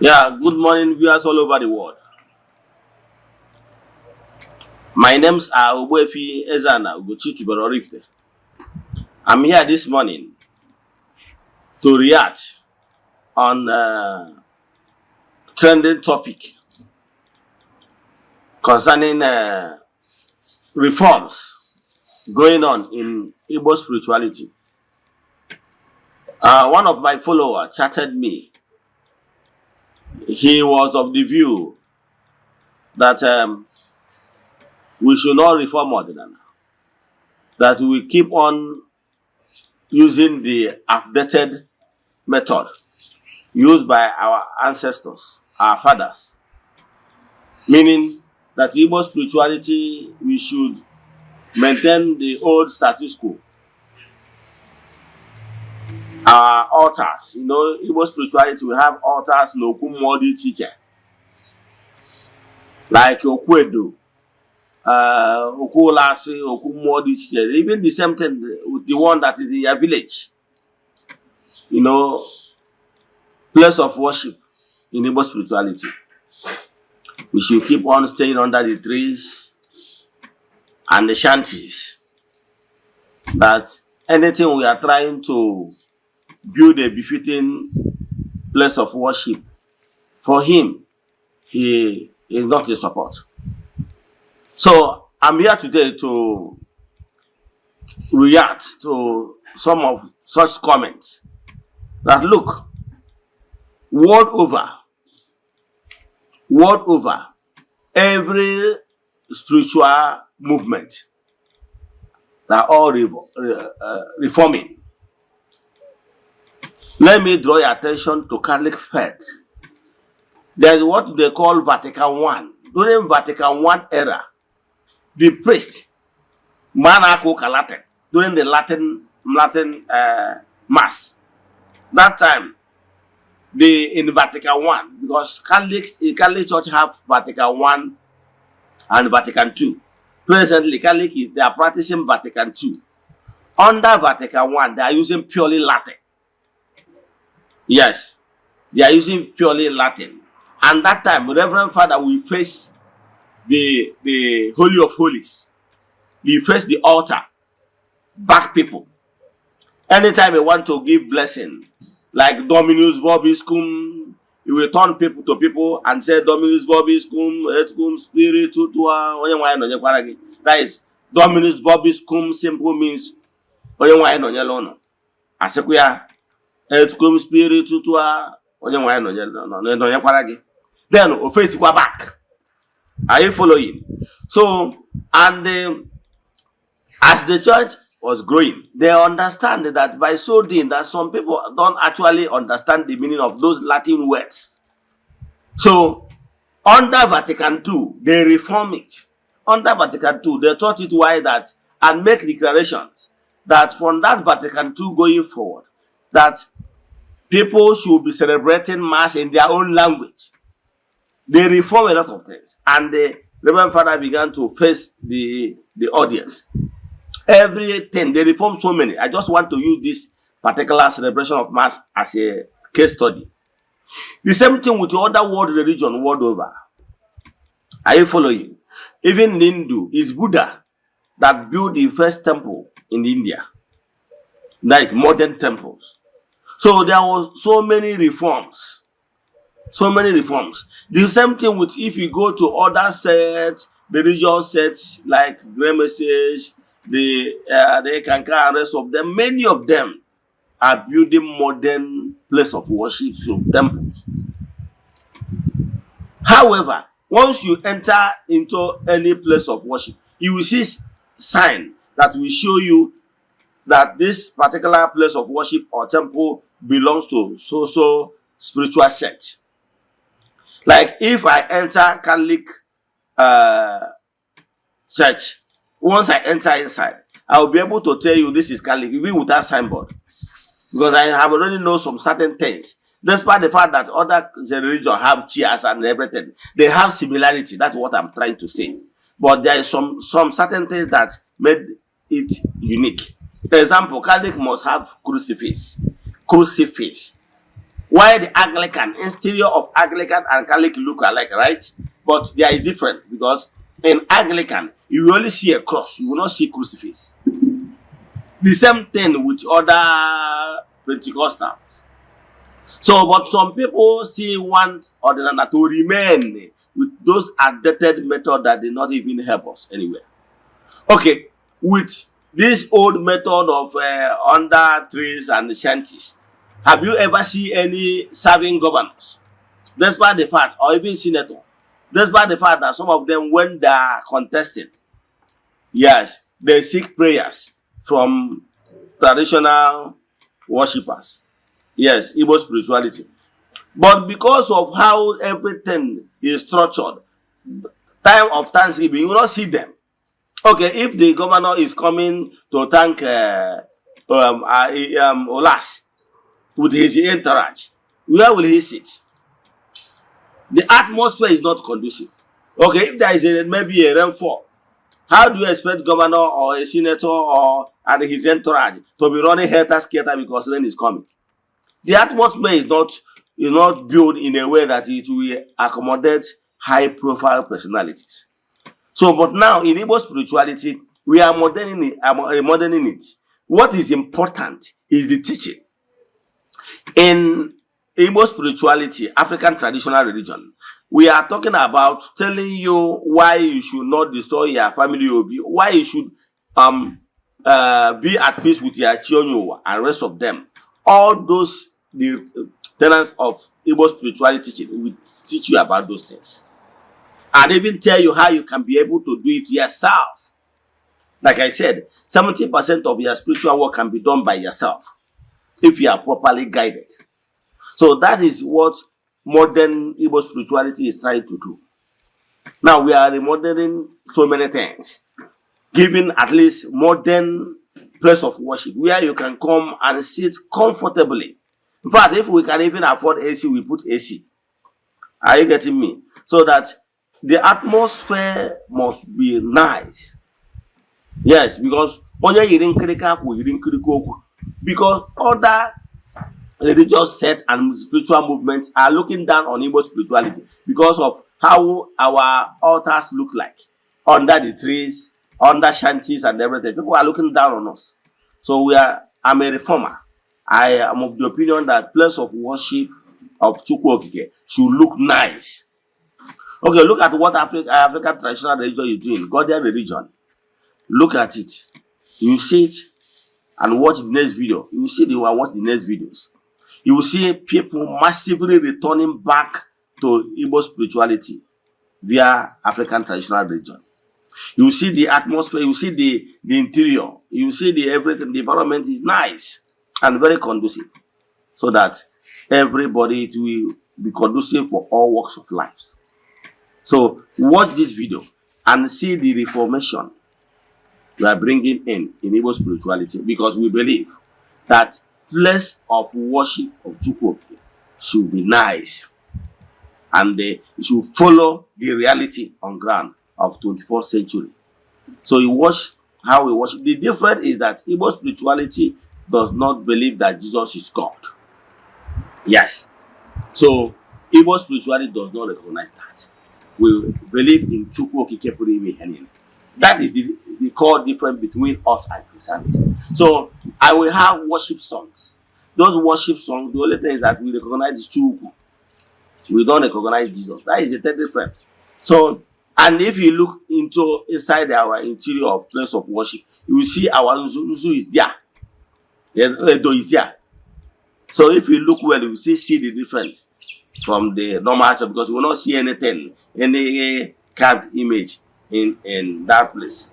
Speaker 1: Yeah, good morning, viewers all over the world. My names are Ogbuefi Eze-Ana Ugochi. I'm here this morning to react on trending topic concerning reforms going on in Igbo spirituality. One of my followers chatted me. He was of the view that we should not reform Odinana, that we keep on using the outdated method used by our ancestors, our fathers, meaning that Igbo spirituality, we should maintain the old status quo. Our altars, Igbo spirituality, we have altars no kumodi teacher, like Okwedo, Okulasi, Okumodi teacher, even the same thing with the one that is in your village. Place of worship in Igbo spirituality. We should keep on staying under the trees and the shanties. That anything we are trying to build a befitting place of worship, for him, he is not in support. So I'm here today to react to some of such comments. That look, world over, every spiritual movement, they're all reforming. Let me draw your attention to Catholic faith. There's what they call Vatican I. During Vatican I era, the priest, Manako Latin, during the Latin Mass, that time, in Vatican I, because Catholic Church have Vatican I and Vatican II. Presently, they are practicing Vatican II. Under Vatican I, they are using purely Latin. Yes, they are using purely Latin. And that time, Reverend Father will face the Holy of Holies. He face the altar, back people. Anytime you want to give blessing, like Dominus Vobiscum, you will turn people to people and say Dominus Vobiscum, et cum spiritu tua. That is Dominus Vobiscum simple means Asekuya et cum spiritu tua. Then face back. Are you following? So, and as the church was growing, they understand that by so doing that some people don't actually understand the meaning of those Latin words. So, under Vatican II, they reform it. Under Vatican II, they taught it why that and make declarations that from that Vatican II going forward, that people should be celebrating Mass in their own language. They reform a lot of things, and the Reverend Father began to face the audience. Everything, they reform so many. I just want to use this particular celebration of Mass as a case study. The same thing with the other world religion world over. Are you following? Even in Hindu, it's Buddha that built the first temple in India, like modern temples. So there was so many reforms. So many reforms. The same thing with if you go to other sets, religious sets like Grey Message, the Kanka, and rest of them, many of them are building modern place of worship, so temples. However, once you enter into any place of worship, you will see sign that will show you that this particular place of worship or temple belongs to so spiritual sect. Like if I enter Catholic church, once I enter inside, I will be able to tell you this is Catholic, even without signboard. Because I have already know some certain things. Despite the fact that other religions have chairs and everything, they have similarity. That's what I'm trying to say. But there is some certain things that made it unique. For example, Catholic must have crucifix. Why the Anglican, exterior of Anglican and Catholic look alike, right? But there is different, because in Anglican, you will only see a cross, you will not see crucifix. The same thing with other Pentecostals. So, but some people still want Ordinary to remain with those outdated methods that did not even help us anywhere. Okay, with this old method of under trees and shanties, have you ever seen any serving governors? Despite the fact, or even senator, despite the fact that some of them, when they are contesting, yes, they seek prayers from traditional worshippers. Yes, Igbo spirituality. But because of how everything is structured, time of Thanksgiving, you will not see them. Okay, if the governor is coming to thank Olas with his entourage, where will he sit? The atmosphere is not conducive. Okay, if there is maybe a rainfall, how do you expect governor or a senator and his entourage to be running helter-skelter because rain is coming? The atmosphere is not built in a way that it will accommodate high-profile personalities. So, but now in Igbo spirituality, we are moderning it. What is important is the teaching. In Igbo spirituality, African traditional religion, we are talking about telling you why you should not destroy your family, why you should be at peace with your children and rest of them. All those the tenets of Igbo spirituality teaching will teach you about those things, and even tell you how you can be able to do it yourself. Like I said, 70% of your spiritual work can be done by yourself if you are properly guided. So that is what modern Igbo spirituality is trying to do. Now we are remodeling so many things, giving at least modern place of worship where you can come and sit comfortably. In fact, if we can even afford AC, we put AC. Are you getting me? So that the atmosphere must be nice. Yes, because other religious sect and spiritual movements are looking down on Igbo spirituality because of how our altars look like under the trees, under shanties and everything. People are looking down on us. So I'm a reformer. I am of the opinion that place of worship of Chukwu Okike should look nice. Okay, look at what African traditional religion is doing, Ghanaian religion. Look at it. You see it and watch the next video. You will see watch the next videos. You will see people massively returning back to Igbo spirituality via African traditional religion. You will see the atmosphere, you will see the interior, you will see everything. The environment is nice and very conducive, so that everybody will be conducive for all walks of life. So watch this video and see the reformation we are bringing in Igbo spirituality, because we believe that place of worship of Chukwu should be nice, and it should follow the reality on ground of 21st century. So you watch how we worship. The difference is that Igbo spirituality does not believe that Jesus is God. Yes. So Igbo spirituality does not recognize that. We believe in Chukwu Okike Pụrụ Ime Ihe Niile. That is the core difference between us and Christianity. So I will have worship songs. Those worship songs, the only thing is that we recognize Chukwu. We don't recognize Jesus. That is the third difference. So, and if you look inside our interior of place of worship, you will see our Nzu is there. Edo is there. So if you look well, you will see the difference from the normal church, because you will not see anything, any carved image in that place.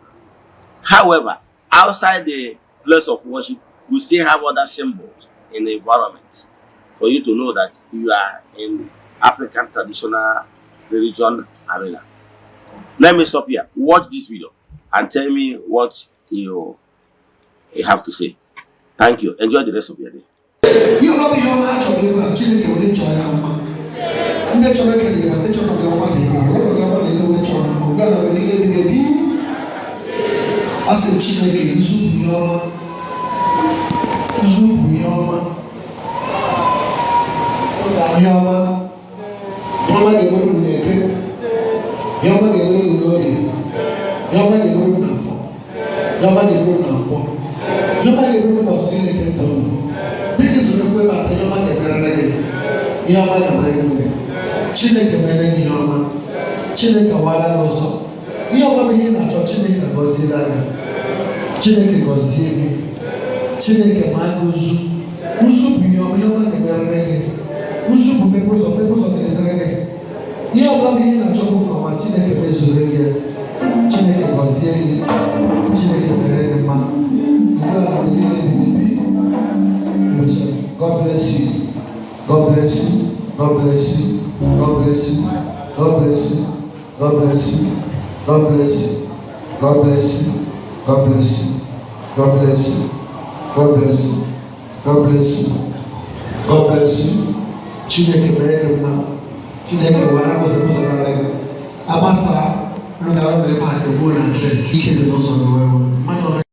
Speaker 1: However, outside the place of worship, we still have other symbols in the environment for you to know that you are in African traditional religion arena. Let me stop here. Watch this video and tell me what you have to say. Thank you. Enjoy the rest of your day.
Speaker 5: You know your match of you actually only joy. Yama the moon naked. Yama the moon glory. Yama the moon nafo. Yama the moon nafo. Yama the moon of the naked. This is the way about the Yama the Garden. Yama the Garden. Chineke mene Yama. Chineke wala loso. Yama be na cho Chineke gozila ga. Chineke gozili. Chineke maguzu. Usu bi Yama the Garden. Usu bu people of the Garden. Yama be na cho ko ma Chineke bezulege. Chineke gozili. Chineke mene ma. God bless you. God bless you. God bless you. God bless you. God bless you. God bless you. God bless you. God bless you. God bless you. God bless you. God bless you. God bless you. God bless you. Chineke mere ma. Chineke wana ko se ko so na abasa no ga wa le pa ke go na access. Ike de no so no wewe.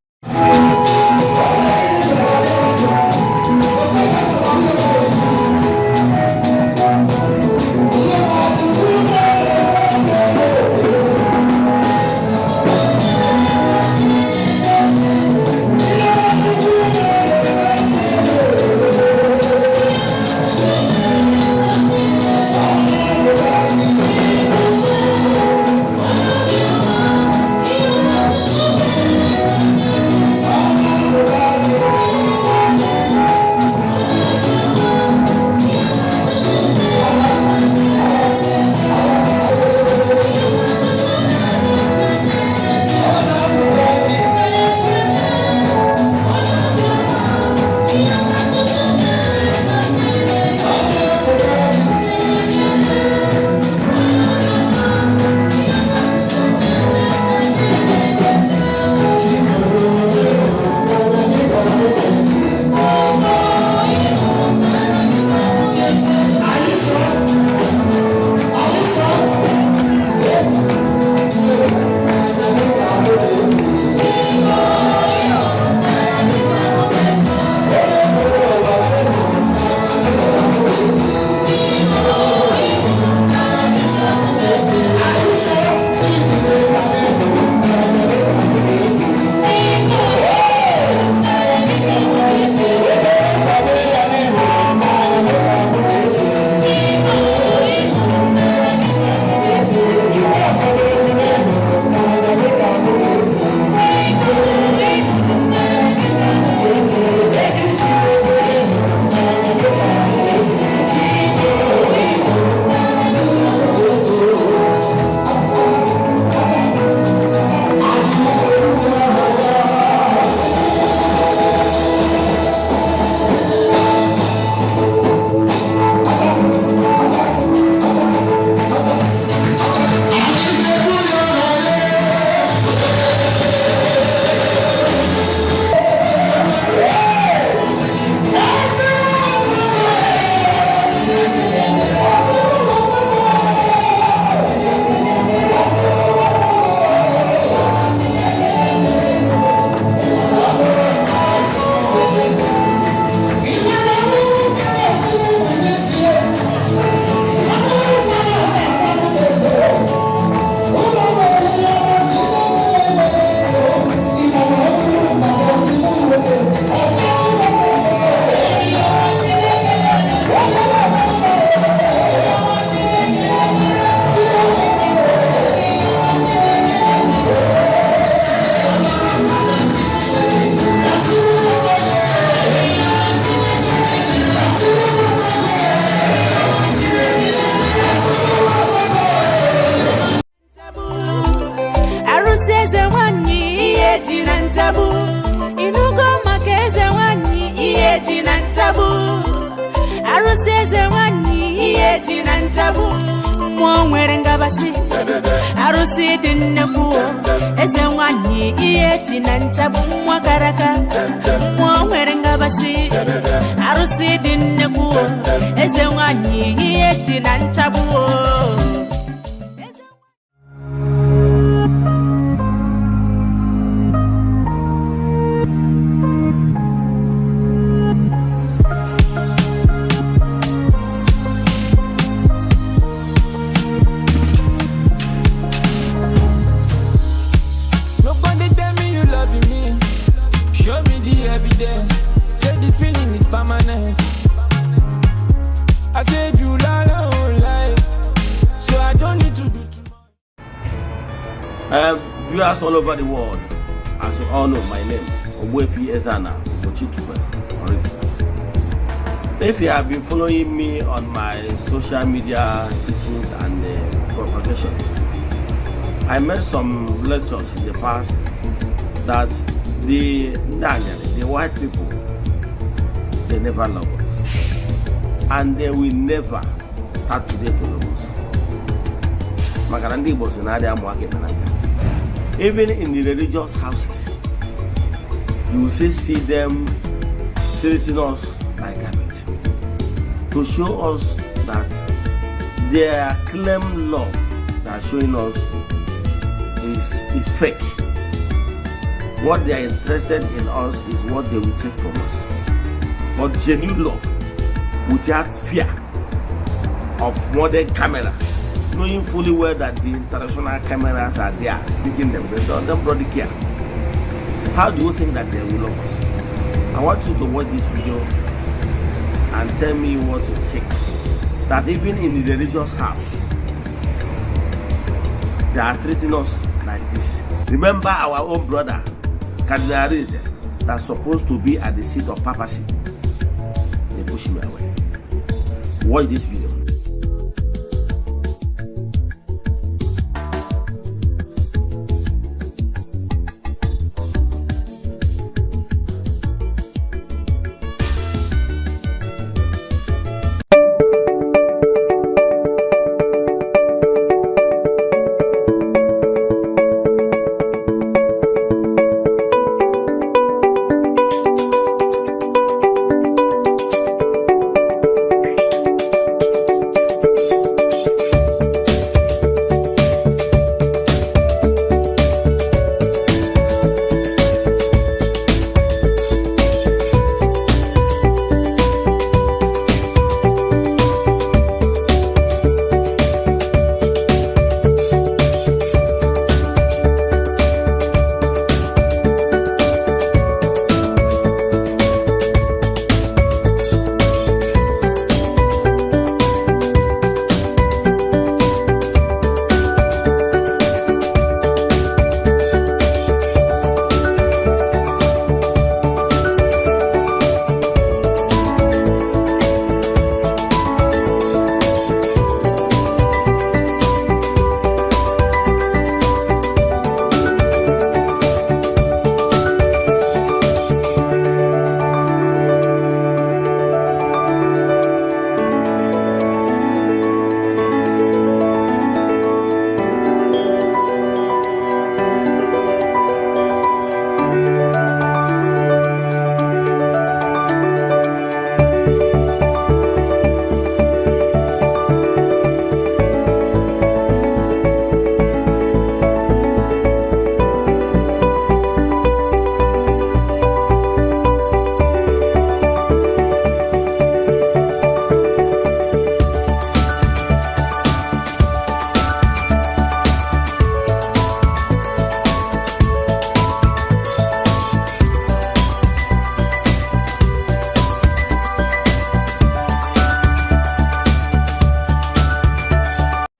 Speaker 6: Arusi dinneku Eze-Ana iye chinanchabu mwakaraka mwere basi Arusi dinneku Eze-Ana iye chinanchabu
Speaker 1: Viewers all over the world, as you all know, my name is Eze-Ana. If you have been following me on my social media teachings and propagation, I made some lectures in the past that the white people, they never love us, and they will never start today to love us. Even in the religious houses, you will see them treating us like garbage to show us that their claim love they are showing us is fake. What they are interested in us is what they will take from us. But genuine love, without fear of modern camera, knowing fully well that the international cameras are there taking them, they don't really care. How do you think that they will love us? I want you to watch this video and tell me what you think. That even in the religious house, they are treating us like this. Remember our own brother, Cardinal Eze, that's supposed to be at the seat of papacy. They push me away. Watch this video.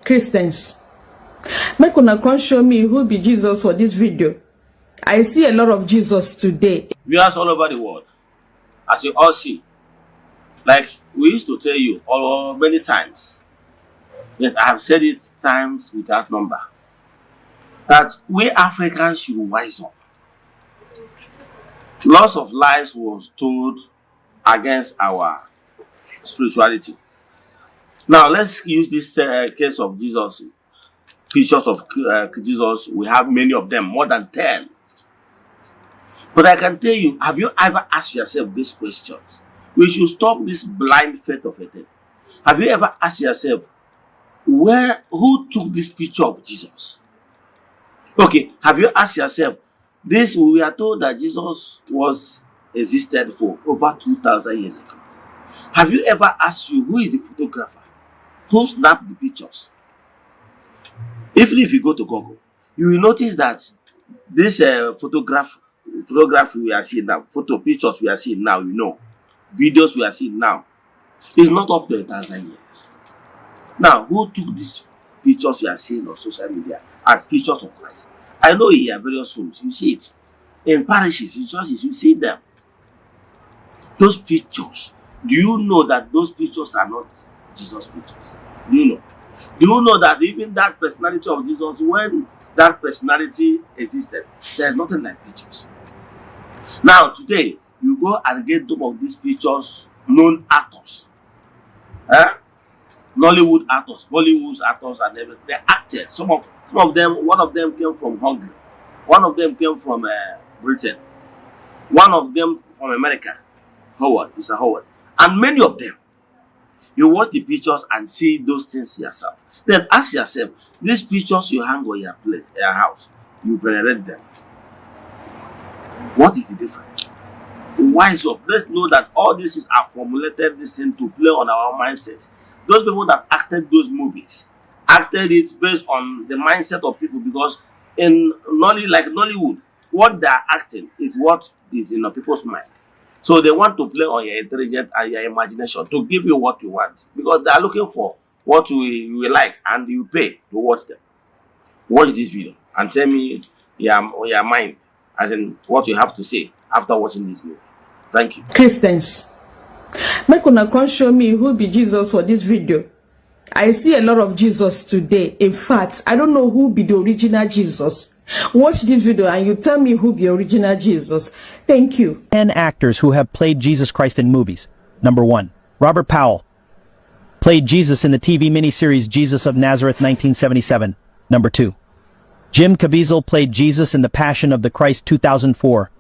Speaker 7: Christians, make una come show me who be Jesus for this video. I see a lot of Jesus today.
Speaker 1: Viewers all over the world, as you all see, like we used to tell you many times, yes, I have said it times without number, that we Africans should wise up. Lots of lies was told against our spirituality. Now let's use this case of Jesus, pictures of Jesus. We have many of them, more than 10. But I can tell you, have you ever asked yourself these questions? We should stop this blind faith of a thing. Have you ever asked yourself, who took this picture of Jesus? Okay, have you asked yourself, we are told that Jesus existed for over 2,000 years ago. Have you ever asked you, who is the photographer? Who snapped the pictures? Even if you go to Google, you will notice that this photograph we are seeing now, pictures we are seeing now, videos we are seeing now, is not up to 1,000 years. Now, who took these pictures you are seeing on social media as pictures of Christ? I know here various homes, you see it. In parishes, in churches, you see them. Those pictures. Do you know that those pictures are not Jesus' pictures? Do you know? Do you know that even that personality of Jesus, when that personality existed, there's nothing like pictures. Now, today, you go and get some of these pictures, known actors. Nollywood actors, Bollywood actors, and everything. They acted. Some of them, one of them came from Hungary. One of them came from Britain. One of them from America. Howard, Mr. Howard. And many of them, you watch the pictures and see those things yourself. Then ask yourself, these pictures you hang on your place, your house, you venerate them. What is the difference? Wise up. Let's know that all this is formulated this thing to play on our mindsets. Those people that acted those movies acted it based on the mindset of people, because in Nollywood, what they are acting is what is in people's mind. So they want to play on your intelligence and your imagination to give you what you want, because they are looking for what you like, and you pay to watch them. Watch this video and tell me your mind, as in what you have to say after watching this movie. Thank you.
Speaker 7: Christians, make una come show me who be Jesus for this video. I see a lot of Jesus today. In fact, I don't know who be the original Jesus. Watch this video and you tell me who be original Jesus. Thank you.
Speaker 8: 10 actors who have played Jesus Christ in movies. Number 1. Robert Powell. Played Jesus in the TV miniseries Jesus of Nazareth 1977. Number 2. Jim Caviezel played Jesus in The Passion of the Christ 2004.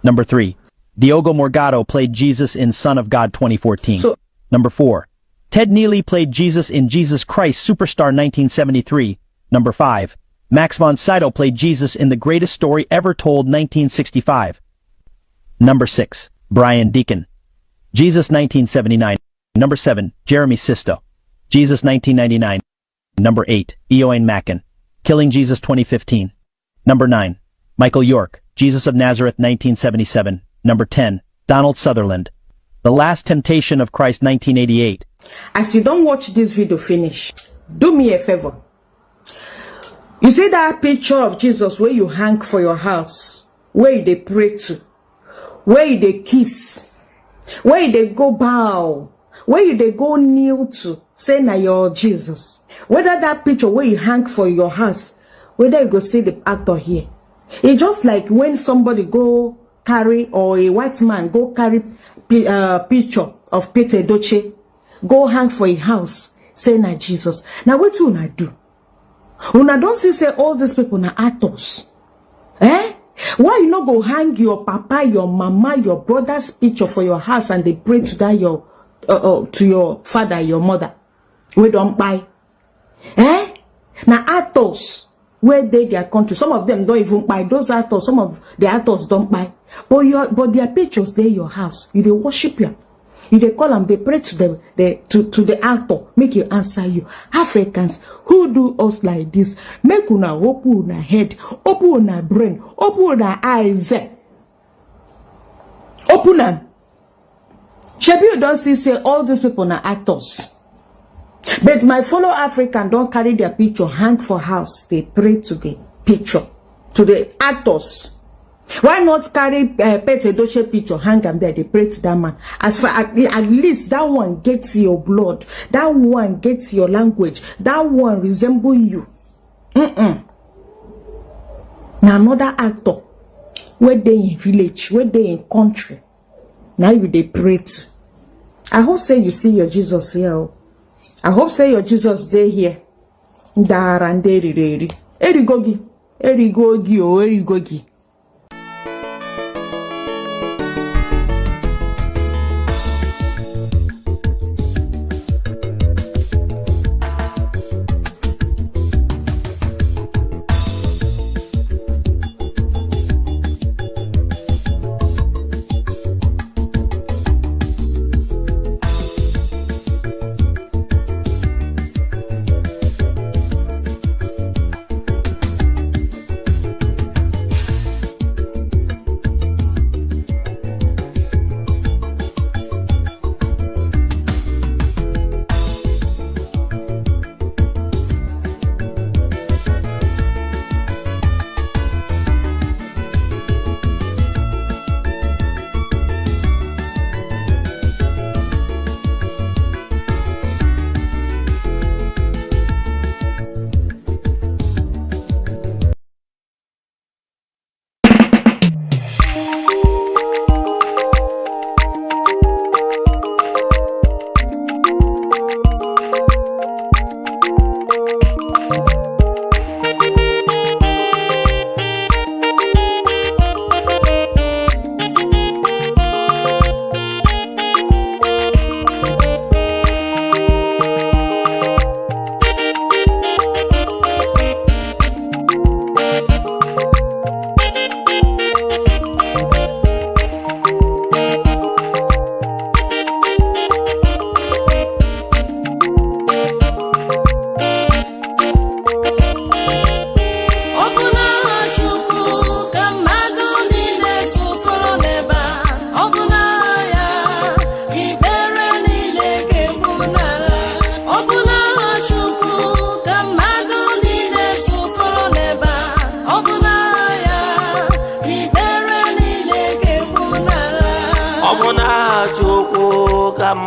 Speaker 8: Number 3. Diogo Morgado played Jesus in Son of God 2014. Number 4. Ted Neely played Jesus in Jesus Christ Superstar 1973. Number 5. Max von Sydow played Jesus in The Greatest Story Ever Told 1965. Number 6. Brian Deacon. Jesus 1979. Number 7. Jeremy Sisto. Jesus 1999. Number 8. Eoin Macken. Killing Jesus 2015. Number 9. Michael York. Jesus of Nazareth 1977. Number 10. Donald Sutherland. The Last Temptation of Christ 1988.
Speaker 7: As you don't watch this video finish, do me a favor. You see that picture of Jesus where you hang for your house, where they pray to, where they kiss, where they go bow, where they go kneel to, say na your Jesus. Whether that picture where you hang for your house, whether you go see the actor here. It's just like when somebody go carry, or a white man go carry picture of Peter Doche, go hang for a house, say na Jesus. Now what do una do? Una don't say all these people na actors. Eh? Why you not go hang your papa, your mama, your brother's picture for your house and they pray to that your to your father, your mother? We don't buy. Eh? Now actors, where they their country, some of them don't even buy. Those actors, some of the actors don't buy. But their pictures they your house. You they worship you. You they call them, they pray to them, to the actor, make you answer you. Africans who do us like this, make una open una head, open una brain, open una eyes. Open them. Shebi you don't see say all these people are actors. But my fellow African don't carry their picture, hang for house. They pray to the picture, to the actors. Why not carry Peter Doche picture, hang them there, they pray to that man. As far at least that one gets your blood, that one gets your language, that one resemble you. Now another actor, where they in village, where they in country, now you they pray to. I hope say you see your Jesus here. I hope say your Jesus day here. Erigogi, Erigogi.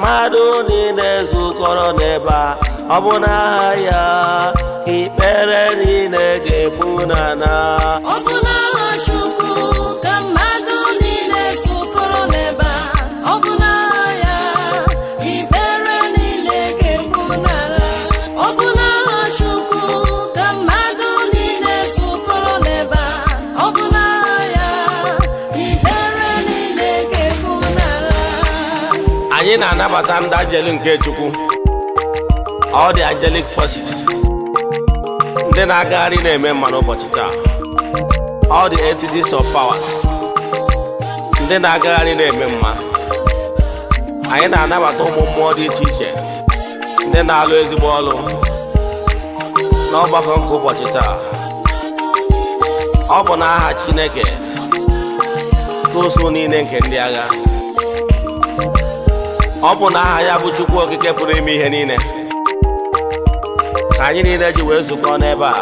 Speaker 1: mmadụ niile zukọrọ n'ebe a, ọ bụ n'aha ya ka ikpere niile ga-egbu n'ala.
Speaker 6: Ọ bụ n'aha Chukwu ka mmadụ niile zukọrọ n'ebe a, ọ bụ n'aha ya ka ikpere niile ga-egbu n'ala. Ọ bụ n'aha Chukwu ka mmadụ niile zukọrọ n'ebe a, ọ bụ n'aha ya ka ikpere niile ga-egbu n'ala.
Speaker 1: Anyị na-anabata ndị ajeli nke Chukwu, all the angelic forces, ndị na-agagharị na-eme mma n'ụbọchị taa, all the entities of powers, ndị na-agagharị na-eme mma. Anyị na-anabata ụmụ mmụọ dị iche iche, ndị na-alụ ezigbo ọlụ n'ọgbakọ nke ụbọchị taa. Ọ bụ n'aha Chineke ka usu niile nke ndị agha, ọ bụ n'aha ya bụ Chukwu okike pụrụ ime ihe niile ka anyị niile ji wee zukọ n'ebe a.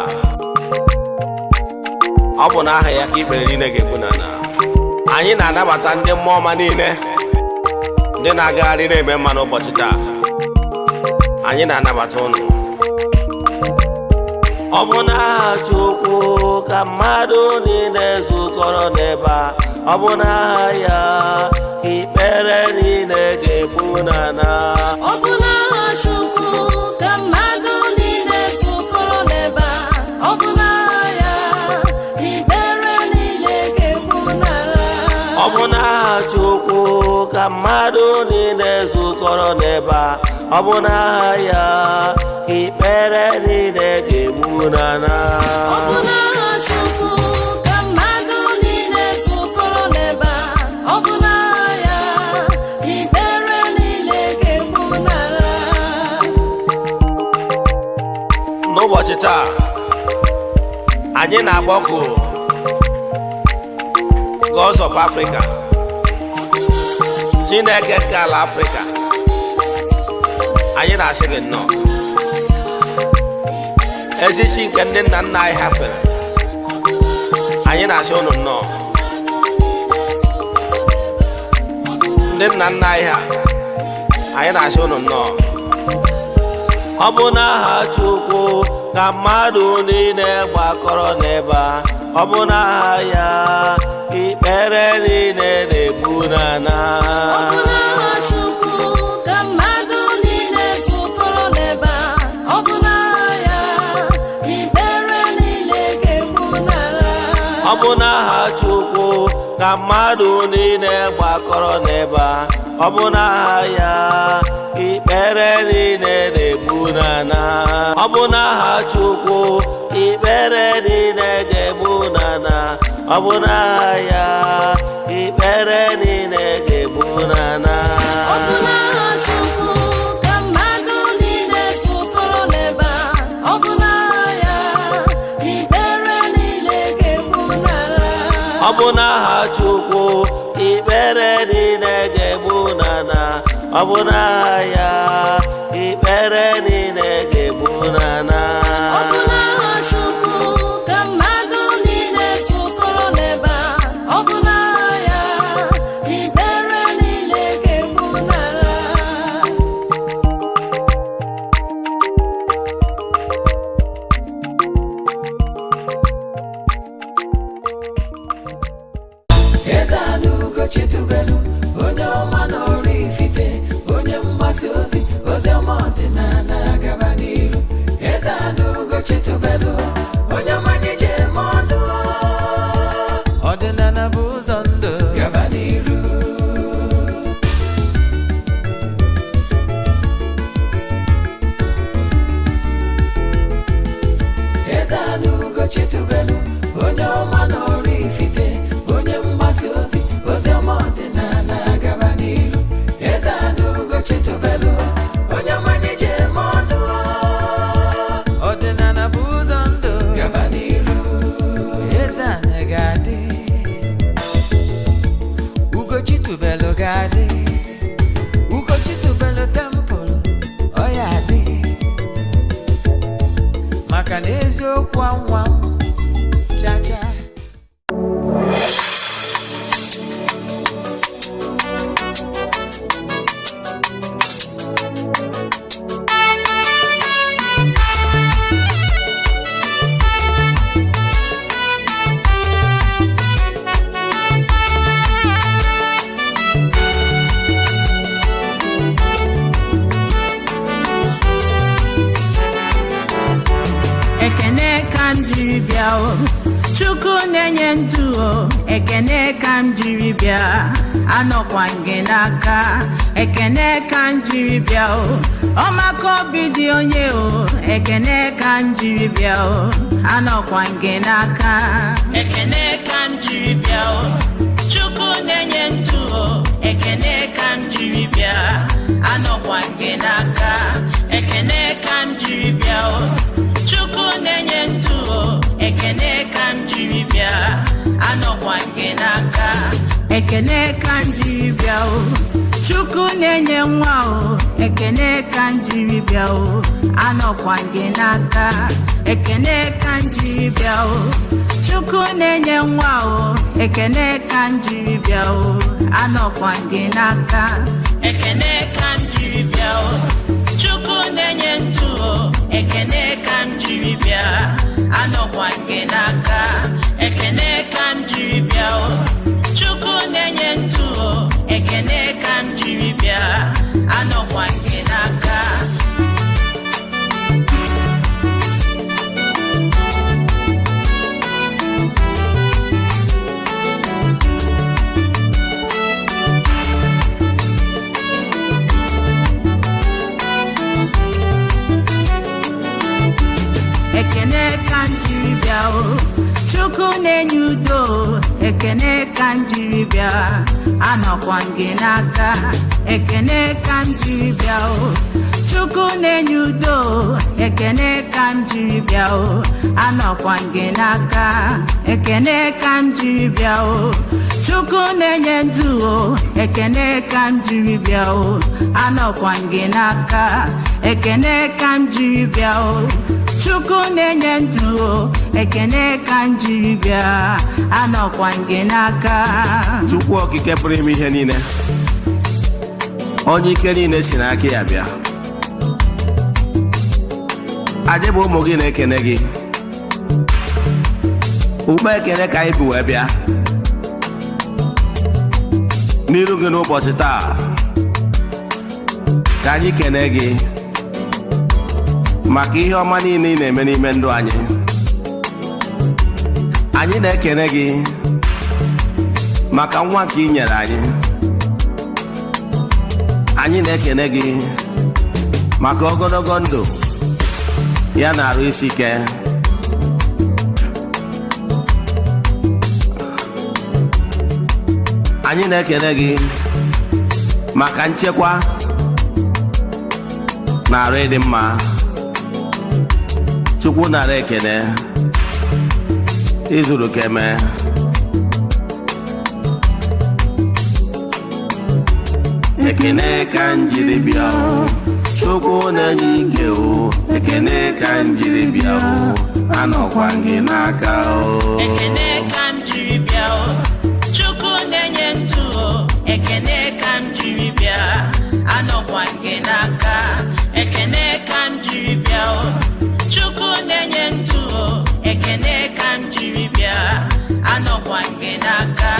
Speaker 1: Ọ bụ n'aha ya ka ikpere niile ga-egbu n'ala. Anyị na-anabata ndị mmụọ ọma niile, ndị na-agagharị na-eme mma n'ụbọchị taa. Anyị na-anabata ụnụ. Ọ bụ n'aha Chukwu ka mmadụ niile zukọrọ n'ebe a, ọ bụ n'aha ya ka ikpere niile ga-egbu n'ala.
Speaker 6: Ọ bụ n'aha Chukwu ka mmadụ niile zukọrọ n'ebe a, ọ bụ n'aha ya ka ikpere niile ga-egbu n'ala.
Speaker 1: Ọ bụ n'aha Chukwu ka mmadụ niile zukọrọ n'ebe a, ọ bụ n'aha ya ka ikpere niile ga-egbu n'ala.
Speaker 6: Ọ bụ n'aha Chukwu ka mmadụ niile zukọrọ n'ebe a, ọ bụ n'aha ya ka ikpere niile ga-egbu n'ala.
Speaker 1: N'ụbọchị taa, anyị na-agbakọ Gods of Africa, Chineke nke ala Afrịka. Anyị na-asị gị nnọọ. Ezi chi nke ndị nna nna anyị hapụrụ, anyị na-asị unu nnọọ. Ndị nna nna anyị ha, anyị na-asị unu nnọọ. Ọ bụ n'aha Chukwu ka mmadụ niile gbakọrọ n'ebe a, ọ bụ n'aha ya ka ikpere niile na-egbu n'ala.
Speaker 6: Ọ bụ n'aha Chukwu ka mmadụ niile zukọrọ n'ebe a, ọ bụ n'aha ya ka ikpere niile ga-egbu n'ala.
Speaker 1: Ọ bụ n'aha Chukwu ka mmadụ niile gbakọrọ n'ebe a, ọ bụ n'aha ya ka ikpere niile na-egbu n'ala. Ọ bụ n'aha Chukwu ka ikpere niile ga-egbu n'ala. Ọ bụ n'aha ya ka ikpere niile ga-egbu n'ala.
Speaker 6: Ọ bụ n'aha Chukwu ka mmadụ niile zukọrọ n'ebe a, ọ bụ n'aha ya ka ikpere niile ga-egbu n'ala.
Speaker 1: Ọ bụ n'aha Chukwu ka ikpere niile ga-egbu n'ala. Ọ bụ n'aha ya ka ikpere niile ga-egbu n'ala.
Speaker 6: Ọ bụ n'aha Chukwu ka mmadụ niile zukọrọ n'ebe a, ọ bụ n'aha ya ka ikpere niile ga-egbu n'ala.
Speaker 9: Eze-Ana Ugochitubelu, onye ọma n'ọrụ ifite, onye mgbasa ozi, ozi ọma ọdịnala gaba n'iru. Eze-Ana Ugochitubelu, onye ọma anyị ji eme ọnụ, ọdịnala bụ ụzọ ndụ gaba n'iru. Eze-Ana Ugochitubelu, onye ọma n'ọrụ ifite, onye mgbasa ozi, ozi ọma ọdịnala gaba n'iru. Eze-Ana Ugochitubelu, onye ọma anyị ji eme ọnụ, ọdịnala bụ ụzọ ndụ gaba n'iru. Eze-Ana ga-adị, Ugochitubelu ga-adị, Ugochitubelu temple ọ ya adị, maka na eziokwu anwa chacha.
Speaker 6: ekene ka m jiri bịa o Chukwu na-enye ndụ o ekene ka m jiri bịa anọkwa gị n'aka ekene ka m jiri bịa o ọmaka obi dị onye o ekene ka m jiri bịa o anọkwa gị n'aka ekene ka m jiri bịa o Chukwu na-enye ndụ o ekene ka m jiri bịa anọkwa gị n'aka ekene ka m jiri bịa o Chukwu na-enye ndụ o ekene ka m jiri bịa anọkwa gị n'aka ekene ka m jiri bịa o Chukwu na-enye nwa o ekene ka m jiri bịa o anọkwa gị n'aka ekene ka m jiri bịa o Chukwu na-enye nwa o ekene ka m jiri bịa o anọkwa gị n'aka ekene ka m jiri bịa o Chukwu na-enye ndụ o ekene ka m jiri bịa anọkwa gị n'aka ekene ka m jiri bịa o Chukwu na-enye ndụ o ekene ka m jiri bịa anọkwa gị n'aka ekene ka m jiri bịa o Chukwu na-enye udo ekene ka m jiri bịa anọkwa gị n'aka ekene ka m jiri bịa o Chukwu na-enye udo ekene ka m jiri bịa o anọkwa gị n'aka ekene ka m jiri bịa o Chukwu na-enye ndụ o ekene ka m jiri bịa o anọkwa gị n'aka ekene ka m jiri bịa o Chukwu na-enye ndụ o ekene ka m jiri bịa anọkwa gị n'aka
Speaker 1: Chukwu okike pụrụ ime ihe niile onye ike niile si n'aka ya bịa anyị bụ ụmụ gị na-ekene gị ukpe ekene ka anyị bụ wee bịa n'iru gị n'ụbọchị taa ka anyị kene gị maka ihe ọma niile ị na-eme n'ime ndụ anyị na-ekene gị maka nwa nke ị nyere anyị na-ekene gị maka ogologo ndụ ya na arụ isi ike anyị na-ekene gị maka nchekwa na arụ ịdị mma Chukwu nara ekene izuru keme ekene ka m jiri bịa o Chukwu na-enye ike o ekene ka m jiri bịa o anọkwa gị n'aka o
Speaker 6: ekene ka m jiri bịa o Chukwu na-enye ndụ o ekene ka m jiri bịa anọkwa gị n'aka ekene ka m jiri bịa o Chukwu na-enye ndụ o ekene ka m jiri bịa anọkwa gị n'aka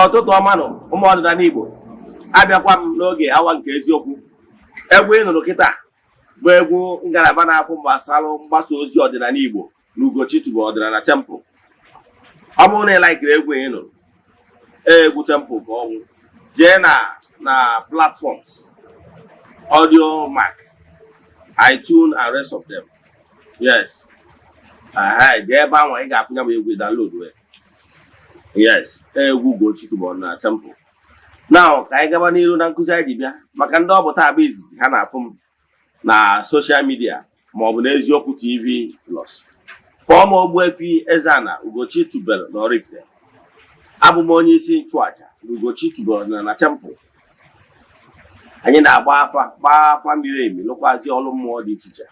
Speaker 1: ọtụtụ ọmanụ ụmụ ọdịnala Igbo abịakwa m n'oge awa nke eziokwu egwu ị nụrụ kịta bụ egwu ngalaba na-afụ gbasara mgbasa ozi ọdịnala Igbo na Ugochi Tubelu ọdịnala temple. Ọ bụrụ na ị laikiri egwu ị nụrụ egwu temple ka ọnwụ jee na platforms Audio Mac, iTunes and rest of them. Yes, jee ebe ahụ ị ga-afụnya m egwu download wee. Yes, egwu Ugochi Tubelu ọdịnala temple. Now ka anyị gaba n'iru na nkụzi anyị ji bịa maka ndị ọ bụ taa bụ izizi ha na-afụ m na social media maọbụ na Eziokwu TV Plus. Kpọọ m Ogbuefi Eze-Ana Ugochi Tubelu na Oraifite. Abụ m onye isi nchụaja Ugochi Tubelu na temple. Anyị na-agba afa miri emi lụkwazi ọrụ mmụọ dị iche iche.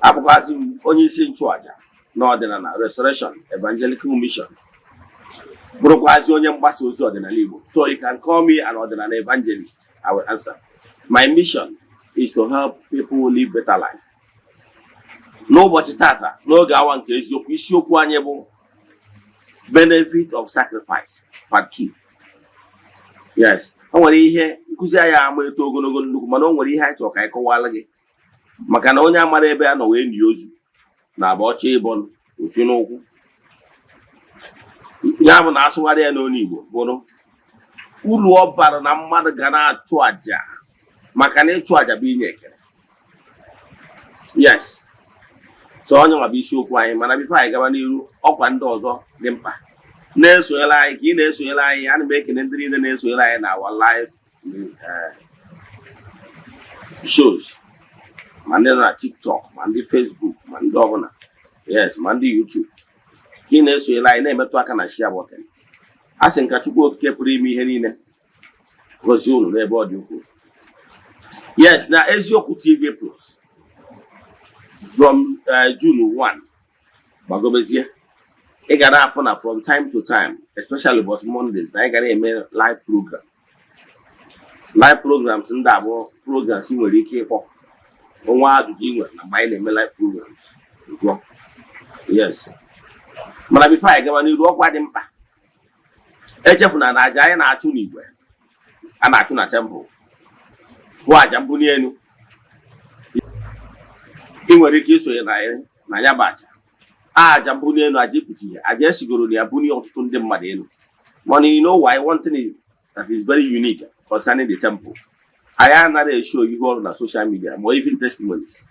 Speaker 1: Abụkwazi m onye isi nchụaja na ọdịnala Restoration Evangelical Mission. Bụrụkwazi onye mgbasa ozi ọdịnala Igbo. So you can call me an ọdịnala evangelist. I will answer. My mission is to help people live better life N'ụbọchị tata n'oge awa nke eziokwu isiokwu anyị bụ benefit of sacrifice part 2. Yes, o nwere ihe nkụzi anyị ama eto ogologo nnukwu mana o nwere ihe anyị chọrọ ka anyị kọwara gị maka na onye amara ebe a nọ wee nie ozu na agba ọcha ịbọn osi n'ụkwụ. Ya bụ na asụgharị ya n'onu Igbo bụrụ uru ọ bara na mmadụ ga na-achụ àjà maka na ịchụ àjà bụ inye ekele. Yes, so onye nwa bụ isiokwu anyị mana bifo anyị gaba n'iru ọkwa ndị ọzọ dị mkpa na-esonyere anyị ka ị na-esonyere anyị. Ana m ekele ndị niile na-esonyere anyị na our live shows ma ndị nọ na TikTok ma ndị Facebook ma ndị ọbụla, yes, ma ndị YouTube ka ị na-esonyere anyị na-emetụ aka na share button. A sị nka Chukwu Okike pụrụ ime ihe niile gozie unu n'ebe ọ dị ukwuu. Yes, na Eziokwu TV Plus from June 1 gbagobezie ị ga na-afụ na from time to time, especially but Mondays, na ị ga na-eme live programs ndị abụọ programs ị nwere ike ịkpọ ọnwa ajụjụ ị nwere na mgbe anyị na-eme live programs. Yes, mana bifo anyị gaba n'iru ọkwa dị mkpa echefuna na aja anyị na-achụ n'igwe a na-achụ na temple bụ aja mbuli elu. Ị nwere ike isonye na ya bụ aja mbuli elu, aja ipụta ihe, aja esigoro na ya bunye ọtụtụ ndị mmadụ elu. Mana you know why one thing that is very unique concerning the temple, anyị anaghị eshow ihe ọrụ na social media ma even testimonies.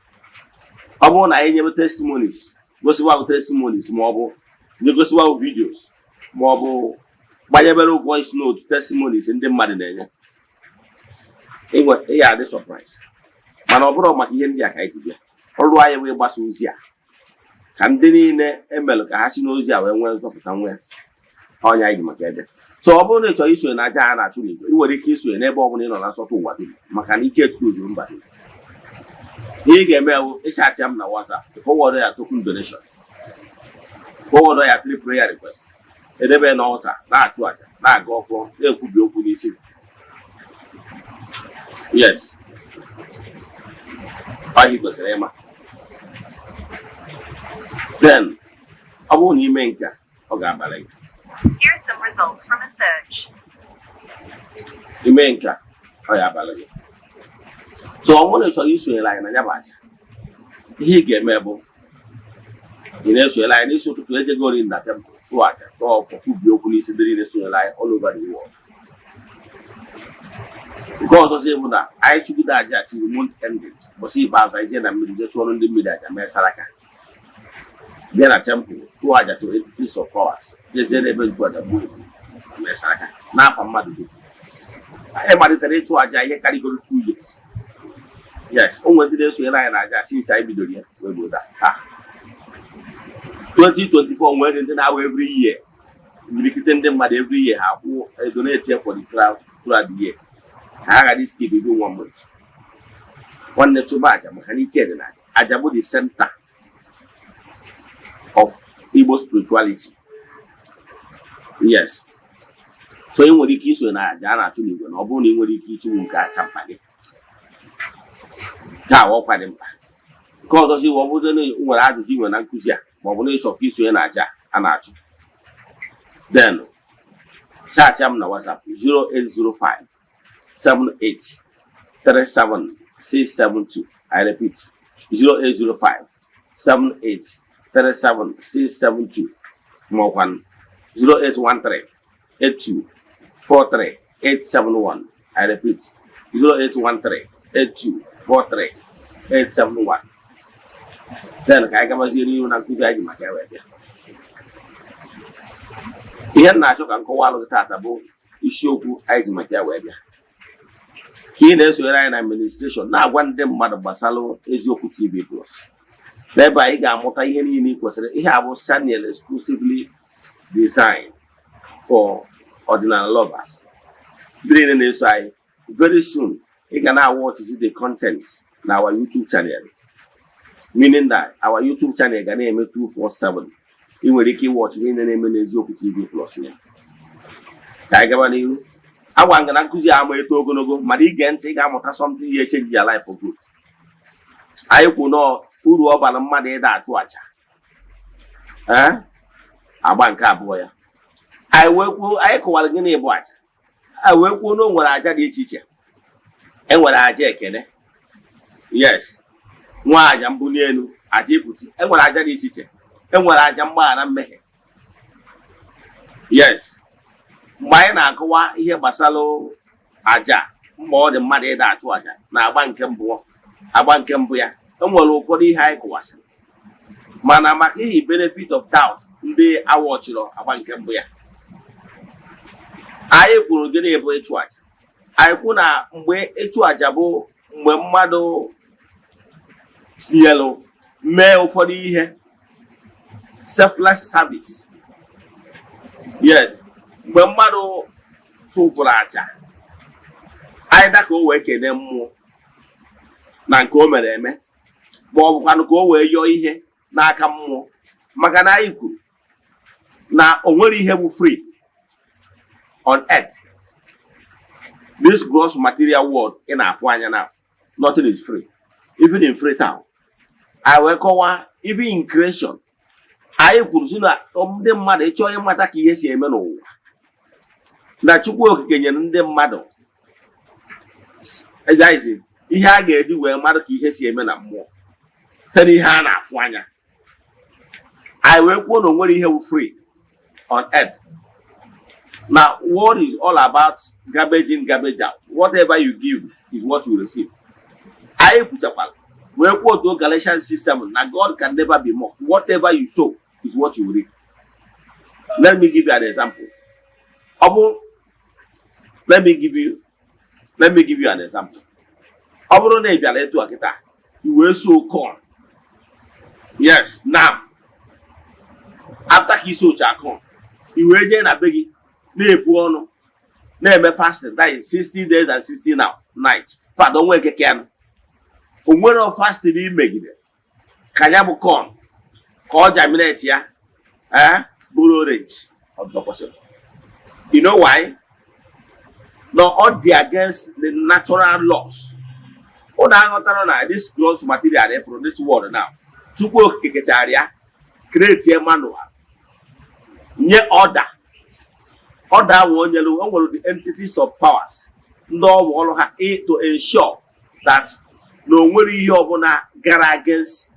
Speaker 1: Ọ bụrụ na anyị nyebe testimonies, gosiwa testimonies ma ọ bụ gosiwa videos ma ọ bụ gbanyebere voice note testimonies ndị mmadụ na-enye, ị ga-adị surprise. Mana ọ bụrụ maka ihe ndị a ka anyị ji bịa, ọrụ anyị wee gbasa ozi a ka ndị niile emelụ ka ha si n'ozi a wee nwee nzọpụta nwee ọnya anyị ji maka ebe. So ọ bụrụ na ị chọrọ isonye na aja a na-achụ n'igwe, ị nwere ike isonye n'ebe ọ bụla ị nọ na nsọtụ ụwa dum maka na ike Chukwu juru mba dum. Ihe ị ga-eme bụ ịchatịa m na WhatsApp, forward ya token donation, forward ya 3 prayer request, edebe na ọta na-achụ aja na-aga ọfọ na-ekwubi okwu n'isi. Yes, ọ kwesịrị ịma. Then ọ bụrụ na ime nke ọ ga-abalị gị.
Speaker 10: Here's some results from a search.
Speaker 1: Ime nke ọ ga-abalị gị. So ọ bụrụ na ị chọrọ isonyere anyị na ya bụ aja, ihe ị ga-eme bụ ị na-esonyere anyị n'isi ụtụtụ ejegori na temple chụọ aja tọọ ọfọ kwubi okwu n'isi ndị niile sonyere anyị all over the world. Nke ọzọzi bụ na anyị chụgide aja till month ending, ụbọchị ikpeazụ anyị jee na mmiri jee chụọrọ ndị mmiri aja mee saraka, bịa na temple chụọ aja to 8 pieces of flowers, jezie n'ebe nchụ aja gbuo ebu mee saraka n'afọ mmadụ dum. Anyị malitere ịchụ aja ihe karịgoro 2 years. Yes, o nwere ndị na-esonyere anyị na aja since anyị bidoro ya wee ruo taa. 2024 nwere ndị na-awa every year, imirikite ndị mmadụ every year ha kwụ donate for the crowd throughout the year. Ha ga skip do 1 month. Nwanne chụba aja maka na ike dị na aja bụ the center of Igbo spirituality. Yes, so ị nwere ike iso na aja a na-achụ n'igwe na ọ bụrụ na ị nwere ike ịchụwu nke aka mkpa gị ka ọkwa dị mkpa. Nke ọzọzi ọ bụrụ na nwere ajụjụ inwe na nkụzi a ma ọ bụ na ịchọ ka isonye na aja a na-achụ, then chat m na WhatsApp 0805 78 37 672. I repeat 0805 78 37 672 ma ọkwa 0813 82 43 871. I repeat 0813 82 43 871. Then ka anyị gabazie n'ihu na nkụzi anyị maka ewe bịa. Ihe m na-achọ ka nkọwa alụ gị tata bụ isiokwu anyị ji maka ya wee bịa. Ka ị na-esonyere anyị na administration na-agwa ndị mmadụ gbasara Eziokwu TV Plus. N'ebe anyị ga-amụta ihe niile ị kwesịrị. Ihe a bụ channel exclusively designed for ordinary lovers. Ndị niile na-eso anyị, very soon ị ga na-watch the contents na our YouTube channel. Meaning that our YouTube channel ga na-eme 247. Ị nwere ike watch ihe na-eme na Eziokwu TV Plus ya. Ka anyị gaba n'ihu. Agwa nga na nkụzi ama eto ogologo, mana ige ntị ị ga-amụta something ya change your life for good. Anyị kwụ nọ uru ọ bara mmadụ ịda achụ aja agba nke abụọ ya anyị kọwara gịnị bụ aja anyị wee kwuo na o nwere aja dị iche iche enwere aja ekele yes nwa aja mbuli elu aja ịpụta enwere aja dị iche iche enwere aja mgbaghara mmehie yes mgbe anyị na-akọwa ihe gbasara aja mgbe ọ dị mmadụ ịda achụ aja na agba nke mbụ ya enwere ụfọdụ ihe anyị kọwasịrị mana maka ihe benefit of doubt ndị awọchịrọ agba nke mbụ ya anyị kwuru gịnị bụ ịchụ aja anyị kwuru na mgbe ịchụ aja bụ mgbe mmadụ tinyelụ mee ụfọdụ ihe selfless service yes mgbe mmadụ tụpụrụ aja anyị da ka o wee kene mmụọ na nke o mere eme ma ọ bụkwanụ ka o wee yọọ ihe n'aka mmụọ maka na anyị kwuru na o nwere ihe bụ free on earth. This gross material world in our now, nothing is free. Even in Freetown, I will call even in creation. I could see that the mother choy mataki yes yemeno. Na chukwu kenye ndị mmadụ. Guys, ihe a ga-eji wee mmadụ ka ihe si eme na mmụọ. Site n'ihe a na-afụ anya. I will kwuo na onwere ihe free on earth. Now, what is all about garbage in, garbage out? Whatever you give is what you receive. I put up we quote to Galatians 6:7. Now, God can never be mocked. Whatever you sow is what you reap. Let me give you an example. Let me give you an example. You will sow corn. Yes, now after he sowed corn, he will again a biggie. Na-eme fasting that is 60 days and 60 nights. Father, don't wake again. When of fasting you make it. Can you have corn? Call germinate ya? Blue orange of the opposite. You know why? No, all the against the natural laws. Oh, now this gross material from this world now. To work create a manual. Nye order. Other one of the entities of powers to ensure that no one gara against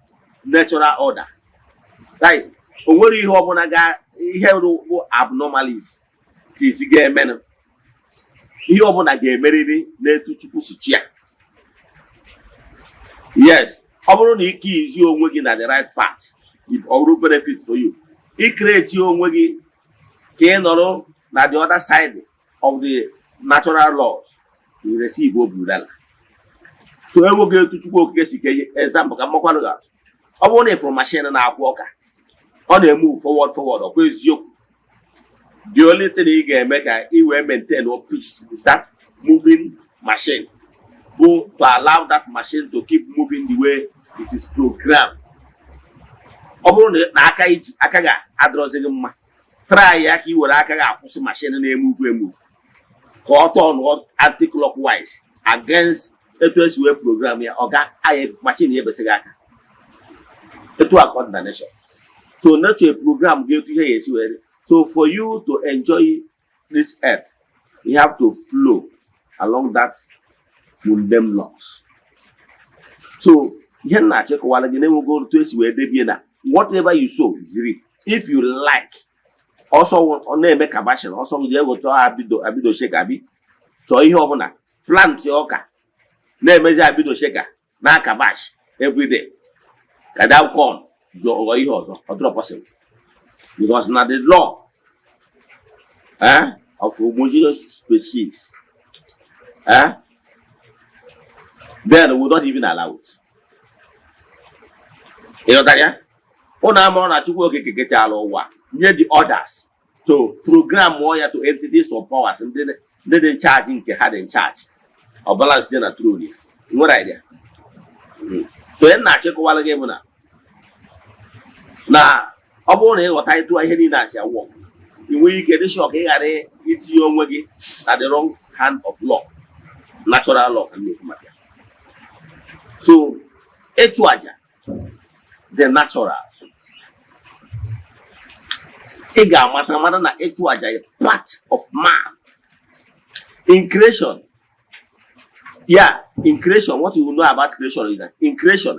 Speaker 1: natural order. That is, abnormalities. Tis again, men. Yes, he keys you working at the right path. It all benefit for you. He creates your working. Now the other side of the natural laws, you receive Obudala. So I will go to Chuko example. I want it from machine and our walker. On a move forward, or please you. The only thing he can make he will maintain or peace with that moving machine. Go to allow that machine to keep moving the way it is programmed. Akaga adrosing try yaki were akaga push machine and move. Caught on anti-clockwise against the 2-way program here or I machine here besegaka. The 2 condemnation. So not a program give to here is well. So for you to enjoy this earth, you have to flow along that mundane laws. So here na check while again we go to where they be na whatever you sow is reap. If you like. Also, on a make a bastion, also we go to abido shaker abi. So you have plant your oka. Name is abido shaker. Na kabash every day. Kadao corn, or you also or drop us. Because now the law of homogeneous species. Then we would not even allow it. You know that? On our money to work get all near the orders to program more to entities or powers and then they charging had in charge or balance dinner truly. What idea? So then I check while again now I what I do I head in as I walk. In we get a shock it's your way at the wrong hand of law. Natural law can make matter. So Echuaja the natural. Ega mata na etu aja part of man. In creation, yeah, in creation, what you know about creation is that in creation,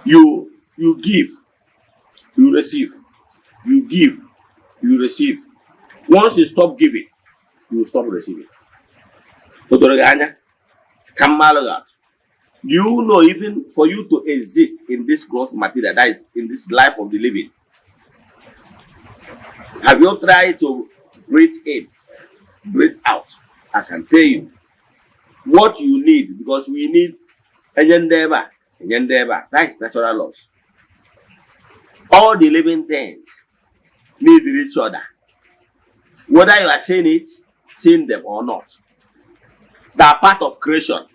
Speaker 1: you give, you receive, you give, you receive. Once you stop giving, you stop receiving. You know, even for you to exist in this gross material, that is in this life of the living, have you tried to breathe in, breathe out? I can tell you what you need, because we need endeavor. That is natural laws. All the living things need each other, whether you are seeing them or not. They are part of creation.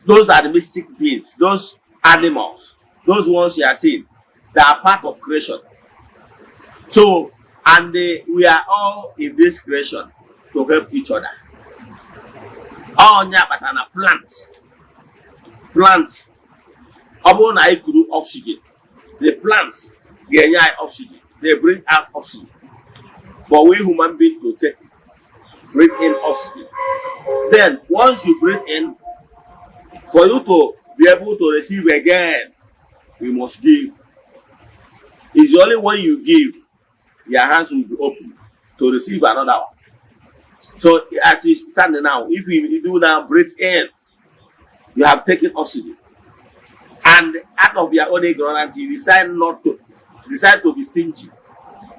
Speaker 1: Those are the mystic beings, those animals, those ones you are seeing, they are part of creation. So, and we are all in this creation to help each other. All but on a plant. Upon I could oxygen. The plants get oxygen. They bring out oxygen for we human beings to take. Breathe in oxygen. Then once you breathe in, for you to be able to receive again, you must give. It's only when you give, your hands will be open to receive another one. So as you stand now, if you do now breathe in, you have taken oxygen. And out of your own ignorance, you decide to be stingy,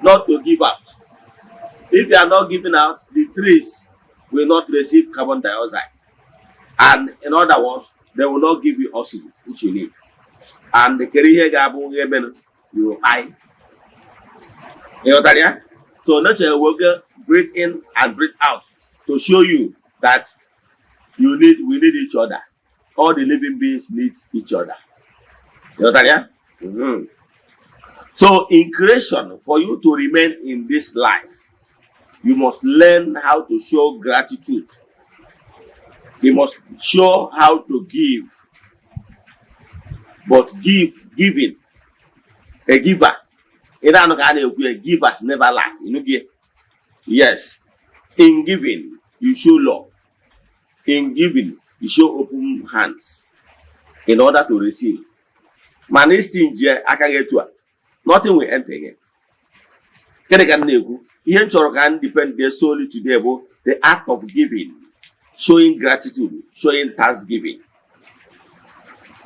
Speaker 1: not to give out. If you are not giving out, the trees will not receive carbon dioxide. And in other words, they will not give you oxygen, which you need. And the career you will buy. You know that, yeah? So natural worker breathe in and breathe out to show you that we need each other. All the living beings need each other. You know that, yeah? Mm-hmm. So in creation, for you to remain in this life, you must learn how to show gratitude. You must show how to give. But giving, a giver. Givers never lack. You know, yes. In giving, you show love. In giving, you show open hands in order to receive. Man is stingy, I can get to it. Nothing will enter again. Can depend solely today about the act of giving, showing gratitude, showing thanksgiving.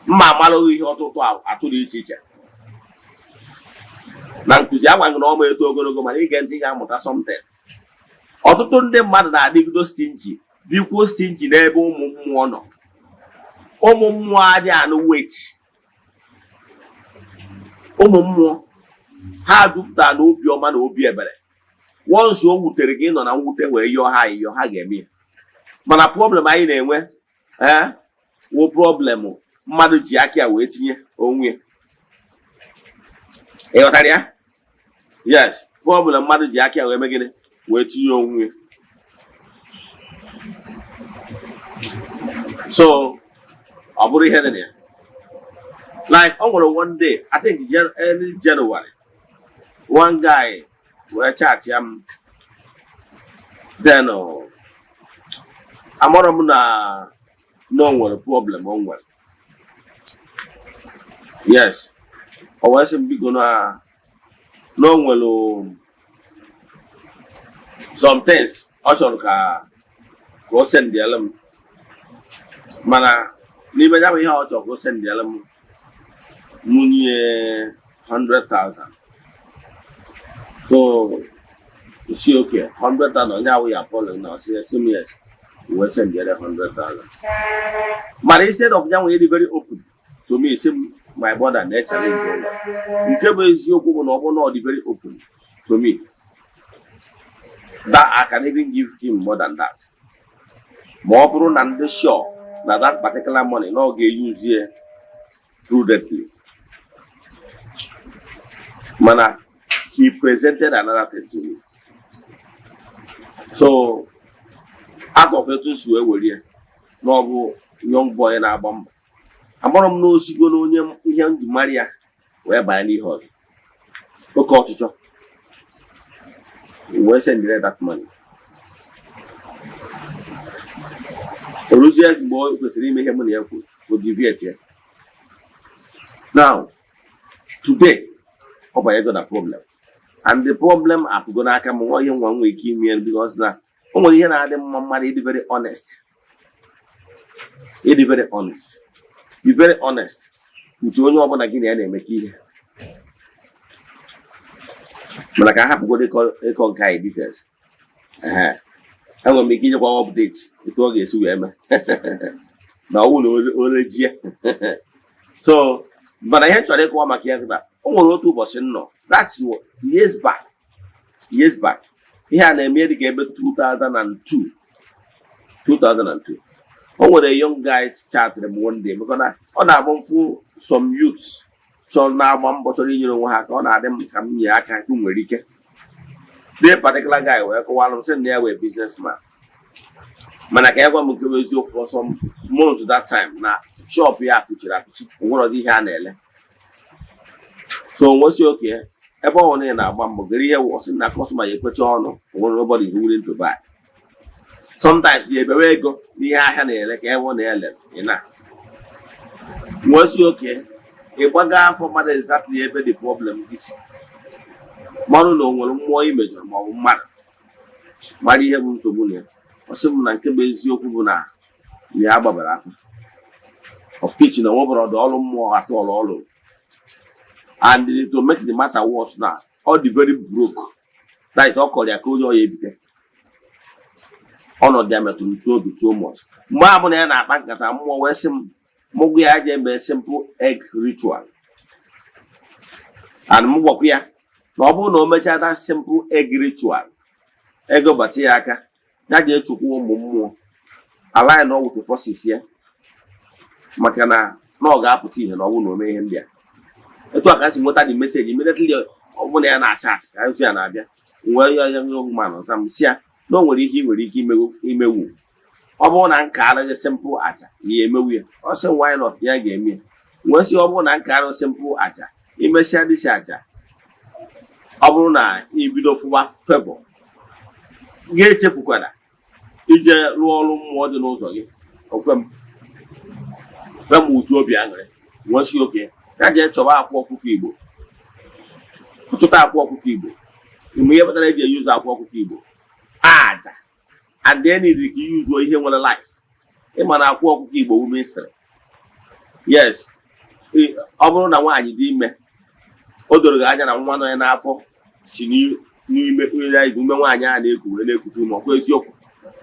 Speaker 1: Mamalo is to the teacher. Nankuzi agwa no mo eto ogologo ma ị ga-ntị ga amụta something. Ọtụtụ ndị mmadụ na-adịgido stingy, dịkwuo stingy n'ebe ụmụ mmụọ nọ. Ụmụ mmụọ adị anụ wait. Ụmụ mmụọ ha dupụta n'obi ọma na obi ebere. Once o wutere gị nọ na mwute wee yọọ ha ga-eme. Mana problem anyị na-enwe wo problem mmadụ ji aka wee tinye onwe. Ịghọtara ya? Yes, problem mmadụ ji aka wee mee gịnị wee tinye onwe. So ọ bụrụ ihe dị ya. Like one day, I think early January, one guy were chat him. Then I'm not no one problem on one. Yes, I wasn't big gonna no one some things. Also, go send the element. Mana, never have how to go send the element. Munye 100,000. So you see, okay, 100,000 now we are calling now. Say yes, we will send the other 100,000. But instead of young, we very open to me. Say my brother nature. You tell me Eziokwu no very open to me. That I can even give him more than that. More than the sure that particular money no get used here prudently. Mana, he presented another thing to me. So, out of it, no young boy in our bomb. agbọrọ m n'osigo na onye ihe m ji mara ya wee banye n'ihe ọzọ oke ọchịchọ wee sendire that money oruzie mgbe o kwesịrị ime ihe mụ na ya kwuru o deviate ya. Now today ọ bụ ego na problem and the problem apụgo n'aka m nwa ihe nwa nwee ike ime ya because na o nwere ihe na-adị mma mmadụ ịdị very honest. Be very honest with onye ọbụla gị na ya na-emekọ ihe mana ka ahapụgodo ịkọ nke anyị details enwere m ike inyekwa update etu ọ ga-esi wee mee na ọwụ na orejie so mana ihe chọrọ ịkọwa maka ya na o nwere otu ụbọchị nnọ that's years back ihe a na-eme dịka ebe 2002 o nwere young guy chatịrị m one day maka na ọ na-agba mfu some youths chọrọ na-agba mbọ chọrọ inyere onwe ha ka ọ na-adị m ka m nye aka ka nwere ike the particular guy wee kọwara m sị na ya wee businessman mana ka ya gwa m nke bụ eziokwu for some months that time na shop ya akụchiri akụchi onwere ihe a na-ele so nwesi oke ebe ọ na na-agba mbọ gere ihe wọsị na customer ya ekwecha ọnụ onwere nobody is willing to buy. Sometimes the ebewe ego n'ihe ahịa na-ele ka ewe na-ele ịna nwesi oke ịgbaga afọ mmadụ exactly ebe the problem isi mmanụ na o nwere mmụọ imejọrọ ma ọ bụ mmadụ mara ihe bụ nsogbu na ya ọ sị m na nke bụ eziokwu bụ na ya gbabara afọ of which na nwebara ọdụ ọrụ mmụọ atọ ọrụ and to make the matter worse na all the very broke that ọ kọrọ ya ka onye ọya ebite ọnọdụ ya metụrụ n'obi too much mgbe abụ na ya na-akpa nkata mmụọ wee sị m mụgwụ ya je eme simple egg ritual and m gwakwa ya na ọ bụrụ na o mechaa that simple egg ritual ego bata ya aka ya ga echukwu ụmụ mmụọ ala na ọgwụ forces ya maka na ọ ga-apụta ihe na ọ bụrụ na o mee ihe ndị a etu aka si nweta the message immediately ọ bụrụ na ya na-achat ka ozi ya na-abịa wee ya man ọza m si ya na o nwere ihe ị nwere ike imewu ọ bụrụ na nka arụghị simple aja ya emewu ya ọ sị why not ya ga-eme ya wee sị ọ bụrụ na nka arụ simple aja imesịa dịsi aja ọ bụrụ na ibido fụwa favor ga-echefukwara ije rụọ ọrụ mmụọ dị n'ụzọ gị okwe m uju obi aṅụrị nwesi oke ya jee chọba akwa ọkụkọ Igbo chụta akwa ọkụkọ Igbo mgbe ihe kpatara eji eyuzu akwa ọkụkọ Igbo aja and then need ka yuzuo ihe nwere life ịma na akwa ọkụkọ Igbo wu mystery. Yes, ọ bụrụ na nwaanyị dị ime o doro gị anya na nwa nọ ya n'afọ si n'ime ume nwaanyị a na-eku wee na-ekute ume ọkwa eziokwu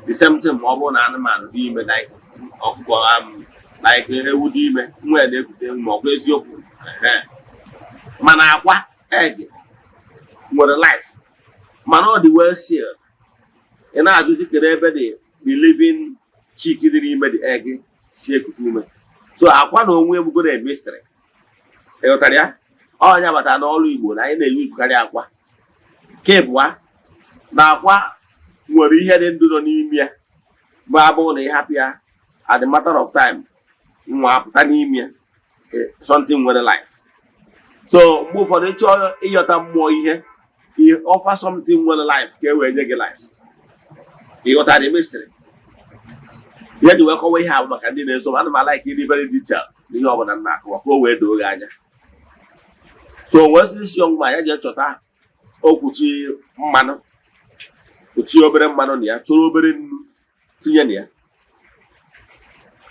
Speaker 1: the same thing ma ọ bụrụ na anụmanụ dị ime ọkụkọ like ewu dị ime nwa ya na-ekute ume ọkwa eziokwu mana akwa egg nwere life mana ọ dị well sealed. Ị na-ajụzi kere ebe the living chick dị n'ime the egg si ekute ume so akwa na onwe egbugoro a mystery. Ịghọtara ya ọnya batara n'ọrụ Igbo na anyị na-eyuzukarị akwa nke bụa na akwa nwere ihe dị ndụ nọ n'ime ya bụ abụrụ na ịhapụ ya at the matter of time nwa apụta n'ime ya something nwere life. So mgbe ụfọdụ ịchọọ ịyọta mmụọ ihe offer something nwere life ka e wee nye gị life. Ịghọtara the mystery ihe dị wee kọwa ihe ahụ maka ndị na-eso ana m alaik ịdị very detail n'ihe ọbụla m na-akọwa ka o wee doo gị anya. So wesisi young man ya jee chọta okwuchi mmanụ ochi obere mmanụ na ya chọrọ obere nnu tinye na ya.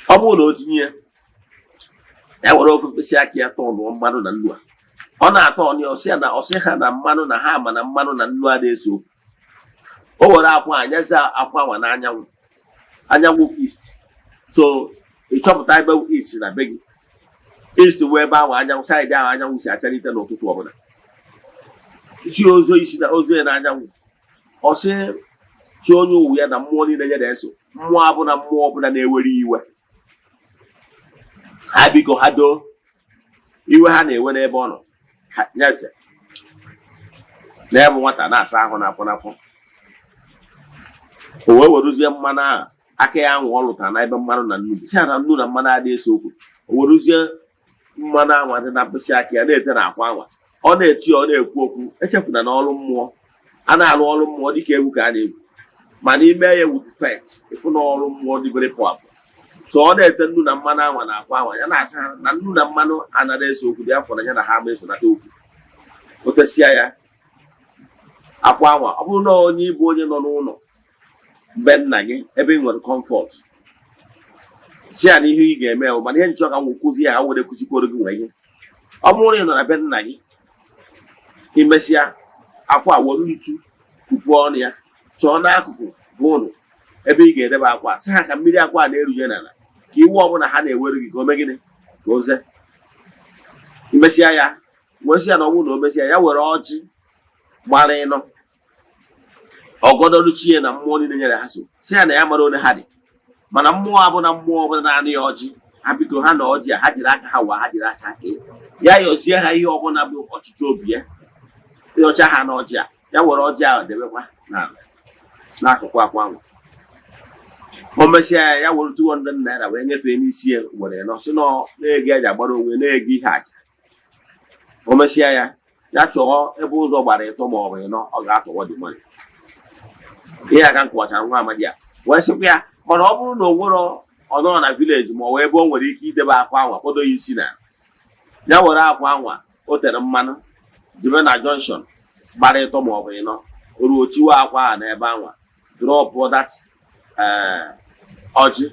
Speaker 1: Ọ bụrụ na o tinye ya were ofe mkpịsị aka ya tọọ mmanụ na nnu a ọ na-atọ ọnụ ọsị ha na mmanụ na ha ma na mmanụ na nnu a na-eso o were akwa anyazi akwa nwa n'anyanwụ anyanwụ east. So ịchọpụta ebe east na be gị east wee ebe ahụ anyanwụ saịdị ahụ anyanwụ si achalite n'ụtụtụ ọbụla isi ozo ya n'anyanwụ ọsị chi onye uwe ya na mmụọ niile ya na-eso mmụọ abụna mmụọ ọbụla na-ewere iwe ha biko ha doo iwe ha na-ewe n'ebe ọ nọ nyeze n'ebe nwata na-asa ahụ n'afọ o wee weruzie mmanụ ahụ aka ya ahụ ọ lụtara na ebe mmanụ na nnu si na nnu na mmanụ adị eso okwu o weruzie mmanụ anwa dị na mkpịsị aka ya na-ete na akwa anwa ọ na-eti ọ na-ekwu okwu echefuna na ọrụ mmụọ a na-alụ ọrụ mmụọ dịka egwu ka a na-egwu mana ime ya with faith ịfụ na ọrụ mmụọ dị very powerful so ọ na-ete nnu na mmanụ anwa na akwa anwa ya na-asa ha na nnu na mmanụ anaghị ese okwu dị afọ na ya na ha ama esonata okwu o tesịa ya akwa anwa ọ bụrụ na onye ịbụ onye nọ n'ụlọ mgbe nna gị ebe ị nwere comfort si ya na ihe ị ga-eme bụ mana ihe nchọ ka m kụzi ya ha were kụzikworo gị nwere ihe ọ bụrụ na ị nọ na be nna gị imesịa akwa wolu ntu kupu ọnụ ya chọọ n'akụkụ bụ ụlọ ebe ị ga-edebe akwa sị ha ka mmiri akwa na-eruje n'ala ka iwu ọbụla ha na-ewere gị ka o mee gịnị ka o ze imesịa ya nwesịa na ọ bụrụ na o mesịa ya were ọjị gbara ịnọ ọgọdọluchie na mmụọ niile nyere ha so sị ya na ya mara onye ha dị mana mmụọ abụna mmụọ ọbụla na-anụ ya ọjị ha biko ha na ọjị a ha jiri aka ha wa ha jiri aka kee ya yọzie ha ihe ọbụla bụ ọchịchị obi ya ịọcha ha na ọjị a ya were ọjị ahụ debekwa n'akụkụ akwa ahụ o mesịa ya ya were 200 naira wee nyefee n'isi ya were nọ si na ego eji agbara onwe na-ego ihe aja o mesịa ya ya chọọ ebe ụzọ gbara ịtọ ma ọ bụ ịnọ ọ ga-atọwọ dị mmadụ ihe aka nkọwachara nwa amadi ya wee sịkwa ya mana ọ bụrụ na o nwere ọnọrọ na vileji ma ọ wee ebe o nwere ike idebe akwa anwa kpodo ya isi na ya were akwa anwa o tere mmanụ jebe na junction gbara ịtọ ma ọ bụ ịnọ ruo chiwa akwa a n'ebe anwa drọpụ dat ọjị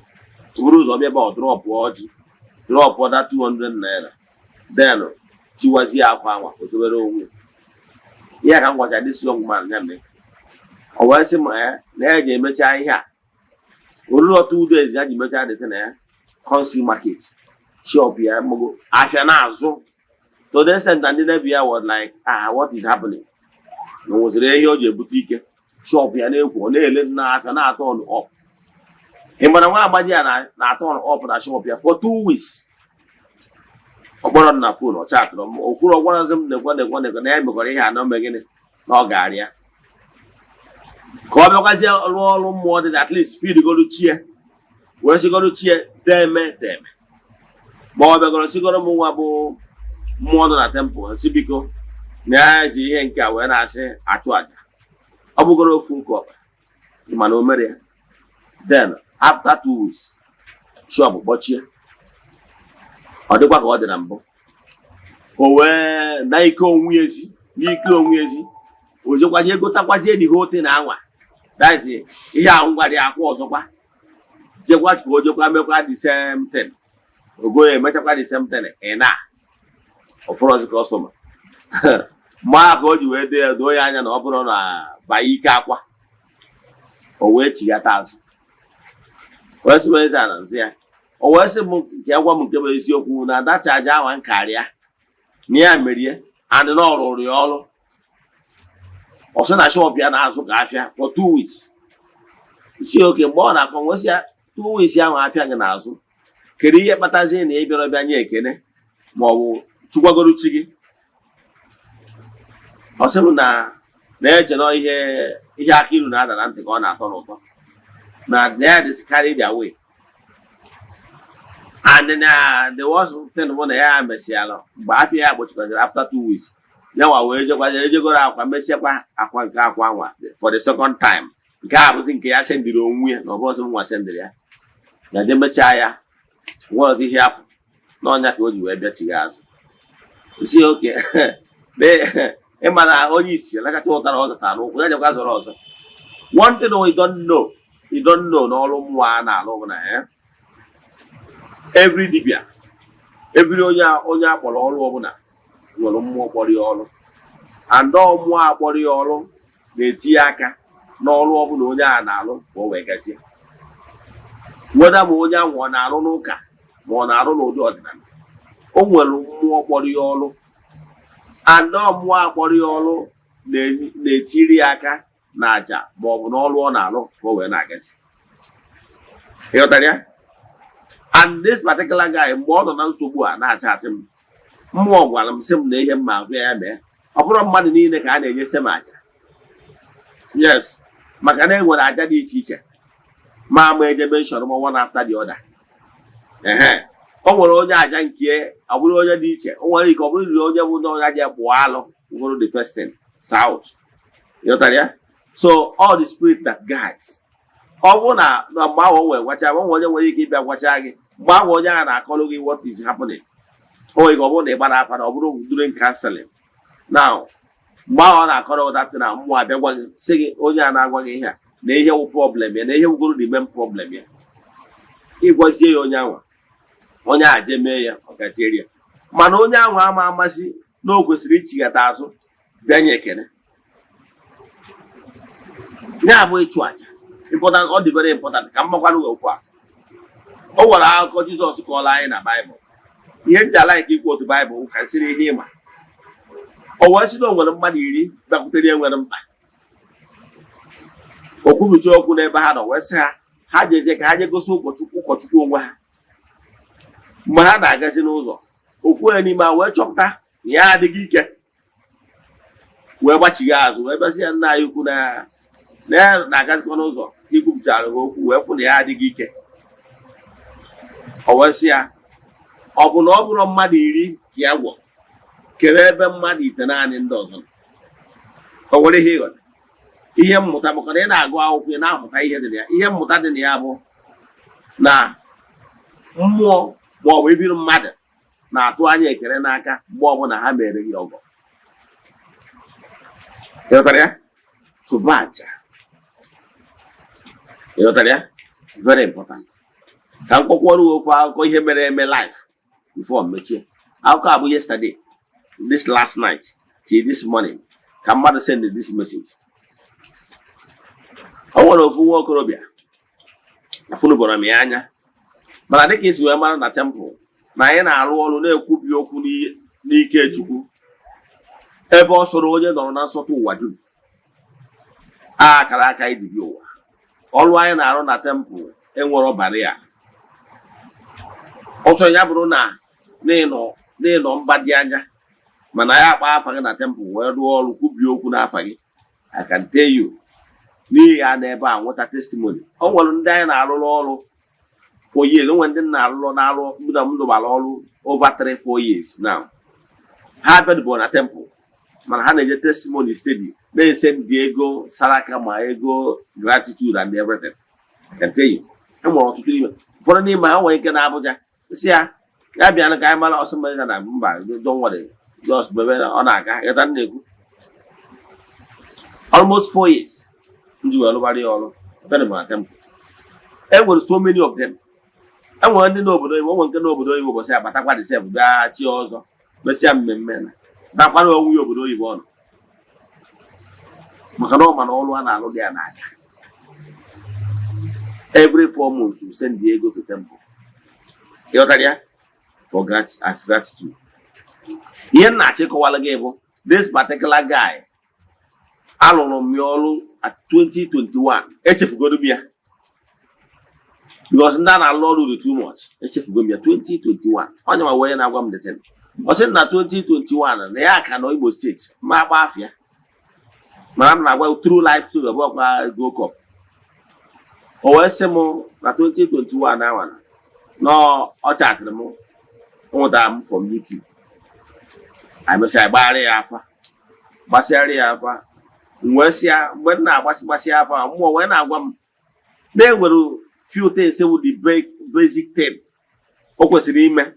Speaker 1: buru ụzọ bịa ebe ọ drọpụ ọjị drọpụ dat 200 naira den chiwazie akwa anwa o tobere onwe ihe ka m gwacha dis young man ya mee o wee sị ma na ya ga-emecha ihe a olulu ọtụ udo ezi ya ji mechaa dịte na ya consi market shop ya mgbo afịa na-azụ to the extent that ndị nebi ya was like what is happening na nweziri ihe o ji ebute ike shop ya na-ekwu ọ na-ele na afịa na-atọ ọnụ ọp ịmana nwa agbaji ya na-atọ ọnụ ọp na shop ya for 2 weeks ọ kpọrọ na fon ọ chatụrụ m okwuru ọgwarazi m nekwe na ya mekọrọ ihe anọ megịnị na ọ ga-arị ya ka ọ bịakwazie rụọ ọrụ mmụọ dị at least feed golu chie wee sigoro chie deme ma ọ bịagoro sigoro m nwa bụ mmụọ nọ na temple si biko na ya ji ihe nke a wee na-asị achụ aja ọ bụgoro ofu nke ọkpa mana o mere ya then after 2 weeks shop kpọchie ọ dịkwa ka ọ dị na mbụ o wee na ike onwe ezi o jekwaje gotakwazie dị hote na anwa dazi ihe ahụ ngwa dị akwa ọzọkwa jekwa ka o jekwa mekwa the same thing ogo emechakwa the same thing na ọfọrọzi kọstọma ma ka o ji wee doo ya anya na ọ bụrụ na banye ike akwa o wee chighata azụ wee sị m Eze-Ana nzi ya o wee sị m nke gwa m nke bụ eziokwu na data aja awa nkarịa na ya merie and na ọ rụrụ ya ọrụ ọ sị na shop ya na-azụ ka afịa for 2 weeks si oke mgbe ọ na-akọ nwesị ya 2 weeks ahụ afịa gị na-azụ kedu ihe kpatazie na ịbịara ọbịa nye ekene ma ọ bụ chukwagoro chi gị ọ sị m na-eche na ihe aka iru na-ada na ntị ka ọ na-atọ n'ụtọ na ya is carried away and then there was something na ya mesịala mgbe afịa ya gbochikwaziri after 2 weeks nyanwa wee ejegoro akwa mesiakwa akwa nke akwa anwa for the second time nke a bụzi nke ya sendiri onwe ya na ọbụrụzi nwa sendiri ya na je mechaa ya nwere ihe afọ n'ọnya ka o ji wee bịachighị azụ si oke ịma na onye isi lakacha ụtara ọzọ taa n'ụkwụ ya jekwa zọrọ ọzọ one thing we don't know n'ọrụ mmụọ a na-alụ bụ na ya every dibia every onye akpọrọ ọrụ ọbụla nwere mmụọ kpọrọ ya ọrụ and mmụọ akpọrọ ya ọrụ na-etinye aka n'ọrụ ọbụla onye a na-alụ ma o wee gasịa weda ma onye ahụ ọ na-arụ n'ụka ma ọ na-arụ n'ụdị ọdịnala o nwere mmụọ kpọrọ ya ọrụ and mmụọ akpọrọ ya ọrụ na-etiri ya aka na aja ma ọ bụ n'ọrụ ọ na-alụ ka o wee na-agasị ịghọtara ya and this particular guy mgbe ọ nọ na nsogbu a na-acha atị m mmụọ gwara m sị m na ihe mma agwa ya mee ọ bụrụ mmadụ niile ka a na-enye sem aja yes maka na enwere aja dị iche iche ma ejebe nshọrọ m one after the other o nwere onye aja nke ọ bụrụ onye dị iche, o nwere ike ọ bụrụ onye bụ na onye je bụ alụ ngoro the first thing south. You know ya? So all the spirit that guides. Ọ bụ na mgbe ahụ wee gwacha onye nwere ike ịbịa gwacha gị mgbe ahụ onye a na-akọrọ gị what is happening. O nwere ike ọ bụrụ na ị gbara afa na ọ bụrụ during counseling. Now mgbe ahụ ọ na-akọrọ ụdatị na mmụọ abịa gwa gị sị gị onye a na-agwa gị ihe a na ihe wụ problem ya na ihe wugoro the main problem ya. Ịgwazie ya onye ahụ onye a je mee ya ọ gaziere ya, mana onye ahụ ama amasị na o kwesịrị ichighata azụ bịa nye ekele. Ya bụ ịchụ aja important, ọ dị very important ka mmakwara ofu a. O nwere akụkọ Jizọs kọọrọ anyị na Baịbụl. Ihe ndị ala nke ikwu otu Baịbụl ka siri ihe ịma. O wee sị na o nwere mmadụ 10 bịakwutere ya nwere mkpa. O kwubicha okwu n'ebe ha nọ wee sị ha jezie ka ha je gosi ụkọchukwu onwe ha. Mgbe ha na-agazi n'ụzọ ofu onye n'ime ha wee chọpụta na ya adịghị ike wee gbachigha azụ wee bịazi ya nna anyị ukwu na ya na-agazikwa n'ụzọ ikwupụtara ha okwu wee fụ na ya adịghị ike. O wee sị ya ọ bụ na ọ bụrụ mmadụ 10 ka ya gwọ kere ebe mmadụ 9 naanị ndị ọzọ. O nwere ihe ịghọta ihe mmụta maka na ị na-agụ akwụkwọ ị na-amụta ihe dị na ya. Ihe mmụta dị na ya bụ na mmụọ ma ọ bụ ebiri mmadụ na-atụ anya ekele n'aka mgbe ọbụla ha mere gị ọgọ. Ịghọtara ya? Chụba aja. Ịghọtara ya? Very important. Ka m kọkwara ofu akụkọ ihe mere eme live before mechie. Akụkọ a bụ yesterday, this last night till this morning ka mmadụ send this message. O nwere ofu nwa okorobịa afụnụbọrọ m ya anya, mana dịka isi wee mara na temple na anyị na-arụ ọrụ na-ekwubi okwu n'ike Chukwu ebe ọ soro onye nọrọ na nsọtụ ụwa dum akara aka idibi ụwa. Ọrụ anyị na-arụ na temple enwere baria. Ọsọ ya bụrụ na n'ịnọ mba dị anya mana ya akpa afa gị na temple wee rụọ ọrụ kwubi okwu n'afa gị, I can tell you n'ihi ya n'ebe a nweta testimony. O nwere ndị anyị na-arụrụ ọrụ for years. O nwere ndị na-arụ ndụ gbara ọrụ over 3-4 years now. Ha bịadụbọ na temple mana ha na-eje testimony steady na-ese ndị ego saraka ma ego gratitude and everything. I can tell you enwere ọtụtụ n'ime ụfọdụ n'ime ha nwere ike na Abuja si ya bịa ka anyị mara ọsọ mmanya na mba don't worry just bebe ọ na-aga ịta na-ekwu almost 4 years ndị wee lụbara ya ọrụ bịadụbọ na temple. Enwere so many of them. Enwere ndị n'obodo Igbo, nwere nke n'obodo Igbo bụsị abatakwa dị sef bịa chi ọzọ mesịa mmemme na dakwara onwe ya obodo Igbo ọnụ maka na ọ ma na ọrụ a na-alụ dị ya n'aka. Every 4 months you send the ego to temple. Ịghọtara ya? As gratitude. Ihe na-achịkọwala gị bụ this particular guy alụrụ m ya ọrụ at 2021 echefugodo m ya because ndị a na-alụ ọrụ dị too much. Echefugo m ya 2021 onye ma wee na-agwa m deten ọ sị na 2021 na ya ka nọ Imo steeti ma agba afịa mana m na-agwa true life story ọbụkwa go cup. O wee sị m na 2021 ahụ na ọ chatịrị m nwụtara m from YouTube. anyị mesịa gbara ya afa gbasịara ya afa wee sị ya mgbe m na-agbasị afa mmụọ wee na-agwa m na enwere few things with the basic thing o kwesịrị ime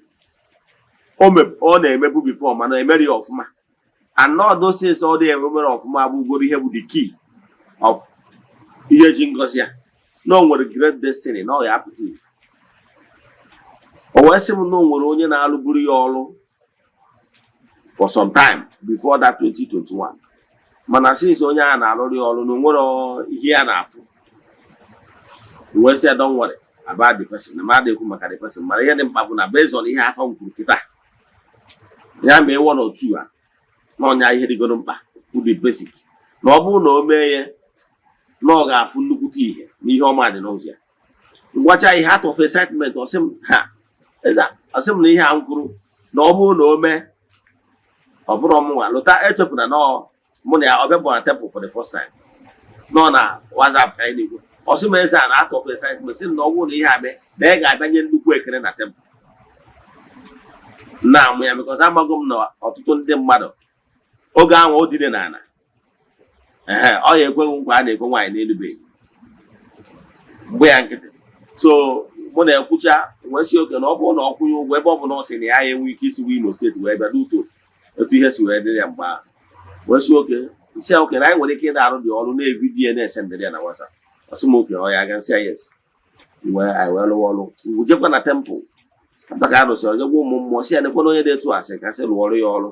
Speaker 1: ọ na-emebu before mana emeri ọfụma and not those things ọ dị emere ọfụma abụgoro ihe bụ the key of ihe ji ngozi ya na o nwere great destiny na ọ ya apụta o wee sị m na o nwere onye na-alụburu ya ọrụ for some time before that 2021 mana since onye a na-alụrụ ya ọrụ na nwere ihe ya na-afụ wee sị don't worry about the person na mmadụ ekwu maka the person mana ihe dị mkpa bụ na based on ihe afọ m kwuru kịta ya mee 1 or 2 a na ọnya ihe dịgoro mkpa bụ the basic na ọ bụrụ na o mee ya na ọ ga-afụ nnukwute ihe n'ihe ọma dị n'ụzọ ya ngwacha ihe out of excitement ọsị m na ihe a m kwuru na ọ bụrụ na o mee ọ bụrụ ọmụnwa lụta echefuna na mụ na ya ọ bịa na temple for the first time nọ na WhatsApp ka anyị na-ekwu ọsị m Eze-Ana out of excitement sị na ọ bụrụ na ihe a mee na ị ga-abịanye nnukwu ekele na temple na mụ ya because amaghị m na ọtụtụ ndị mmadụ oge ahụ o dine n'ala ọ ya ekweghị nkwa a na-ekwe nwaanyị n'elubeghị mgbe ya nkịtị so mụ na-ekwucha nwesị oke na ọ bụrụ na ọ kwụnye ụgwọ ebe ọ bụ na ọ sị na ya enwe ike isi Imo steeti wee bịa n'uto etu ihe si wee dịrị ya mgbe ahụ nwesị oke isi oke na anyị nwere ike ịda arụ dị ọrụ na-evidiyo na-ese ndịrị ya na WhatsApp ọsị m oke ọ ya aga nsị ya yes anyị wee lụwa ọrụ jekwa na tempụl maka arụsị onye gwa ụmụ mmụọ si ya nekwana onye dị etu asị ka sị lụọrụ ya ọrụ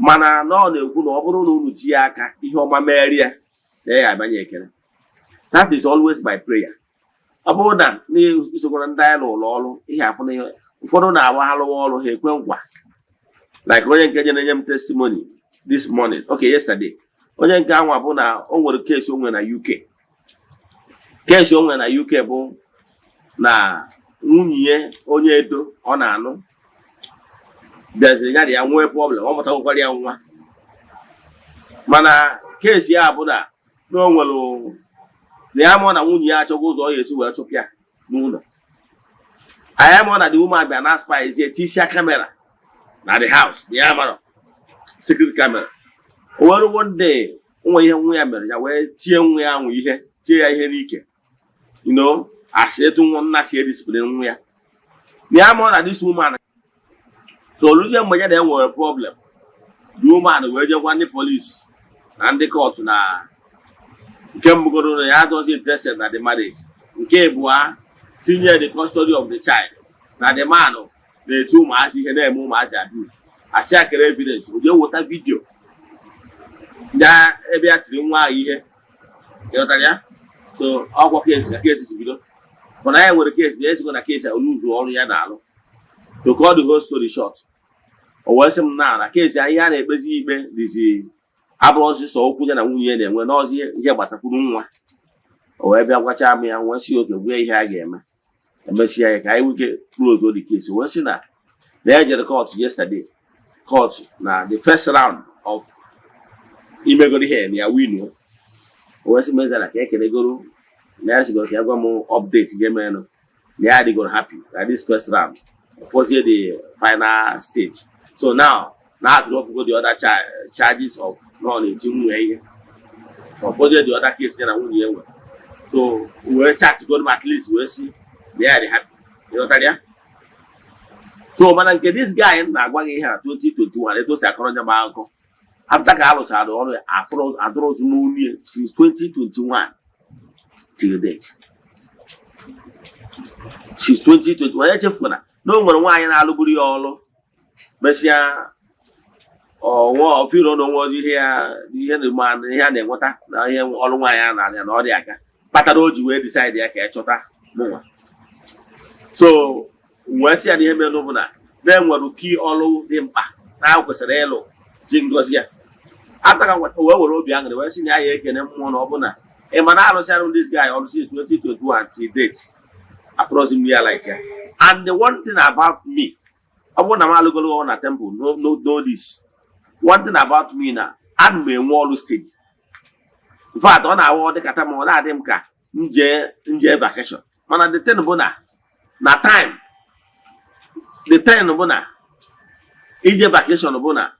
Speaker 1: mana na ọ na-ekwu na ọ bụrụ na unu tinye aka ihe ọma merie ya na ya abanye ekele. That is always my prayer. Ọ bụrụ na n'isokwara ndị anyị n'ụlọ ọrụ ihe afụ na ihe ụfọdụ na-agba ha lụwa ọrụ ha ekwe nkwa like onye nke na-enye m testimony this morning yesterday onye nke anwa bụ na o nwere keesi onwe na UK keesi onwe na UK bụ na nwunye onye edo ọ na-anụ bịaziri ya ya nwee problem ọ mụtakwara ya nwa mana keesi ya bụ na o nwere na ya mụọ na nwunye ya achọghị ụzọ ọ ga-esi wee chụpụ ya n'ụlọ anyị mụọ na the woman bịa na spy tisia kamera na the house na ya mara secret camera o were one day nwa ihe nwa ya mere ya wee tie nwa ya anwụ ihe tie ya ihe n'ike asị etu nwa nna si edisipline nwa ya na ya mụọ na this woman so oluzie mgbe ya na-enwere problem the woman wee jekwa ndị polisi na ndị court na nke mbugoro na ya doesn't interested na the marriage nke abụọ tinye the custody of the child na the man na-etu ụmụazị ihe na-eme ụmụazị abuse asị akere evidence o jee wota vidio ya ebe ya tiri nwa ahụ ihe ịghọtara ya so ọgwọ kesi ka kesi si bido mana ya nwere kesi na ezigbo na kesi oluzu ọrụ ya na-alụ to cut the whole story short o wee sị m na kesi ihe a na-ekpezi ikpe dịzi abụrụ ọsịsọ okwu ya na nwunye na-enwe n'ọzi ihe gbasakwuru nwa o wee bịa gwacha m ya nwesị oke gwe ihe a ga-eme emesịa ya ka anyị nwike close the case wee sị na ejere court yesterday court na the first round of imegoro ihe na ya winu o wee sị mezara ka ekelegoro na ya sigoro ka ya gwa m update ga-emenụ na ya adịgoro happy na this first round fozie the final stage so now to drop the other charges of non-eti nwunye ihe for the other case ya na nwunye enwe so wee chat go at least wee see they are happy ya so mana nke this guy na-agwa gị ihe na 2021 eto si akọrọ nya ma akọ after ka alụchara ọrụ ya adọrọ zumunye since 2021 till date since 2021 ya chefuna na o nwere nwaanyị na-alụburu ya ọrụ mesịa ọnwa ofiro n'onwe ihe a na-enweta na ihe ọrụ nwaanyị a na-alị na ọrịa aka kpatara o ji wee decide ya ka ya chọta mụnwa so wee sị ya na ihe mere bụ na na-enwere uki ọrụ dị mkpa na kwesịrị ịlụ ji ngozi ya ataga wee were obi aṅụrị wee sị na ya ekene mmụọ na ọ bụ na ịma na arụsịara this guy ọrụ si 2021 till date afrozi m realize ya and the one thing about me ọ bụrụ na m alụgolo na temple no this one thing about me na ana m enwe ọrụ steady in fact ọ na-awụ dịkata ma ọ na-adị m ka nje vacation mana the thing bụ na time the thing bụ na ije vacation bụ na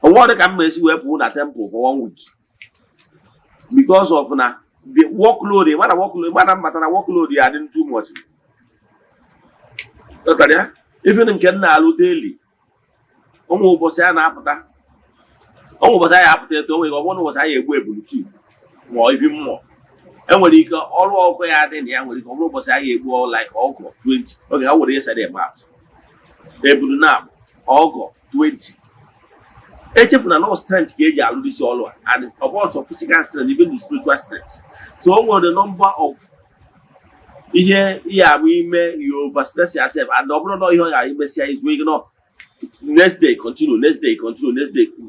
Speaker 1: onwe dị ka m esi wee pụọ na temple for 1 week because of na the workload mana mbatara workload ya dị too much even nke m na-alụ daily ụmụ ụbọchị a na-apụta eto onwe ọ bụrụ na ụbọchị anyị egbu ebulutu ma ivi mmụọ enwere ike ọrụ ọkụ ya dị na ya nwere ike ọ bụrụ ụbọchị anyị egbu like ọgọ 20 oge ha were yesterday about ebulu na ọgọ 20 echefuna na strength ka eji alụ isi ọrụ and of also physical strength even the spiritual strength so o nwere the number of ihe abụ ime you overstress yourself and ọ bụrụ na ihe ọ ya imesi ya izu ike nọ next day continue next day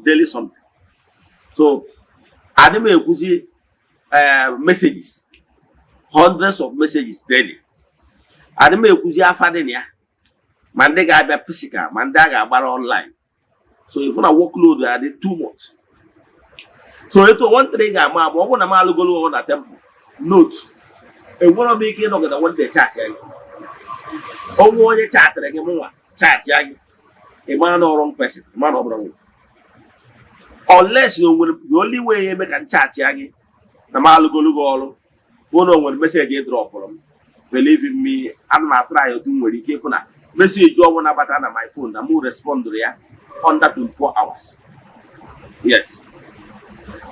Speaker 1: daily something so adị m ekwuzi messages hundreds of messages daily adị m ekwuzi afa dị na ya ma ndị ga-abịa physical ma ndị a ga-agbara online so if na workload adị too much so eto one thing ga-ama ọ bụrụ na m alụgolo ọrụ na temple note enwere m ike ịnọgide one day chat ya gị onwe onye chatịrị gị mụnwa chat ya gị a man or wrong person, a man or wrong. Unless you will the only way you make a chat yagi, the Malugolo, one when message you drop from. Believe in me, I'm not trying to do very careful now. Message you want about my phone, I will respond to you under 24 hours. Yes.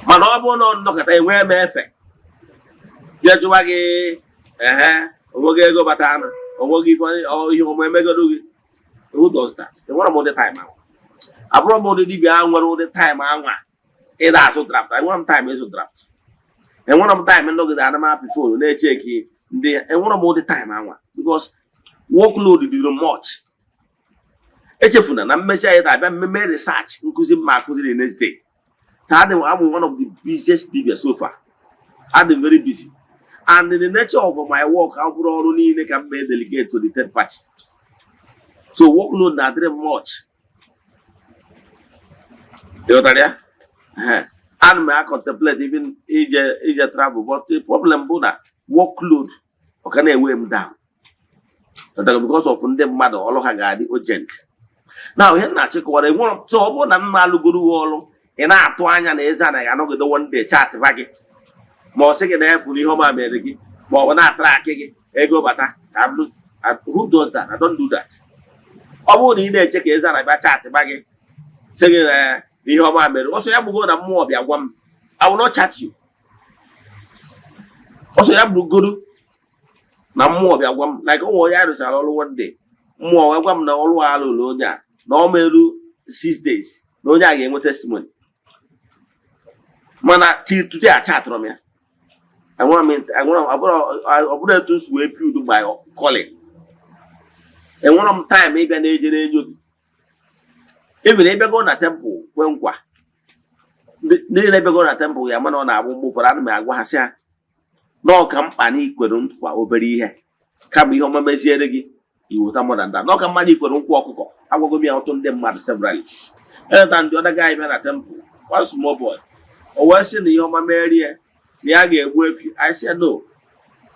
Speaker 1: Manobo no knock at a way me effect. Yajuagi, Oge go batana, or give or you may make a do. Who does that? They want more the time out. I brought more the DBA all the time. It has a draft. I want time is a draft. And one of the time and look at the animal before they check it. And one of more the time I want because workload is much. Echefuna, I'm measuring it. I made research, including my cousin the next day. I'm one of the busiest DBA so far. I've been very busy. And in the nature of my work, I would only can be delegate to the third party. So workload not very much. You know that? And I contemplate even Asia travel, but the problem is that workload can weigh him down. Because of them mother all the urgent. Now here na check what I want. So obo na mmalu guru olu. Ina atu anya na Eze-Ana ya no go do one day chat bagi. Ma o se ke na efu ni ho ma mere gi. Ma o na track gi. Ego bata. Who does that? I don't do that. Obo ni dey check Eze-Ana ba chat bagi. Se ke ni ho ma mere. Also ya bugo na mmụọ bia gwam. I will not chat you. Also ya bugo na mmụọ bia gwam. Like o ya rusala olu one day. Mmụọ gwam na olu alu lo nya. No meru 6 days. No nya ga-enwe testimony. Mana till today I chat from ya. I want to sweep you by calling. And one of time maybe an agent even if go na temple when kwa. They never go na temple ya man on a move for anime agwasia. No company couldn't kwa oberi here. Can be home mesier you would more than that. No company couldn't walk. I will go me out on them mad severally. And then the other guy went at temple. One small boy. Or was in the Yoma Mary, the Aggie with you. I said no.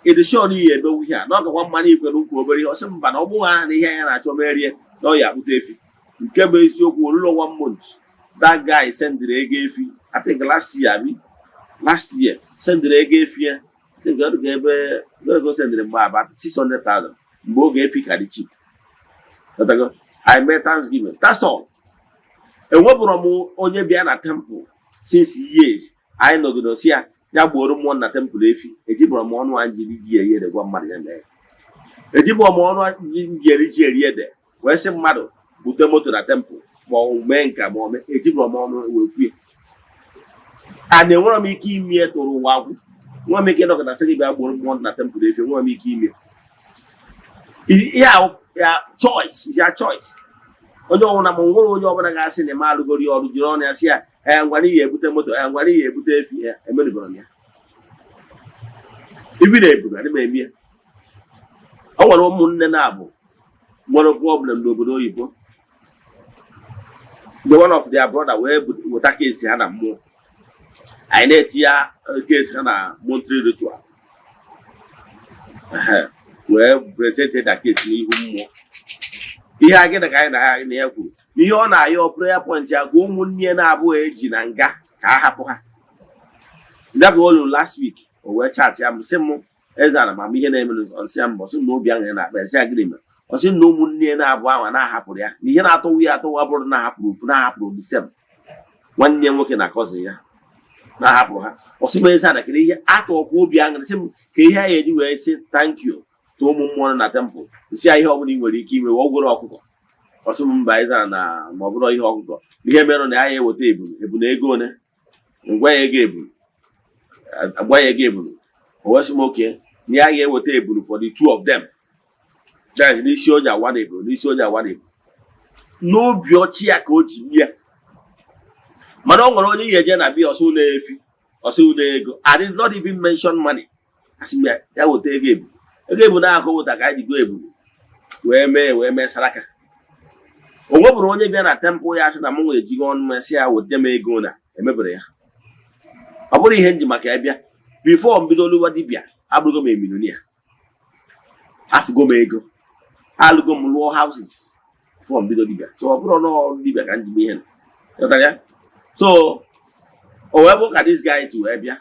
Speaker 1: It is surely a no here. Not the one money you can look over or some, but no one the hair at your Mary. No, yeah, with Davy. You came with your 1 month. That guy sent the gave you. I think last year, send the gave you. I think God gave go send them about 600,000. Bo gave you the cheap. I made Thanksgiving. That's all. And what Bromo only be at temple since years. I know good see ya borum one at temple if a Gibramon one year the 1 million there. A Gibramon year there. Where's a mother? Put them to the temple. For men come on, a Gibramon will be. And they want to make him here to wow. One make a look at the city about one at temple if you want to make him here. Yeah, choice is your choice. Ojo na mongo ojo na gasi ne malu gori oru jiro na sia ngwani ye bute moto ngwani ye bute efi e me libro nya ibi na ebu na me mia o nwere umunne na abu nwere problem n'obodo oyibo the one of their brother we take case ha na mmụọ I net ya case ha na monthly ritual we presented that case n'ihu mmụọ ihe a gị ka anyị na ya kwuru ihe ọ na-ayọ prayer point ya gwa ụmụnne na-abụ eji na nga ka a hapụ ha that all last week o wee chat ya m sị m Eze-Ana ma ihe na-eme nsị ya mbọ sị na obi aṅụrị na akpa nsị agịrị ọ sị na ụmụnne na-abụ ahụ na-ahapụrụ ya na ihe na-atọwu ya atọwa bụrụ na-ahapụrụ December nwanne ya nwoke na cousin ya na-ahapụrụ ha ọ sị m Eze-Ana kere ihe atọkwa obi aṅụrị sị m ka ihe a eji wee sị thank you to ụmụ mmụọ na temple isi ihe ọ bụla ị nwere ike ime ọgwụrụ ọkụkọ ọsị m mba Eze-Ana ma ọ bụrụ ihe ọkụkọ ihe mere na ya eweta ebulu ego one ngwa ya ego ebulu o wesị m oke na ya eweta ebulu for the two of them that n'isi onye awa na ebulu n'obi ọchị ya ka o ji bịa mana ọ nwere onye ihe eje na bịa ọsị ụlọ efi ọsị ụlọ ego I did not even mention money asị m ya weta ego ebulu na-akọ wụta ka anyị ji go ebulu wee mee saraka o nwebụrụ onye bịa na temple ya sị na m nwee ejigo ọnụ mesị ya weta m ego na emebere ya ọ bụrụ ihe nji maka ya bịa before mbido oluwa dibịa abụrụgo m emilionia afụgo m ego alụgo m lụọ houses from video dibia. So I put on dibia can be here. So look at this guy to Ebia.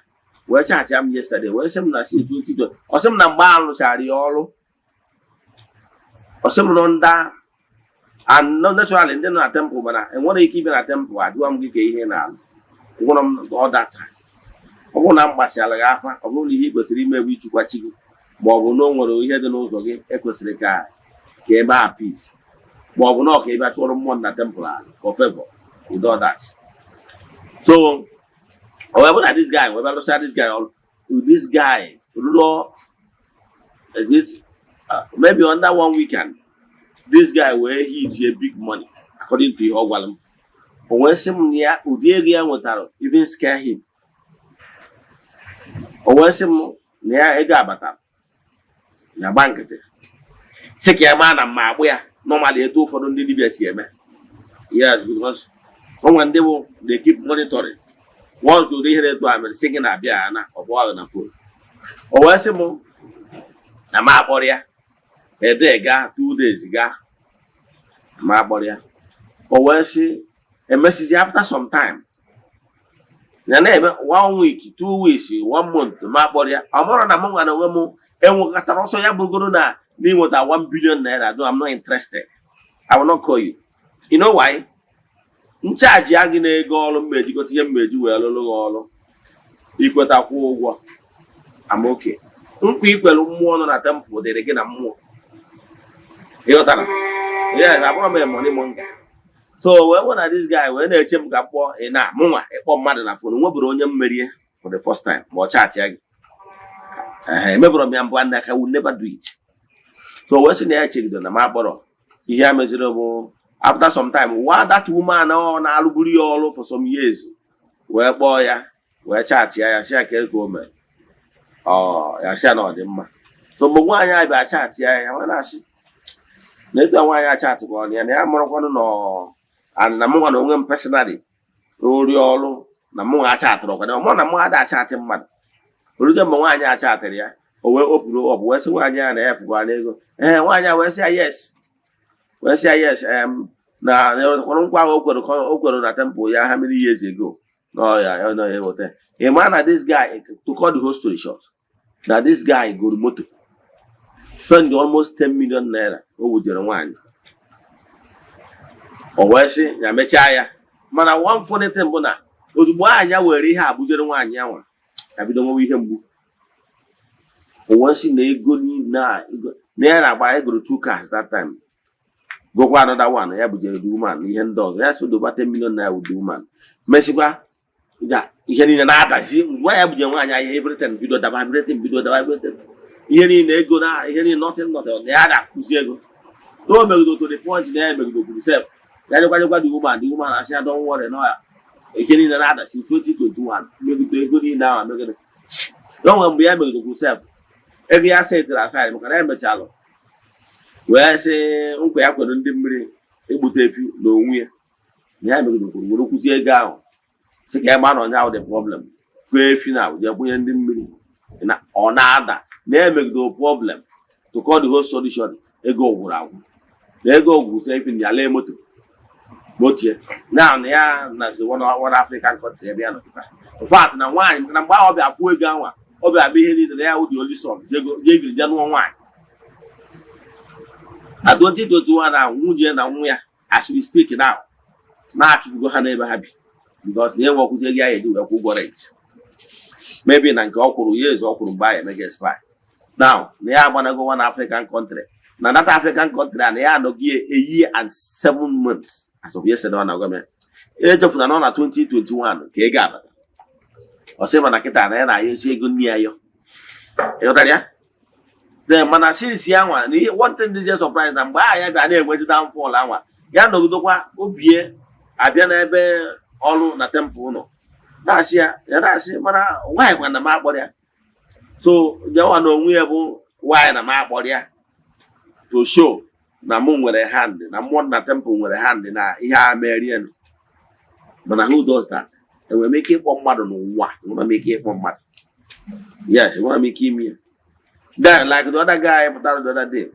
Speaker 1: Where charge him yesterday, where some nasi 20 or some number shari all or some on that. And not naturally in a temple, and what they keep in a temple, I do am here now. One of all that time. I won't ambassador Gafa, of only he was remember which you watch you. But we know what we hear the nose of it, echoes the guy. Came out peace. But we know came back to one that temple for favor. You know that. So, however, that this guy, whoever this guy, this maybe on that one weekend, this guy where he a big money, according to your Wallam. But when some near Udiria Motaro even scare him. Or when some near Egabata, your bank. Take your man and my way, normally a two for the DBS. Yes, because when they keep monitoring. Once you hear it, I'm singing a piano of all in a fool. Or when some a my body, a day ago, 2 days ago, my body. Or when she a message after some time. Then 1 week, 2 weeks, 1 month, my body. I'm more than among a woman, and we got also Yabuguna, me with that 1 billion naira. I'm not interested. I will not call you. You know why? Charge young a goal made you got to made you well. Equal that war. I'm okay. People more on a temple, they get a more. Yes, I want my money monger. So when this guy, when they chim got poor in a mama, a poor mother for no for the first time, more chat. I remember me and one that I would never do it. So what's in the check the Maboro? You hear miserable. After some time, why that woman on Aluburiolo for some years? Where boy, where chat, I shall go, man. Oh, I shall not them. So, but why I be chat, I want to see. Later, why I chat on and I'm more going to know. And I'm one of them personally. Rodiolo, Namunga chat, or one of my chatting man. Remember why I chatted ya? Or well, open up, where's one year and a half, one ego. And why I will say yes. Well, say yes, now there was one over the temple, how many years ago? Oh, yeah, I know about that. A man at this guy, to cut the whole story short, that this guy go to motor, spend almost 10 million naira over the wine. Or where's it? Yamechaya. Man, I want for the temple now. Was why I will rehab with the wine yawa. I don't know we him. For once in the good now, near I buy 2 cars that time. Go another one, I would do man, he does. That's what about 10 million I would do man. Messica, yeah, you can in another see why would you want everything video the vibrating video the vibrating. Here in a good eye, here in nothing, not on the other Fusiego. Don't go to the point there, make go to yourself. That's why you got the woman, I said, don't worry, no. You can in another since 2021. Maybe good in now, I'm not going to. Don't be able to yourself. Every asset that I can have a child. Where say, Uncle Apple and Dimbury, able to you, no, we are going to see a gown. Say, man on now the problem. Grave now, they're going to Dimbury. Or nada, they make no problem. To call the whole solution, they go around. They go safe in their motor. But here, now they are one African country. In fact, now wine, and I'm about to have full gown. Over a beheaded there with the only son. They go, give you one wine. I don't think to one and we as we speak now. Now to go never happy because they work with the guy do a good rate. Maybe in a couple years or could buy and make a spy. Now they are going to go one African country. Now that African country and they are no gear a year and 7 months as of yesterday on our government. Age of 2021, Kegaba. Or 7 Nakita and I say good near you. The man since young one, one thing this is surprised and why I have a name was down for Lama. Yano Dopa, Obie, I didn't ever all the temple. No. That's here, why when the map body? So, you want to know why the map body to show Namun with a hand, and I'm one that temple with a hand in a Marian. But who does that? And we make it one mother no what? We want to make it one mother. Yes, you want to make him here. Then, like the other guy, the other day,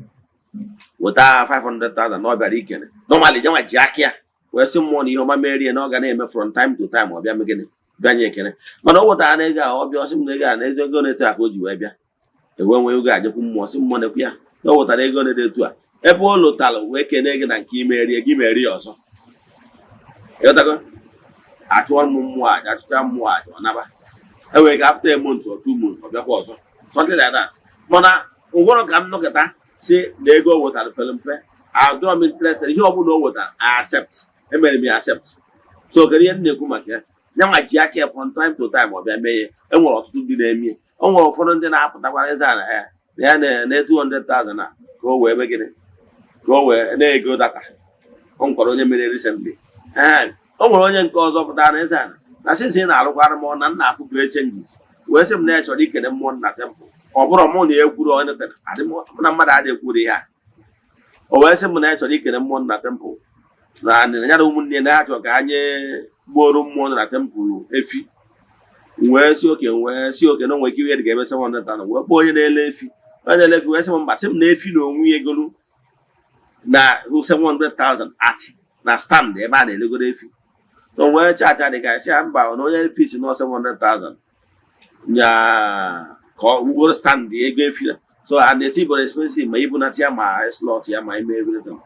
Speaker 1: weta 500,000 na ọ bịara ikene normally janwa ji aka ya wee sị mmụọ na ihe ọma merie na ọ ga na-eme from time to time ọ bịa megịnị bịanye ekene mana o wetara na ego a ọ bịa ọsị m na ego a na ego na-eto aka o ji wee bịa ewe nwee ego ajekwu mmụọ sị mmụọ na-ekwu ya na o wetara ego na-edo etu a ebe o lụtara wee kene gị na nke imerie gị merie ọzọ ịghọtago achụọ m mmụọ aja achụcha mmụọ aja ọ naba enwere ka after a month or 2 months ọ bịakwa ọzọ something like that mana ụgwọrọ ka m nọkọta si na ego o wetara pere mpe adọrọ m interested ihe ọbụla o wetara I accept emere m ya accept so kedu ihe m na-ekwu maka ya nyanwa ji aka ya from time to time ọ bịa mee ya enwere ọtụtụ ndị na-eme o nwere ụfọdụ ndị na-apụtakwara Eze-Ana ya na 200,000 ka o wee mee gịnị ka o wee na-ego data o nkwara onye mere recently o nwere onye nke ọzọ pụtara na Eze-Ana na since ị na-alụkwara m na nna afụ great changes wee sị m na chọrọ ikene mmụọ na temple ọ bụrụ mụ na ekwuru onye na mmadụ adịghị ekwuru ihe a o wee sị m na chọrọ ikene mmụọ na temple na ya na ụmụnne na ha chọrọ ka anyị gbuoro mmụọ na temple efi wee si oke na onwe ike ihe dị ga-eme 700,000 wee kpọọ onye na-ele efi wee sị m mba sị m na efi na onwe ya egolu na 700,000 at na stand ebe a na-elegoro efi so wee chacha dị ka si ya mba na onye efi si na 700,000 nya ka ugoro stand ego efi so and the table expensive ma ibu na tia ma slot ya ma ime everything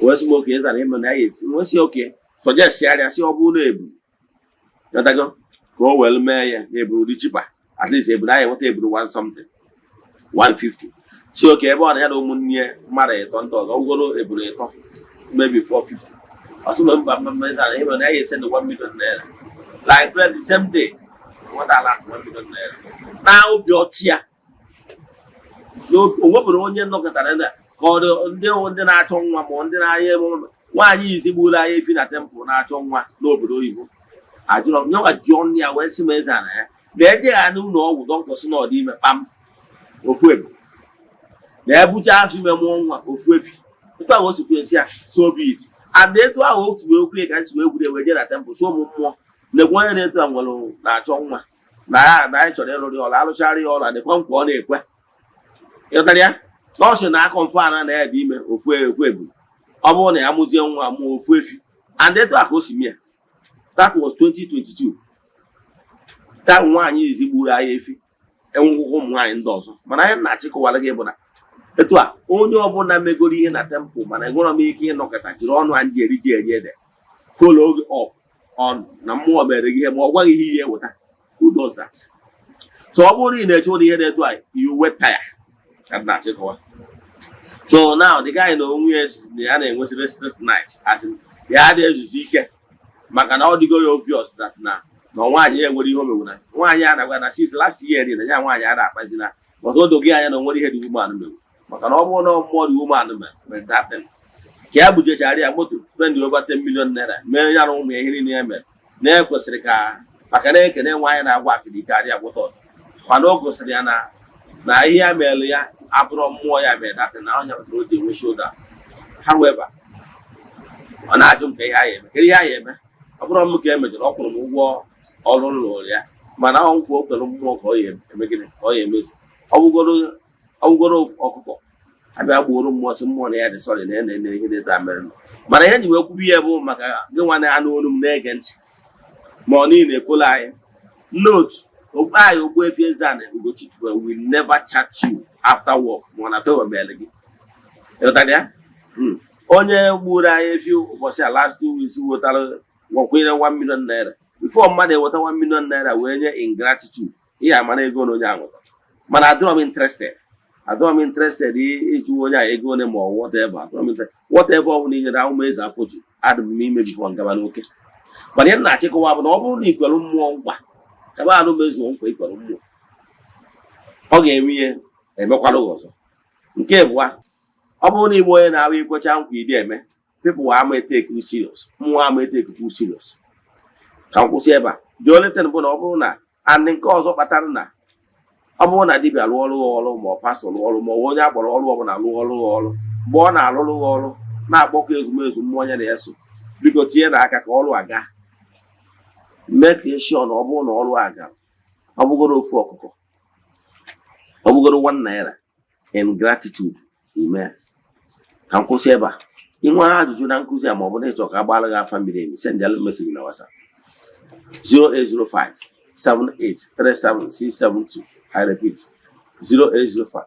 Speaker 1: wee sị m oke Eze-Ana ime na ya eti wee sị oke suggest ya si ọ bụrụ na ebu yọtago ka o wee mee ya na eburu dị cheaper at least eburu anyị nweta eburu 1 something 150 si oke ebe ọ na ya na ụmụnne mmadụ ịtọ ndị ọzọ ugoro eburu ịtọ maybe 450 ọsọ mba Eze-Ana ime na ya esend 1 million naira like the same day nweta ala 1 million naira na obi ọchị ya o wepụrụ onye nnọkọtara ka ọ dị ndị na-achọ nwa ma ndị na-anya nwaanyị izi gburu anya efi na tempụl na-achọ nwa n'obodo oyibo ajụrụ nyewa ji ọnụ ya wee sị m Eze-Ana ya na-eje ya n'ụlọ ọgwụ dọkịta si na ọ dị ime kpam ofu ebu na-ebucha afọ ime mụọ nwa ofu efi etu ahụ o sikwu esi ya so be it and etu ahụ otu wee kwurie ka nsi wee gwure wee je na tempụl so ụmụ mmụọ na-ekwe onye na-etu a nwere na-achọ nwa na anyị chọrọ ịrụrụ ya ọrụ alụchara ya ọrụ adịkwa nkwa ọ na-ekwe ịghọtara ya nọọsụ na-akọ mfe ana na ya dị ime ofu ebu ọ bụrụ na ya mụzie nwa mụọ ofu efi and etu a ka o si mie that was 2022 that nwaanyị izi gburu anya efi enwegwụkwọ ụmụ nwaanyị ndị ọzọ mana anyị na-achịkọwara gị bụ na etu a onye ọbụla megoro ihe na tempụl mana enwere m ike ịnọkọta jiri ọnụ anyị ji eri ede follow up on na mmụọ mere gị ihe ma ọ gwaghị ihe ihe weta who does that so ọ bụrụ ị na-eche ụdị ihe dị etu a you weta ya ka na-achịkọwa so now the guy na onwe ya na-enwesị restless night as in ya adịghị ezuzu ike maka na ọ dịgo ya obvious that na nwaanyị ya enwere ihe o mewu na nwaanyị a na-agwa na since last year na ya nwaanyị a na-akpazi na ọzọ o dogo anya na onwere ihe dị woman mewu maka na ọ bụrụ na mmụọ dị woman mere datin ka ya bujechara ya moto spend over 10 million naira mere ya na ụmụ ya ihe niile ya mere na-ekwesịrị ka maka na-ekene nwaanyị na-agwa akịdị karịa agwụta ọzọ mana o gosiri ya na ihe ya mere ya abụrụ mmụọ ya mere datin na onye pụtara o ji enwe shoulder however ọ na-ajụ m ka ihe anyị eme kedu ihe anyị eme ọ bụrụ m ka e mejọrọ ọ kwụrụ m ụgwọ ọrụ ụlọ ya mana ọ nkwa o kwere mmụọ ka ọ ya eme gịnị ka ọ ya emezu ọ bụgoro ọkụkọ abịa gbuoro mmụọ si mmụọ na ya dị sọrị na ene ihe dịta mere mana ihe ji wee kwubi ya bụ maka gị nwa na anụ olu m na-ege ntị ma ọ niile efolo anyị note okpe anyị Ogbuefi Eze-Ana Ugochukwu will never chat you after work ma ọ na favor mere gị ịghọtara ya onye gburu anyị efi ụbọchị a last 2 weeks wetara gwakwere 1 million naira before mmadụ eweta 1 million naira wee nye ingratitude ihe amara ego na onye ahụta mana adịrọ m interested ịjụ onye a ego one ma ọ whatever ọ bụla inyere ahụ eze afọ ju adịm m ime bifo ngaba n'oke mana ihe na-achịkọwa bụ na ọ bụrụ na ikwere mmụọ nkwa kaba anụ mezuo nkwa ikwere mmụọ ọ ga-eme ihe emekwala ọzọ nke abụọ ọ bụrụ na igbo onye na-ahụ ikwecha nkwa ịdị eme people ama take you serious mmụọ ama take you serious ka m kwụsị ebe a dị oleten bụ na ọ bụrụ na andị nke ọzọ kpatara na ọ bụrụ na dibịa lụọ ọrụ ma ọ pasọ lụọ ọrụ ma ọ onye akpọrọ ọrụ ọbụla lụọ ọrụ mgbe ọ na-alụrụ ọrụ na-akpọkọ ezumezu mmụọ onye na-eso biko tinye na aka ka ọrụ aga make sure na ọ bụrụ na ọrụ aga ọ bụgoro ofu ọkụkọ ọ bụgoro 1 naira in gratitude ime ka m kwụsị ebe a. Inwe ajụjụ na nkụzi a ma ọ bụ na ịchọ ka agbara gị afa miri emi, send a message na WhatsApp 0805 7837672. I repeat 0805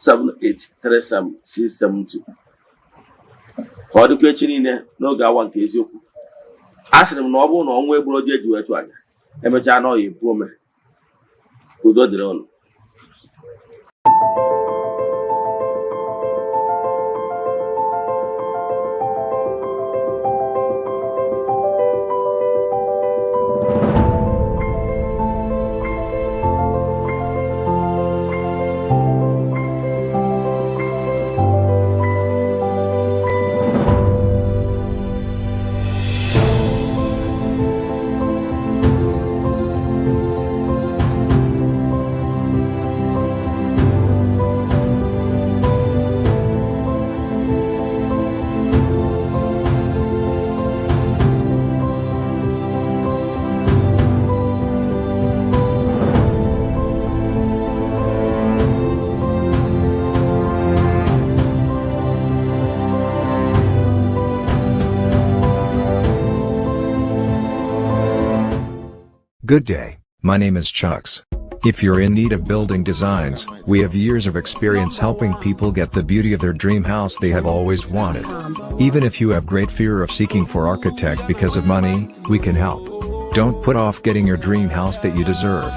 Speaker 1: 7837672. Ka ọ dịkwa echi niile n'oge awa nke eziokwu. A sịrị m na ọ bụrụ na ọnwa egburu oji eji wee chụ aja, emechaa na ọya ebu ome. Udo dịrị ụnụ.
Speaker 3: Good day, my name is Chucks. If you're in need of building designs, we have years of experience helping people get the beauty of their dream house they have always wanted. Even if you have great fear of seeking for architect because of money, we can help. Don't put off getting your dream house that you deserve.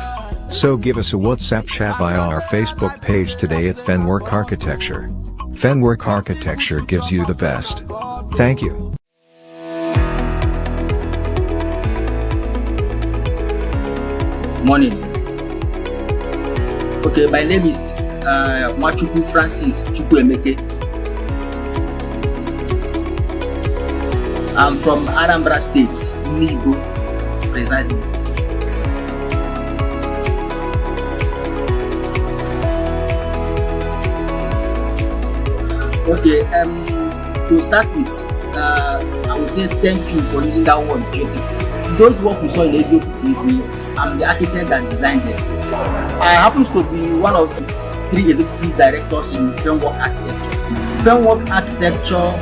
Speaker 3: So give us a WhatsApp chat via our Facebook page today at Fenwork Architecture. Fenwork Architecture gives you the best. Thank you.
Speaker 4: Morning. Okay, my name is Machuku Francis Chukwuemeke. I'm from Anambra State, Nibo, precisely. Okay, to start with, I will say thank you for using that word beautiful. Those work we saw in Eziokwu TV, I'm the architect that designed them. I happen to be one of 3 executive directors in Framework Architecture. Framework Architecture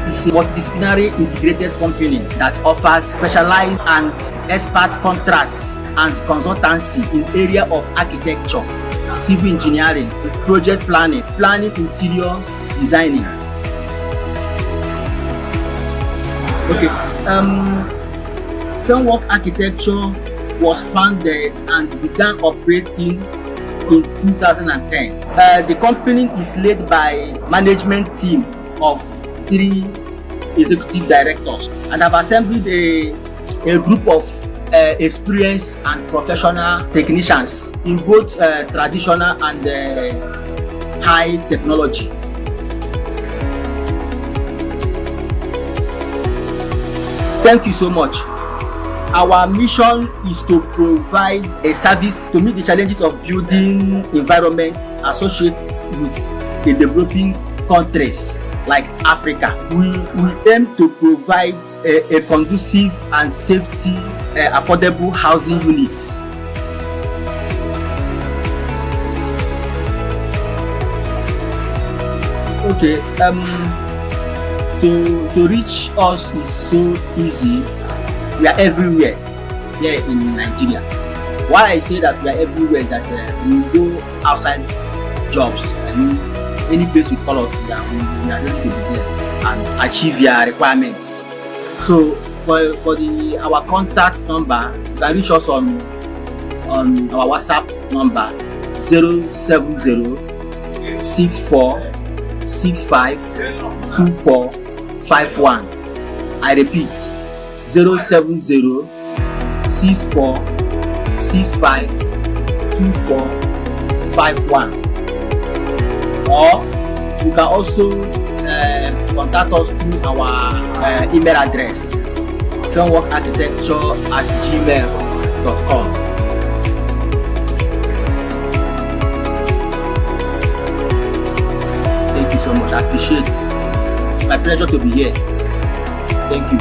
Speaker 4: is a multidisciplinary integrated company that offers specialized and expert contracts and consultancy in area of architecture, civil engineering, project planning, interior designing. Okay. Framework Architecture was founded and began operating in 2010. The company is led by management team of 3 executive directors, and have assembled a group of experienced and professional technicians in both traditional and high technology. Thank you so much. Our mission is to provide a service to meet the challenges of building environment associated with the developing countries like Africa. We aim to provide a conducive and safety, affordable housing units. Okay, to reach us is so easy. We are everywhere here in Nigeria. Why I say that we are everywhere is that we go outside jobs. I mean, any place you call us, we are ready to be there and achieve your requirements. So for our contact number, you can reach us on our WhatsApp number 070-6465-2451. I repeat, 070-6465-2451. Or you can also contact us through our email address, frameworkarchitecture@gmail.com. Thank you so much. I appreciate it. My pleasure to be here. Thank you.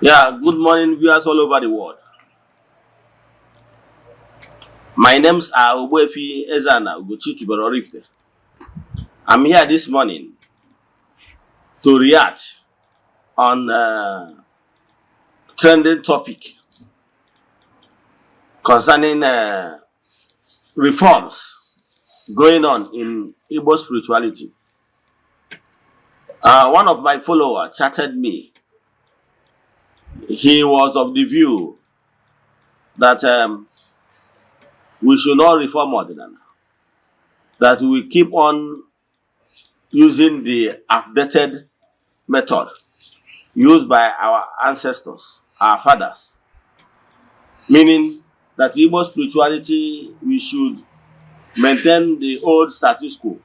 Speaker 1: Yeah, good morning, viewers all over the world. My names are Ogbuefi Eze-Ana Ugochi. I'm here this morning to react on trending topic concerning reforms going on in Igbo spirituality. One of my followers chatted me. He was of the view that we should not reform Ordinana, that we keep on using the outdated method used by our ancestors, our fathers, meaning that Igbo spirituality, we should maintain the old status quo.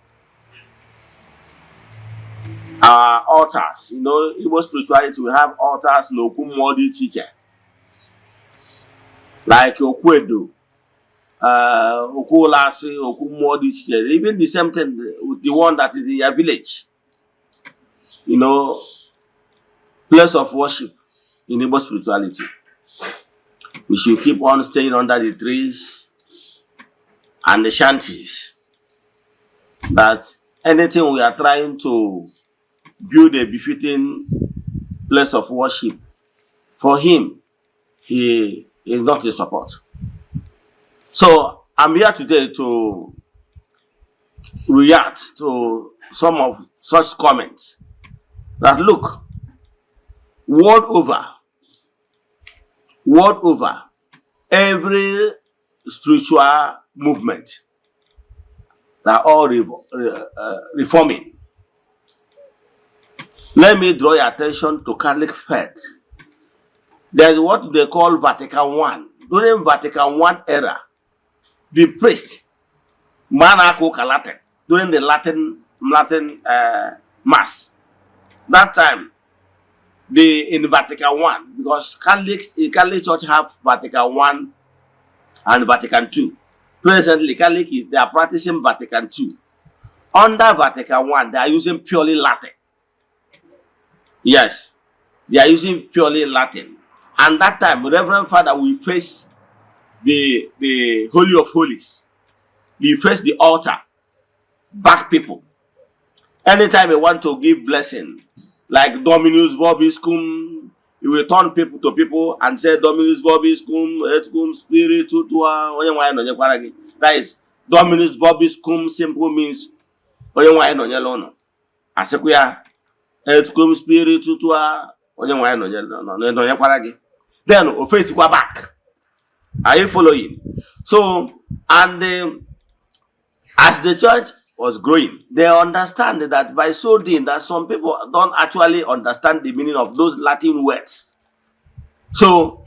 Speaker 1: Our altars, Igbo spirituality, we have altars no kumodi teacher, like Okwedo, Okulasi, Okumodi teacher, even the same thing with the one that is in your village. Place of worship in Igbo spirituality. We should keep on staying under the trees and the shanties. That anything we are trying to build a befitting place of worship, for him, he is not in support. So I'm here today to react to some of such comments. That look, world over, every spiritual movement, they're all reforming. Let me draw your attention to Catholic faith. There's what they call Vatican I. During Vatican I era, the priest, during the Latin Mass, that time, in Vatican I, because Catholic Church have Vatican I and Vatican II. Presently, they are practicing Vatican II. Under Vatican I, they are using purely Latin. Yes, they are using purely Latin. And that time, Reverend Father will face the Holy of Holies. He face the altar, back people. Anytime you want to give blessing, like Dominus Vobiscum, you will turn people to people and say Dominus Vobiscum, et cum spiritu tua. That is Dominus Vobiscum simple means Asekuya et cum spiritu tua. Then face back. Are you following? So, and as the church was growing, they understand that by so doing that some people don't actually understand the meaning of those Latin words. So,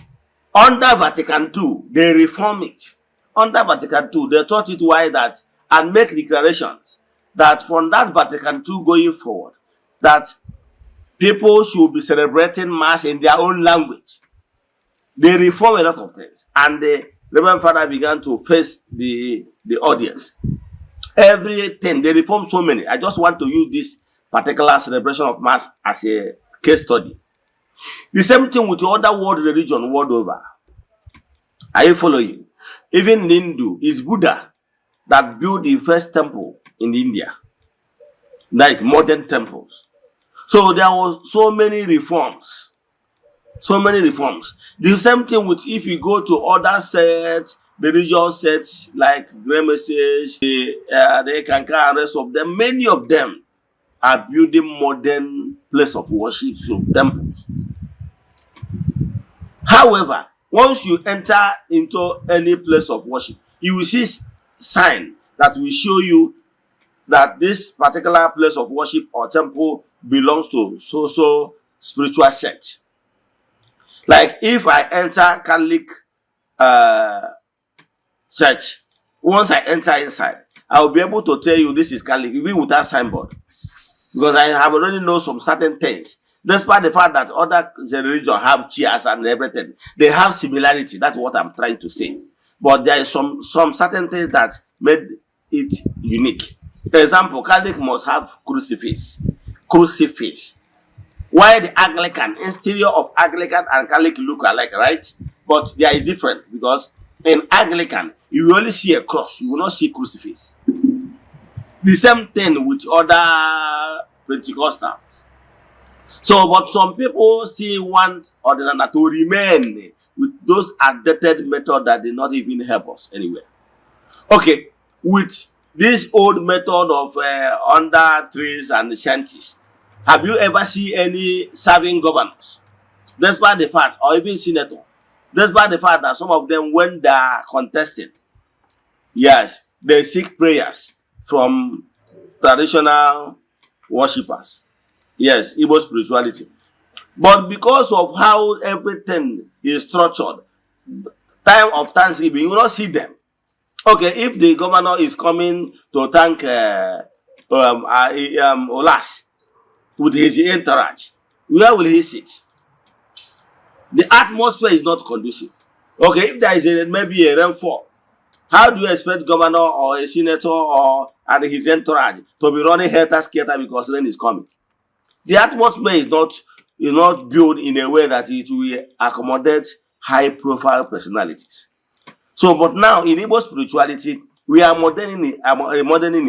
Speaker 1: under Vatican II, they reform it. Under Vatican II, they taught it why that and make declarations that from that Vatican II going forward, that people should be celebrating Mass in their own language. They reform a lot of things, and the Reverend Father began to face the audience. Everything, they reform so many. I just want to use this particular celebration of Mass as a case study. The same thing with the other world religion world over. Are you following? Even in Hindu, it's Buddha that built the first temple in India, like modern temples. So there was so many reforms. So many reforms. The same thing with if you go to other sects, religious sects like Gremesage, the Kanka and rest of them, many of them are building modern place of worship, so temples. However, once you enter into any place of worship, you will see sign that will show you that this particular place of worship or temple belongs to so spiritual sect. Like if I enter Catholic church, once I enter inside, I will be able to tell you this is Catholic, even without signboard. Because I have already know some certain things. Despite the fact that other religions have chairs and everything, they have similarity. That's what I'm trying to say. But there is some certain things that made it unique. For example, Catholic must have crucifix. Why the Anglican, exterior of Anglican and Catholic look alike, right? But there is different because in Anglican, you will only see a cross, you will not see crucifix. The same thing with other Pentecostals. So, but some people still want Ordinana to remain with those outdated methods that did not even help us anywhere. Okay, with this old method of under trees and shanties, have you ever seen any serving governors? Despite the fact, or even senator, despite the fact that some of them, when they are contesting, yes, they seek prayers from traditional worshippers. Yes, Igbo spirituality. But because of how everything is structured, time of Thanksgiving, you will not see them. Okay, if the governor is coming to thank Olas with his entourage, where will he sit? The atmosphere is not conducive. Okay, if there is maybe a rainfall, how do you expect governor or a senator or and his entourage to be running helter-skelter because rain is coming? The atmosphere is not built in a way that it will accommodate high-profile personalities. So, but now in Igbo spirituality, we are moderning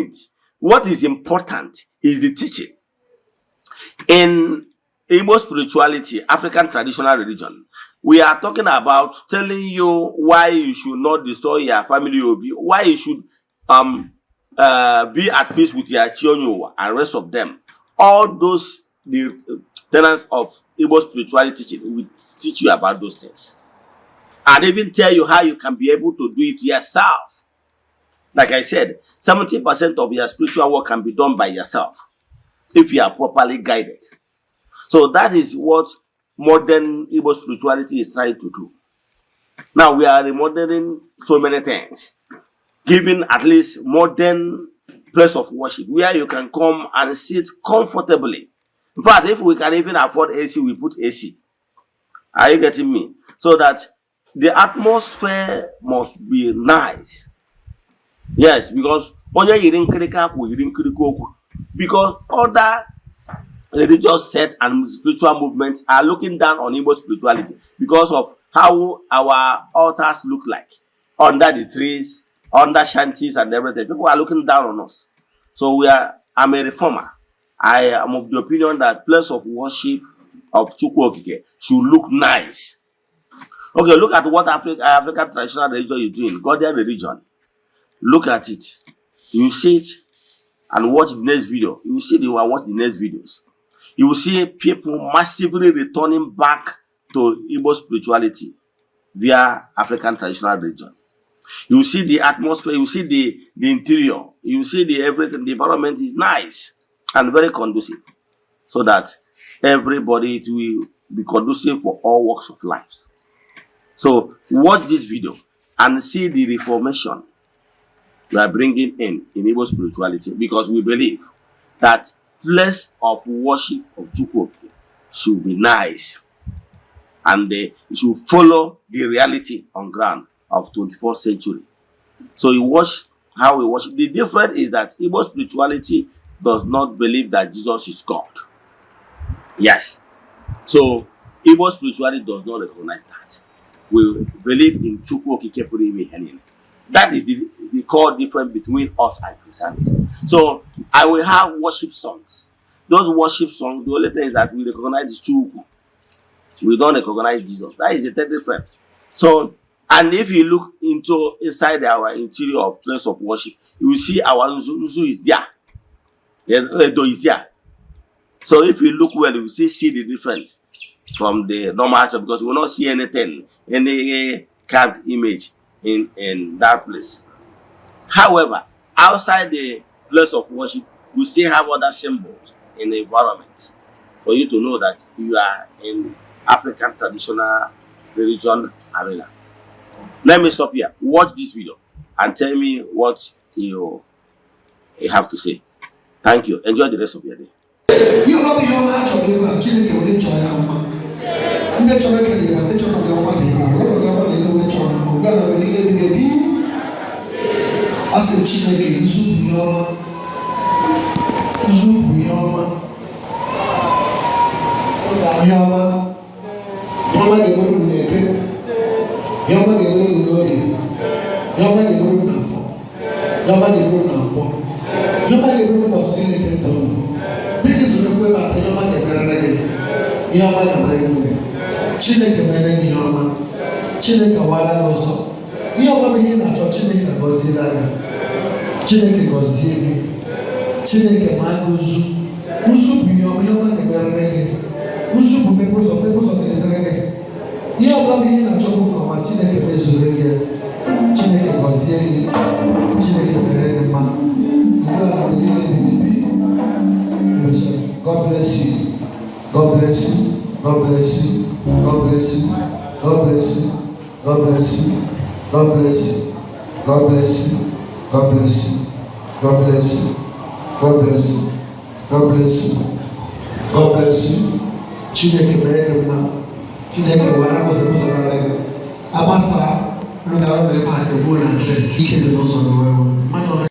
Speaker 1: it. What is important is the teaching. In Igbo spirituality, African traditional religion, we are talking about telling you why you should not destroy your family, why you should be at peace with your children and rest of them. All those the tenets of Igbo spirituality teaching will teach you about those things. And even tell you how you can be able to do it yourself. Like I said, 70% of your spiritual work can be done by yourself if you are properly guided. So that is what modern Igbo spirituality is trying to do. Now we are remodeling so many things, giving at least modern place of worship where you can come and sit comfortably. In fact, if we can even afford AC, we put AC. Are you getting me? So that the atmosphere must be nice. Yes, because other religious sect and spiritual movements are looking down on Igbo spirituality because of how our altars look like under the trees, under shanties and everything. People are looking down on us. So I'm a reformer. I am of the opinion that place of worship of Chukwu Okike should look nice. Okay, look at what African traditional religion is doing, Ghanaian religion. Look at it. You see it and watch the next video. You will see watch the next videos. You will see people massively returning back to Igbo spirituality via African traditional religion. You will see the atmosphere, you will see the interior, you will see everything. The environment is nice and very conducive, so that everybody will be conducive for all walks of life. So watch this video and see the reformation we are bringing in Igbo spirituality, because we believe that place of worship of Chukwu should be nice and it should follow the reality on ground of 21st century. So you watch how we worship. The difference is that Igbo spirituality does not believe that Jesus is God. Yes. So Igbo spirituality does not recognize that. We believe in Chukwu Okike Pụrụ Ime Ihe Niile. That is the core difference between us and Christianity. So I will have worship songs. Those worship songs, the only thing is that we recognize Chukwu. We don't recognize Jesus. That is the third difference. So, and if you look inside our interior of place of worship, you will see our Nzu is there. Edo is there. So if you look well, you will see the difference from the normal church, because you will not see anything, any carved image in that place. However, outside the place of worship, you still have other symbols in the environment for you to know that you are in African traditional religion arena. Let me stop here. Watch this video and tell me what you have to say. Thank you. Enjoy the rest of your day.
Speaker 5: Ayama, Yama de Moon Neke, Yama de Moon Lori, Yama de Moon Nafo, Yama de Moon Napo, Yama de Moon of Neke. This is the way about Yama de Garane, Yama de Moon, Chineke Mene Yama, Chineke Wala Rosso, Yama Hina, Chineke Gozilla, Chineke Gozili, Chineke Maguzu, Usu Yama de Garane. Usu people of the Drake. You are coming in a trouble of Chineke Bezuke, Chineke Gossi, Chineke Beredema. God bless you. God bless you. God bless you. God bless you. God bless you. God bless you. God bless you. God bless you. God bless you. God bless you. God bless you. God bless you. God bless you. Chineke Beredema. Chineke Wala was a Muslim. Abasa, look out the park, the woman says, he can also know.